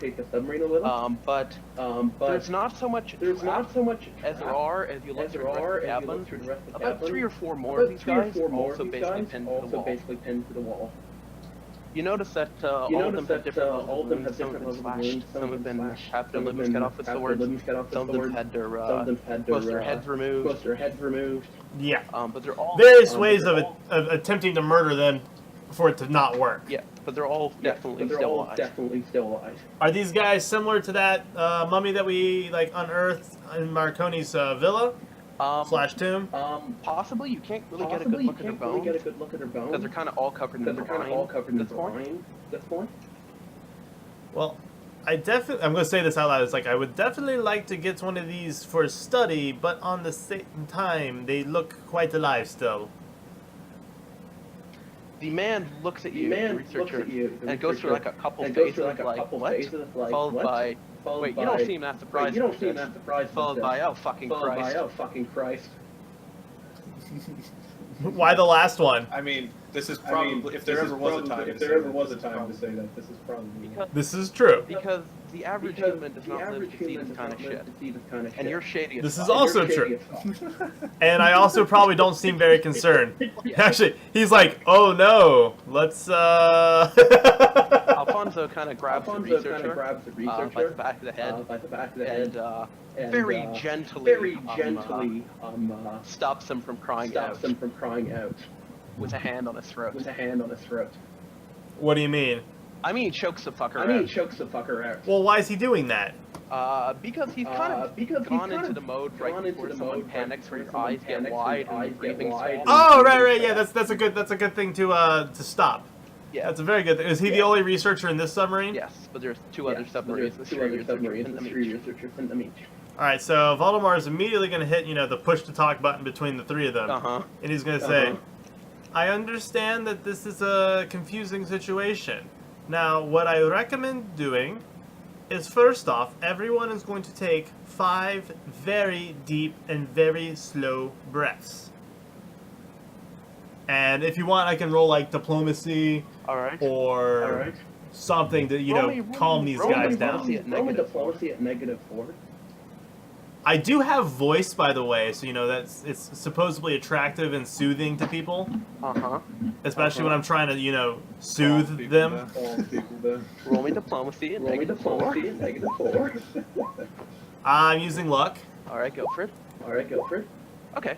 Speaker 2: But there's not so much as there are as you look through the rest of the cabin. About 3 or 4 more of these guys also basically pinned to the wall. You notice that all of them have different levels of wounds. Some have been slashed, some have been had their limbs cut off with swords, some of them had their most of their heads removed.
Speaker 1: Yeah.
Speaker 2: But they're all
Speaker 1: various ways of attempting to murder them for it to not work.
Speaker 2: Yeah, but they're all definitely still alive.
Speaker 1: Are these guys similar to that mummy that we like unearthed in Marconi's villa? Slash tomb?
Speaker 2: Possibly. You can't really get a good look at her bones. Because they're kind of all covered in brine at this point.
Speaker 1: Well, I'm going to say this out loud. It's like, I would definitely like to get one of these for study, but on the same time, they look quite alive still.
Speaker 2: The man looks at you, the researcher, and it goes through like a couple phases, like, what? Followed by, wait, you don't seem that surprised. Followed by, oh, fucking Christ.
Speaker 1: Why the last one?
Speaker 4: I mean, this is probably, if there ever was a time to say that, this is probably...
Speaker 1: This is true.
Speaker 2: Because the average human does not live to see this kind of shit. And you're shady as
Speaker 1: This is
Speaker 2: fuck.
Speaker 1: also true. And I also probably don't seem very concerned. Actually, he's like, oh no, let's
Speaker 2: Alfonso kind of grabs the researcher by the back of the head, and very gently stops him from crying out with a hand on his throat.
Speaker 1: What do you mean?
Speaker 2: I mean, chokes the fucker out.
Speaker 1: Well, why is he doing that?
Speaker 2: Because he's kind of gone into the mode right before someone panics, where your eyes get wide and your breathing swollen.
Speaker 1: Oh, right, yeah, that's a good thing to stop.
Speaker 2: Yeah.
Speaker 1: That's a very good thing. Is he the only researcher in this submarine?
Speaker 2: Yes, but there's two other submarines with three researchers in them each.
Speaker 1: All right, so Voldemar is immediately going to hit, the push to talk button between the three of them, and he's going to say, "I understand that this is a confusing situation. Now, what I recommend doing is, first off, everyone is going to take 5 very deep and very slow breaths. And if you want, I can roll like diplomacy or something to calm these guys down.
Speaker 2: Roll me diplomacy at -4.
Speaker 1: I do have voice, by the way, so it's supposedly attractive and soothing to people. Especially when I'm trying to soothe them.
Speaker 2: Roll me diplomacy at -4.
Speaker 1: I'm using luck.
Speaker 2: All right, go for it. Okay.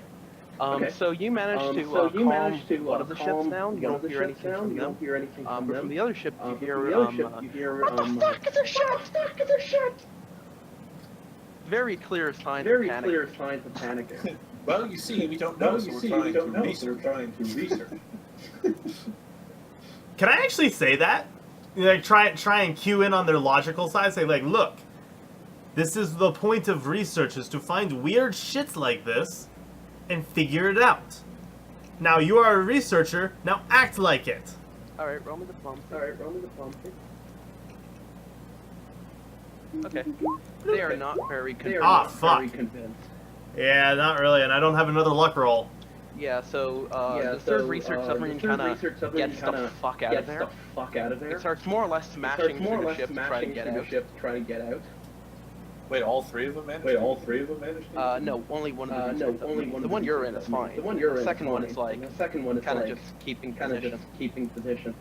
Speaker 2: So you managed to calm one of the ships down. You don't hear anything from them. But from the other ship, you hear what the fuck is a ship? Very clear signs of panic.
Speaker 4: Well, you see, we don't know, so we're trying to research.
Speaker 1: Can I actually say that? Like try and cue in on their logical side. Say like, look, this is the point of research, is to find weird shits like this and figure it out. Now you are a researcher. Now act like it.
Speaker 2: All right, roll me diplomacy. Okay. They are not very convinced.
Speaker 1: Fuck. Yeah, not really, and I don't have another luck roll.
Speaker 2: Yeah, so the third research submarine kind of gets the fuck out of there. It starts more or less smashing through the ship to try to get out.
Speaker 4: Wait, all three of them managed?
Speaker 2: No, only one of the the one you're in is fine. The second one is like kind of just keeping position.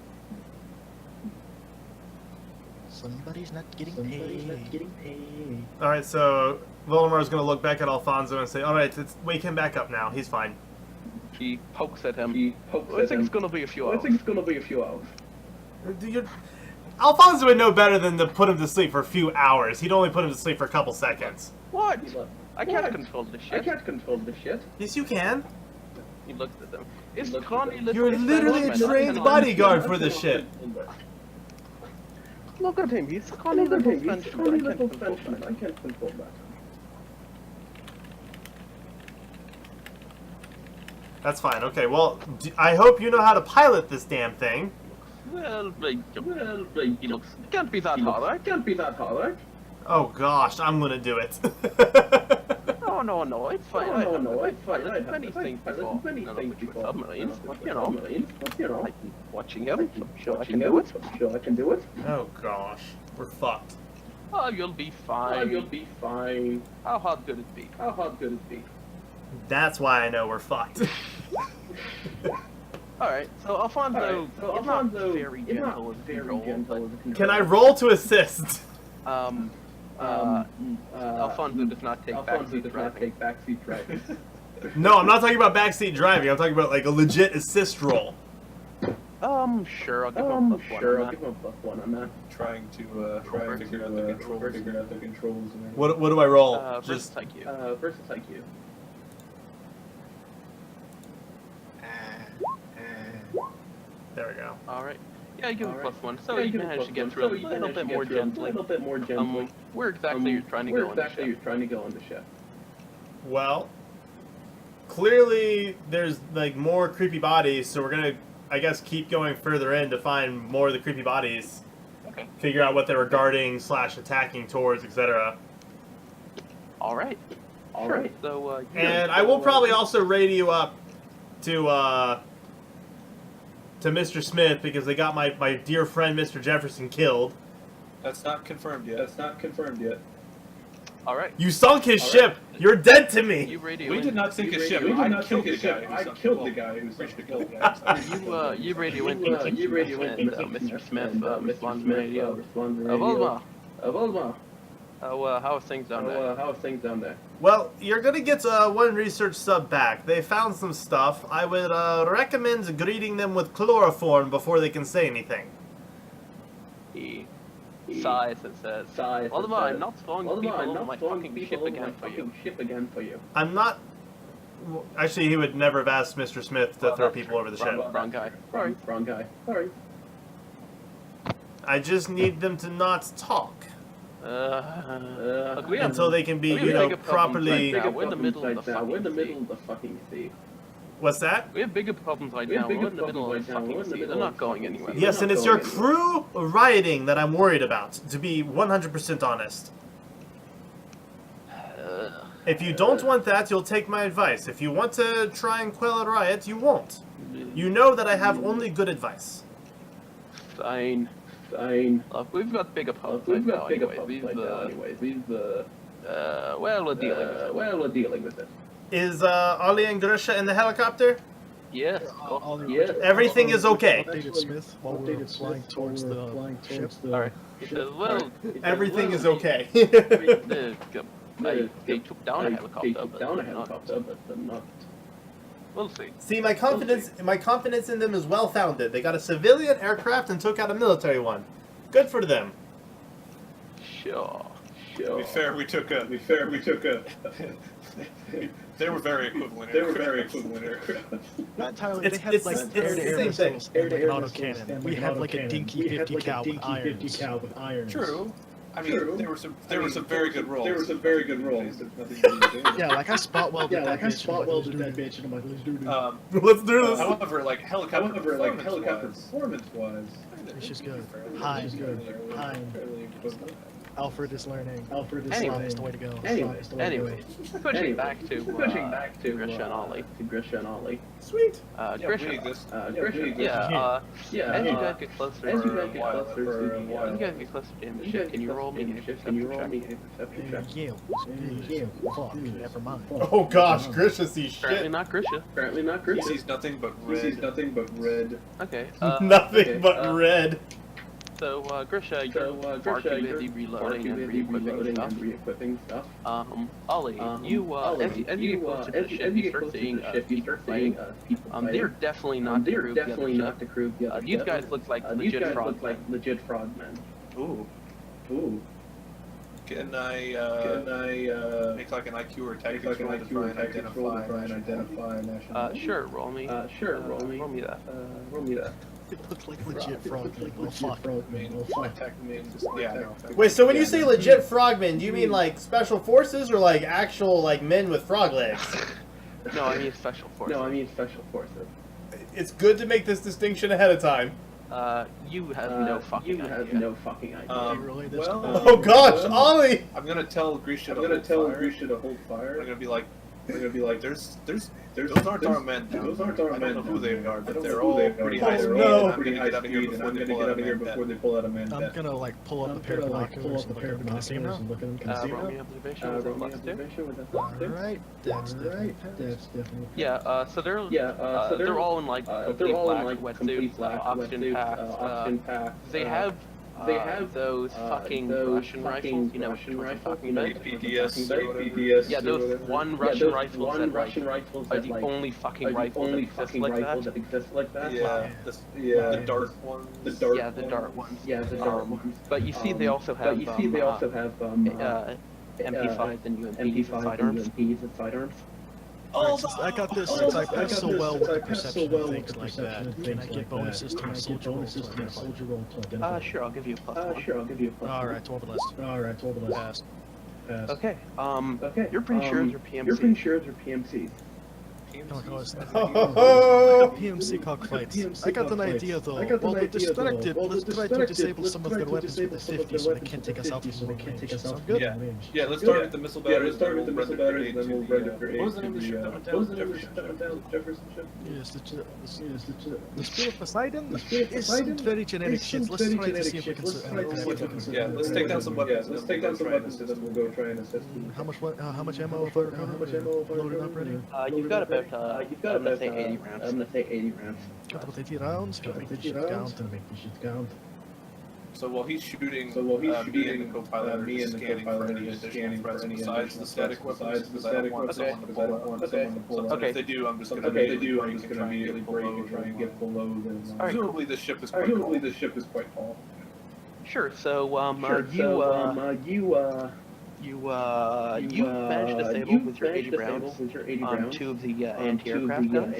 Speaker 3: Somebody's not getting paid.
Speaker 1: All right, so Voldemar's gonna look back at Alfonso and say, "All right, wake him back up now. He's fine."
Speaker 2: He pokes at him. I think it's gonna be a few hours.
Speaker 1: Alfonso would know better than to put him to sleep for a few hours. He'd only put him to sleep for a couple seconds.
Speaker 2: What? I can't control this shit.
Speaker 1: Yes, you can.
Speaker 2: He looks at them.
Speaker 1: You're literally a trained bodyguard for this shit.
Speaker 2: Look at him. He's Connie Little Frenchman. I can't control that.
Speaker 1: That's fine. Okay, well, I hope you know how to pilot this damn thing.
Speaker 2: Well, he looks. It can't be that hard.
Speaker 1: Oh gosh, I'm gonna do it.
Speaker 2: No, it's fine. I've many things before. None of which were submarines, but I've been watching him. I'm sure I can do it.
Speaker 1: Oh gosh, we're fucked.
Speaker 2: Oh, you'll be fine. How hard could it be?
Speaker 1: That's why I know we're fucked.
Speaker 2: Alright, so Alfonso is not very gentle with control.
Speaker 1: Can I roll to assist?
Speaker 2: Alfonso does not take backseat driving.
Speaker 1: No, I'm not talking about backseat driving. I'm talking about like a legit assist roll.
Speaker 2: Sure, I'll give him a +1 on that.
Speaker 4: Trying to figure out the controls.
Speaker 1: What do I roll?
Speaker 2: Versus IQ. All right. Yeah, I give it +1. So you managed to get through a little bit more gently. Where exactly you're trying to go on the ship?
Speaker 1: Well, clearly there's like more creepy bodies, so we're gonna, I guess, keep going further in to find more of the creepy bodies.
Speaker 2: Okay.
Speaker 1: Figure out what they were guarding / attacking towards, etc.
Speaker 2: All right. Sure. So.
Speaker 1: And I will probably also radio up to Mr. Smith because they got my dear friend Mr. Jefferson killed.
Speaker 7: That's not confirmed yet.
Speaker 2: All right.
Speaker 1: You sunk his ship. You're dead to me.
Speaker 2: You radio.
Speaker 7: We did not sink his ship. I killed the guy who sunk the guy.
Speaker 2: You radio in, and Mr. Smith responds to radio. Volma. How are things down there?
Speaker 1: Well, you're gonna get one research sub back. They found some stuff. I would recommend greeting them with chloroform before they can say anything.
Speaker 2: He sighs and says, Voldemort, I'm not throwing people on my fucking ship again for you.
Speaker 1: I'm not... Actually, he would never have asked Mr. Smith to throw people over the ship.
Speaker 2: Wrong guy. Sorry.
Speaker 1: I just need them to not talk.
Speaker 2: Look,
Speaker 1: Until they can be, you know, properly...
Speaker 2: We're in the middle of the fucking sea.
Speaker 1: What's that?
Speaker 2: We have bigger problems right now. We're in the middle of the fucking sea. They're not going anywhere.
Speaker 1: Yes, and it's your crew rioting that I'm worried about, to be 100% honest. If you don't want that, you'll take my advice. If you want to try and quell a riot, you won't. You know that I have only good advice.
Speaker 2: Fine. Look, we've got bigger problems right now anyways. Well, we're dealing with it.
Speaker 1: Is Ollie and Grisha in the helicopter?
Speaker 2: Yes.
Speaker 1: Everything is okay.
Speaker 3: Updated Smith while we're flying towards the ship.
Speaker 2: Alright. Well,
Speaker 1: Everything is okay.
Speaker 2: they took down a helicopter, but not. We'll see.
Speaker 1: See, my confidence in them is well founded. They got a civilian aircraft and took out a military one. Good for them.
Speaker 2: Sure.
Speaker 7: To be fair, we took a. They were very equivalent aircraft.
Speaker 3: Not entirely.
Speaker 1: It's-
Speaker 3: They had like
Speaker 1: it's
Speaker 3: air-to-air
Speaker 1: the same thing.
Speaker 3: missiles and like an autocannon. We had like a dinky 50 cal with irons.
Speaker 7: True. I mean, there were some very good rolls.
Speaker 3: Yeah, like I spot welded that bitch and I'm like, let's do this.
Speaker 1: Let's do this.
Speaker 7: However, like helicopter performance-wise,
Speaker 3: It's just good. Hi. Alfred is learning.
Speaker 2: Anyway.
Speaker 3: That's the way to go.
Speaker 2: Anyway, pushing back to Grisha and Ollie.
Speaker 1: Sweet.
Speaker 2: Grisha.
Speaker 3: Yeah.
Speaker 2: As you guys get closer to the ship, can you roll me a perception check?
Speaker 3: Yeah. Fuck. Never mind.
Speaker 1: Oh gosh, Grisha sees
Speaker 2: Apparently
Speaker 1: shit.
Speaker 2: not Grisha.
Speaker 7: he sees nothing but red.
Speaker 2: Okay.
Speaker 1: Nothing but red.
Speaker 2: So, Grisha, you're far too busy reloading and re-equipping stuff. Ollie, you, as you get closer to the ship, you start seeing people fighting. They're definitely not the crew of the other ship. These guys look like legit frogmen.
Speaker 7: Ooh. Can I make like an IQ or tactics roll to try and identify a national?
Speaker 2: Sure, roll me that. Roll me that.
Speaker 3: It looked like legit frogmen. Oh fuck.
Speaker 1: Wait, so when you say legit frogmen, do you mean like special forces or like actual like men with frog legs?
Speaker 2: No, I mean special forces.
Speaker 1: It's good to make this distinction ahead of time.
Speaker 2: You have no fucking idea.
Speaker 3: Really?
Speaker 1: Oh gosh, Ollie!
Speaker 7: I'm gonna tell Grisha to hold fire. I'm gonna be like, those aren't our men. Those aren't our men. I don't know who they are, but they're all pretty high speed.
Speaker 1: No.
Speaker 7: I'm gonna get out of here before they pull out a man.
Speaker 3: I'm gonna like pull up a pair of binoculars and look at them. Can I see them now?
Speaker 2: Roll me observation with a +2.
Speaker 3: Alright, that's definitely.
Speaker 2: Yeah, so they're all in like complete black wetsuits, oxygen packs. They have those fucking Russian rifles, you know what I'm talking about?
Speaker 7: PDS.
Speaker 2: Yeah, those one Russian rifles that are the only fucking rifle that exists like that.
Speaker 7: Yeah, the dart ones.
Speaker 2: Yeah, the dart ones. But you see, they also have MP5s and UMPs and sidearms.
Speaker 3: I got this since I passed so well with the perception of things like that. Can I get bonuses to my soldier roll?
Speaker 2: Sure, I'll give you a plus one.
Speaker 3: Alright, 12 or less. Pass.
Speaker 2: Okay,
Speaker 6: Okay.
Speaker 2: you're pretty sure they're PMC.
Speaker 6: You're pretty sure they're PMCs.
Speaker 3: PMC cockfights. I got an idea though. Well, they're distracted. Let's try to disable some of their weapons with the 50 so they can't take us out from long range. Sound good?
Speaker 7: Yeah, let's start with the missile batteries.
Speaker 6: Let's start with the missile batteries, then we'll render for
Speaker 7: What was the name of the ship that went down?
Speaker 6: Jefferson ship?
Speaker 3: Yes, the Spirit of Poseidon isn't very generic shit. Let's try to see if we can...
Speaker 7: Yeah, let's take down some weapons.
Speaker 6: Let's take down some weapons and then we'll go try and assist.
Speaker 3: How much ammo have I loaded up ready?
Speaker 2: You've got about, I'm gonna say 80 rounds.
Speaker 6: I'm gonna say 80 rounds.
Speaker 3: Got about 80 rounds? Gotta make this shit count.
Speaker 7: So while he's shooting,
Speaker 6: me
Speaker 7: me and the co-pilot are just scanning for any additional threats besides the static weapons, because I don't want someone to pull up. So if they do, I'm just gonna immediately break and try and get below them. Presumably this ship is quite tall.
Speaker 2: Sure, so, you managed to disable with your 80 rounds, 2 of the anti-aircraft guns.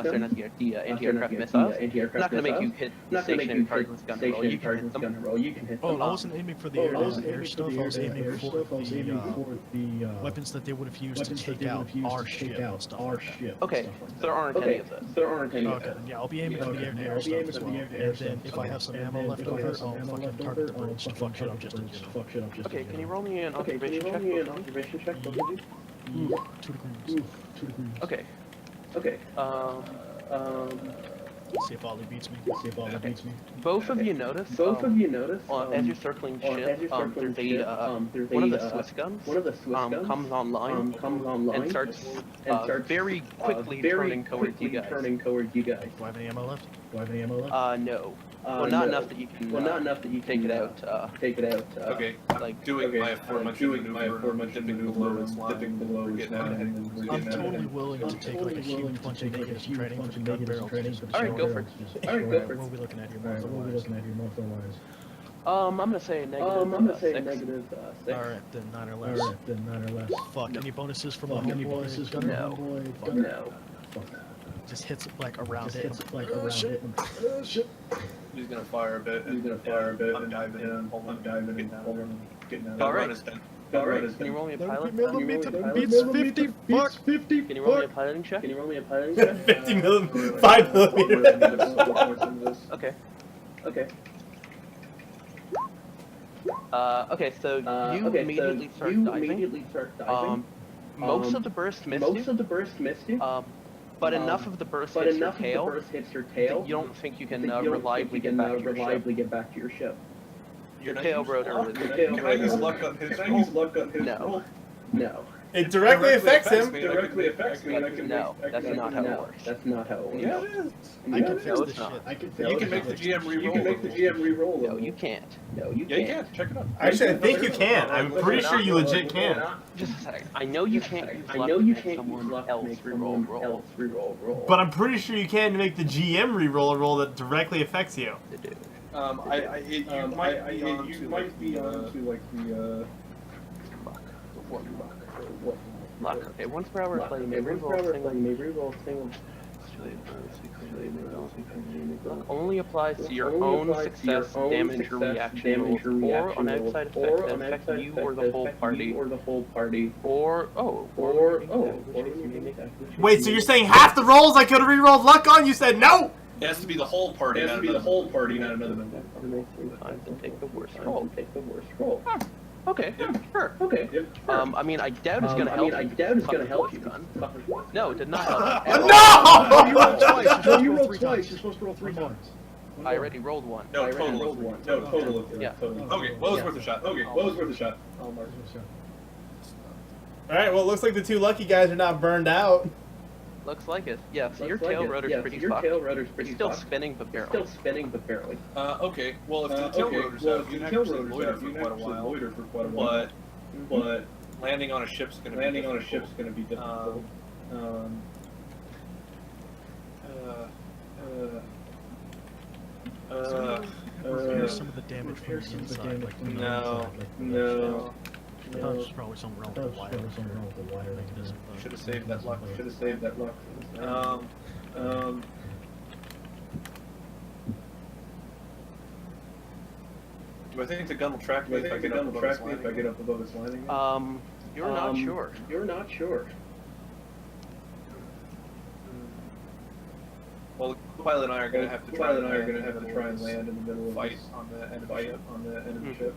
Speaker 2: Sorry, not the anti-aircraft missiles. I'm not going to make you hit the stationary target with gun roll. You can hit them.
Speaker 3: Oh, I wasn't aiming for the air stuff. I was aiming for the weapons that they would have used to take out our ship and stuff like that.
Speaker 2: Okay, so there aren't any of those.
Speaker 3: Okay, yeah, I'll be aiming for the air stuff as well. And then if I have some ammo left over, I'll fucking target the birds to fuck shit up just in general.
Speaker 2: Okay, can you roll me an observation check? Both of you?
Speaker 3: 2 degrees.
Speaker 2: Okay.
Speaker 3: See if Ollie beats me.
Speaker 2: Both of you notice. As you're circling ship, there's one of the Swiss guns comes online and starts very quickly turning towards you guys.
Speaker 3: Do I have any ammo left?
Speaker 2: No. Well, not enough that you can. Take it out.
Speaker 7: Okay, like doing my aforementioned maneuver, dipping below its line, getting out ahead.
Speaker 3: I'm totally willing to take like a huge bunch of negatives training for the gun barrel.
Speaker 2: Alright, go for it.
Speaker 3: What are we looking at here, month-wise?
Speaker 2: I'm gonna say negative. 6.
Speaker 3: Alright, then 9 or less. Fuck, any bonuses from the homeboy gun?
Speaker 2: No.
Speaker 3: Just hits like around it.
Speaker 5: Shit.
Speaker 7: He's gonna fire a bit. I'm diving in, pulling, getting out.
Speaker 2: Alright.
Speaker 7: Alright.
Speaker 2: Can you roll me a pilot?
Speaker 3: Millimeter beats 50. Fuck.
Speaker 2: Can you roll me a piloting check?
Speaker 1: 50 millimeter, 5 millimeter.
Speaker 2: Okay. Okay, so you immediately start diving. Most of the burst missed you. But enough of the burst hits your tail that you don't think you can reliably get back to your ship. Your tail rotor is...
Speaker 7: Can I use luck on his roll?
Speaker 2: No.
Speaker 1: It directly affects him.
Speaker 7: Me.
Speaker 2: No, that's not how it works.
Speaker 7: Yeah, it is.
Speaker 3: I can fix
Speaker 2: No,
Speaker 3: this
Speaker 2: it's not.
Speaker 3: shit.
Speaker 7: You can make the GM reroll.
Speaker 2: No, you can't.
Speaker 7: Yeah, you can. Check it out.
Speaker 1: Actually, I think you can. I'm pretty sure you legit can.
Speaker 2: Just a second. I know you can't use luck to make someone else reroll.
Speaker 1: But I'm pretty sure you can to make the GM reroll a roll that directly affects you.
Speaker 7: You might be on to like the
Speaker 2: Luck. Okay, once per hour play, you may reroll a single. Luck only applies to your own success, damage, or reaction rolls, or on outside effects that affect you or the whole party,
Speaker 1: Wait, so you're saying half the rolls I could have rerolled luck on? You said no?
Speaker 7: It has to be the whole party. Not another member.
Speaker 2: Take the worst roll. Okay, sure. I mean, I doubt it's gonna help you. No, it did not help.
Speaker 1: No!
Speaker 5: You rolled twice. You're supposed to roll 3 times.
Speaker 2: I already rolled one.
Speaker 7: No, total.
Speaker 2: Yeah.
Speaker 7: Okay, well, it was worth a shot.
Speaker 1: Alright, well, it looks like the 2 lucky guys are not burned out.
Speaker 2: Looks like it. Yeah, so your tail rotor's pretty fucked. It's still spinning, but barely.
Speaker 7: Okay, well, if the tail rotor's out, you can actually loiter for quite a while. But landing on a ship's gonna be difficult.
Speaker 3: Here's some of the damage from the inside.
Speaker 7: No.
Speaker 3: There's probably some relative wire mechanism.
Speaker 7: Should have saved that luck.
Speaker 6: Should have saved that luck.
Speaker 7: Do I think the gun will track me if I get up above its line?
Speaker 6: If I get up above its line again?
Speaker 2: You're not sure.
Speaker 6: You're not sure.
Speaker 7: Well, the pilot and I are going to have to try and land in the middle of
Speaker 6: fight
Speaker 7: on the end of the ship.
Speaker 6: on the end of the ship.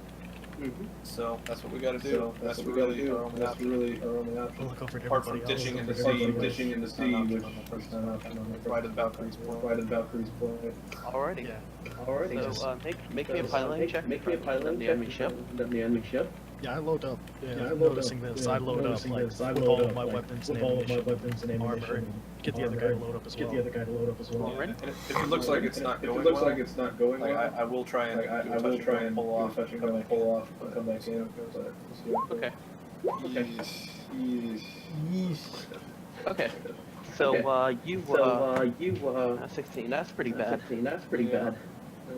Speaker 7: So that's what we got to do.
Speaker 6: So
Speaker 7: that's
Speaker 6: what we
Speaker 7: really
Speaker 6: gotta do.
Speaker 7: our only
Speaker 6: That's
Speaker 7: option.
Speaker 6: really our only option.
Speaker 3: Look over at
Speaker 7: Apart from
Speaker 3: everybody else.
Speaker 7: ditching in the
Speaker 6: Apart
Speaker 7: sea,
Speaker 6: from ditching in the sea, which
Speaker 7: which
Speaker 6: is not an option on the
Speaker 7: Right at Valkyrie's point.
Speaker 6: Right at Valkyrie's point.
Speaker 2: Alrighty.
Speaker 3: Yeah.
Speaker 6: Alright.
Speaker 2: So make me a piloting check.
Speaker 6: Make me a piloting
Speaker 2: the
Speaker 6: check.
Speaker 2: enemy ship.
Speaker 6: The enemy ship.
Speaker 3: Yeah, I load up. Yeah,
Speaker 6: I load
Speaker 3: noticing
Speaker 6: up.
Speaker 3: this,
Speaker 6: Yeah,
Speaker 3: I load up
Speaker 6: noticing
Speaker 3: like
Speaker 6: this, I
Speaker 3: with
Speaker 6: load
Speaker 3: all
Speaker 6: up,
Speaker 3: of my
Speaker 6: like,
Speaker 3: weapons
Speaker 6: with
Speaker 3: and
Speaker 6: all of my
Speaker 3: ammunition,
Speaker 6: weapons and
Speaker 3: armor,
Speaker 6: ammunition,
Speaker 3: and get the other guy to load up as well.
Speaker 6: Get the other guy to load up as well.
Speaker 2: Alright.
Speaker 7: And if it looks like it's not
Speaker 6: If
Speaker 7: going
Speaker 6: it looks
Speaker 7: well,
Speaker 6: like it's not going
Speaker 7: like,
Speaker 6: well,
Speaker 7: I will try and
Speaker 6: like, I
Speaker 7: do a
Speaker 6: will
Speaker 7: touch
Speaker 6: try
Speaker 7: and
Speaker 6: and
Speaker 7: pull off,
Speaker 6: touch and
Speaker 7: come
Speaker 6: go
Speaker 7: back
Speaker 6: pull
Speaker 7: in.
Speaker 6: off, and come back in. But we'll see what
Speaker 2: Okay.
Speaker 6: Okay.
Speaker 2: Okay. So you 16. That's pretty bad.
Speaker 6: 16. That's pretty
Speaker 7: Yeah.
Speaker 6: bad.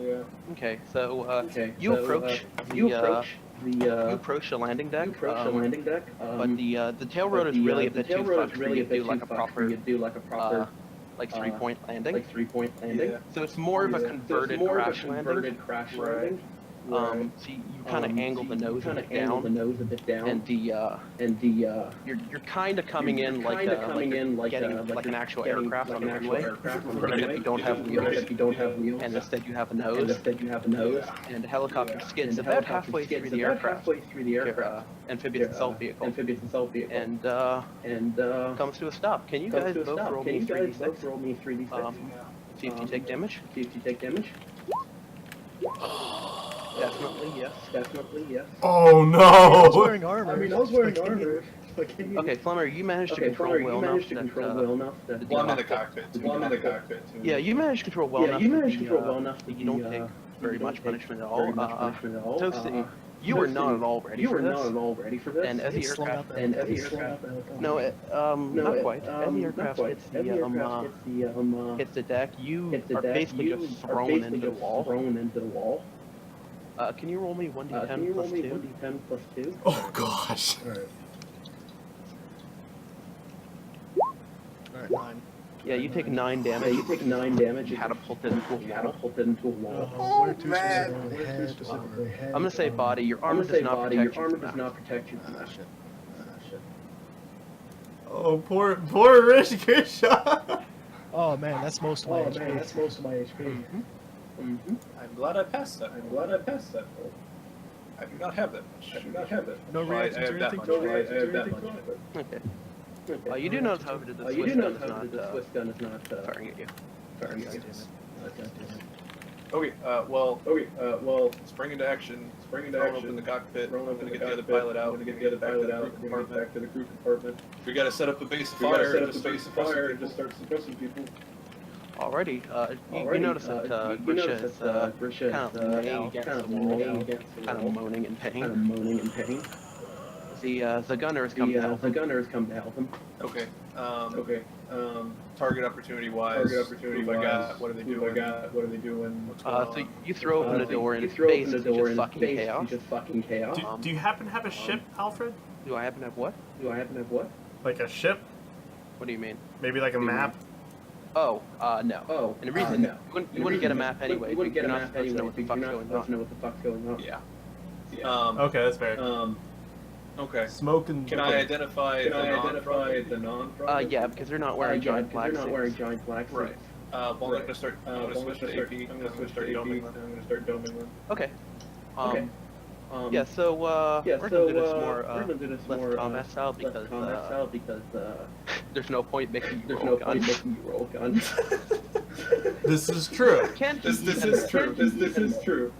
Speaker 6: Yeah.
Speaker 2: Okay. So
Speaker 6: Okay.
Speaker 2: you
Speaker 6: so,
Speaker 2: approach
Speaker 6: you
Speaker 2: the
Speaker 6: approach
Speaker 2: you
Speaker 6: the
Speaker 2: approach the landing deck.
Speaker 6: you approach the landing deck.
Speaker 2: But the tail road is really a bit too fucked for you to do like a proper
Speaker 6: you do like a proper
Speaker 2: like 3-point landing.
Speaker 6: like 3-point landing.
Speaker 7: Yeah.
Speaker 2: So it's more of a
Speaker 6: So
Speaker 2: converted
Speaker 6: it's more
Speaker 2: crash
Speaker 6: of a
Speaker 2: landing.
Speaker 6: converted crash landing.
Speaker 2: So you kind of angle the nose a
Speaker 6: kind
Speaker 2: bit
Speaker 6: of angle the
Speaker 2: down,
Speaker 6: nose a bit down,
Speaker 2: and you're kind of coming in like getting like an actual aircraft on the runway, except you don't have wheels,
Speaker 6: If you don't have wheels,
Speaker 2: and instead you have a
Speaker 6: and
Speaker 2: nose,
Speaker 6: instead you have a nose,
Speaker 2: and the helicopter skids
Speaker 6: and the
Speaker 2: about
Speaker 6: helicopter
Speaker 2: halfway
Speaker 6: skids
Speaker 2: through the
Speaker 6: about
Speaker 2: aircraft,
Speaker 6: halfway through the
Speaker 2: your
Speaker 6: aircraft,
Speaker 2: amphibious assault vehicle, and
Speaker 6: and
Speaker 2: comes to a stop. Can you
Speaker 6: comes
Speaker 2: guys
Speaker 6: to a
Speaker 2: both
Speaker 6: stop.
Speaker 2: roll
Speaker 6: Can
Speaker 2: me
Speaker 6: you guys
Speaker 2: 3d6?
Speaker 6: both roll me 3d6?
Speaker 2: See if you take damage.
Speaker 6: See if you take damage.
Speaker 2: Definitely yes.
Speaker 6: Definitely yes.
Speaker 1: Oh
Speaker 3: I was
Speaker 1: no!
Speaker 3: wearing armor.
Speaker 6: I mean, I was wearing armor.
Speaker 2: Okay, Flemmer, you managed to
Speaker 6: Okay,
Speaker 2: control
Speaker 6: Flemmer,
Speaker 2: well
Speaker 6: you
Speaker 2: enough
Speaker 6: managed to
Speaker 2: that
Speaker 6: control well enough that
Speaker 7: Well, I'm in the cockpit.
Speaker 6: Well, I'm in the cockpit.
Speaker 2: yeah, you managed to control well
Speaker 6: Yeah,
Speaker 2: enough.
Speaker 6: you
Speaker 2: that
Speaker 6: managed to
Speaker 2: the,
Speaker 6: control well enough
Speaker 2: that
Speaker 6: that
Speaker 2: you don't
Speaker 6: the,
Speaker 2: take very much punishment at all.
Speaker 6: Very much punishment at all.
Speaker 2: Toasty, you were not at all ready
Speaker 6: You
Speaker 2: for
Speaker 6: were
Speaker 2: this.
Speaker 6: not at all ready for this.
Speaker 2: And as the
Speaker 3: It's slowed
Speaker 2: aircraft,
Speaker 3: up
Speaker 6: and as the aircraft,
Speaker 2: no, not quite. As the
Speaker 6: not
Speaker 2: aircraft
Speaker 6: quite.
Speaker 2: hits
Speaker 6: As the aircraft
Speaker 2: hits the deck, you
Speaker 6: hits the
Speaker 2: are
Speaker 6: deck,
Speaker 2: basically
Speaker 6: you
Speaker 2: just
Speaker 6: are
Speaker 2: thrown
Speaker 6: basically
Speaker 2: into the
Speaker 6: just
Speaker 2: wall.
Speaker 6: thrown into the wall.
Speaker 2: Can you roll me 1d10
Speaker 6: Can you roll
Speaker 2: plus
Speaker 6: me
Speaker 2: 2?
Speaker 6: 1d10 plus 2?
Speaker 1: Oh gosh!
Speaker 6: Alright.
Speaker 3: Alright, 9.
Speaker 2: Yeah, you take 9 damage.
Speaker 6: Yeah, you take 9 damage.
Speaker 2: Catapulted into a wall.
Speaker 6: Catapulted into a wall.
Speaker 3: One or two
Speaker 1: man.
Speaker 3: specifically head.
Speaker 2: I'm gonna say body. Your
Speaker 6: I'm
Speaker 2: armor
Speaker 6: gonna say
Speaker 2: does not
Speaker 6: body.
Speaker 2: protect
Speaker 6: Your
Speaker 2: you
Speaker 6: armor
Speaker 2: from
Speaker 6: does
Speaker 2: that.
Speaker 6: not protect you from that.
Speaker 3: Shit.
Speaker 6: Shit.
Speaker 1: Oh poor Rich, good shot.
Speaker 3: Oh man, that's most of my
Speaker 6: Oh
Speaker 3: HP.
Speaker 6: man, that's most of my HP.
Speaker 2: Mm-hmm.
Speaker 7: I'm glad I passed that.
Speaker 6: I'm glad I passed that.
Speaker 7: I do not have that much.
Speaker 6: I do not have that.
Speaker 3: No
Speaker 7: Well, I
Speaker 3: reactions
Speaker 7: have
Speaker 3: or
Speaker 7: that
Speaker 3: anything?
Speaker 7: much.
Speaker 6: No
Speaker 3: to it?
Speaker 6: reactions or anything.
Speaker 2: Okay.
Speaker 6: Okay.
Speaker 2: You do notice, however, that the
Speaker 6: You
Speaker 2: Swiss
Speaker 6: do
Speaker 2: gun
Speaker 6: know
Speaker 2: is
Speaker 6: how
Speaker 2: not
Speaker 6: the Swiss gun is not
Speaker 2: firing at you.
Speaker 6: firing at you.
Speaker 7: Okay, well,
Speaker 6: Okay, well,
Speaker 7: spring into action.
Speaker 6: spring into
Speaker 7: Thrown
Speaker 6: action.
Speaker 7: open the cockpit.
Speaker 6: Thrown
Speaker 7: I'm
Speaker 6: open
Speaker 7: gonna
Speaker 6: the
Speaker 7: get the other
Speaker 6: cockpit.
Speaker 7: pilot out.
Speaker 6: I'm gonna get the other pilot out. I'm gonna get back to the crew compartment.
Speaker 7: We gotta set up a base of
Speaker 6: We gotta
Speaker 7: fire.
Speaker 6: set
Speaker 7: and
Speaker 6: up a
Speaker 7: just start
Speaker 6: base of
Speaker 7: suppressing
Speaker 6: fire and
Speaker 7: people.
Speaker 6: just start suppressing people.
Speaker 2: Alrighty. You
Speaker 6: Alrighty,
Speaker 2: notice that
Speaker 6: you
Speaker 2: Grisha
Speaker 6: notice
Speaker 2: is
Speaker 6: that Grisha is
Speaker 2: kind of laying against
Speaker 6: kind
Speaker 2: the
Speaker 6: of
Speaker 2: wall,
Speaker 6: laying against the
Speaker 2: kind of
Speaker 6: wall,
Speaker 2: moaning in
Speaker 6: kind
Speaker 2: pain.
Speaker 6: of moaning in pain.
Speaker 2: The gunner has come to help
Speaker 6: The
Speaker 2: him.
Speaker 6: gunner has come to help him.
Speaker 7: Okay.
Speaker 6: Okay.
Speaker 7: Target opportunity wise.
Speaker 6: Target opportunity
Speaker 7: Who I
Speaker 6: wise.
Speaker 7: got? What are they
Speaker 6: Who
Speaker 7: doing?
Speaker 6: I got? What are they doing?
Speaker 7: What's going
Speaker 2: So
Speaker 7: on?
Speaker 2: you throw open the
Speaker 6: So
Speaker 2: door and
Speaker 6: you
Speaker 2: it's
Speaker 6: throw open the
Speaker 2: basically
Speaker 6: door
Speaker 2: just
Speaker 6: and it's
Speaker 2: fucking
Speaker 6: basically
Speaker 2: chaos.
Speaker 6: just fucking chaos.
Speaker 1: Do you happen to have a ship, Alfred?
Speaker 2: Do I happen to have what?
Speaker 6: Do I happen to have what?
Speaker 1: Like a ship?
Speaker 2: What do you mean?
Speaker 1: Maybe like a
Speaker 6: What do you
Speaker 1: map?
Speaker 2: Oh, no.
Speaker 6: Oh,
Speaker 2: And the reason
Speaker 6: no.
Speaker 2: you wouldn't get a map anyway.
Speaker 6: You wouldn't get a
Speaker 2: you're not
Speaker 6: map
Speaker 2: supposed to know
Speaker 6: anyway.
Speaker 2: what the
Speaker 6: You're
Speaker 2: fuck's
Speaker 6: not
Speaker 2: going
Speaker 6: supposed to
Speaker 2: on.
Speaker 6: know what the fuck's going on.
Speaker 7: Yeah.
Speaker 1: Okay, that's fair.
Speaker 7: Okay.
Speaker 1: Smoke and
Speaker 7: Can I identify
Speaker 6: Can
Speaker 7: the
Speaker 6: I identify
Speaker 7: non-front?
Speaker 6: the non-front?
Speaker 2: Yeah, because they're not wearing giant
Speaker 6: because
Speaker 2: black
Speaker 6: they're not wearing
Speaker 2: suits.
Speaker 6: giant black suits.
Speaker 7: Right. Well, I'm gonna start. I'm gonna switch to AP.
Speaker 6: I'm gonna switch to AP.
Speaker 7: doming
Speaker 6: I'm
Speaker 7: them.
Speaker 6: gonna start doming them.
Speaker 2: Okay.
Speaker 6: Okay.
Speaker 2: Yeah, so
Speaker 6: Yeah,
Speaker 2: we're
Speaker 6: so
Speaker 2: gonna do this more
Speaker 6: we're gonna do this
Speaker 2: less
Speaker 6: more
Speaker 2: combat style
Speaker 6: less
Speaker 2: because
Speaker 6: combat style because
Speaker 2: there's no point making you
Speaker 6: there's
Speaker 2: roll
Speaker 6: no point
Speaker 2: guns.
Speaker 6: making you roll guns.
Speaker 1: This is true.
Speaker 2: Can't
Speaker 7: This
Speaker 2: you
Speaker 7: is
Speaker 2: even-
Speaker 7: true.
Speaker 6: This is true.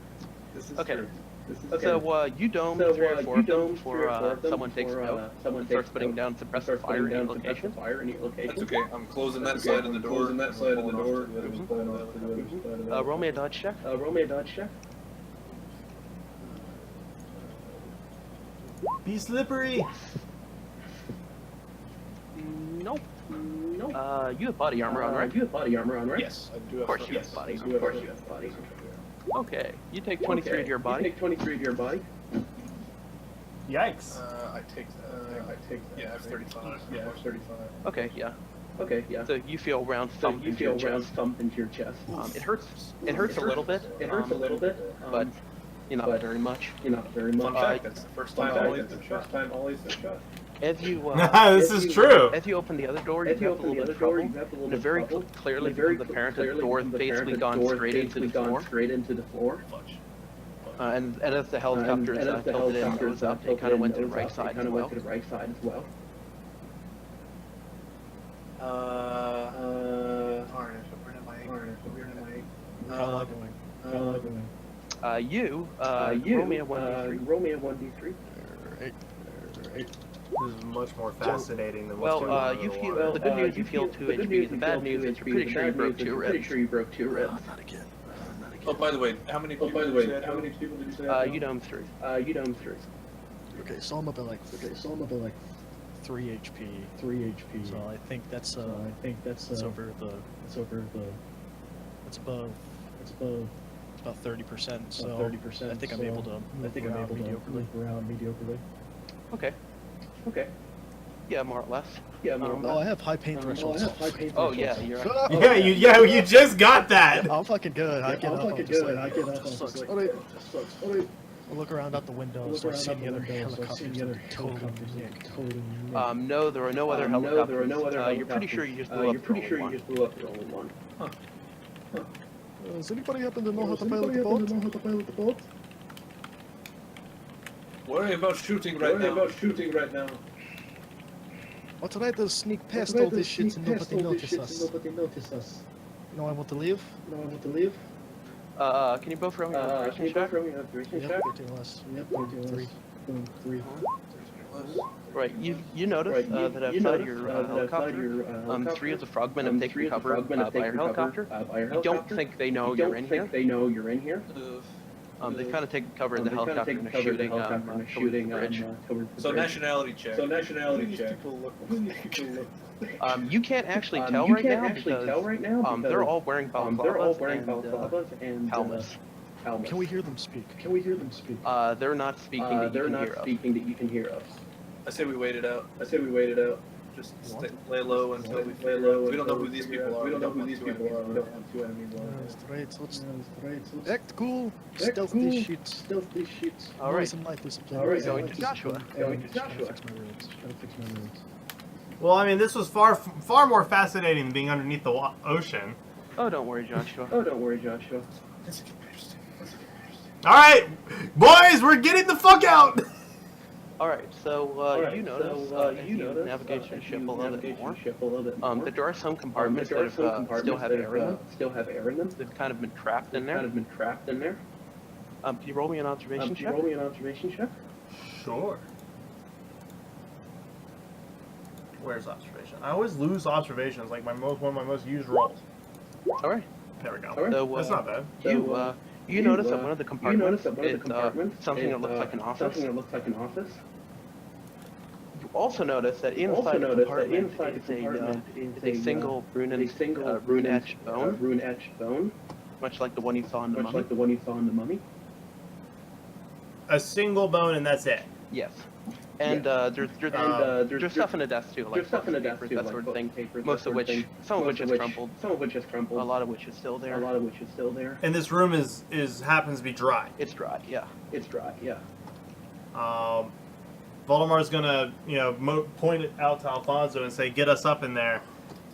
Speaker 7: This is
Speaker 2: Okay.
Speaker 7: true.
Speaker 6: This is
Speaker 2: So you dome
Speaker 6: So,
Speaker 2: 3 or 4
Speaker 6: you
Speaker 2: of them
Speaker 6: dome
Speaker 2: before
Speaker 6: 3 or 4 of them
Speaker 2: someone takes
Speaker 6: before,
Speaker 2: note
Speaker 6: someone
Speaker 2: and starts
Speaker 6: takes
Speaker 2: putting
Speaker 6: note
Speaker 2: down suppressive
Speaker 6: starts
Speaker 2: fire
Speaker 6: putting
Speaker 2: in your
Speaker 6: down suppressive
Speaker 2: location.
Speaker 6: fire in your location.
Speaker 7: That's okay. I'm closing that
Speaker 6: That's
Speaker 7: side
Speaker 6: okay.
Speaker 7: of the
Speaker 6: I'm
Speaker 7: door.
Speaker 6: closing that side of the
Speaker 7: Pulling off
Speaker 6: door.
Speaker 7: to the other
Speaker 6: I'm
Speaker 7: side.
Speaker 6: pulling off to the other side of the
Speaker 2: Roll me a dodge check.
Speaker 6: Roll me a dodge check.
Speaker 1: Be slippery.
Speaker 2: Nope.
Speaker 6: Nope.
Speaker 2: You have body armor on, right?
Speaker 6: You have body armor on, right?
Speaker 7: Yes, I do have.
Speaker 2: Of course
Speaker 7: some-
Speaker 2: you have body
Speaker 6: Yes,
Speaker 2: armor.
Speaker 6: of course you have body.
Speaker 2: Okay. You take 23 to your
Speaker 6: You
Speaker 2: body.
Speaker 6: take 23 to your body.
Speaker 1: Yikes.
Speaker 7: I take that. Yeah, F-35. Yeah, F-35.
Speaker 2: Okay, yeah.
Speaker 6: Okay, yeah.
Speaker 2: So you feel round
Speaker 6: So
Speaker 2: thump
Speaker 6: you
Speaker 2: into your
Speaker 6: feel round
Speaker 2: chest.
Speaker 6: thump into your chest.
Speaker 2: It hurts. It hurts a little bit.
Speaker 6: It hurts a little bit,
Speaker 2: but not very much.
Speaker 6: Not very much.
Speaker 7: Fun fact, that's the first time Ollie's been shot.
Speaker 2: As you
Speaker 1: This is true.
Speaker 2: as you open the other door, you
Speaker 6: If you
Speaker 2: have a
Speaker 6: open
Speaker 2: little
Speaker 6: the
Speaker 2: bit
Speaker 6: other
Speaker 2: of
Speaker 6: door, you
Speaker 2: trouble.
Speaker 6: have a little
Speaker 2: And
Speaker 6: bit
Speaker 2: it very
Speaker 6: of trouble.
Speaker 2: clearly
Speaker 6: Very
Speaker 2: becomes apparent that the
Speaker 6: clearly
Speaker 2: door
Speaker 6: becomes
Speaker 2: basically
Speaker 6: apparent that
Speaker 2: gone
Speaker 6: the door
Speaker 2: straight into the
Speaker 6: basically gone
Speaker 2: floor.
Speaker 6: straight into the floor.
Speaker 7: Fudge.
Speaker 2: And as the helicopter is
Speaker 6: And as the
Speaker 2: tilted in,
Speaker 6: helicopter
Speaker 2: nose up, it kind of went to the right side as
Speaker 6: kind of
Speaker 2: well.
Speaker 6: went to the right side as well.
Speaker 7: Darn it, where am I?
Speaker 3: How am I going?
Speaker 2: You,
Speaker 6: You,
Speaker 2: roll me a 1d3.
Speaker 6: roll me a 1d3.
Speaker 3: Alright.
Speaker 1: This is much more fascinating than what's
Speaker 2: Well,
Speaker 1: going on in
Speaker 2: you
Speaker 1: the
Speaker 2: feel
Speaker 1: water.
Speaker 2: the good news you feel 2 HP. The bad news is you're pretty sure you broke 2
Speaker 6: Pretty
Speaker 2: ribs.
Speaker 6: sure you broke 2 ribs.
Speaker 3: Not again. Not again.
Speaker 7: Oh, by the way, how many people did you say that?
Speaker 6: how many people did you say?
Speaker 2: You dome 3.
Speaker 6: You done 3.
Speaker 3: Okay, so I'm up at like 3 HP. 3 HP. So I think that's it's over the it's above about 30%. So 30%. I think I'm able to move around mediocrely.
Speaker 2: Okay.
Speaker 6: Okay.
Speaker 2: Yeah, more or less.
Speaker 6: Yeah,
Speaker 3: Oh, I have high pain thresholds.
Speaker 2: Oh yeah, you're.
Speaker 1: You just got that.
Speaker 3: I'm fucking good. I get up. I'm just like,
Speaker 6: I get up.
Speaker 3: this sucks.
Speaker 6: Like,
Speaker 3: Alright.
Speaker 6: sucks. Alright.
Speaker 3: I look around out the window, so I see the other helicopters.
Speaker 2: No, there are no other helicopters.
Speaker 6: There are no other
Speaker 2: You're pretty sure you just blew up.
Speaker 6: You're pretty sure you just blew up the only one.
Speaker 3: Does anybody happen to know how to pilot the boat?
Speaker 7: Worry about shooting right now.
Speaker 3: I'll try to sneak past all this shit and nobody notice us. You know I want to leave?
Speaker 2: Can you both roll me an observation check?
Speaker 3: Yep, 13 less. Three.
Speaker 2: Right, you notice that outside your helicopter, 3 of the frogmen have taken cover by your helicopter. You don't think they know you're in here. They've kind of taken cover in the helicopter and are shooting the bridge.
Speaker 7: So nationality check.
Speaker 2: You can't actually tell right now because they're all wearing balaclavas and helmets.
Speaker 3: Can we hear them speak?
Speaker 2: They're not speaking that you can hear of.
Speaker 7: I say we wait it out. Just lay low until we we don't know who these people are. We don't want two enemy ones.
Speaker 3: Let's act cool. Stealth these shit.
Speaker 2: All right.
Speaker 3: Noise and light discipline.
Speaker 2: Alright, going to Joshua.
Speaker 3: Gotta fix my roads.
Speaker 1: Well, I mean, this was far more fascinating than being underneath the ocean.
Speaker 2: Oh, don't worry, Joshua.
Speaker 1: All right, boys, we're getting the fuck out.
Speaker 2: Alright, so you notice as you navigate your ship a little bit more, that there are some compartments that still have air in them. They've kind of been trapped in there. Can you roll me an observation check?
Speaker 1: Sure. Where's observation? I always lose observations, like one of my most used rolls.
Speaker 2: Alright.
Speaker 1: There we go.
Speaker 2: So,
Speaker 1: That's not bad.
Speaker 2: You notice that one of the compartments is something that looks like an office. You also notice that inside the compartment is a single rune-etched bone, much like the one you saw in the mummy.
Speaker 1: A single bone, and that's it.
Speaker 2: Yes. And there's stuff in the desk too, like books, papers, that sort of thing. Some of which is crumpled. A lot of which is still there.
Speaker 1: And this room happens to be dry.
Speaker 2: It's dry. Yeah.
Speaker 1: Voldemar's gonna, point it out to Alfonso and say, "Get us up in there,"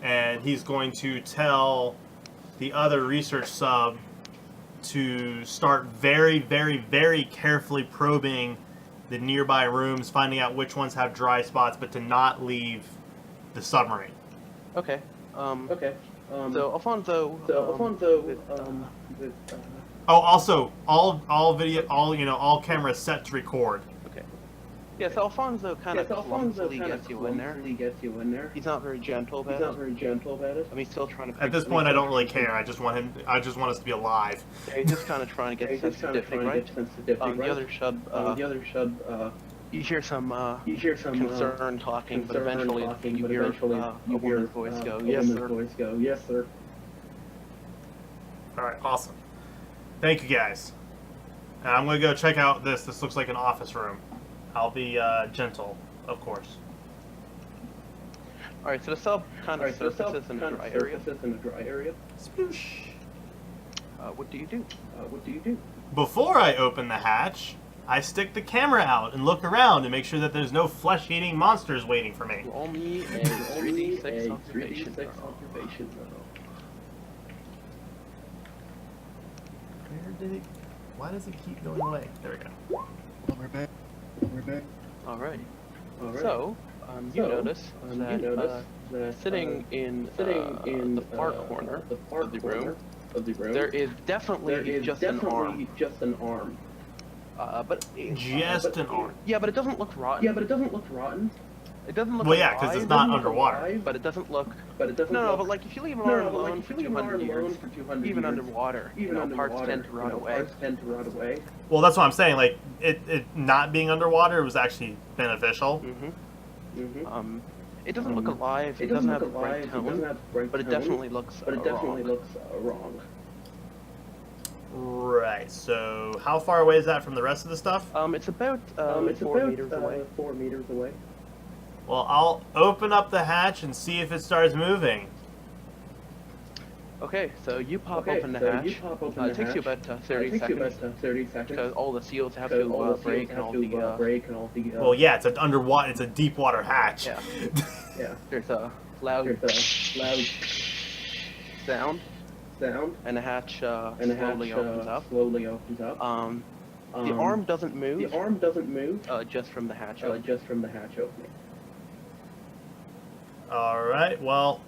Speaker 1: and he's going to tell the other research sub to start very, very, very carefully probing the nearby rooms, finding out which ones have dry spots, but to not leave the submarine.
Speaker 2: Okay. So Alfonso.
Speaker 1: Also, all cameras set to record.
Speaker 2: Okay. Yeah, so Alfonso kind of clumsily gets you in there. He's not very gentle about it. I mean, he's still trying to.
Speaker 1: At this point, I don't really care. I just want us to be alive.
Speaker 2: Yeah, he's just kind of trying to get sensitivity, right? The other sub. You hear some concern talking, but eventually you hear a woman's voice go, "Yes, sir."
Speaker 1: All right, awesome. Thank you, guys. And I'm gonna go check out this. This looks like an office room. I'll be gentle, of course.
Speaker 2: Alright, so the sub kind of surfaces in a dry area.
Speaker 1: Sploosh.
Speaker 2: What do you do?
Speaker 1: Before I open the hatch, I stick the camera out and look around and make sure that there's no flesh-eating monsters waiting for me.
Speaker 2: Roll me a 3d6 observation throw.
Speaker 1: Where did it? Why does it keep going away? There we go.
Speaker 3: We're back.
Speaker 2: Alright. So, you notice that sitting in the far corner of the room, there is definitely just an arm. But
Speaker 1: Just an arm.
Speaker 2: yeah, but it doesn't look rotten. It doesn't look
Speaker 1: Well, yeah, because it's not underwater.
Speaker 2: but it doesn't look. No, but like if you leave an arm alone for 200 years, even underwater, parts tend to rot away.
Speaker 1: Well, that's what I'm saying. Like, it not being underwater was actually beneficial.
Speaker 2: It doesn't look alive. It doesn't have a bright tone, but it definitely looks wrong.
Speaker 1: Right. So, how far away is that from the rest of the stuff?
Speaker 2: It's about 4 meters away.
Speaker 1: Well, I'll open up the hatch and see if it starts moving.
Speaker 2: Okay, so you pop open the hatch. It takes you about 30 seconds because all the seals have to break and all the.
Speaker 1: Well, yeah, it's an underwater. It's a deep water hatch.
Speaker 2: Yeah. There's a loud sound, and the hatch slowly opens up. The arm doesn't move. Just from the hatch opening.
Speaker 1: All right. Well,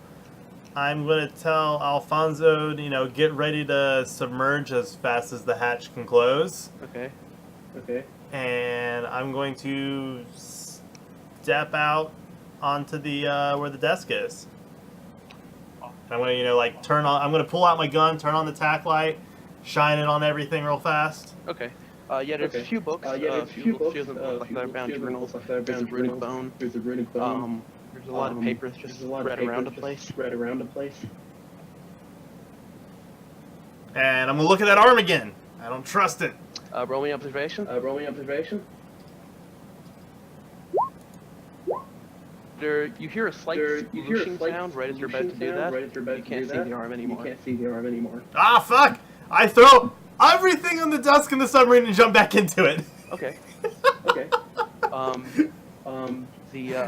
Speaker 1: I'm gonna tell Alfonso, get ready to submerge as fast as the hatch can close.
Speaker 2: Okay.
Speaker 1: And I'm going to step out onto the where the desk is. I'm gonna turn on. I'm gonna pull out my gun, turn on the tack light, shine it on everything real fast.
Speaker 2: Okay. There's a few books. A few books like they're bound journals. There's a runic bone. There's a lot of papers just spread around the place.
Speaker 1: And I'm gonna look at that arm again. I don't trust it.
Speaker 2: Roll me observation. You hear a slight swooshing sound right as you're about to do that. You can't see the arm anymore.
Speaker 1: Ah, fuck! I throw everything on the desk in the submarine and jump back into it.
Speaker 2: Okay.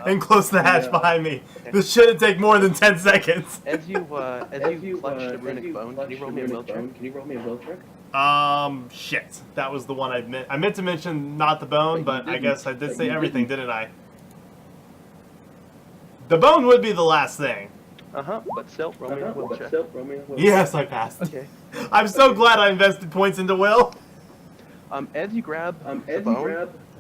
Speaker 1: And close the hatch behind me. Okay. This shouldn't take more than 10 seconds.
Speaker 2: As you clutch the runic bone, can you roll me a will check?
Speaker 1: Shit. That was the one I meant. I meant to mention not the bone, but I guess I did say everything, didn't I? The bone would be the last thing.
Speaker 2: But still, roll me a will check.
Speaker 1: Yes, I passed.
Speaker 2: Okay.
Speaker 1: I'm so glad I invested points into will.
Speaker 2: As you grab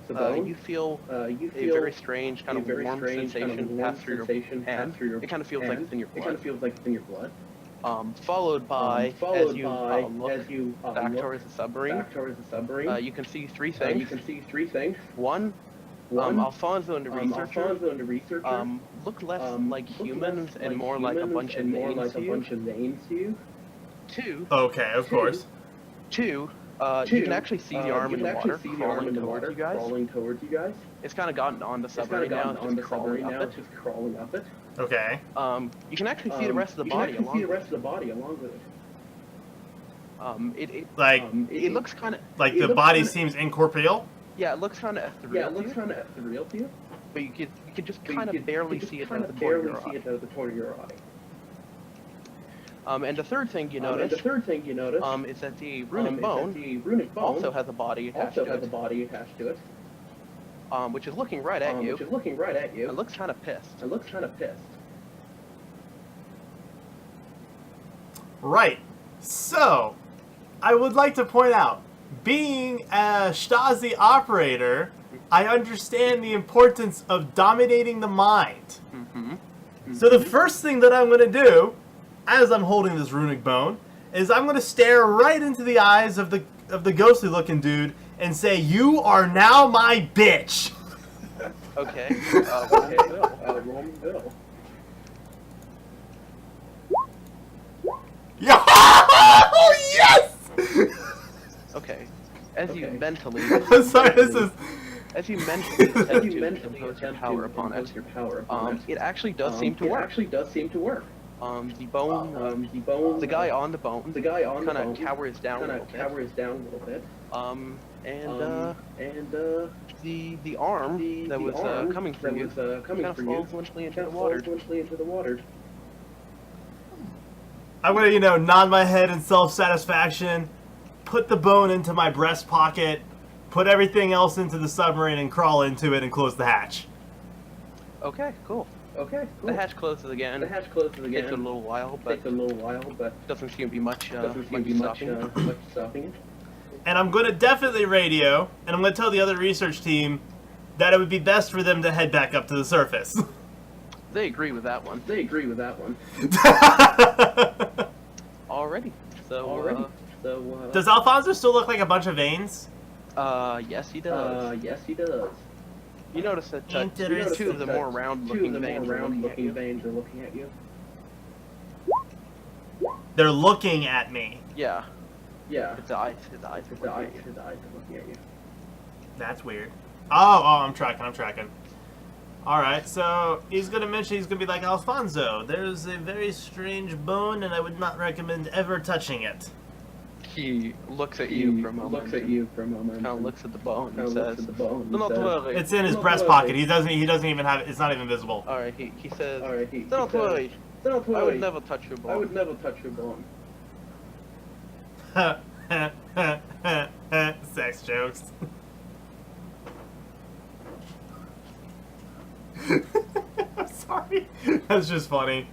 Speaker 2: the bone, you feel a very strange kind of warm sensation pass through your hand. It kind of feels like it's in your blood. Followed by, as you look back towards the submarine, you can see three things. One, Alfonso and the researcher look less like humans and more like a bunch of names to you. Two.
Speaker 1: Okay, of course.
Speaker 2: Two, you can actually see the arm in the water crawling towards you guys. It's kind of gotten on the submarine now, just crawling up it.
Speaker 1: Okay.
Speaker 2: You can actually see the rest of the body along with it. It looks kind of
Speaker 1: like the body seems incorporeal.
Speaker 2: Yeah, it looks kind of ethereal to you. But you could just kind of barely see it out of the corner of your eye. And the third thing you notice is that the runic bone also has a body attached to it. Which is looking right at you. It looks kind of pissed.
Speaker 1: Right. So, I would like to point out, being a Stasi operator, I understand the importance of dominating the mind. So the first thing that I'm going to do, as I'm holding this runic bone, is I'm going to stare right into the eyes of the ghostly looking dude and say, "You are now my bitch."
Speaker 2: Okay. Roll me Bill.
Speaker 1: Yeah! Oh, yes!
Speaker 2: Okay. As you mentally...
Speaker 1: I'm sorry, this is...
Speaker 2: As you mentioned, to impose your power upon it, it actually does seem to work. The bone, the guy on the bone, kind of cowers down a little bit. The arm that was coming for you kind of falls limply into the water.
Speaker 1: I'm gonna, nod my head in self-satisfaction, put the bone into my breast pocket, put everything else into the submarine and crawl into it and close the hatch.
Speaker 2: Okay, cool. The hatch closes again. Takes a little while, but doesn't seem to be much stopping it.
Speaker 1: And I'm gonna definitely radio, and I'm gonna tell the other research team that it would be best for them to head back up to the surface.
Speaker 2: They agree with that one. Alrighty. So,
Speaker 1: Does Alfonso still look like a bunch of veins?
Speaker 2: yes, he does. You notice that two of the more round-looking veins are looking at you.
Speaker 1: They're looking at me.
Speaker 2: Yeah. His eyes are looking at you.
Speaker 1: That's weird. Oh, I'm tracking. Alright, so he's gonna mention, he's gonna be like, Alfonso, there's a very strange bone and I would not recommend ever touching it.
Speaker 2: He looks at you for a moment. Kind of looks at the bone and says, "Do not worry."
Speaker 1: It's in his breast pocket. He doesn't even have it. It's not even visible.
Speaker 2: All right. He says, "Do not worry. I would never touch your bone."
Speaker 1: Sex jokes. I'm sorry. That's just funny.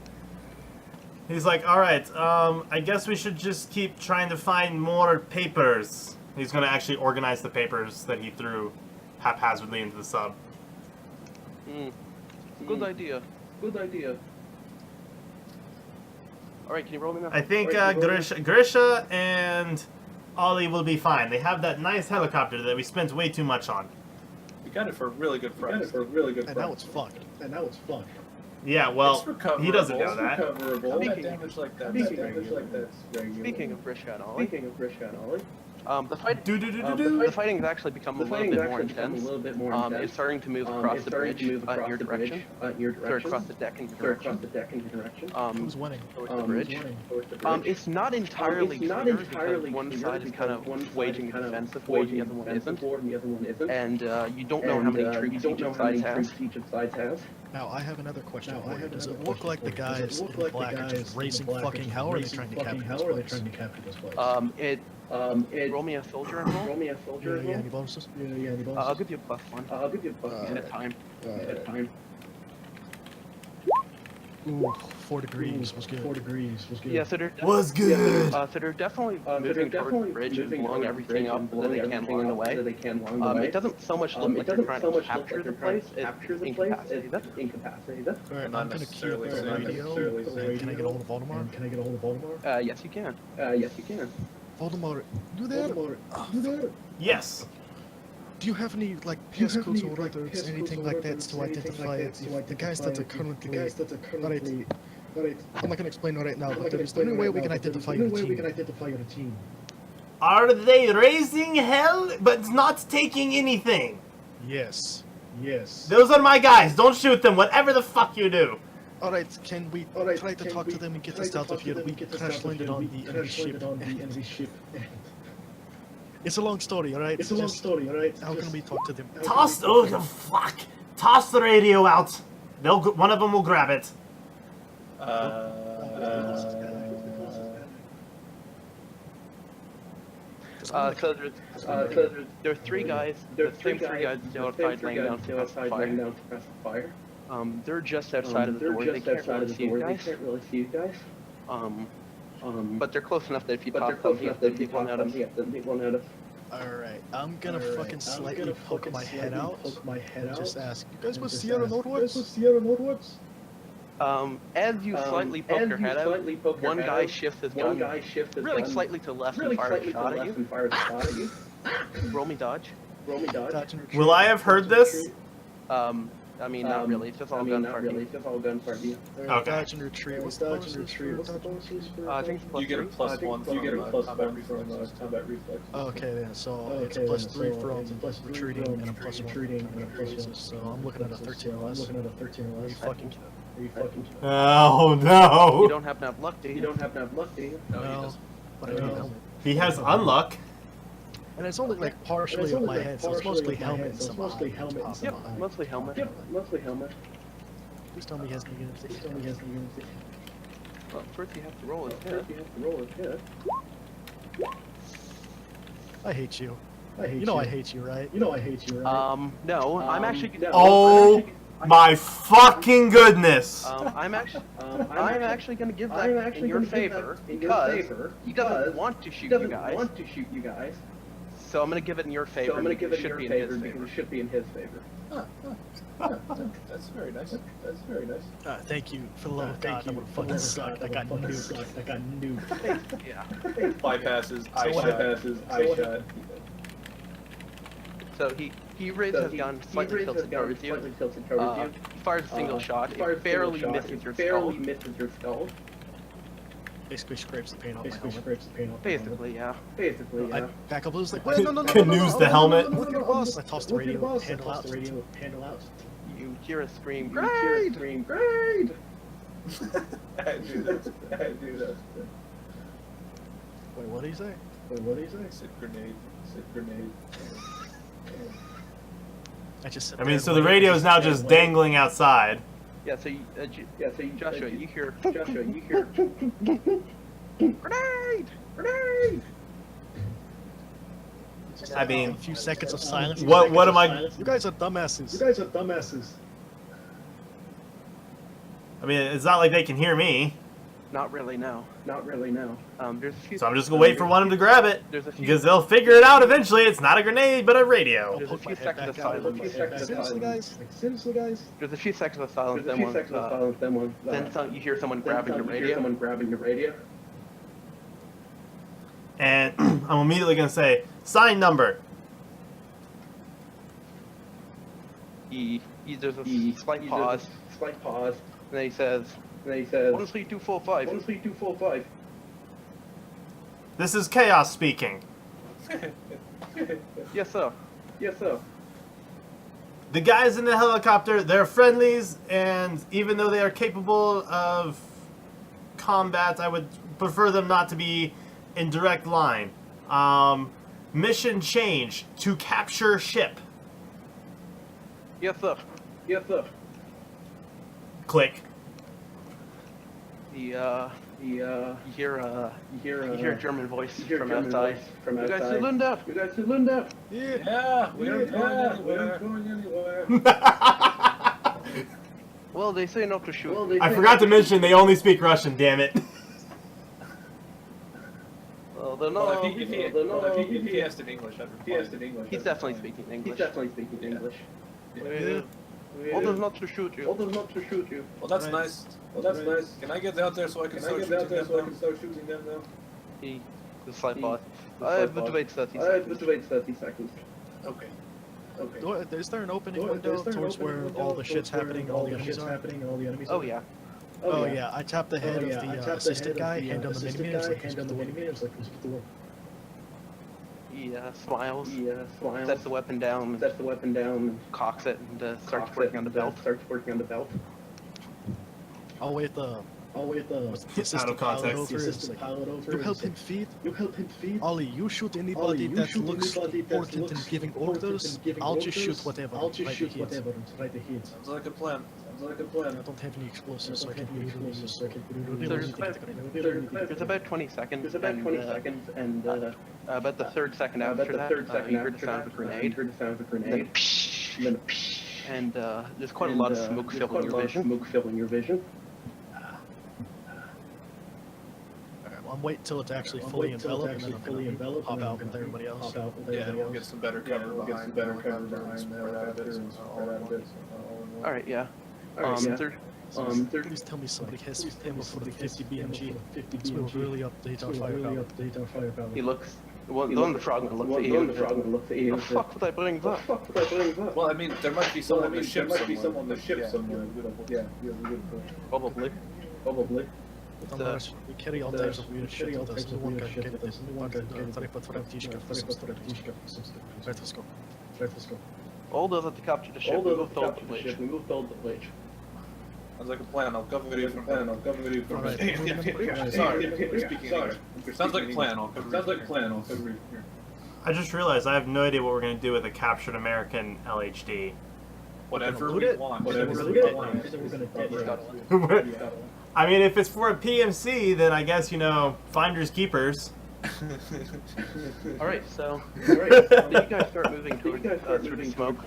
Speaker 1: He's like, alright, I guess we should just keep trying to find more papers. He's gonna actually organize the papers that he threw haphazardly into the sub.
Speaker 2: Good idea. Alright, can you roll me now?
Speaker 1: I think Grisha and Ollie will be fine. They have that nice helicopter that we spent way too much on.
Speaker 4: We got it for a really good price.
Speaker 3: And now it's fucked.
Speaker 1: Yeah, well,
Speaker 4: It's recoverable.
Speaker 1: he doesn't know that.
Speaker 4: Combat damage like that.
Speaker 2: Speaking of Grisha and Ollie, the fighting has actually become a little bit more intense. It's starting to move across the bridge in your direction. Sorry, across the deck in your direction.
Speaker 3: Who's winning?
Speaker 2: Towards the bridge. It's not entirely clear because one side is kind of waging a defensive war, the other one isn't. And you don't know how many troops each side has.
Speaker 3: Now, I have another question for you. Does it look like the guys in black are just raising fucking hell, or are they trying to capture this place?
Speaker 2: Roll me a soldier and roll.
Speaker 3: Yeah, any bonuses?
Speaker 2: I'll give you a +1. At a time.
Speaker 3: Ooh, 4 degrees was good.
Speaker 2: Yeah, so they're
Speaker 1: Was good.
Speaker 2: so they're definitely moving towards the bridge and blowing everything up that they can along the way. It doesn't so much look like they're trying to capture the place, it's incapacitated.
Speaker 3: Alright, I'm gonna queue up the radio. Can I get a hold of Voldemort?
Speaker 2: Yes, you can.
Speaker 3: Voldemort, you there?
Speaker 1: Yes.
Speaker 3: Do you have any, like, passcodes or records, anything like that to identify if the guys that are currently... Alright, I'm not gonna explain it right now, but is there any way we can identify your team?
Speaker 1: Are they raising hell but not taking anything?
Speaker 3: Yes.
Speaker 1: Those are my guys. Don't shoot them, whatever the fuck you do.
Speaker 3: Alright, can we try to talk to them and get this out of here? We crash landed on the enemy ship. It's a long story, alright? How can we talk to them?
Speaker 1: Toss the radio out. One of them will grab it.
Speaker 2: So there are 3 guys. The same 3 guys outside laying down to press the fire. They're just outside of the door. They can't really see you guys. But they're close enough that if you talk to them, they won't notice.
Speaker 3: Alright, I'm gonna fucking slightly poke my head out and just ask, you guys with Sierra Nordwoods?
Speaker 2: As you slightly poke your head out, one guy shifts his gun really slightly to the left and fires a shot at you. Roll me dodge.
Speaker 1: Will I have heard this?
Speaker 2: I mean, not really. It's just all gunfire.
Speaker 6: It's just all gunfire.
Speaker 1: Okay.
Speaker 3: Dodge and retreat. What's the bonuses for
Speaker 5: What's the
Speaker 3: dodge?
Speaker 5: bonuses for?
Speaker 2: I think it's plus
Speaker 4: You get a
Speaker 2: 3.
Speaker 4: plus one
Speaker 6: You get a
Speaker 4: from
Speaker 6: plus
Speaker 4: combat
Speaker 6: one from
Speaker 4: reflexes.
Speaker 6: combat reflexes.
Speaker 3: Okay, then, so it's a plus 3 from retreating and a plus 1 from bonuses. So I'm looking at a 13 or less. Are you fucking kidding?
Speaker 1: Oh
Speaker 2: You
Speaker 1: no!
Speaker 2: don't have enough luck, do you?
Speaker 6: You don't have enough luck, do you?
Speaker 4: No, he
Speaker 3: No,
Speaker 4: doesn't.
Speaker 3: but I need a helmet.
Speaker 1: He has unluck.
Speaker 3: And it's only like partially on my head, so it's mostly helmet and some eye.
Speaker 2: Yep, mostly helmet.
Speaker 6: Yep, mostly helmet.
Speaker 3: Please tell me he has negative 6.
Speaker 2: Well, first you have to roll his hit.
Speaker 6: First you have to roll a hit.
Speaker 3: I hate you.
Speaker 5: I hate
Speaker 3: You know I hate you, right?
Speaker 5: You know I hate you, right?
Speaker 2: No, I'm actually.
Speaker 6: no.
Speaker 1: Oh my fucking goodness!
Speaker 2: I'm actually going to give
Speaker 6: I'm
Speaker 2: that
Speaker 6: actually
Speaker 2: in your
Speaker 6: gonna give
Speaker 2: favor
Speaker 6: that in your
Speaker 2: because
Speaker 6: favor
Speaker 2: he doesn't
Speaker 6: because
Speaker 2: want to shoot
Speaker 6: He
Speaker 2: you
Speaker 6: doesn't
Speaker 2: guys.
Speaker 6: want to shoot you guys.
Speaker 2: So I'm going to give it in your favor.
Speaker 6: So I'm going to give it
Speaker 2: should
Speaker 6: in
Speaker 2: be
Speaker 6: your
Speaker 2: in
Speaker 6: favor
Speaker 2: his
Speaker 6: because
Speaker 2: favor.
Speaker 6: it should be in his favor.
Speaker 4: That's very nice.
Speaker 6: That's very nice.
Speaker 3: Thank you for the love of God. That would fucking suck. That got nuked. That got nuked.
Speaker 2: Yeah.
Speaker 4: Bypasses, eye
Speaker 3: what
Speaker 4: shot.
Speaker 6: Bypasses, eye shot.
Speaker 2: So he raises his gun slightly tilted towards you.
Speaker 6: Slightly tilted towards you.
Speaker 2: He fires a single shot. It barely misses your skull.
Speaker 6: Barely misses your skull.
Speaker 3: Basically scrapes the paint off my
Speaker 5: Basically
Speaker 3: helmet.
Speaker 5: scrapes the paint off.
Speaker 2: Basically, yeah.
Speaker 6: Basically,
Speaker 3: I
Speaker 6: yeah.
Speaker 3: back up, was like, wait, no,
Speaker 1: Canoes the helmet.
Speaker 3: Look at the boss. I tossed the
Speaker 5: Look at
Speaker 3: radio.
Speaker 5: boss,
Speaker 3: Handle
Speaker 5: I
Speaker 3: out.
Speaker 5: tossed the radio. Handle out.
Speaker 2: You hear a scream.
Speaker 6: You hear a
Speaker 2: Great!
Speaker 6: scream, great!
Speaker 4: I do that.
Speaker 6: I do that.
Speaker 3: Wait, what did he say?
Speaker 5: Wait, what did he say?
Speaker 4: Sit grenade.
Speaker 6: Sit grenade.
Speaker 3: I just said.
Speaker 1: I mean, so the radio is now just dangling outside.
Speaker 2: Yeah, so you, Joshua, you hear
Speaker 6: Joshua, you hear
Speaker 2: grenade! Grenade!
Speaker 1: I mean,
Speaker 3: A few seconds of silence.
Speaker 1: what am I?
Speaker 3: You guys are dumbasses.
Speaker 5: You guys are dumbasses.
Speaker 1: I mean, it's not like they can hear me,
Speaker 2: Not really, no.
Speaker 6: Not really, no.
Speaker 2: There's a few.
Speaker 1: so I'm just gonna wait for one of them to grab it
Speaker 2: There's a few.
Speaker 1: because they'll figure it out eventually. It's not a grenade, but a radio.
Speaker 2: There's a
Speaker 3: Put my
Speaker 2: few
Speaker 3: head
Speaker 2: seconds of
Speaker 3: back out.
Speaker 2: silence.
Speaker 6: A few seconds of
Speaker 3: Seriously,
Speaker 6: silence.
Speaker 3: guys?
Speaker 5: Like, seriously, guys?
Speaker 2: There's a few seconds of silence.
Speaker 6: There's a few seconds of silence. Then
Speaker 2: You hear someone
Speaker 6: then
Speaker 2: grabbing the
Speaker 6: you hear
Speaker 2: radio.
Speaker 6: someone grabbing the radio.
Speaker 1: And I'm immediately gonna say sign number.
Speaker 2: There's a slight pause,
Speaker 6: Slight pause.
Speaker 2: and then he says,
Speaker 6: And then he says,
Speaker 2: 13245.
Speaker 6: 13245.
Speaker 1: This is Chaos speaking.
Speaker 2: Yes, sir.
Speaker 6: Yes, sir.
Speaker 1: The guys in the helicopter, they're friendlies, and even though they are capable of combat, I would prefer them not to be in direct line. Mission change to capture ship.
Speaker 2: Yes, sir.
Speaker 6: Yes, sir.
Speaker 1: Click.
Speaker 2: You
Speaker 6: You
Speaker 2: hear a German voice from
Speaker 6: German
Speaker 2: outside.
Speaker 6: voice from
Speaker 2: You guys
Speaker 6: outside.
Speaker 2: should learn that.
Speaker 6: You guys should learn that.
Speaker 4: Yeah, we aren't going
Speaker 6: we
Speaker 4: anywhere.
Speaker 6: aren't going anywhere.
Speaker 2: Well, they say not to shoot.
Speaker 1: I forgot to mention they only speak Russian, damn it.
Speaker 2: Well, they're
Speaker 4: Well,
Speaker 2: not.
Speaker 4: if he asked in English, I'd
Speaker 6: He
Speaker 4: reply.
Speaker 6: asked in English.
Speaker 2: He's definitely speaking
Speaker 6: He's
Speaker 2: English.
Speaker 6: definitely speaking English.
Speaker 2: Orders not to shoot you.
Speaker 6: Orders not to shoot you.
Speaker 4: Well, that's nice.
Speaker 6: Well, that's nice.
Speaker 4: Can I get out there so I can
Speaker 6: Can I
Speaker 4: start
Speaker 6: get
Speaker 4: shooting
Speaker 6: out there
Speaker 4: them
Speaker 6: so I
Speaker 4: now?
Speaker 6: can start shooting them now?
Speaker 2: He, the slight pause.
Speaker 6: The
Speaker 2: I
Speaker 6: slight
Speaker 2: would
Speaker 6: pause.
Speaker 2: wait 30
Speaker 6: I
Speaker 2: seconds.
Speaker 6: would wait 30 seconds.
Speaker 4: Okay.
Speaker 6: Okay.
Speaker 3: Is there an opening
Speaker 5: Is
Speaker 3: window
Speaker 5: there an
Speaker 3: towards
Speaker 5: opening
Speaker 3: where
Speaker 5: window
Speaker 3: all the shit's
Speaker 5: towards where
Speaker 3: happening and
Speaker 5: all
Speaker 3: all the
Speaker 5: the
Speaker 3: enemies
Speaker 5: shit's
Speaker 3: are?
Speaker 5: happening and all the enemies
Speaker 2: Oh
Speaker 5: are?
Speaker 2: yeah.
Speaker 3: Oh yeah, I tapped the head of
Speaker 5: I
Speaker 3: the
Speaker 5: tapped
Speaker 3: assistant
Speaker 5: the
Speaker 3: guy,
Speaker 5: head
Speaker 3: hand
Speaker 5: of
Speaker 3: on
Speaker 5: the
Speaker 3: the
Speaker 5: assistant
Speaker 3: mini-meters,
Speaker 5: guy,
Speaker 3: like,
Speaker 5: hand on the mini-meters, like, who's the door?
Speaker 2: He smiles,
Speaker 6: He smiles.
Speaker 2: sets the weapon down,
Speaker 6: Sets the weapon down.
Speaker 2: cocks it, and starts
Speaker 6: cocks
Speaker 2: working
Speaker 6: it,
Speaker 2: on the
Speaker 6: and,
Speaker 2: belt.
Speaker 6: Starts working on the belt.
Speaker 3: I'll wait the assistant pilot
Speaker 1: context.
Speaker 3: over.
Speaker 5: The
Speaker 3: It's
Speaker 5: assistant
Speaker 3: like,
Speaker 5: pilot over.
Speaker 3: you
Speaker 5: it's
Speaker 3: help him
Speaker 5: like,
Speaker 3: feed.
Speaker 5: You help him feed.
Speaker 3: Ollie, you shoot
Speaker 5: Ollie,
Speaker 3: anybody
Speaker 5: you
Speaker 3: that
Speaker 5: shoot
Speaker 3: looks
Speaker 5: anybody that
Speaker 3: important
Speaker 5: looks
Speaker 3: in giving
Speaker 5: important
Speaker 3: orders.
Speaker 5: in giving
Speaker 3: I'll just
Speaker 5: orders.
Speaker 3: shoot whatever.
Speaker 5: I'll just
Speaker 3: right
Speaker 5: shoot
Speaker 3: ahead.
Speaker 5: whatever right ahead.
Speaker 4: Sounds like a plan.
Speaker 6: Sounds like a plan.
Speaker 3: I don't have any explosives, so I
Speaker 5: Okay,
Speaker 3: can
Speaker 5: you
Speaker 3: really
Speaker 5: explosives, so I can
Speaker 2: There's about 20 seconds.
Speaker 6: There's about
Speaker 2: and,
Speaker 6: 20 seconds, and
Speaker 2: about the third second
Speaker 6: about
Speaker 2: after
Speaker 6: the
Speaker 2: that,
Speaker 6: third second
Speaker 2: you hear
Speaker 6: after
Speaker 2: the sound of a
Speaker 6: that,
Speaker 2: grenade.
Speaker 6: you heard the sound of a
Speaker 2: And then,
Speaker 6: grenade. And then,
Speaker 2: and there's quite a lot of smoke
Speaker 6: there's
Speaker 2: filling
Speaker 6: quite a
Speaker 2: your
Speaker 6: lot of
Speaker 2: vision.
Speaker 6: Smoke filling your vision.
Speaker 3: Alright, well, I'm waiting till it's actually
Speaker 5: I'll
Speaker 3: fully
Speaker 5: wait till
Speaker 3: enveloped,
Speaker 5: it's
Speaker 3: and then
Speaker 5: actually fully
Speaker 3: I'm gonna
Speaker 5: enveloped,
Speaker 3: pop
Speaker 5: and then
Speaker 3: out
Speaker 5: I'm
Speaker 3: with
Speaker 5: gonna
Speaker 3: everybody else.
Speaker 5: Pop out with
Speaker 4: Yeah,
Speaker 5: everybody
Speaker 4: we'll
Speaker 5: else.
Speaker 4: get some better cover
Speaker 6: We'll get some
Speaker 4: behind.
Speaker 6: better
Speaker 4: and
Speaker 6: cover
Speaker 4: we'll have
Speaker 6: behind
Speaker 4: spread out a bit, so it's all in one.
Speaker 2: All right, yeah.
Speaker 6: Alright, yeah.
Speaker 2: There-
Speaker 3: Please tell me somebody has ammo for the 50 BMG.
Speaker 5: 50
Speaker 3: This will
Speaker 5: BMG.
Speaker 3: really update our
Speaker 5: This will really
Speaker 3: firepower.
Speaker 5: update our firepower.
Speaker 2: he looks Well, then the frogman looks at you. The fuck would I bring that?
Speaker 7: Well, I mean, there might be someone on the ship somewhere.
Speaker 6: Yeah.
Speaker 2: Probably.
Speaker 3: Natomiast we carry all types of weird shit with us. No one can get this. No one can tripod for anticzka for some stuff. Let's go.
Speaker 2: All those at the capture the ship, we will told the village.
Speaker 7: Sounds like a plan. I'll cover video from there.
Speaker 3: Alright.
Speaker 7: Sorry, we're speaking English. Sounds like a plan. I'll cover video here.
Speaker 1: I just realized I have no idea what we're going to do with a captured American LHD.
Speaker 7: Whatever
Speaker 3: loot
Speaker 7: we
Speaker 3: it?
Speaker 7: want.
Speaker 3: Whatever
Speaker 7: Whatever
Speaker 3: we
Speaker 7: we
Speaker 3: want.
Speaker 7: want.
Speaker 1: I mean, if it's for a PMC, then I guess, finders keepers.
Speaker 2: Alright, so you guys start moving through the smoke,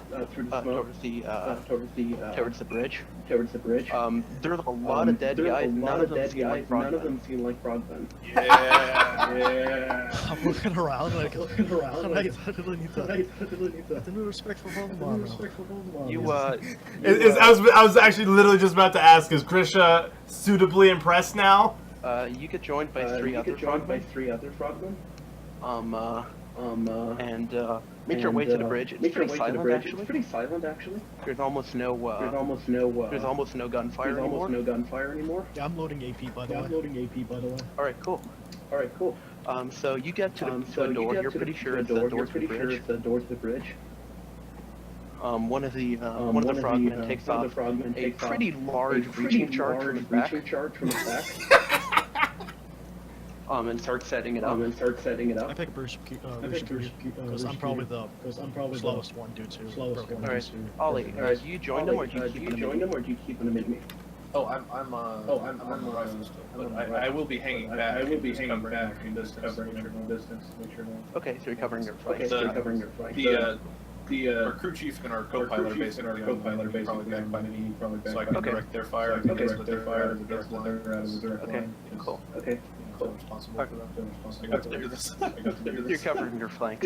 Speaker 2: towards the bridge. There's a lot of dead guys. None of them seem like frogmen.
Speaker 7: Yeah.
Speaker 3: I'm looking around like, I really need that. I didn't respect for Voldemort.
Speaker 2: You
Speaker 1: I was actually literally just about to ask, is Grisha suitably impressed now?
Speaker 2: you get joined by three other frogmen. And make your way to the bridge. It's pretty silent actually. There's almost no gunfire anymore.
Speaker 3: Yeah, I'm loading AP by the way.
Speaker 2: All right, cool. So you get to the door. You're pretty sure it's the door to the bridge. One of the frogmen takes off a pretty large breaching charge from his back. And starts setting it up.
Speaker 3: I pick Bruce because I'm probably the slowest one due to broken.
Speaker 2: All right, Ollie, do you join them or do you keep them in me?
Speaker 7: Oh, I'm on the rifle still, but I will be hanging back. Covering distance. Make sure.
Speaker 2: Okay, so you're covering your flank.
Speaker 7: Our crew chief and our co-pilot basically probably back by me, so I can direct their fire. I can direct their fire out of the direct line.
Speaker 2: Okay, cool.
Speaker 7: I'm responsible for that. I got to do this.
Speaker 2: You're covering your flanks.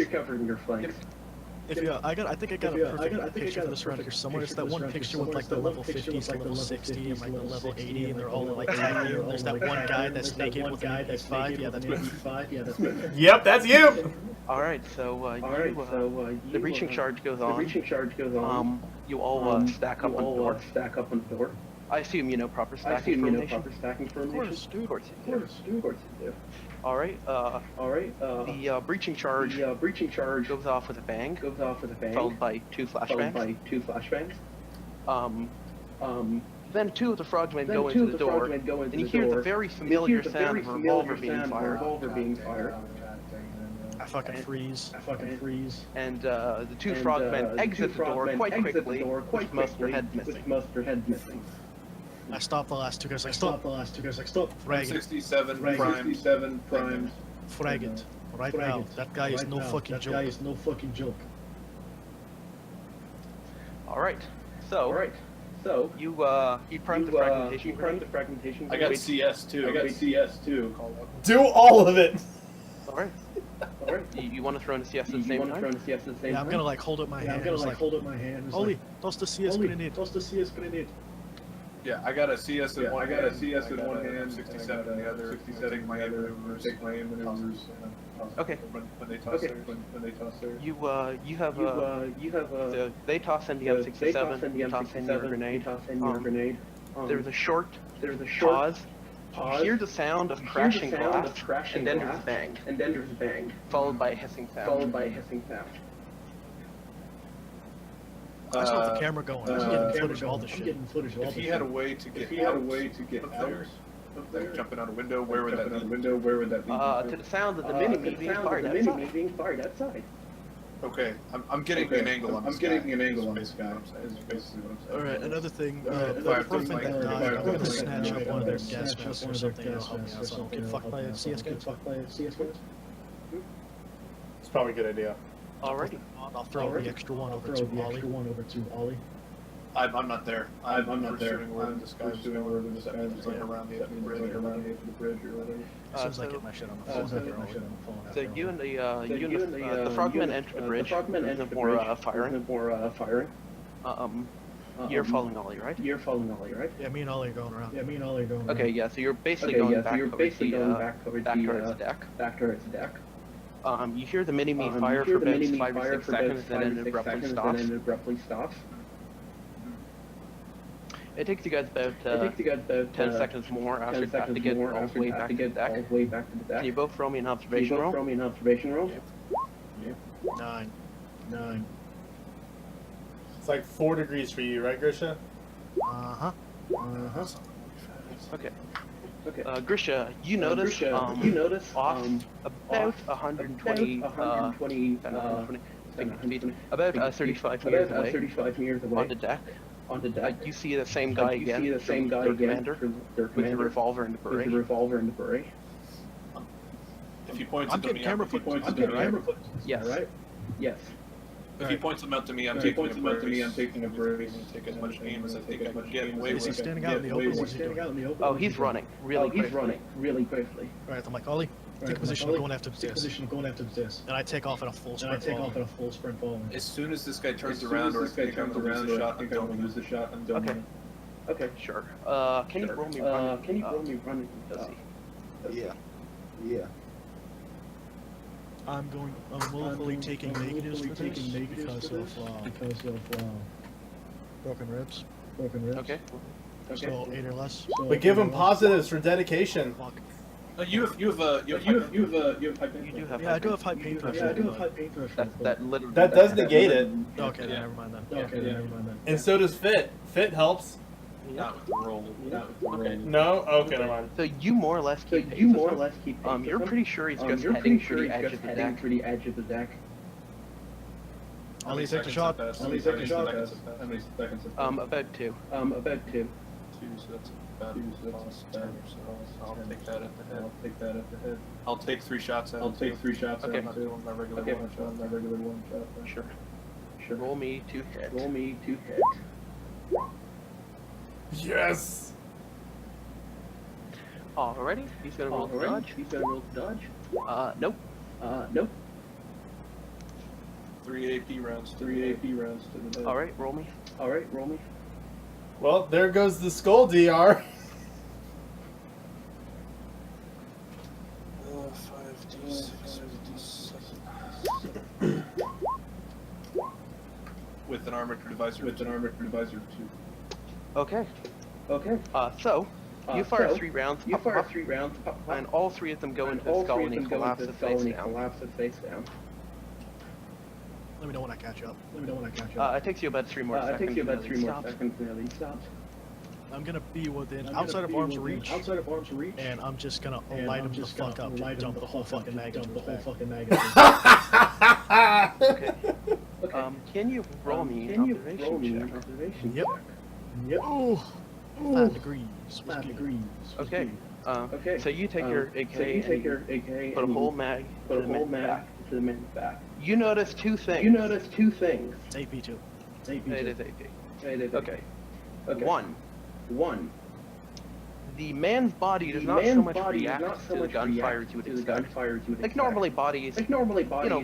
Speaker 3: If I think I got a perfect picture of this around here somewhere. It's that one picture with like the level 50s, the level 60, and like the level 80, and they're all like tiny. And there's that one guy that's naked with an 85. Yeah, that's me.
Speaker 1: Yep, that's you!
Speaker 2: Alright, so the breaching charge goes on. You all stack up on the door. I assume you know proper stacking formation.
Speaker 3: Of course, dude.
Speaker 2: Of course you do. Alright, the breaching charge goes off with a bang, followed by two flashbangs. Then two of the frogmen go into the door, and you hear the very familiar sound of a revolver being fired.
Speaker 3: I fucking freeze.
Speaker 2: And the two frogmen exit the door quite quickly, with most of their head missing.
Speaker 3: I stopped the last two guys. Like stop. Frag it.
Speaker 7: 67 primed.
Speaker 3: Frag it. Right now. That guy is no fucking joke.
Speaker 2: Alright, so you primed the fragmentation.
Speaker 7: I got CS too.
Speaker 1: Do all of it!
Speaker 2: Alright. You want to throw in a CS at the same time?
Speaker 3: Yeah, I'm gonna like hold up my hand. Ollie, toss the CS grenade.
Speaker 7: Yeah, I got a CS in one hand, 67 in the other. Take my aim maneuvers.
Speaker 2: Okay.
Speaker 7: When they toss theirs.
Speaker 2: You have so they toss in the M67, you toss in your grenade. There's a short pause. You hear the sound of crashing glass, and then there's a bang, followed by a hissing sound.
Speaker 3: I saw the camera going. I'm getting footage of all this shit.
Speaker 7: If he had a way to get out of there, jumping out a window, where would that be?
Speaker 2: To the sound of the mini being fired outside.
Speaker 7: Okay, I'm getting an angle on this guy. Is basically what I'm saying.
Speaker 3: Alright, another thing. The frogmen that died, I'm gonna snatch up one of their gas masks or something and help me out so I don't get fucked by a CS gun.
Speaker 1: It's probably a good idea.
Speaker 2: Alrighty.
Speaker 3: I'll throw the extra one over to Ollie.
Speaker 7: I'm not there. I'm not there. I'm pursuing where the disguise is like around the edge of the bridge or whatever.
Speaker 3: As soon as I get my shit on the phone,
Speaker 2: So you and the frogmen enter the bridge. There's no more firing. You're following Ollie, right?
Speaker 3: Yeah, me and Ollie are going around.
Speaker 2: Okay, yeah. So you're basically going back towards the deck. You hear the mini-me fire for about 5 or 6 seconds, and then it abruptly stops. It takes you guys about 10 seconds more after you have to get all the way back to the deck. Can you both roll me an observation roll?
Speaker 3: 9.
Speaker 1: It's like 4 degrees for you, right, Grisha?
Speaker 3: Uh-huh.
Speaker 2: Okay. Grisha, you notice off about 120 feet, about 35 meters away on the deck. You see the same guy again, their commander, with the revolver and the beret.
Speaker 7: If he points
Speaker 3: I'm
Speaker 7: them at
Speaker 3: getting
Speaker 7: me,
Speaker 3: camera footage.
Speaker 7: I'm taking
Speaker 5: Camera footage.
Speaker 2: Yes.
Speaker 5: Right?
Speaker 6: Yes.
Speaker 7: If he points them out to me, I'm taking a brace. Take as much aim as I think I can get away
Speaker 3: Is he
Speaker 7: with.
Speaker 3: standing out in the open? What's he doing?
Speaker 5: Standing out in the open.
Speaker 2: Oh, he's running really quickly.
Speaker 3: Alright, I'm like, Ollie, take position, I'm going after the stairs. And I take off at a full sprint. Following.
Speaker 7: As soon as this guy turns around, or I think I'm gonna lose the shot, I'm done.
Speaker 2: Okay, sure. Can you roll me running? Does he?
Speaker 5: Yeah.
Speaker 3: I'm willfully taking negatives for this because of broken ribs.
Speaker 2: Okay.
Speaker 3: So 8 or less.
Speaker 1: But give him positives for dedication.
Speaker 3: Fuck.
Speaker 7: You have
Speaker 2: You do have
Speaker 3: Yeah, I do have high pain threshold.
Speaker 2: that literally.
Speaker 1: That does negate it.
Speaker 3: Okay,
Speaker 7: Yeah.
Speaker 3: then never mind then.
Speaker 1: And so does fit. Fit helps.
Speaker 7: not with the roll.
Speaker 2: Okay.
Speaker 1: No? Okay, never mind.
Speaker 2: So you more or less keep pace with him. You're pretty sure he's just heading for the edge of the deck.
Speaker 3: Ollie, take the shot.
Speaker 7: How many seconds?
Speaker 2: About 2.
Speaker 7: Two, so that's about cost 10 or so. I'll take that at the head. I'll take 3 shots at it.
Speaker 2: Okay.
Speaker 7: I'm not doing my regular one shot.
Speaker 2: Sure. Roll me 2 hit.
Speaker 1: Yes!
Speaker 2: Alrighty, he's gonna roll to dodge. Nope.
Speaker 7: 3 AP rounds to the head.
Speaker 2: Alright, roll me.
Speaker 1: Well, there goes the skull, DR.
Speaker 7: 5d6, 5d7. With an armored divisor. 2.
Speaker 2: Okay. So you fire 3 rounds. And all 3 of them go into the skull and he collapses face down.
Speaker 3: Let me know when I catch up.
Speaker 2: It takes you about 3 more seconds. Until he stops.
Speaker 3: I'm gonna be within outside of arm's reach, and I'm just gonna light him the fuck up, dump the whole fucking mag into his bag.
Speaker 2: Okay. Can you roll me an observation check?
Speaker 3: Yep. Ooh. 5 degrees.
Speaker 2: Okay. So you take your AK and put a whole mag to the man's back. You notice 2 things.
Speaker 3: AP2.
Speaker 2: It is AP. Okay. 1. The man's body does not so much react to the gunfire as you would expect. Like normally bodies,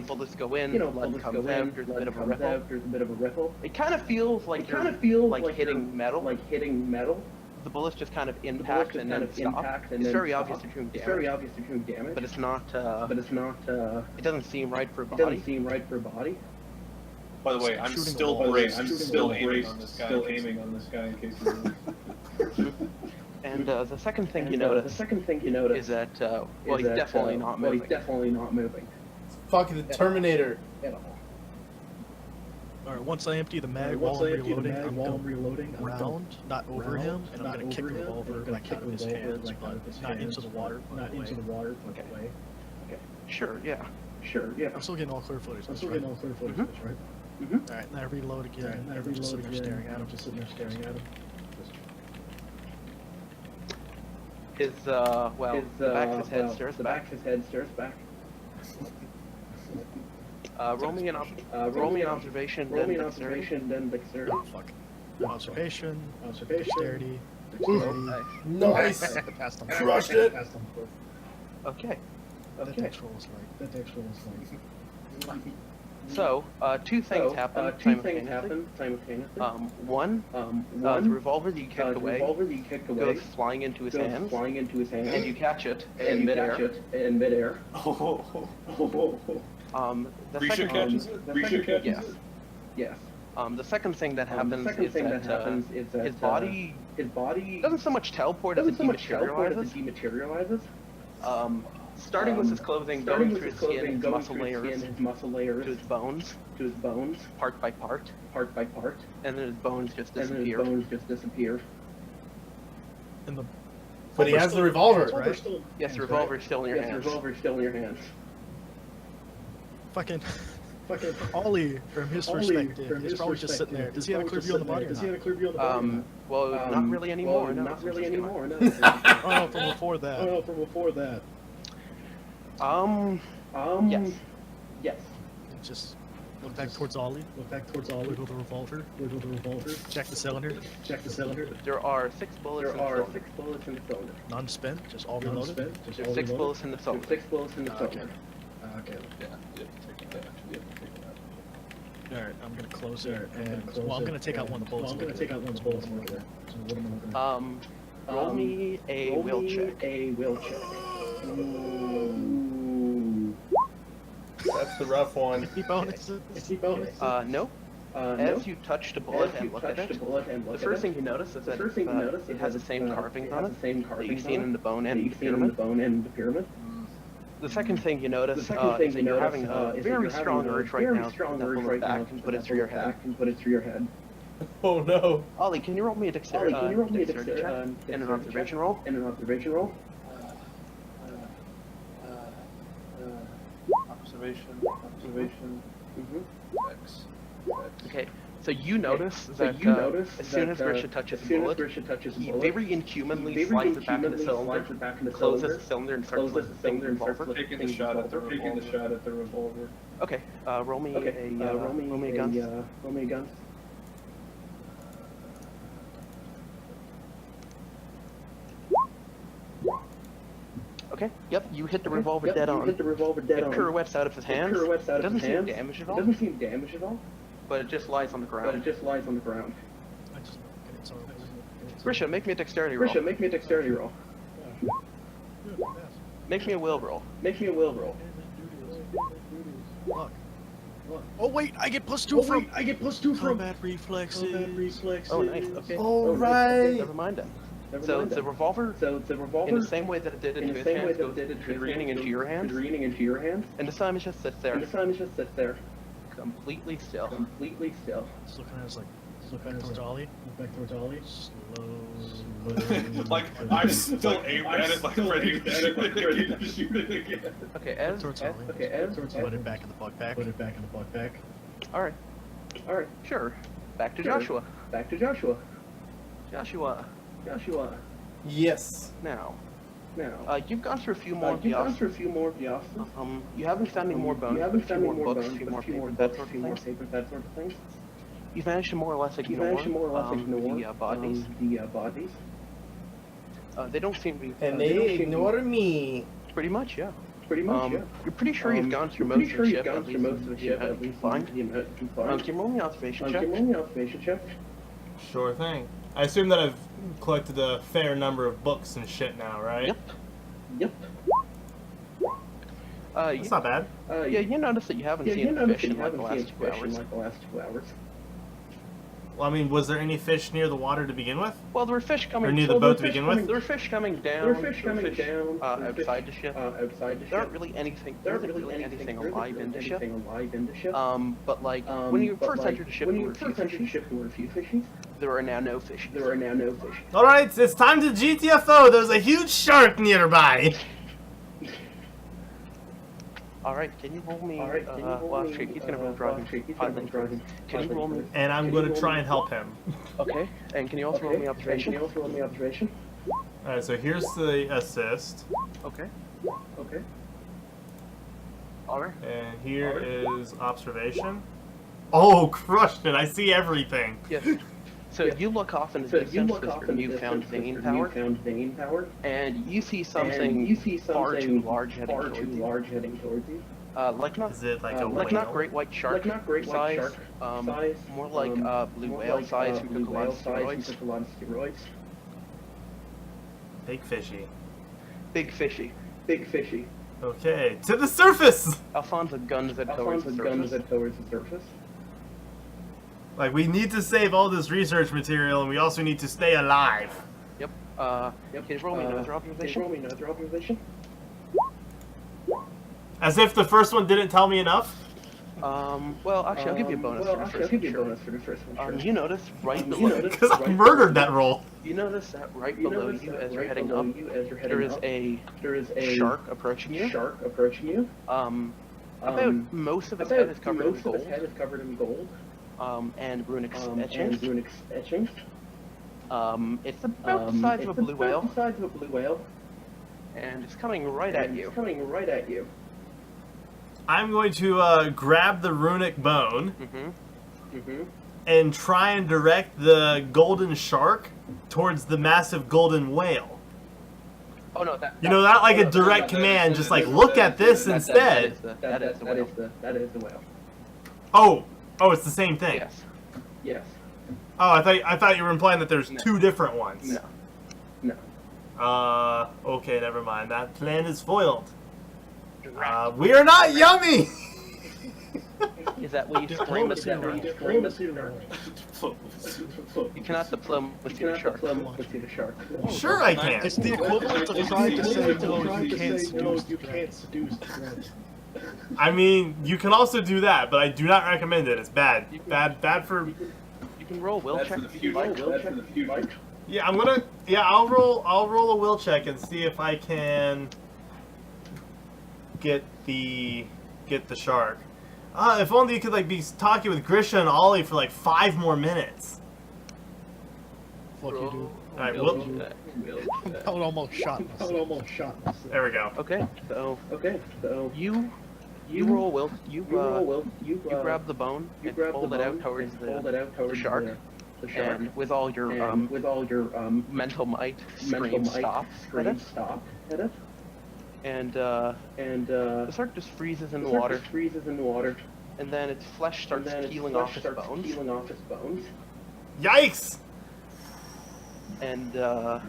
Speaker 2: bullets go in, blood comes out, there's a bit of a ripple. It kind of feels like you're hitting metal. The bullets just kind of impact and then stop. It's very obvious they're doing damage. But it's not. It doesn't seem right for a body.
Speaker 7: By the way, I'm
Speaker 3: Shooting
Speaker 7: still
Speaker 3: a wall.
Speaker 7: braced. I'm still aiming on this guy in case he moves.
Speaker 2: And the second thing you notice is that he's definitely not moving.
Speaker 1: Fucking the Terminator.
Speaker 3: Alright, once I empty the mag while I'm reloading, I'm going round, not over him, and I'm gonna kick the revolver like out of his hands, but not into the water.
Speaker 2: Okay. Sure. Yeah.
Speaker 3: I'm still getting all clear footage. Right? Alright, and I reload again. And I'm just sitting there staring at him.
Speaker 2: The back of his head stares back. Roll me an observation, then dexterity.
Speaker 3: Oh, fuck. Observation, dexterity.
Speaker 1: Nice!
Speaker 3: Passed him.
Speaker 1: Crushed it!
Speaker 2: Okay.
Speaker 3: That dex roll is like.
Speaker 2: So, two things happen simultaneously. One, the revolver that you kicked away goes flying into his hands, and you catch it in midair. The
Speaker 4: Risha
Speaker 2: second,
Speaker 4: catches it? Risha catches
Speaker 2: yes.
Speaker 4: it?
Speaker 2: Yes. The second thing that happens is that his body doesn't so much teleport as it dematerializes. Starting with his clothing, going through his skin, his muscle layers, to his bones, part by part, and then his bones just disappear.
Speaker 3: And the
Speaker 1: But he has the revolver.
Speaker 3: right?
Speaker 2: Yes, the revolver's still in your hands.
Speaker 3: Fucking Ollie, from his perspective, is probably just sitting there. Does he have a clear view on the body or not?
Speaker 2: Well, not really anymore. No.
Speaker 3: Oh, from before that.
Speaker 2: Yes.
Speaker 3: Just look back towards Ollie. Wiggle the revolver. Check the cylinder.
Speaker 2: There are 6 bullets in the cylinder.
Speaker 3: Non-spent. Just all reloaded.
Speaker 2: 6 bullets in the cylinder.
Speaker 3: Okay.
Speaker 4: Yeah.
Speaker 3: All right. I'm gonna close it. Well, I'm gonna take out one of the bullets.
Speaker 2: Roll me a will check.
Speaker 1: That's the rough one.
Speaker 3: Any bonuses?
Speaker 2: No. As you touch the bullet and look at it, the first thing you notice is that it has the same carvings on it that you've seen in the bone and the pyramid. The second thing you notice is that you're having a very strong urge right now to pull it back and put it through your head.
Speaker 1: Oh no.
Speaker 2: Ollie, can you roll me a dexterity check and an observation roll?
Speaker 4: Observation. X.
Speaker 2: Okay, so you notice that as soon as Grisha touches the bullet, he very inhumanly slides it back in the cylinder, closes the cylinder, and starts lifting the revolver.
Speaker 4: Taking the shot at the revolver.
Speaker 2: Okay, roll me a gun. Okay, yep, you hit the revolver dead on. It pirouettes out of his hands. It doesn't seem damaged at all. But it just lies on the ground.
Speaker 3: I just get it. So
Speaker 2: Grisha, make me a dexterity roll. Make me a will roll.
Speaker 3: Look. Oh wait, I get +2 from combat reflexes.
Speaker 2: Oh, nice. Okay.
Speaker 1: All right.
Speaker 2: Never mind then. So the revolver, in the same way that it did into his hands, goes careening into your hands, and this time it just sits there, completely still.
Speaker 3: Just looking at us like, look back towards Ollie. Slow.
Speaker 4: Like, I'm still aiming at it, like ready to shoot it again.
Speaker 2: Okay, as
Speaker 3: Towards Ollie. Put it back in the bug pack.
Speaker 2: all right, sure. Back to Joshua. Joshua.
Speaker 1: Yes.
Speaker 2: Now, you've gone through a few more Vyas. You haven't found any more bones, a few more books, a few more papers, that sort of things. You've managed to more or less ignore the bodies. They don't seem to be...
Speaker 1: And they ignore me.
Speaker 2: Pretty much, yeah. You're pretty sure you've gone through most of the ship, at least fine. Can you roll me an observation check?
Speaker 1: Sure thing. I assume that I've collected a fair number of books and shit now, right?
Speaker 2: Yep.
Speaker 1: That's not bad.
Speaker 2: Yeah, you notice that you haven't seen a fish in like the last 2 hours.
Speaker 1: Well, I mean, was there any fish near the water to begin with?
Speaker 2: Well, there were fish coming...
Speaker 1: Or near the boat to begin with?
Speaker 2: There were fish coming down. Outside the ship. There aren't really anything alive in the ship. But like, when you first entered the ship, there were a few fishies. There are now no fish.
Speaker 1: Alright, it's time to GTFO. There's a huge shark nearby.
Speaker 2: Alright, can you roll me... well, actually, he's gonna roll driving. Can you roll me...
Speaker 1: And I'm going to try and help him.
Speaker 2: Okay, and can you also roll me observation?
Speaker 1: Alright, so here's the assist.
Speaker 2: Okay. Alright.
Speaker 1: And here is observation. Oh, crushed it. I see everything.
Speaker 2: Yes. So you look off in the distance with your newfound vein power, and you see something far too large heading towards you. Like not,
Speaker 1: Is it like a
Speaker 2: like
Speaker 1: whale?
Speaker 2: not great white shark size, more like blue whale size who took a lot of steroids.
Speaker 1: Big fishy.
Speaker 2: Big fishy.
Speaker 1: Okay, to the surface!
Speaker 2: Alfonso guns it towards the surface.
Speaker 1: Like, we need to save all this research material, and we also need to stay alive.
Speaker 2: Yep. Can you roll me another observation?
Speaker 1: As if the first one didn't tell me enough?
Speaker 2: Well, actually, I'll give you a bonus for the first one. You notice right below
Speaker 1: Because I murdered that roll.
Speaker 2: You notice that right below you, as you're heading up, there is a shark approaching you. About most of its head is covered in gold. And runic etchings. It's about the size of a blue whale. And it's coming right at you.
Speaker 1: I'm going to grab the runic bone and try and direct the golden shark towards the massive golden whale.
Speaker 2: Oh no,
Speaker 1: not like a direct command, just like, look at this instead.
Speaker 2: That is the whale.
Speaker 1: Oh, it's the same thing.
Speaker 2: Yes.
Speaker 1: Oh, I thought you were implying that there's two different ones.
Speaker 2: No.
Speaker 1: Okay, never mind. That plan is foiled. We are not yummy!
Speaker 2: Is that what you
Speaker 5: Diplomacy
Speaker 2: scream
Speaker 5: round.
Speaker 2: at?
Speaker 5: Diplomacy round.
Speaker 2: You cannot diplomacy the shark.
Speaker 1: Sure I can.
Speaker 3: It's the equivalent of trying to say no, you can't seduce.
Speaker 1: I mean, you can also do that, but I do not recommend it. It's bad. Bad for...
Speaker 2: You can roll will
Speaker 4: That's
Speaker 2: check
Speaker 4: for the
Speaker 2: if you
Speaker 4: future.
Speaker 2: like.
Speaker 1: Yeah, I'm gonna... Yeah, I'll roll a will check and see if I can get the shark. If only you could like be talking with Grisha and Ollie for like 5 more minutes.
Speaker 3: Fuck you, dude.
Speaker 1: Alright,
Speaker 2: Will
Speaker 1: well,
Speaker 2: check.
Speaker 3: That would almost shot us.
Speaker 1: there we go.
Speaker 2: Okay, so you roll will. You grab the bone and hold it out towards the shark. And with all your mental might, scream stop at it. And the shark just freezes in the water. And then its flesh starts peeling off its bones.
Speaker 1: Yikes!
Speaker 2: And well,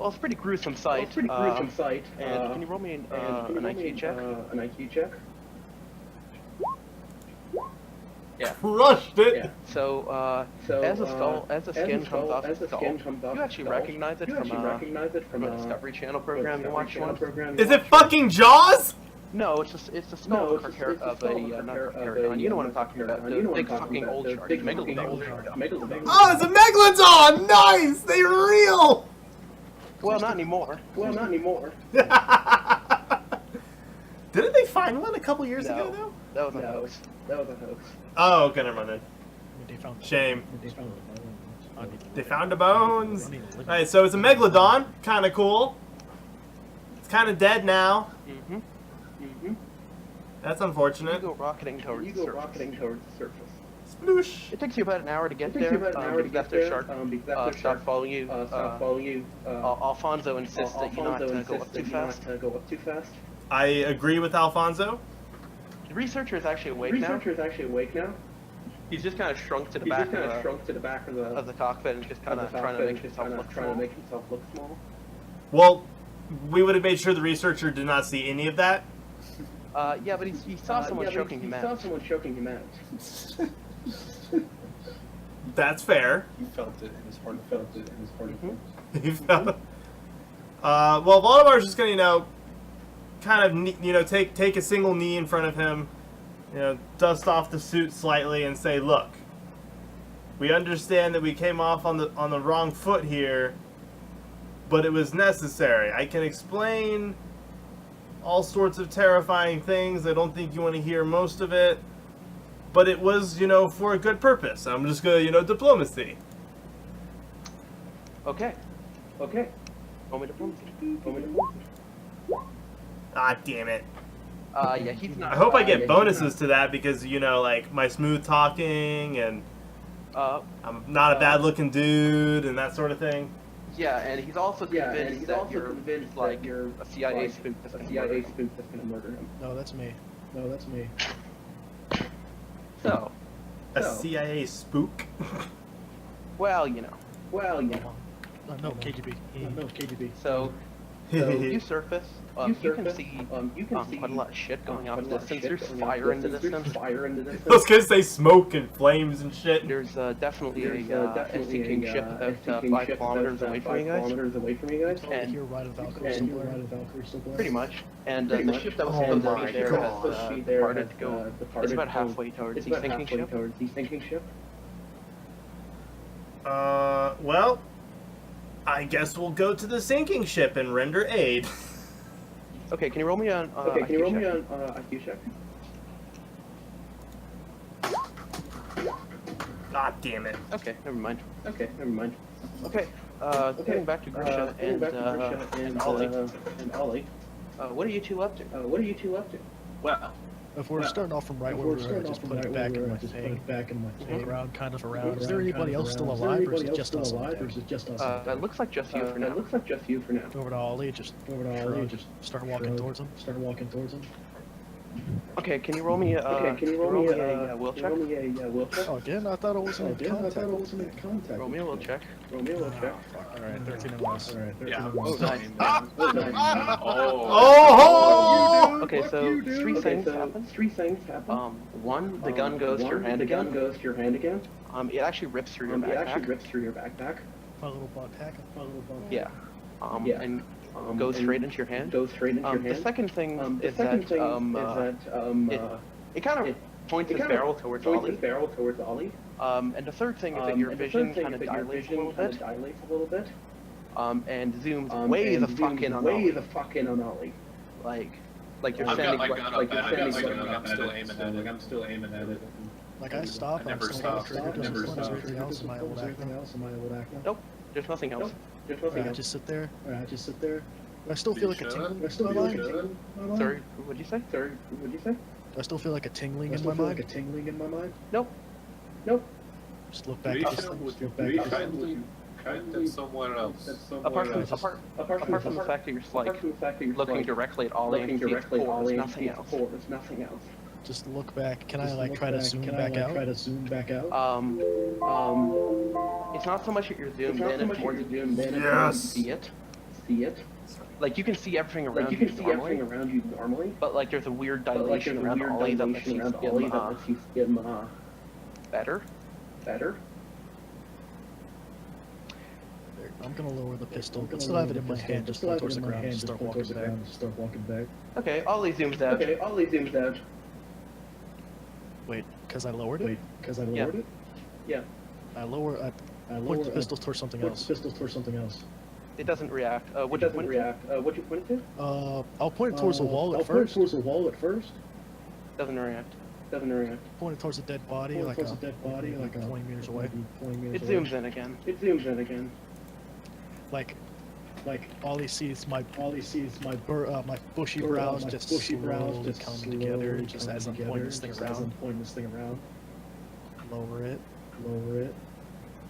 Speaker 2: it's a pretty gruesome sight. And can you roll me an IQ check? Yeah.
Speaker 1: Crushed it!
Speaker 2: So, as the skin comes off the skull, you actually recognize it from a Discovery Channel program you watched once.
Speaker 1: Is it fucking Jaws?
Speaker 2: No, it's the skull of a Carcharodon. You know what I'm talking about. The big fucking old shark. The Megalodon.
Speaker 1: Oh, it's a Megalodon! Nice! They're real!
Speaker 2: Well, not anymore.
Speaker 1: Didn't they find one a couple years ago, though?
Speaker 2: That was a hoax.
Speaker 1: Oh, okay, never mind then.
Speaker 3: They found
Speaker 1: Shame.
Speaker 3: I need
Speaker 1: They found the bones.
Speaker 3: I need to live.
Speaker 1: Alright, so it's a Megalodon. Kind of cool. It's kind of dead now. That's
Speaker 2: You
Speaker 1: unfortunate.
Speaker 2: go rocketing towards the surface.
Speaker 1: Sploosh.
Speaker 2: It takes you about an hour to get there. Because after shark start following you. Alfonso insists that you not go up too fast.
Speaker 1: I agree with Alfonso.
Speaker 2: The researcher is actually awake now. He's just kind of shrunk to the back of the cockpit and just kind of trying to make himself look small.
Speaker 1: Well, we would have made sure the researcher did not see any of that.
Speaker 2: Yeah, but he saw someone choking him out.
Speaker 1: That's fair.
Speaker 4: He felt it in his heart.
Speaker 1: He felt. Well, Valdemar's just gonna, kind of, take a single knee in front of him, dust off the suit slightly, and say, "Look, we understand that we came off on the wrong foot here, but it was necessary. I can explain all sorts of terrifying things. I don't think you want to hear most of it, but it was, for a good purpose. I'm just gonna, diplomacy."
Speaker 2: Okay. Roll me diplomacy.
Speaker 1: Ah, damn it.
Speaker 2: Yeah, he's not.
Speaker 1: I hope I get bonuses to that because, like my smooth talking and I'm not a bad looking dude and that sort of thing.
Speaker 2: Yeah, and he's also convinced that you're like
Speaker 6: you're
Speaker 2: a CIA spook that's gonna murder him.
Speaker 6: murder him.
Speaker 3: No, that's me.
Speaker 5: No, that's me.
Speaker 2: So,
Speaker 1: A CIA spook.
Speaker 2: well, you know.
Speaker 3: No, KGB.
Speaker 5: No, KGB.
Speaker 2: So you surface. You can see
Speaker 6: see
Speaker 2: quite a lot of shit going off in the distance. There's fire in the distance.
Speaker 1: I was gonna say smoke and flames and shit.
Speaker 2: There's definitely a sinking ship about 5 kilometers away from you guys.
Speaker 3: And
Speaker 2: And
Speaker 3: here, right of Valkyrie
Speaker 5: And
Speaker 3: still
Speaker 5: you're
Speaker 3: there.
Speaker 5: right of Valkyrie still there?
Speaker 2: pretty much. And the ship that was supposed to be there has departed to go. It's about halfway towards the sinking ship.
Speaker 1: Well, I guess we'll go to the sinking ship and render aid.
Speaker 2: Okay, can you roll me on?
Speaker 6: Can you roll me
Speaker 2: IQ check?
Speaker 6: on IQ check?
Speaker 1: God damn it.
Speaker 2: Okay, never mind.
Speaker 6: Okay, never mind.
Speaker 2: Okay, getting back to Grisha and Ollie. What are you two up to?
Speaker 6: What are you two up to?
Speaker 7: Well,
Speaker 3: If we're starting off from right where we were, I just put it back in my thing. Around, kind of around. Is there anybody else still alive, or is it just us on
Speaker 5: or
Speaker 3: deck?
Speaker 5: is it just us?
Speaker 2: It looks like just you for now.
Speaker 6: It looks like just you for now.
Speaker 3: Over to Ollie, just start walking towards him.
Speaker 5: Start walking towards him.
Speaker 2: Okay, can you roll me?
Speaker 6: Can you roll me
Speaker 2: a will check?
Speaker 6: Roll me a will check.
Speaker 3: Oh, again? I thought it wasn't in
Speaker 5: I thought
Speaker 3: contact.
Speaker 5: it wasn't in contact.
Speaker 2: Roll me a will check.
Speaker 6: Roll me a will check.
Speaker 3: Alright, 13 and less.
Speaker 5: Alright, 13
Speaker 7: yeah.
Speaker 5: and less.
Speaker 2: Nice.
Speaker 1: Oh!
Speaker 2: Okay, so three things happen.
Speaker 6: Three things happen.
Speaker 2: One, the gun goes to your hand
Speaker 6: The gun
Speaker 2: again.
Speaker 6: goes to your hand again.
Speaker 2: It actually rips through your
Speaker 6: It actually
Speaker 2: backpack.
Speaker 6: rips through your backpack.
Speaker 3: My little backpack.
Speaker 2: Yeah.
Speaker 6: Yeah.
Speaker 2: And goes straight into your hand.
Speaker 6: Goes straight into your hand.
Speaker 2: The second thing
Speaker 6: The
Speaker 2: is
Speaker 6: second
Speaker 2: that
Speaker 6: thing is that
Speaker 2: it kind of points its barrel towards
Speaker 6: points
Speaker 2: Ollie.
Speaker 6: its barrel towards Ollie.
Speaker 2: And the third thing is that your
Speaker 6: And the
Speaker 2: vision
Speaker 6: third thing
Speaker 2: kind
Speaker 6: is
Speaker 2: of
Speaker 6: that your
Speaker 2: dilates a
Speaker 6: vision
Speaker 2: little
Speaker 6: kind of
Speaker 2: bit.
Speaker 6: dilates a little bit.
Speaker 2: And zooms way the fuck in on
Speaker 6: way
Speaker 2: Ollie.
Speaker 6: the fuck in on Ollie.
Speaker 2: Like you're
Speaker 4: I've got
Speaker 2: standing
Speaker 4: my
Speaker 2: like,
Speaker 4: gun
Speaker 2: like
Speaker 4: up
Speaker 2: you're
Speaker 4: at
Speaker 2: standing
Speaker 4: it.
Speaker 2: like,
Speaker 4: I'm still aiming at it. I'm still aiming at it.
Speaker 3: Like I stop,
Speaker 4: I never
Speaker 3: I'm still
Speaker 4: stop.
Speaker 3: trigger, doesn't
Speaker 4: Never
Speaker 3: stop. Is there
Speaker 4: stop.
Speaker 3: anything else? Am I able to act now?
Speaker 2: Nope. There's nothing else.
Speaker 6: Just
Speaker 3: Alright,
Speaker 6: nothing
Speaker 3: I
Speaker 6: else.
Speaker 3: just sit there.
Speaker 5: Alright, I just sit there.
Speaker 3: Do I still feel like a
Speaker 4: You
Speaker 3: tingling
Speaker 5: I still
Speaker 3: in
Speaker 5: feel
Speaker 3: my
Speaker 5: like a
Speaker 3: mind?
Speaker 5: tingling in my mind.
Speaker 2: Sorry, what'd you say?
Speaker 6: Sorry, what'd you say?
Speaker 3: Do I still feel like a tingling
Speaker 5: I
Speaker 3: in
Speaker 5: still
Speaker 3: my
Speaker 5: feel like a
Speaker 3: mind?
Speaker 5: tingling in my mind.
Speaker 6: Nope.
Speaker 3: Just look back
Speaker 4: We
Speaker 3: at
Speaker 4: should
Speaker 3: this thing.
Speaker 4: would
Speaker 5: Look
Speaker 4: we
Speaker 5: back at
Speaker 4: kindly kind somewhere else.
Speaker 2: Apart from the fact that you're just like looking directly at Ollie and see its core, there's nothing else.
Speaker 6: There's nothing else.
Speaker 3: Just look back. Can I
Speaker 5: Just
Speaker 3: like
Speaker 5: look
Speaker 3: try to
Speaker 5: back.
Speaker 3: zoom
Speaker 5: Can I,
Speaker 3: back
Speaker 5: like,
Speaker 3: out?
Speaker 5: Try to zoom back out.
Speaker 2: It's not so much that you're zoomed in, it's more that you
Speaker 1: Yes.
Speaker 2: see it.
Speaker 6: See it.
Speaker 2: Like you can see everything around
Speaker 6: Like you
Speaker 2: you
Speaker 6: can see
Speaker 2: normally,
Speaker 6: everything around you normally.
Speaker 2: but like there's a weird
Speaker 6: But like
Speaker 2: dilation
Speaker 6: there's a
Speaker 2: around
Speaker 6: weird
Speaker 2: Ollie that makes
Speaker 6: dilation
Speaker 2: you
Speaker 6: around
Speaker 2: skim
Speaker 6: Ollie that makes you skim
Speaker 2: better.
Speaker 6: better.
Speaker 3: There, I'm gonna lower the pistol,
Speaker 5: I'm
Speaker 3: but
Speaker 5: gonna
Speaker 3: still have it
Speaker 5: lower
Speaker 3: in
Speaker 5: the
Speaker 3: my
Speaker 5: pistol,
Speaker 3: hand,
Speaker 5: but
Speaker 3: just
Speaker 5: still
Speaker 3: point
Speaker 5: have it
Speaker 3: towards
Speaker 5: in
Speaker 3: the
Speaker 5: my
Speaker 3: ground,
Speaker 5: hand,
Speaker 3: and
Speaker 5: just
Speaker 3: start
Speaker 5: point
Speaker 3: walking
Speaker 5: towards the
Speaker 3: back.
Speaker 5: ground and start walking back.
Speaker 2: Okay, Ollie zooms out.
Speaker 6: Okay, Ollie zooms out.
Speaker 3: Wait, because I lowered it?
Speaker 5: Wait, because I
Speaker 2: Yeah.
Speaker 5: lowered it?
Speaker 6: Yeah.
Speaker 3: I point the pistol towards something
Speaker 5: Point
Speaker 3: else.
Speaker 5: the pistol towards something else.
Speaker 2: It doesn't react.
Speaker 6: It
Speaker 2: What you
Speaker 6: doesn't
Speaker 2: point
Speaker 6: react. What you point it to?
Speaker 3: I'll point it towards the wall
Speaker 5: I'll
Speaker 3: at
Speaker 5: point it
Speaker 3: first.
Speaker 5: towards the wall at first.
Speaker 2: Doesn't react.
Speaker 6: Doesn't react.
Speaker 3: Point it towards a dead body,
Speaker 5: Point it
Speaker 3: like
Speaker 5: towards
Speaker 3: a
Speaker 5: a dead body, like
Speaker 3: 20 meters away.
Speaker 5: 20 meters
Speaker 2: It
Speaker 5: away.
Speaker 2: zooms in again.
Speaker 6: It zooms in again.
Speaker 3: Like all he sees my my bushy
Speaker 5: Or,
Speaker 3: brows
Speaker 5: my
Speaker 3: just
Speaker 5: bushy brows
Speaker 3: slowly
Speaker 5: just
Speaker 3: come
Speaker 5: slowly
Speaker 3: together,
Speaker 5: come
Speaker 3: just as I'm
Speaker 5: together,
Speaker 3: pointing this thing
Speaker 5: just as I'm
Speaker 3: around.
Speaker 5: pointing this thing around.
Speaker 3: Lower it.
Speaker 5: Lower it.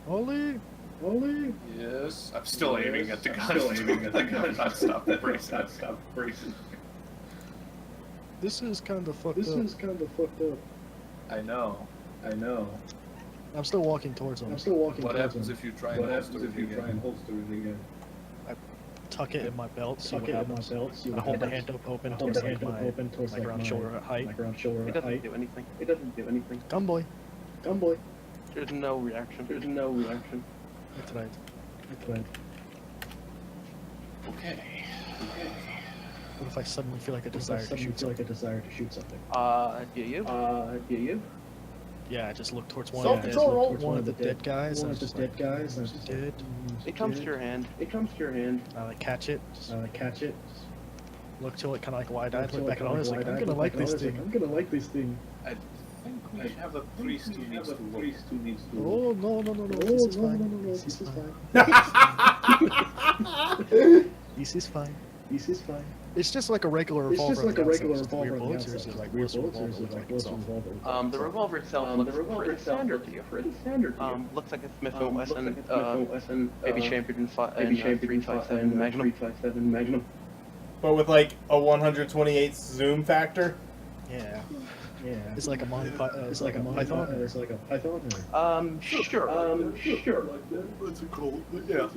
Speaker 3: Ollie!
Speaker 5: Ollie!
Speaker 4: Yes, I'm still aiming at the gun. Still aiming at the gun. Not stop bracing. Not stop bracing.
Speaker 3: This is kind of fucked
Speaker 5: This
Speaker 3: up.
Speaker 5: is kind of fucked up.
Speaker 4: I know. I know.
Speaker 3: I'm still walking towards him.
Speaker 5: I'm still walking
Speaker 4: What
Speaker 5: towards
Speaker 4: happens
Speaker 5: him.
Speaker 4: if you try and holster it again?
Speaker 3: Tuck it in my belt, see
Speaker 5: Tuck
Speaker 3: what
Speaker 5: it in my
Speaker 3: happens.
Speaker 5: belt, see
Speaker 3: I
Speaker 5: what
Speaker 3: hold my
Speaker 5: happens.
Speaker 3: hand up open
Speaker 5: I hold
Speaker 3: towards
Speaker 5: my
Speaker 3: like
Speaker 5: hand up
Speaker 3: my
Speaker 5: open towards
Speaker 3: like around
Speaker 5: my
Speaker 3: shoulder height.
Speaker 5: like around shoulder
Speaker 2: It
Speaker 5: at
Speaker 2: doesn't
Speaker 5: height.
Speaker 2: do anything.
Speaker 6: It doesn't do anything.
Speaker 3: Gun boy.
Speaker 5: Gun boy.
Speaker 2: There's no reaction.
Speaker 6: There's no reaction.
Speaker 3: That's right.
Speaker 5: That's right.
Speaker 4: Okay.
Speaker 3: What if I suddenly feel like a
Speaker 5: If I
Speaker 3: desire to
Speaker 5: suddenly
Speaker 3: shoot
Speaker 5: feel
Speaker 3: something?
Speaker 5: like a desire to shoot something.
Speaker 2: Do you?
Speaker 6: Do you?
Speaker 3: Yeah, I just look towards one
Speaker 1: Self
Speaker 3: of the
Speaker 1: control roll.
Speaker 3: dead, one of the dead guys.
Speaker 5: One
Speaker 3: and
Speaker 5: of the
Speaker 3: just
Speaker 5: dead
Speaker 3: like,
Speaker 5: guys. And I was just
Speaker 3: dead.
Speaker 2: It comes to your hand.
Speaker 6: It comes to your hand.
Speaker 3: I like catch it. Just
Speaker 5: catch it.
Speaker 3: look till it kind of like wide-eyed,
Speaker 5: Look
Speaker 3: look back at all.
Speaker 5: like
Speaker 3: Like, I'm
Speaker 5: wide-eyed,
Speaker 3: gonna
Speaker 5: look
Speaker 3: like
Speaker 5: back at
Speaker 3: this
Speaker 5: all, like,
Speaker 3: thing.
Speaker 5: I'm gonna like this thing.
Speaker 4: I think we have a priest who needs to look.
Speaker 3: Oh no no no no!
Speaker 5: Oh,
Speaker 3: This is
Speaker 5: no,
Speaker 3: fine.
Speaker 5: no, no, no,
Speaker 3: This
Speaker 5: this
Speaker 3: is
Speaker 5: is
Speaker 3: fine.
Speaker 5: fine.
Speaker 3: This is fine.
Speaker 5: This is fine.
Speaker 3: It's just like a regular
Speaker 5: It's
Speaker 3: revolver.
Speaker 5: just like a regular revolver
Speaker 3: Weird
Speaker 5: on the
Speaker 3: bullets, or
Speaker 5: outside.
Speaker 3: is it like
Speaker 5: Weird
Speaker 3: what's a
Speaker 5: bullets, or
Speaker 3: revolver
Speaker 5: is it
Speaker 3: look
Speaker 5: like
Speaker 3: like
Speaker 5: what's a
Speaker 3: itself?
Speaker 5: revolver?
Speaker 2: The revolver itself looks pretty standard to you. Looks like a Smith & Wesson, maybe chambered in 357 Magnum.
Speaker 1: But with like a 128 zoom factor.
Speaker 3: Yeah.
Speaker 5: Yeah.
Speaker 3: It's like a Monty Python.
Speaker 5: It's like a
Speaker 3: Python.
Speaker 5: It's like a python.
Speaker 2: Sure.
Speaker 7: Sure.
Speaker 5: That's a cold.
Speaker 7: Yeah.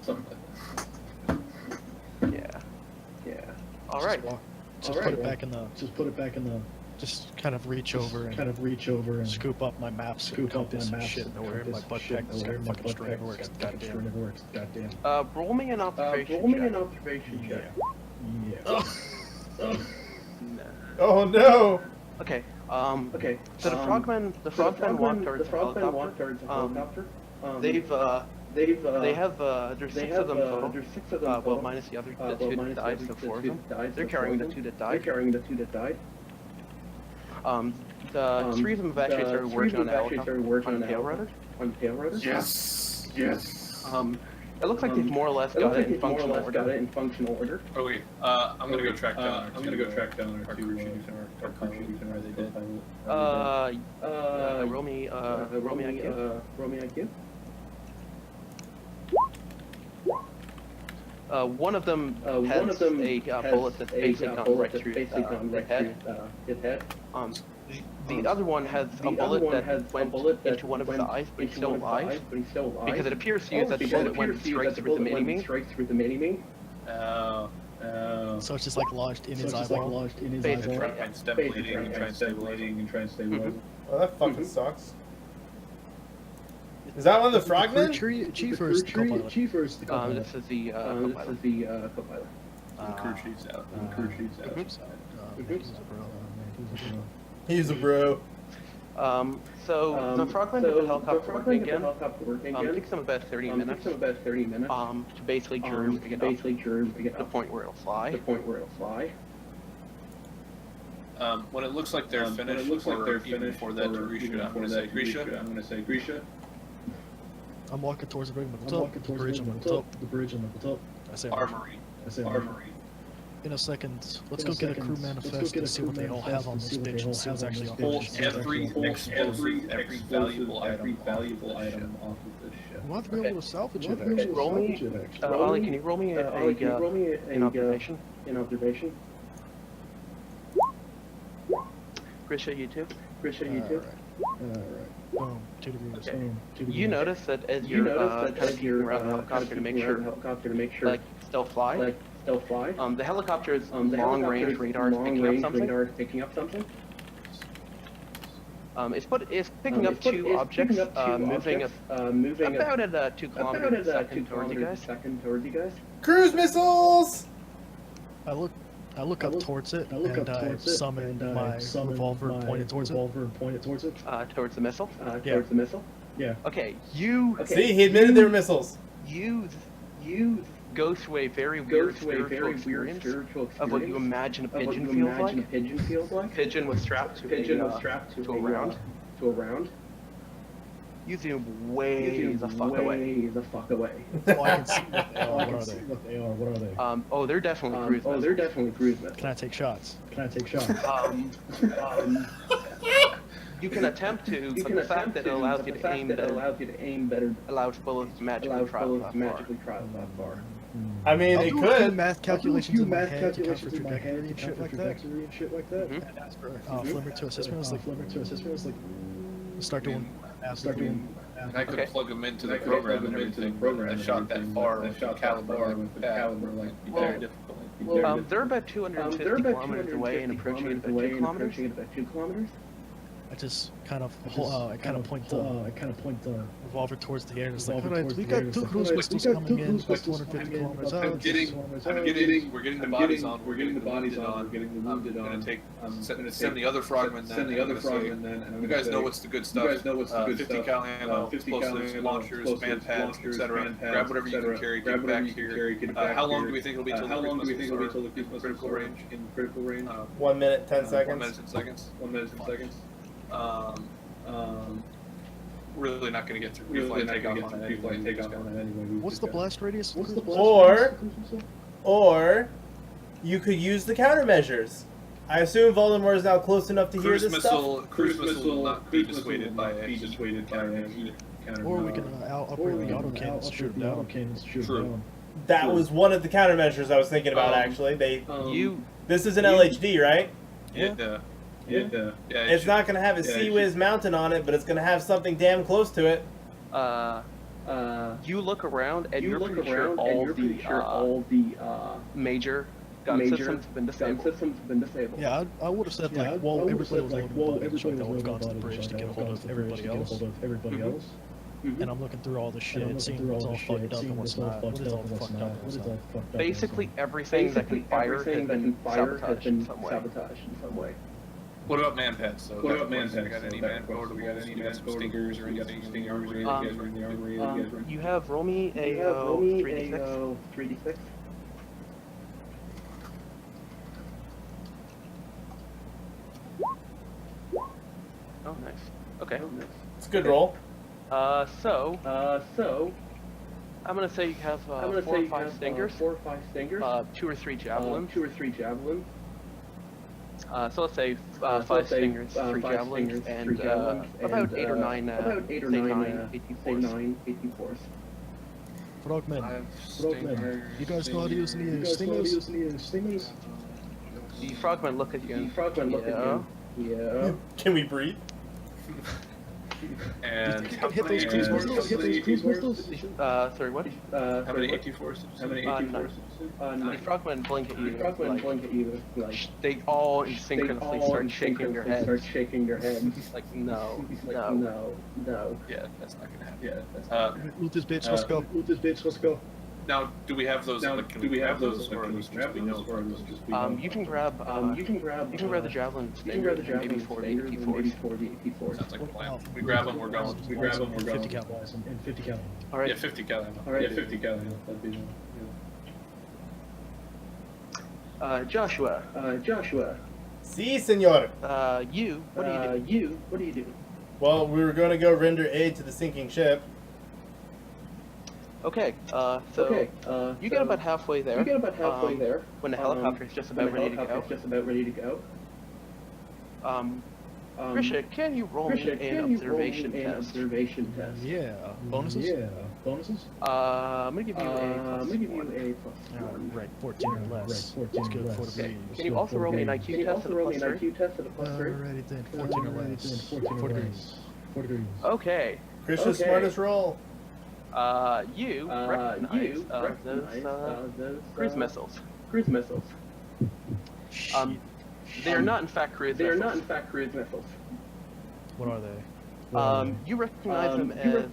Speaker 4: Something.
Speaker 5: Yeah.
Speaker 2: Yeah. All right.
Speaker 3: Just put it back in the.
Speaker 5: Just put it back in the.
Speaker 3: Just kind of reach over and
Speaker 5: Kind of reach over and
Speaker 3: scoop up my maps.
Speaker 5: scoop up my
Speaker 3: compass and
Speaker 5: maps.
Speaker 3: shit nowhere in my butt pack. It's got fucking string never works. Goddamn.
Speaker 5: never works. Goddamn.
Speaker 2: Roll me an observation check.
Speaker 5: Yeah.
Speaker 1: Oh no!
Speaker 2: Okay.
Speaker 6: Okay.
Speaker 2: So the frogmen walk towards the helicopter. They have there's six of them total. Well, minus the other two that died, so four of them. They're carrying the two that died. The three of them have actually started working on the helicopter on the tail rotors.
Speaker 4: Yes.
Speaker 2: It looks like they've more or less got it in functional order.
Speaker 4: Oh wait, I'm gonna go track down. I'm gonna go track down our crew chiefs and our colleagues and where they did.
Speaker 2: Roll me IQ. One of them has a bullet that's basically gone right through his head. The other one has a bullet that went into one of his eyes, but he's still alive. Because it appears to you that the bullet went straight through the mini-me.
Speaker 3: So it's just like lodged in his eyeball.
Speaker 2: Basically,
Speaker 4: Try and stem bleeding and try and stay bleeding.
Speaker 1: Well, that fucking sucks. Is that one of the frogmen?
Speaker 3: Chief or is the co-pilot?
Speaker 2: This is the co-pilot.
Speaker 4: The crew chief's out.
Speaker 3: He's a bro.
Speaker 1: He's a bro.
Speaker 2: So the frogmen did the helicopter working again. Took them about 30 minutes. To basically germ to get to the point where it'll fly.
Speaker 4: When it looks like they're finished, even before that, I'm gonna say Grisha.
Speaker 3: I'm walking towards the bridge on the top. I say
Speaker 4: Armory.
Speaker 3: in a second. Let's go get a crew manifest and see what they all have on this bitch and see what's actually on
Speaker 4: Pull
Speaker 3: this shit.
Speaker 4: every valuable item off of this ship.
Speaker 3: We'll have to be able to salvage it, actually.
Speaker 2: Roll me, Ollie, can you roll me an observation? Grisha, you too?
Speaker 3: Alright. Boom. 2 degrees.
Speaker 2: Okay.
Speaker 3: Boom. 2 degrees.
Speaker 2: You notice that as you're kind of peeking around the helicopter to make sure, like, still fly. The helicopter's long-range radar is picking up something. It's picking up two objects, moving about at 2 kilometers a second towards you guys.
Speaker 1: Cruise missiles!
Speaker 3: I look up towards it and I summon my revolver and point it towards it.
Speaker 2: Towards the missile.
Speaker 3: Yeah.
Speaker 2: Okay, you
Speaker 1: See, he admitted they were missiles.
Speaker 2: you go through a very weird spiritual experience of what you imagine a pigeon feels like. Pigeon was strapped to a round. You zoom way the fuck away.
Speaker 3: Oh, I can see what they are. What are they?
Speaker 2: They're definitely cruise missiles.
Speaker 3: Can I take shots?
Speaker 2: You can attempt to, but the fact that it allows you to aim better allows bullets to magically travel that far.
Speaker 1: I mean,
Speaker 3: I'll
Speaker 1: it
Speaker 3: do a few
Speaker 1: could.
Speaker 3: math calculations in my head to account for trajectory and shit like that.
Speaker 2: Mhm.
Speaker 3: And ask for Flimmer to assist me. I was like, start doing math.
Speaker 4: And I could
Speaker 2: Okay.
Speaker 4: plug them into the program and everything. I shot that far with the caliber like be very difficult.
Speaker 2: They're about 250 kilometers away and approaching at about 2 kilometers.
Speaker 3: I just kind of point the revolver towards the air. It's like, alright, we got 2 cruise missiles coming in, plus 250 kilometers out.
Speaker 4: We're getting the bodies on. I'm gonna send the other frogmen then. You guys know what's the good stuff. 50 cal ammo, explosives, launchers, man pads, etc. Grab whatever you can carry. Get it back here. How long do we think it'll be till the critical range?
Speaker 1: 1 minute, 10
Speaker 4: 1
Speaker 1: seconds.
Speaker 4: minute and seconds. Really not going to get through pre-flight takeoff on it anyway.
Speaker 3: What's the blast radius?
Speaker 8: or you could use the countermeasures. I assume Voldemort is now close enough to hear this stuff.
Speaker 7: Cruise missile will not be dissuaded by a heat countermeasure.
Speaker 3: Or we can upgrade the auto cannons to shoot them down.
Speaker 7: True.
Speaker 8: That was one of the countermeasures I was thinking about, actually. This is an LHD, right?
Speaker 7: Yeah.
Speaker 8: It's not going to have a Sea-Wiz mounted on it, but it's going to have something damn close to it.
Speaker 2: You look around and you're pretty sure all the major gun systems have been disabled.
Speaker 3: Yeah, I would have said like, well, everybody was like, well, everybody would have gone to the bridge to get a hold of everybody else. And I'm looking through all the shit, seeing what's all fucked up and what's not. What is all fucked up and what's not.
Speaker 2: Basically everything that can fire has been sabotaged in some way.
Speaker 7: What about man-pads? So we got any man-pads? We got any stinkers or anything in the armory?
Speaker 2: You have roll me a 3d6. Oh, nice. Okay.
Speaker 8: It's a good roll.
Speaker 2: So I'm gonna say you have 4 or 5 stingers. 2 or 3 javelins. So let's say 5 stingers, 3 javelins, and about 8 or 9 AT4s.
Speaker 3: Frogmen, you guys know how to use any stingers?
Speaker 2: The frogmen look at you. Yeah.
Speaker 8: Can we breathe?
Speaker 7: And
Speaker 3: can hit those cruise missiles?
Speaker 2: Sorry, what?
Speaker 7: How many AT4s?
Speaker 2: The frogmen blink at you. Like, they all synchronously start shaking their heads. Like, no.
Speaker 7: Yeah, that's not gonna happen.
Speaker 3: Loot this bitch, let's go.
Speaker 7: Now, do we have those? Do we have those? Or
Speaker 2: you can grab the javelin stinger, maybe 40 AT4s.
Speaker 7: Sounds like a plan. We grab them, we're going.
Speaker 3: 50 cal. And 50 cal.
Speaker 2: All right.
Speaker 7: Yeah, 50 cal.
Speaker 6: Yeah, 50 cal. That'd be
Speaker 2: Joshua.
Speaker 8: Si, senor.
Speaker 2: What are you doing?
Speaker 8: Well, we were going to go render aid to the sinking ship.
Speaker 2: Okay, you get about halfway there. When the helicopter is just about ready to go. Grisha, can you roll me an observation test?
Speaker 3: Yeah. Bonuses?
Speaker 2: I'm gonna give you a +1.
Speaker 3: Right, 14 or less. That's good for the breeze.
Speaker 2: Can you also roll me an IQ test at a +3?
Speaker 3: Alrighty then, 14 or less. 4 degrees. 4 degrees.
Speaker 2: Okay.
Speaker 8: Christian's smartest roll.
Speaker 2: You recognize those cruise missiles. They are not in fact cruise missiles.
Speaker 3: What are they?
Speaker 2: You recognize them as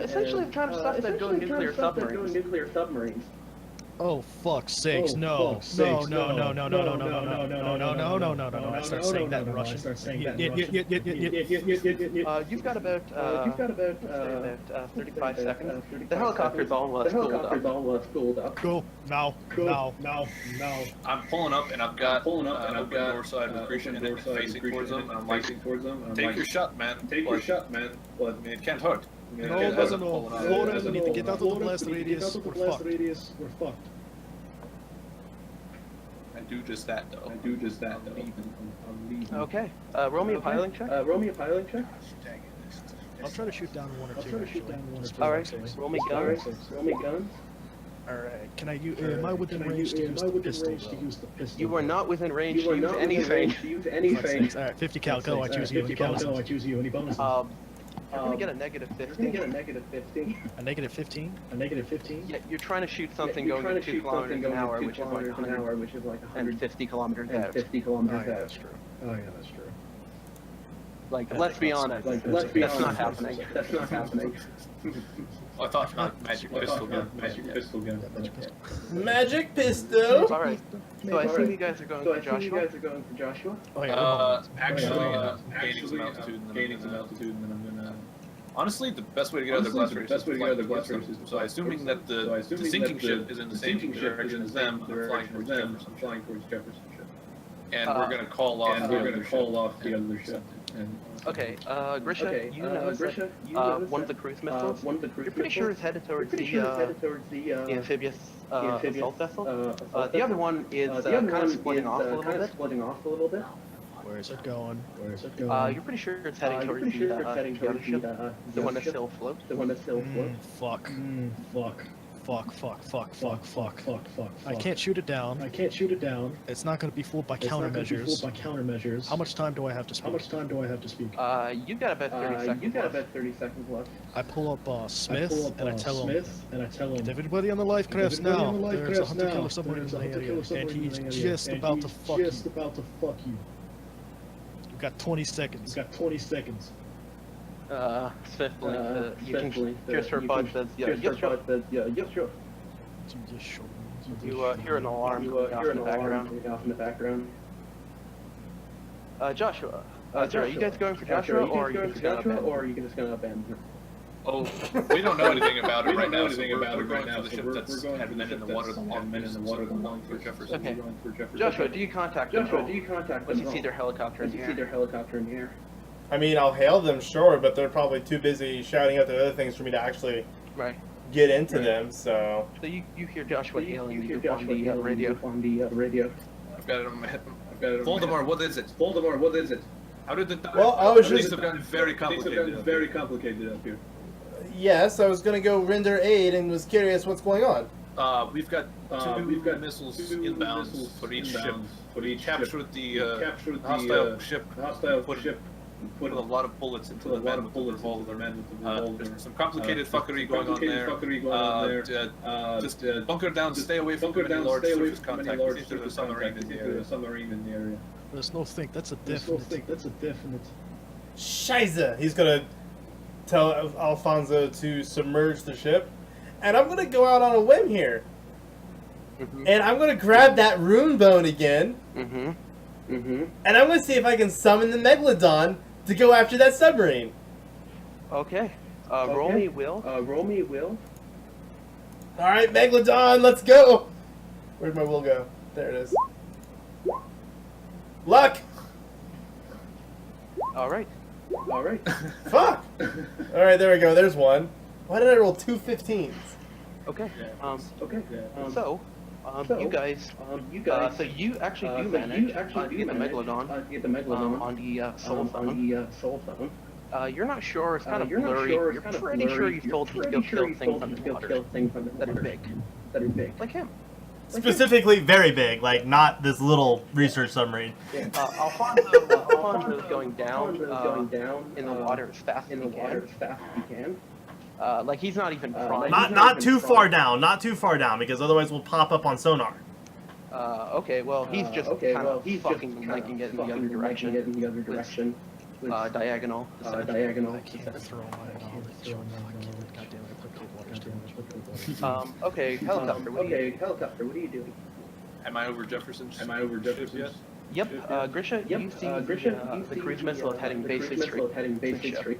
Speaker 2: essentially the kind of stuff that go in nuclear submarines.
Speaker 3: Oh fuck sakes, no. I start saying that in Russian.
Speaker 2: You've got about 35 seconds. The helicopter's all spooled up.
Speaker 3: Go now.
Speaker 7: I'm pulling up and I've got open door side with Christian and facing towards them. And I'm like, take your shot, man. But I mean, it can't hurt.
Speaker 3: No, it doesn't. Florida doesn't need to get out of the blast radius. We're fucked.
Speaker 7: I do just that though. I'm leaving.
Speaker 2: Okay. Roll me a piloting check.
Speaker 3: I'll try to shoot down 1 or 2.
Speaker 2: Alright. Roll me guns.
Speaker 3: Alright. Can I use? Am I within range to use the pistol?
Speaker 2: You are not within range to use anything.
Speaker 3: Alright, 50 cal. Go. I choose you. Any bonuses?
Speaker 2: You're gonna get a negative 15.
Speaker 3: A negative 15?
Speaker 2: Yeah, you're trying to shoot something going at 2 kilometers an hour, which is like 150 kilometers out.
Speaker 3: Oh yeah, that's true.
Speaker 2: Like, let's be honest. That's not happening.
Speaker 7: I thought not magic pistol gun.
Speaker 8: Magic pistol.
Speaker 2: Alright. So I assume you guys are going for Joshua?
Speaker 3: Oh yeah.
Speaker 7: Actually, gaining some altitude and then I'm gonna. Honestly, the best way to get out of the blast radius is so assuming that the sinking ship is in the same direction as them, I'm flying towards Jefferson ship. And we're gonna call off the other ship.
Speaker 2: Okay, Grisha, you know that one of the cruise missiles, you're pretty sure it's headed towards the amphibious assault vessel. The other one is kind of splitting off a little bit.
Speaker 3: Where is it going?
Speaker 2: You're pretty sure it's heading towards the other ship, the one that still floats.
Speaker 3: Fuck. I can't shoot it down. It's not going to be fooled by countermeasures. How much time do I have to speak?
Speaker 2: You've got about 30 seconds left.
Speaker 3: I pull up Smith and I tell him, "Get everybody on the life crafts now. There's a hunter-killer submarine in the area, and he's just about to fuck you. You've got 20 seconds.
Speaker 2: Smith blinks. You can just hear Bud says, yes, sure. You hear an alarm going off in the background. Joshua. Are you guys going for Joshua, or are you just gonna abandon her?
Speaker 4: Oh, we don't know anything about it right now. We're going for the ship that's had men in the water. We're going for Jefferson.
Speaker 2: Okay. Joshua, do you contact them? Let's see their helicopter in the air.
Speaker 8: I mean, I'll hail them, sure, but they're probably too busy shouting out the other things for me to actually get into them. So
Speaker 2: you hear Joshua hailing you on the radio.
Speaker 4: I've got it on my head. Voldemort, what is it? How did it?
Speaker 8: Well, I was
Speaker 4: Things
Speaker 8: just
Speaker 4: have gotten very complicated up here.
Speaker 8: Yes, I was gonna go render aid and was curious what's going on.
Speaker 4: We've got two missiles inbound for each ship. We captured the hostile ship. Put a lot of bullets into the men with the revolver. There's some complicated fuckery going on there. Just bunker down, stay away from any large surface contact. There's a submarine in the area.
Speaker 3: There's no think. That's a definite.
Speaker 8: Scheiße! He's gonna tell Alfonso to submerge the ship, and I'm gonna go out on a whim here, and I'm gonna grab that rune bone again, and I'm gonna see if I can summon the Megalodon to go after that submarine.
Speaker 2: Okay. Roll me will.
Speaker 8: All right, Megalodon, let's go. Where'd my will go? There it is. Luck.
Speaker 2: All right.
Speaker 8: Fuck. All right, there we go. There's one. Why did I roll 2 15s?
Speaker 2: Okay. So, you guys. So you actually do manage to get the Megalodon on the soul phone. You're not sure. It's kind of blurry. You're pretty sure you've told him to go kill things underwater that are big, like him.
Speaker 1: Specifically, very big, like not this little research submarine.
Speaker 2: Alfonso's going down in the water as fast as he can. Like he's not even trying.
Speaker 1: Not too far down, because otherwise we'll pop up on sonar.
Speaker 2: Okay, well he's just kind of fucking liking it in the other direction. Diagonal.
Speaker 3: I can't throw my
Speaker 2: okay, helicopter. What are you doing?
Speaker 4: Am I over Jefferson yet?
Speaker 2: Yep. Grisha, you see the cruise missile heading basic street.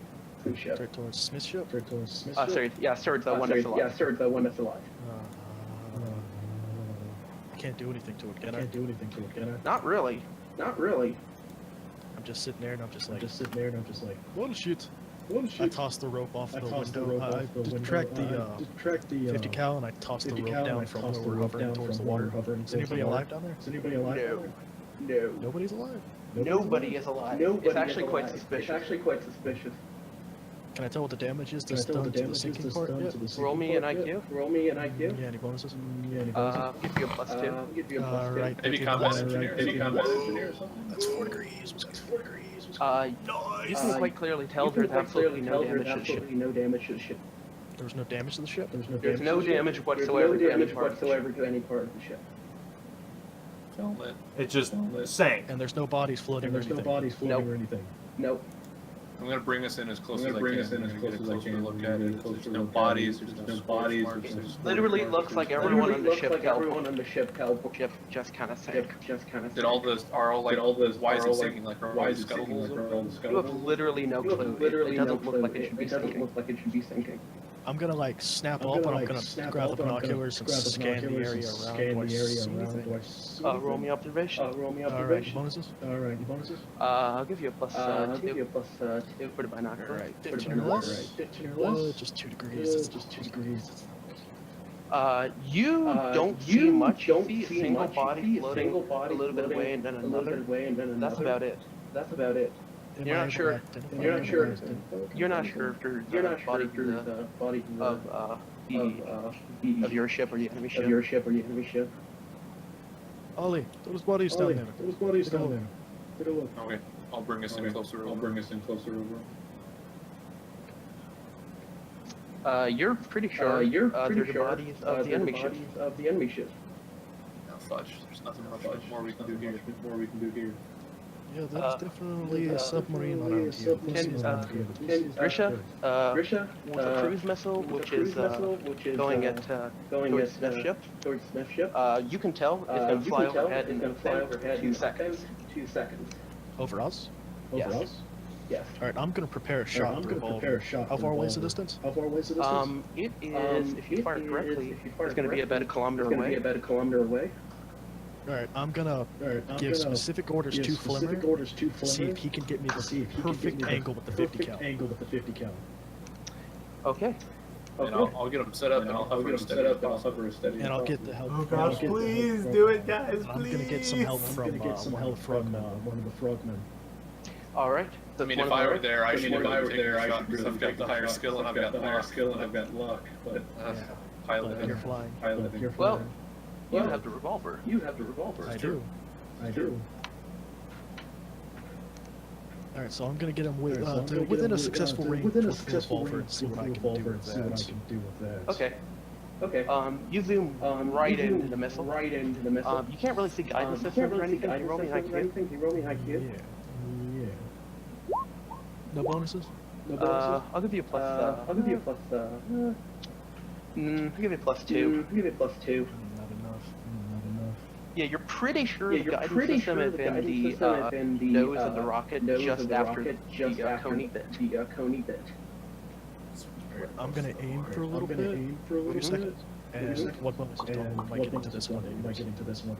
Speaker 3: Straight towards Smith ship?
Speaker 2: Sorry, the one that's alive.
Speaker 3: I can't do anything to it, can I?
Speaker 2: Not really.
Speaker 3: I'm just sitting there and I'm just like, well, shit. I tossed the rope off the window. I tracked the 50 cal and I tossed the rope down from where we're hovering towards the water. Is anybody alive down there?
Speaker 2: No.
Speaker 3: Nobody's alive?
Speaker 2: Nobody is alive. It's actually quite suspicious.
Speaker 3: Can I tell what the damage is that's done to the sinking part yet?
Speaker 2: Roll me an IQ.
Speaker 3: Yeah, any bonuses?
Speaker 2: Give you a +2.
Speaker 3: Alright.
Speaker 4: Maybe combat engineer or something?
Speaker 3: That's 4 degrees.
Speaker 2: You can quite clearly tell there's absolutely no damage to the ship.
Speaker 3: There was no damage to the ship?
Speaker 2: There's no damage whatsoever to any part of the ship.
Speaker 1: It just sank.
Speaker 3: And there's no bodies floating or anything?
Speaker 2: Nope.
Speaker 4: I'm gonna bring us in as close as I can. Look at it. There's no bodies.
Speaker 2: Literally, it looks like everyone on the ship just kind of sank.
Speaker 4: Did all the why is it sinking? Like why is it scuttle holes?
Speaker 2: You have literally no clue. It doesn't look like it should be sinking.
Speaker 3: I'm gonna like snap up, and I'm gonna grab the binoculars and scan the area around. Do I see anything?
Speaker 2: Roll me observation.
Speaker 3: Alright, bonuses?
Speaker 2: I'll give you a plus two for the binocular.
Speaker 3: Alright, 15 or less? Just 2 degrees.
Speaker 2: You don't see much. You see a single body floating a little bit away and then another. That's about it. You're not sure. You're not sure if there's a body of your ship or the enemy ship.
Speaker 3: Ollie, those bodies down there. Take a look.
Speaker 4: Okay, I'll bring us in closer over.
Speaker 2: You're pretty sure they're the bodies of the enemy ship.
Speaker 4: Now, fudge. There's nothing much more we can do here.
Speaker 3: Yeah, there's definitely a submarine around here.
Speaker 2: Grisha, with a cruise missile, which is going at towards Smith's ship, you can tell it's going to fly overhead in 2 seconds.
Speaker 3: Over us?
Speaker 2: Yes.
Speaker 3: Alright, I'm gonna prepare a shot revolver. How far away is the distance?
Speaker 2: It is, if you fire correctly, it's going to be about a kilometer away.
Speaker 3: Alright, I'm gonna give specific orders to Flimmer to see if he can get me the perfect angle with the 50 cal.
Speaker 2: Okay.
Speaker 4: And I'll get them set up and I'll hover a steady.
Speaker 3: And I'll get the help.
Speaker 8: Oh gosh, please do it, guys,
Speaker 3: I'm gonna get some help from one of the frogmen.
Speaker 2: All right.
Speaker 4: I mean, if I were there, I should have taken a shot because I've got the higher skill and I've got luck. But piloting.
Speaker 3: You're flying.
Speaker 2: Well, you have the revolver.
Speaker 3: I do. Alright, so I'm gonna get him within a successful range with the revolver and see what I can do with that.
Speaker 2: Okay. You zoom right into the missile. You can't really see guidance systems or anything. Can you roll me IQ?
Speaker 3: Yeah. No bonuses?
Speaker 2: I'll give you a plus. I'll give you a plus 2.
Speaker 3: Not enough.
Speaker 2: Yeah, you're pretty sure the guidance system is in the nose of the rocket just after the coney bit.
Speaker 3: I'm gonna aim for a little bit. Wait a second. And what bonus I might get into this one?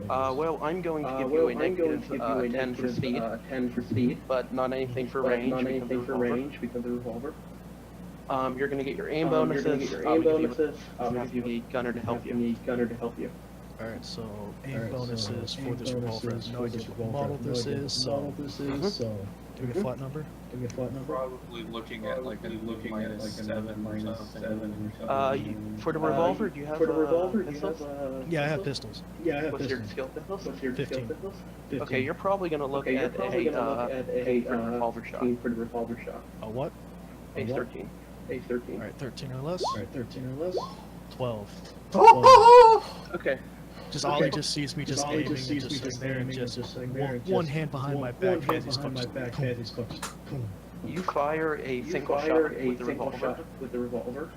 Speaker 2: Well, I'm going to give you a negative 10 for speed, but not anything for range because of the revolver. You're going to get your aim bonuses. I'll give you a gunner to help you.
Speaker 3: Alright, so aim bonuses for this revolver. I have no idea what model this is, so do we get a flat number?
Speaker 4: Probably looking at like a -7 or something.
Speaker 2: For the revolver, do you have pistols?
Speaker 3: Yeah, I have pistols.
Speaker 2: What's your skill pistols?
Speaker 3: 15.
Speaker 2: Okay, you're probably going to look at a revolver shot.
Speaker 3: A what?
Speaker 2: Ace 13.
Speaker 3: Alright, 13 or less? 12.
Speaker 8: Okay.
Speaker 3: Ollie just sees me just aiming and just sitting there and just one hand behind my back, head these fucks.
Speaker 2: You fire a single shot with the revolver.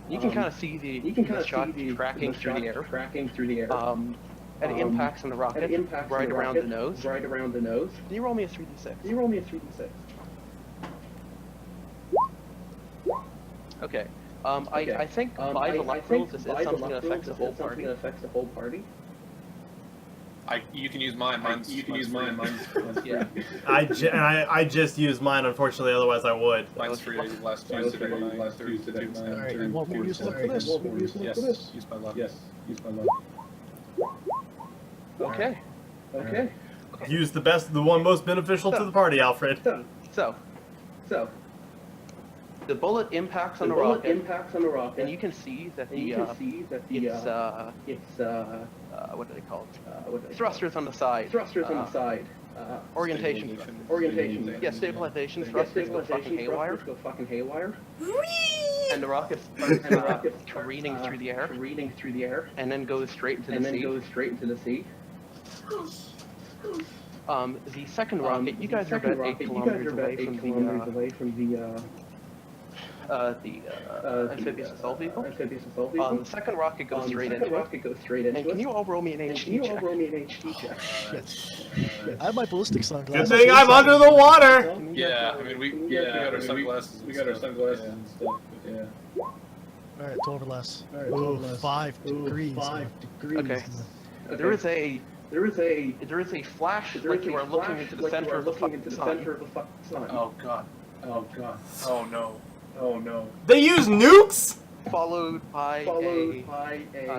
Speaker 2: You can kind of see the shot tracking through the air. And it impacts on the rocket right around the nose. Can you roll me a 3d6? Okay. I think by the light rules, this is something that affects the whole party.
Speaker 4: You can use mine. Mine's
Speaker 2: Yeah.
Speaker 8: I just used mine, unfortunately. Otherwise, I would.
Speaker 4: Mine's free last Tuesday.
Speaker 3: Alright, you want me to use luck for this?
Speaker 4: Yes. Use my luck.
Speaker 2: Okay.
Speaker 8: Use the one most beneficial to the party, Alfred.
Speaker 2: So, the bullet impacts on the rocket, and you can see that it's what do they call it? Thrusters on the side. Orientation. Yeah, stabilization. Thrusters go fucking haywire. And the rocket starts careening through the air, and then goes straight into the sea. The second rocket, you guys are about 8 kilometers away from the amphibious assault vehicle. The second rocket goes straight into it. And can you all roll me an HD check?
Speaker 3: Yes. I have my ballistic
Speaker 8: Good
Speaker 3: sunglasses.
Speaker 8: thing I'm under the water.
Speaker 4: Yeah, I mean we got our sunglasses. And stuff. Yeah.
Speaker 3: Alright, 12 or less.
Speaker 5: Alright,
Speaker 3: Ooh,
Speaker 5: 12 or less.
Speaker 3: 5
Speaker 5: Ooh,
Speaker 3: degrees.
Speaker 5: 5 degrees.
Speaker 2: Okay. There is a flash like you are looking into the center of the fucking sun.
Speaker 4: Oh god.
Speaker 6: Oh god.
Speaker 4: Oh no.
Speaker 6: Oh no.
Speaker 1: They use nukes?
Speaker 2: Followed by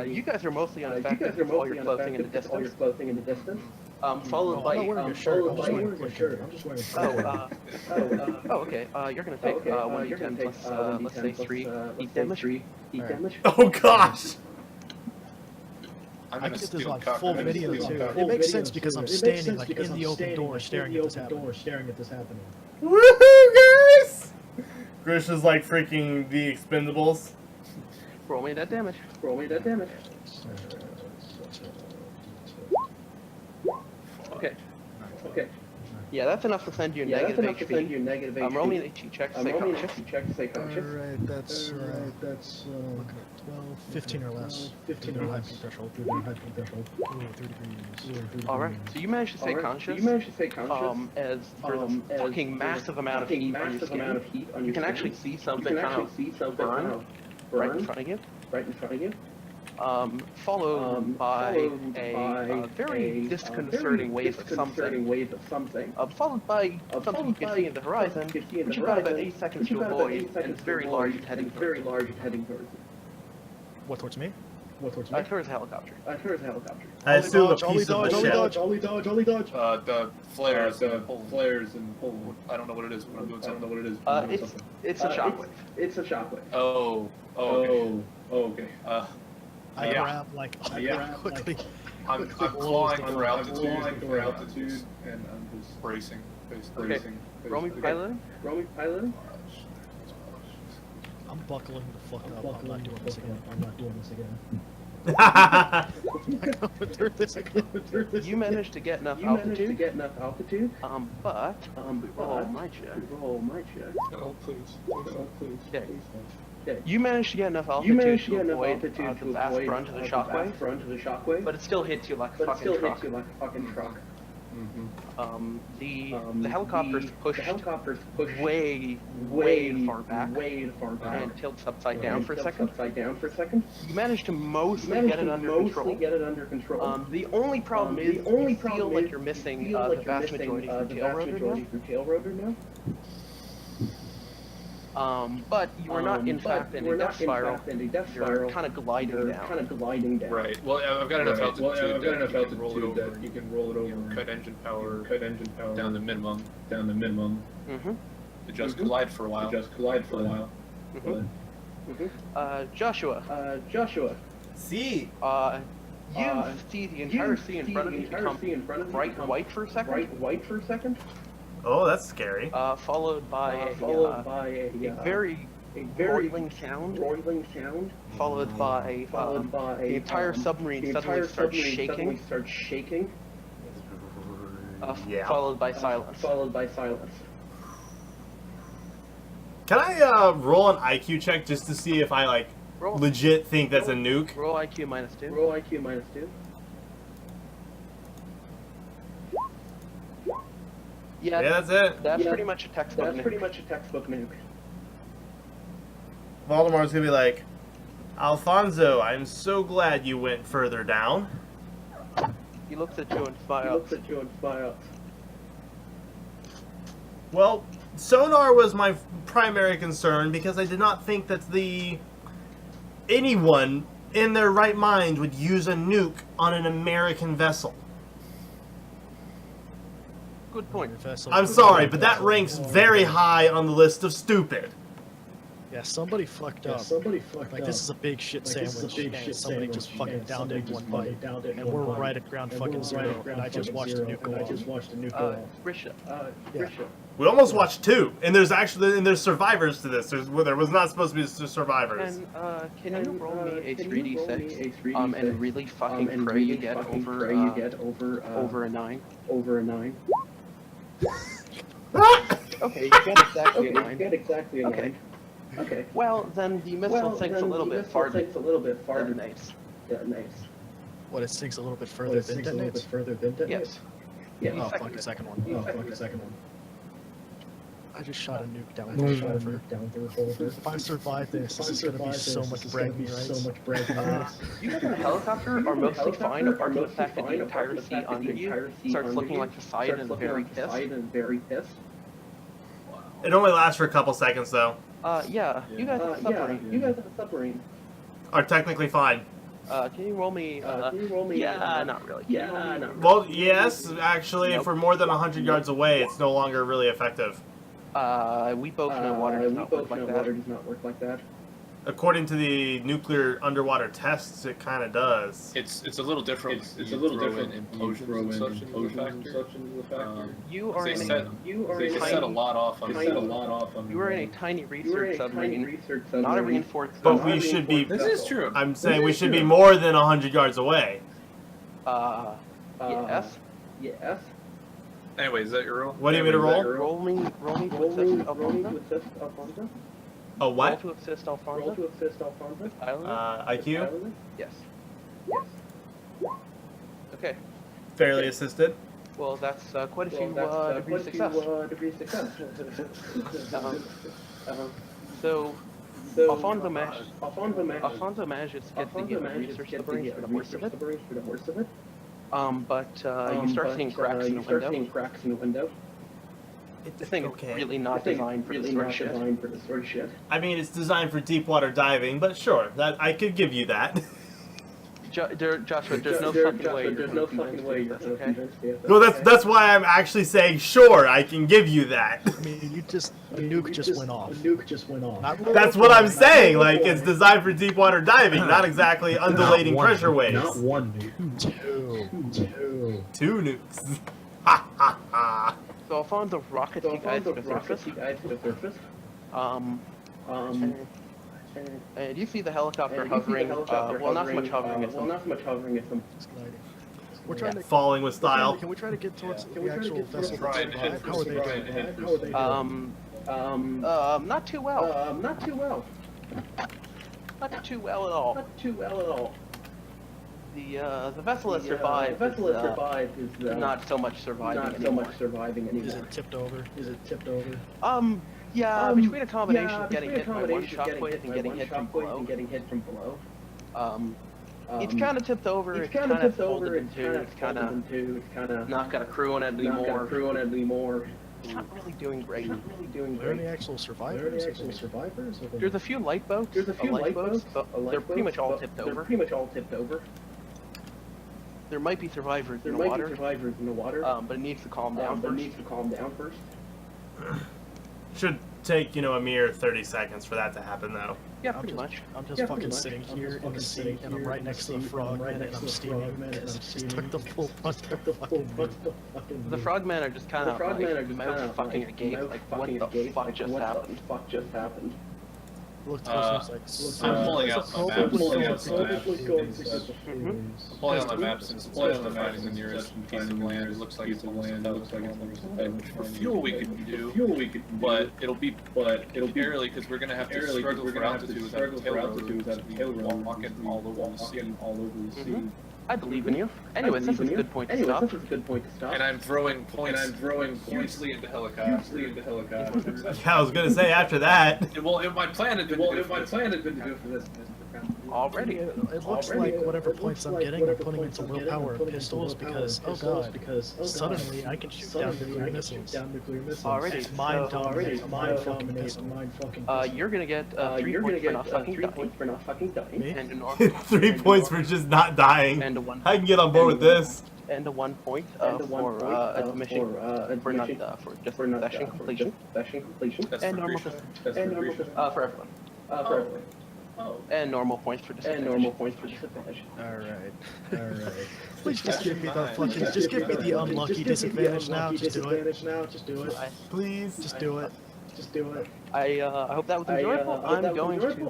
Speaker 2: you guys are mostly unaffected with all your clothing in the distance. Followed by
Speaker 3: I'm not wearing a shirt. I'm just wearing a
Speaker 5: I'm
Speaker 3: quick
Speaker 5: shirt. I'm just wearing a shirt.
Speaker 2: okay. You're gonna take 1d10 plus let's say 3 heat damage.
Speaker 1: Oh gosh.
Speaker 4: I'm
Speaker 3: I
Speaker 4: gonna
Speaker 3: get this
Speaker 4: steal
Speaker 3: on
Speaker 4: cock.
Speaker 3: full
Speaker 4: I'm gonna
Speaker 3: video
Speaker 4: steal
Speaker 3: too.
Speaker 4: cock.
Speaker 3: It makes sense because I'm standing like in the open door staring at this happening.
Speaker 8: Woohoo, guys! Grish is like freaking the Expendables.
Speaker 2: Roll me that damage. Okay. Yeah, that's enough to send you a negative HP. Roll me an HP check to stay conscious.
Speaker 3: Alright, that's looking at 12, 15 or less. 15 or high peak threshold. Ooh, 3 degrees.
Speaker 2: Alright, so you managed to stay conscious. As there's a fucking massive amount of heat on your skin. You can actually see something kind of burn right in front of you. Followed by a very disconcerting wave of something. Followed by something you can see in the horizon, which you've got about 8 seconds to avoid, and it's very large and heading towards you.
Speaker 3: What, towards me?
Speaker 2: Towards a helicopter.
Speaker 8: I assume a
Speaker 3: Ollie
Speaker 8: piece of
Speaker 3: dodge,
Speaker 8: the
Speaker 3: ollie
Speaker 8: ship.
Speaker 3: dodge.
Speaker 4: The flares, and pull. I don't know what it is. When I'm doing something.
Speaker 2: It's a shockwave.
Speaker 4: Oh. Okay.
Speaker 3: I
Speaker 4: Yeah.
Speaker 3: grab like quickly.
Speaker 4: I'm clawing for altitude, and I'm just bracing.
Speaker 2: Roll me piloting.
Speaker 3: I'm buckling the fuck up. I'm not doing this again. Through this again.
Speaker 2: You managed to get enough altitude. But roll my check.
Speaker 4: Oh please.
Speaker 2: Okay. You managed to get enough altitude to avoid the vast brunt of the shockwave, but it still hits you like a fucking truck. The helicopter's pushed way far back and tilts upside down for a second. You managed to mostly get it under control. The only problem is you feel like you're missing the vast majority of your tail rotor now. But you are not in fact in a death spiral. You're kind of gliding down.
Speaker 4: Right. Well, I've got enough altitude that you can roll it over. Cut engine power down the minimum. To just glide for a while.
Speaker 2: Joshua.
Speaker 8: See.
Speaker 2: You see the entire sea in front of you become bright white for a second.
Speaker 8: Oh, that's scary.
Speaker 2: Followed by a very roiling sound. Followed by the entire submarine suddenly starts shaking.
Speaker 8: Yeah.
Speaker 2: Followed by silence.
Speaker 8: Can I roll an IQ check just to see if I like
Speaker 2: Roll.
Speaker 8: legit think that's a nuke?
Speaker 2: Roll IQ -2. Yeah,
Speaker 8: Yeah, that's it.
Speaker 2: that's pretty much a textbook nuke.
Speaker 8: Valdemar's gonna be like, Alfonso, I'm so glad you went further down.
Speaker 2: He looks at you and smiles.
Speaker 8: Well, sonar was my primary concern because I did not think that anyone in their right mind would use a nuke on an American vessel.
Speaker 2: Good point.
Speaker 8: I'm sorry, but that ranks very high on the list of stupid.
Speaker 3: Yeah, somebody fucked up. Like, this is a big shit sandwich, and somebody just fucking downed it in one bite. And we're right at ground fucking zero, and I just watched a nuke go off.
Speaker 2: Risha.
Speaker 8: We almost watched two, and there's survivors to this. There was not supposed to be survivors.
Speaker 2: And can you roll me a 3d6? And really fucking pray you get over a 9. Okay, you get exactly a 9. Okay. Well, then the missile sinks a little bit farther than detonates.
Speaker 3: What, it sinks a little bit further than detonates?
Speaker 2: Yes.
Speaker 3: Oh, fuck the second one. I just shot a nuke down the revolver. If I survive this, this is gonna be so much bragging rights.
Speaker 2: You guys in the helicopter are mostly fine, apart from the fact that the entire sea under you starts looking like Poseidon and very pissed.
Speaker 1: It only lasts for a couple seconds, though.
Speaker 2: Yeah, you guys have a submarine.
Speaker 1: Are technically fine.
Speaker 2: Can you roll me, yeah, not really.
Speaker 1: Well, yes, actually, for more than 100 yards away, it's no longer really effective.
Speaker 2: We both know water does not work like that.
Speaker 1: According to the nuclear underwater tests, it kind of does.
Speaker 4: It's a little different. It's a little different. Implosions and such into the factor.
Speaker 2: You are
Speaker 4: They
Speaker 2: in
Speaker 4: set a lot off on.
Speaker 2: You are in a tiny research submarine, not a reinforced.
Speaker 1: But we should be.
Speaker 4: This is true.
Speaker 1: I'm saying we should be more than 100 yards away.
Speaker 2: Yes.
Speaker 4: Anyway, is that your roll?
Speaker 1: What do you mean to roll?
Speaker 2: Roll me to assist Alfonso.
Speaker 1: A what?
Speaker 2: Roll to assist Alfonso. With Islander?
Speaker 1: IQ?
Speaker 2: Yes. Okay.
Speaker 1: Fairly assisted.
Speaker 2: Well, that's quite a few degrees of success. So Alfonso manages to get the research submarine for the horse of it. But you start seeing cracks in the window. The thing is really not designed for this sort of shit.
Speaker 1: I mean, it's designed for deep water diving, but sure, that I could give you that.
Speaker 2: Joshua, there's no fucking way you're okay?
Speaker 1: Well, that's why I'm actually saying sure, I can give you that.
Speaker 3: I mean, the nuke just went off.
Speaker 1: That's what I'm saying. Like, it's designed for deep water diving, not exactly undulating pressure waves.
Speaker 3: Not one nuke.
Speaker 1: Two nukes. Ha ha ha.
Speaker 2: So Alfonso rockets you guys to the surface. And you see the helicopter hovering. Well, not so much hovering as some.
Speaker 3: We're trying to
Speaker 1: Falling with style.
Speaker 3: Can we try to get towards the actual vessel? How are they doing?
Speaker 2: Not too well. Not too well at all. The vessel has survived. Is not so much surviving anymore.
Speaker 3: Is it tipped over?
Speaker 2: Yeah, between a combination of getting hit by one shockwave and getting hit from below. It's kind of tipped over. It's kind of folded in two. It's kind of not got a crew on it anymore. It's not really doing great.
Speaker 3: Are there any actual survivors?
Speaker 2: There's a few lifeboats. But they're pretty much all tipped over. There might be survivors in the water. But it needs to calm down first.
Speaker 1: Should take, a mere 30 seconds for that to happen, though.
Speaker 2: Yeah, pretty much.
Speaker 3: I'm just fucking sitting here in the seat, and I'm right next to the frogman, and I'm steaming, because it just took the full punch of the fucking nuke.
Speaker 2: The frogmen are just kind of mouth fucking agape, like what the fuck just happened?
Speaker 3: Looked like,
Speaker 4: I'm pulling out my map. Pulling out my map since it's finding the nearest piece of land. It looks like it's almost for fuel we could do, but it'll be early because we're gonna have to struggle for altitude without a tail road, walking all over the sea.
Speaker 2: I believe in you. Anyways, this is a good point to stop.
Speaker 4: And I'm throwing points hugely into helicopters.
Speaker 1: Yeah, I was gonna say after that.
Speaker 4: Well, my plan had been to do it for this.
Speaker 2: Already.
Speaker 3: It looks like whatever points I'm getting, I'm putting into willpower and pistols because, oh god, suddenly I can shoot down nuclear missiles.
Speaker 2: Already.
Speaker 3: Mind dominate, mind fucking missile.
Speaker 2: You're gonna get 3 points for not fucking dying.
Speaker 3: Me?
Speaker 2: And a normal,
Speaker 1: 3 points for just not dying.
Speaker 2: and a 1
Speaker 1: I can get on board with this.
Speaker 2: and a 1 point for admission for just session completion.
Speaker 4: That's
Speaker 2: And
Speaker 4: for
Speaker 2: normal
Speaker 4: Grisha.
Speaker 2: for everyone. And normal points for disadvantage.
Speaker 3: Alright. Please just give me the fucking, just give me the unlucky disadvantage now, just do it.
Speaker 1: Please.
Speaker 3: Just do it.
Speaker 2: I hope that was enjoyable. I'm going to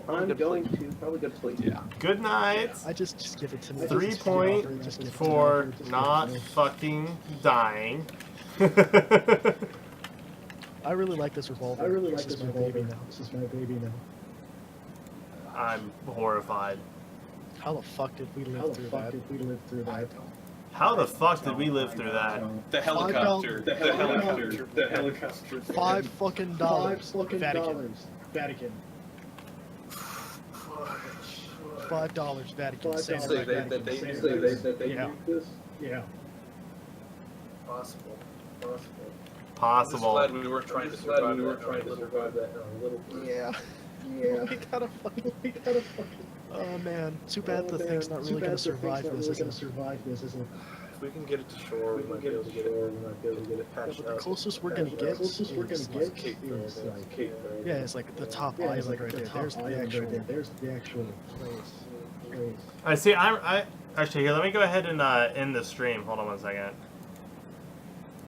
Speaker 2: probably go to sleep.
Speaker 4: Yeah.
Speaker 1: Good night.
Speaker 3: I just give it to me.
Speaker 1: 3 point for not fucking dying.
Speaker 3: I really like this revolver. This is my baby now.
Speaker 1: I'm horrified.
Speaker 3: How the fuck did we live through that?
Speaker 1: How the fuck did we live through that?
Speaker 4: The helicopter. The helicopter. The helicopter.
Speaker 3: $5 fucking dollars. Vatican.
Speaker 5: Vatican.
Speaker 3: $5 Vatican.
Speaker 7: Say
Speaker 3: Same
Speaker 7: they
Speaker 3: Vatican.
Speaker 7: that they
Speaker 3: Same
Speaker 7: use
Speaker 3: Vatican.
Speaker 7: this.
Speaker 3: Yeah.
Speaker 5: This? Yeah.
Speaker 7: Possible.
Speaker 1: Possible.
Speaker 7: I'm just glad we weren't trying to survive that in a little bit.
Speaker 3: Yeah.
Speaker 5: Yeah.
Speaker 3: We gotta fucking.
Speaker 5: We gotta fucking.
Speaker 3: Oh man, too bad the thing's not really gonna survive this, is it?
Speaker 5: Isn't it?
Speaker 7: If we can get it to shore, we might be able to get it patched
Speaker 3: But the
Speaker 7: out.
Speaker 3: closest we're gonna get is like,
Speaker 7: Cape
Speaker 5: is
Speaker 7: Verde.
Speaker 5: like
Speaker 7: Cape Verde.
Speaker 3: yeah, it's like the top
Speaker 5: Yeah,
Speaker 3: island
Speaker 5: it's like
Speaker 3: right
Speaker 5: the
Speaker 3: there.
Speaker 5: top
Speaker 3: There's the
Speaker 5: island
Speaker 3: actual
Speaker 5: right there. There's the actual place.
Speaker 1: I see. I actually here. Let me go ahead and end the stream. Hold on one second.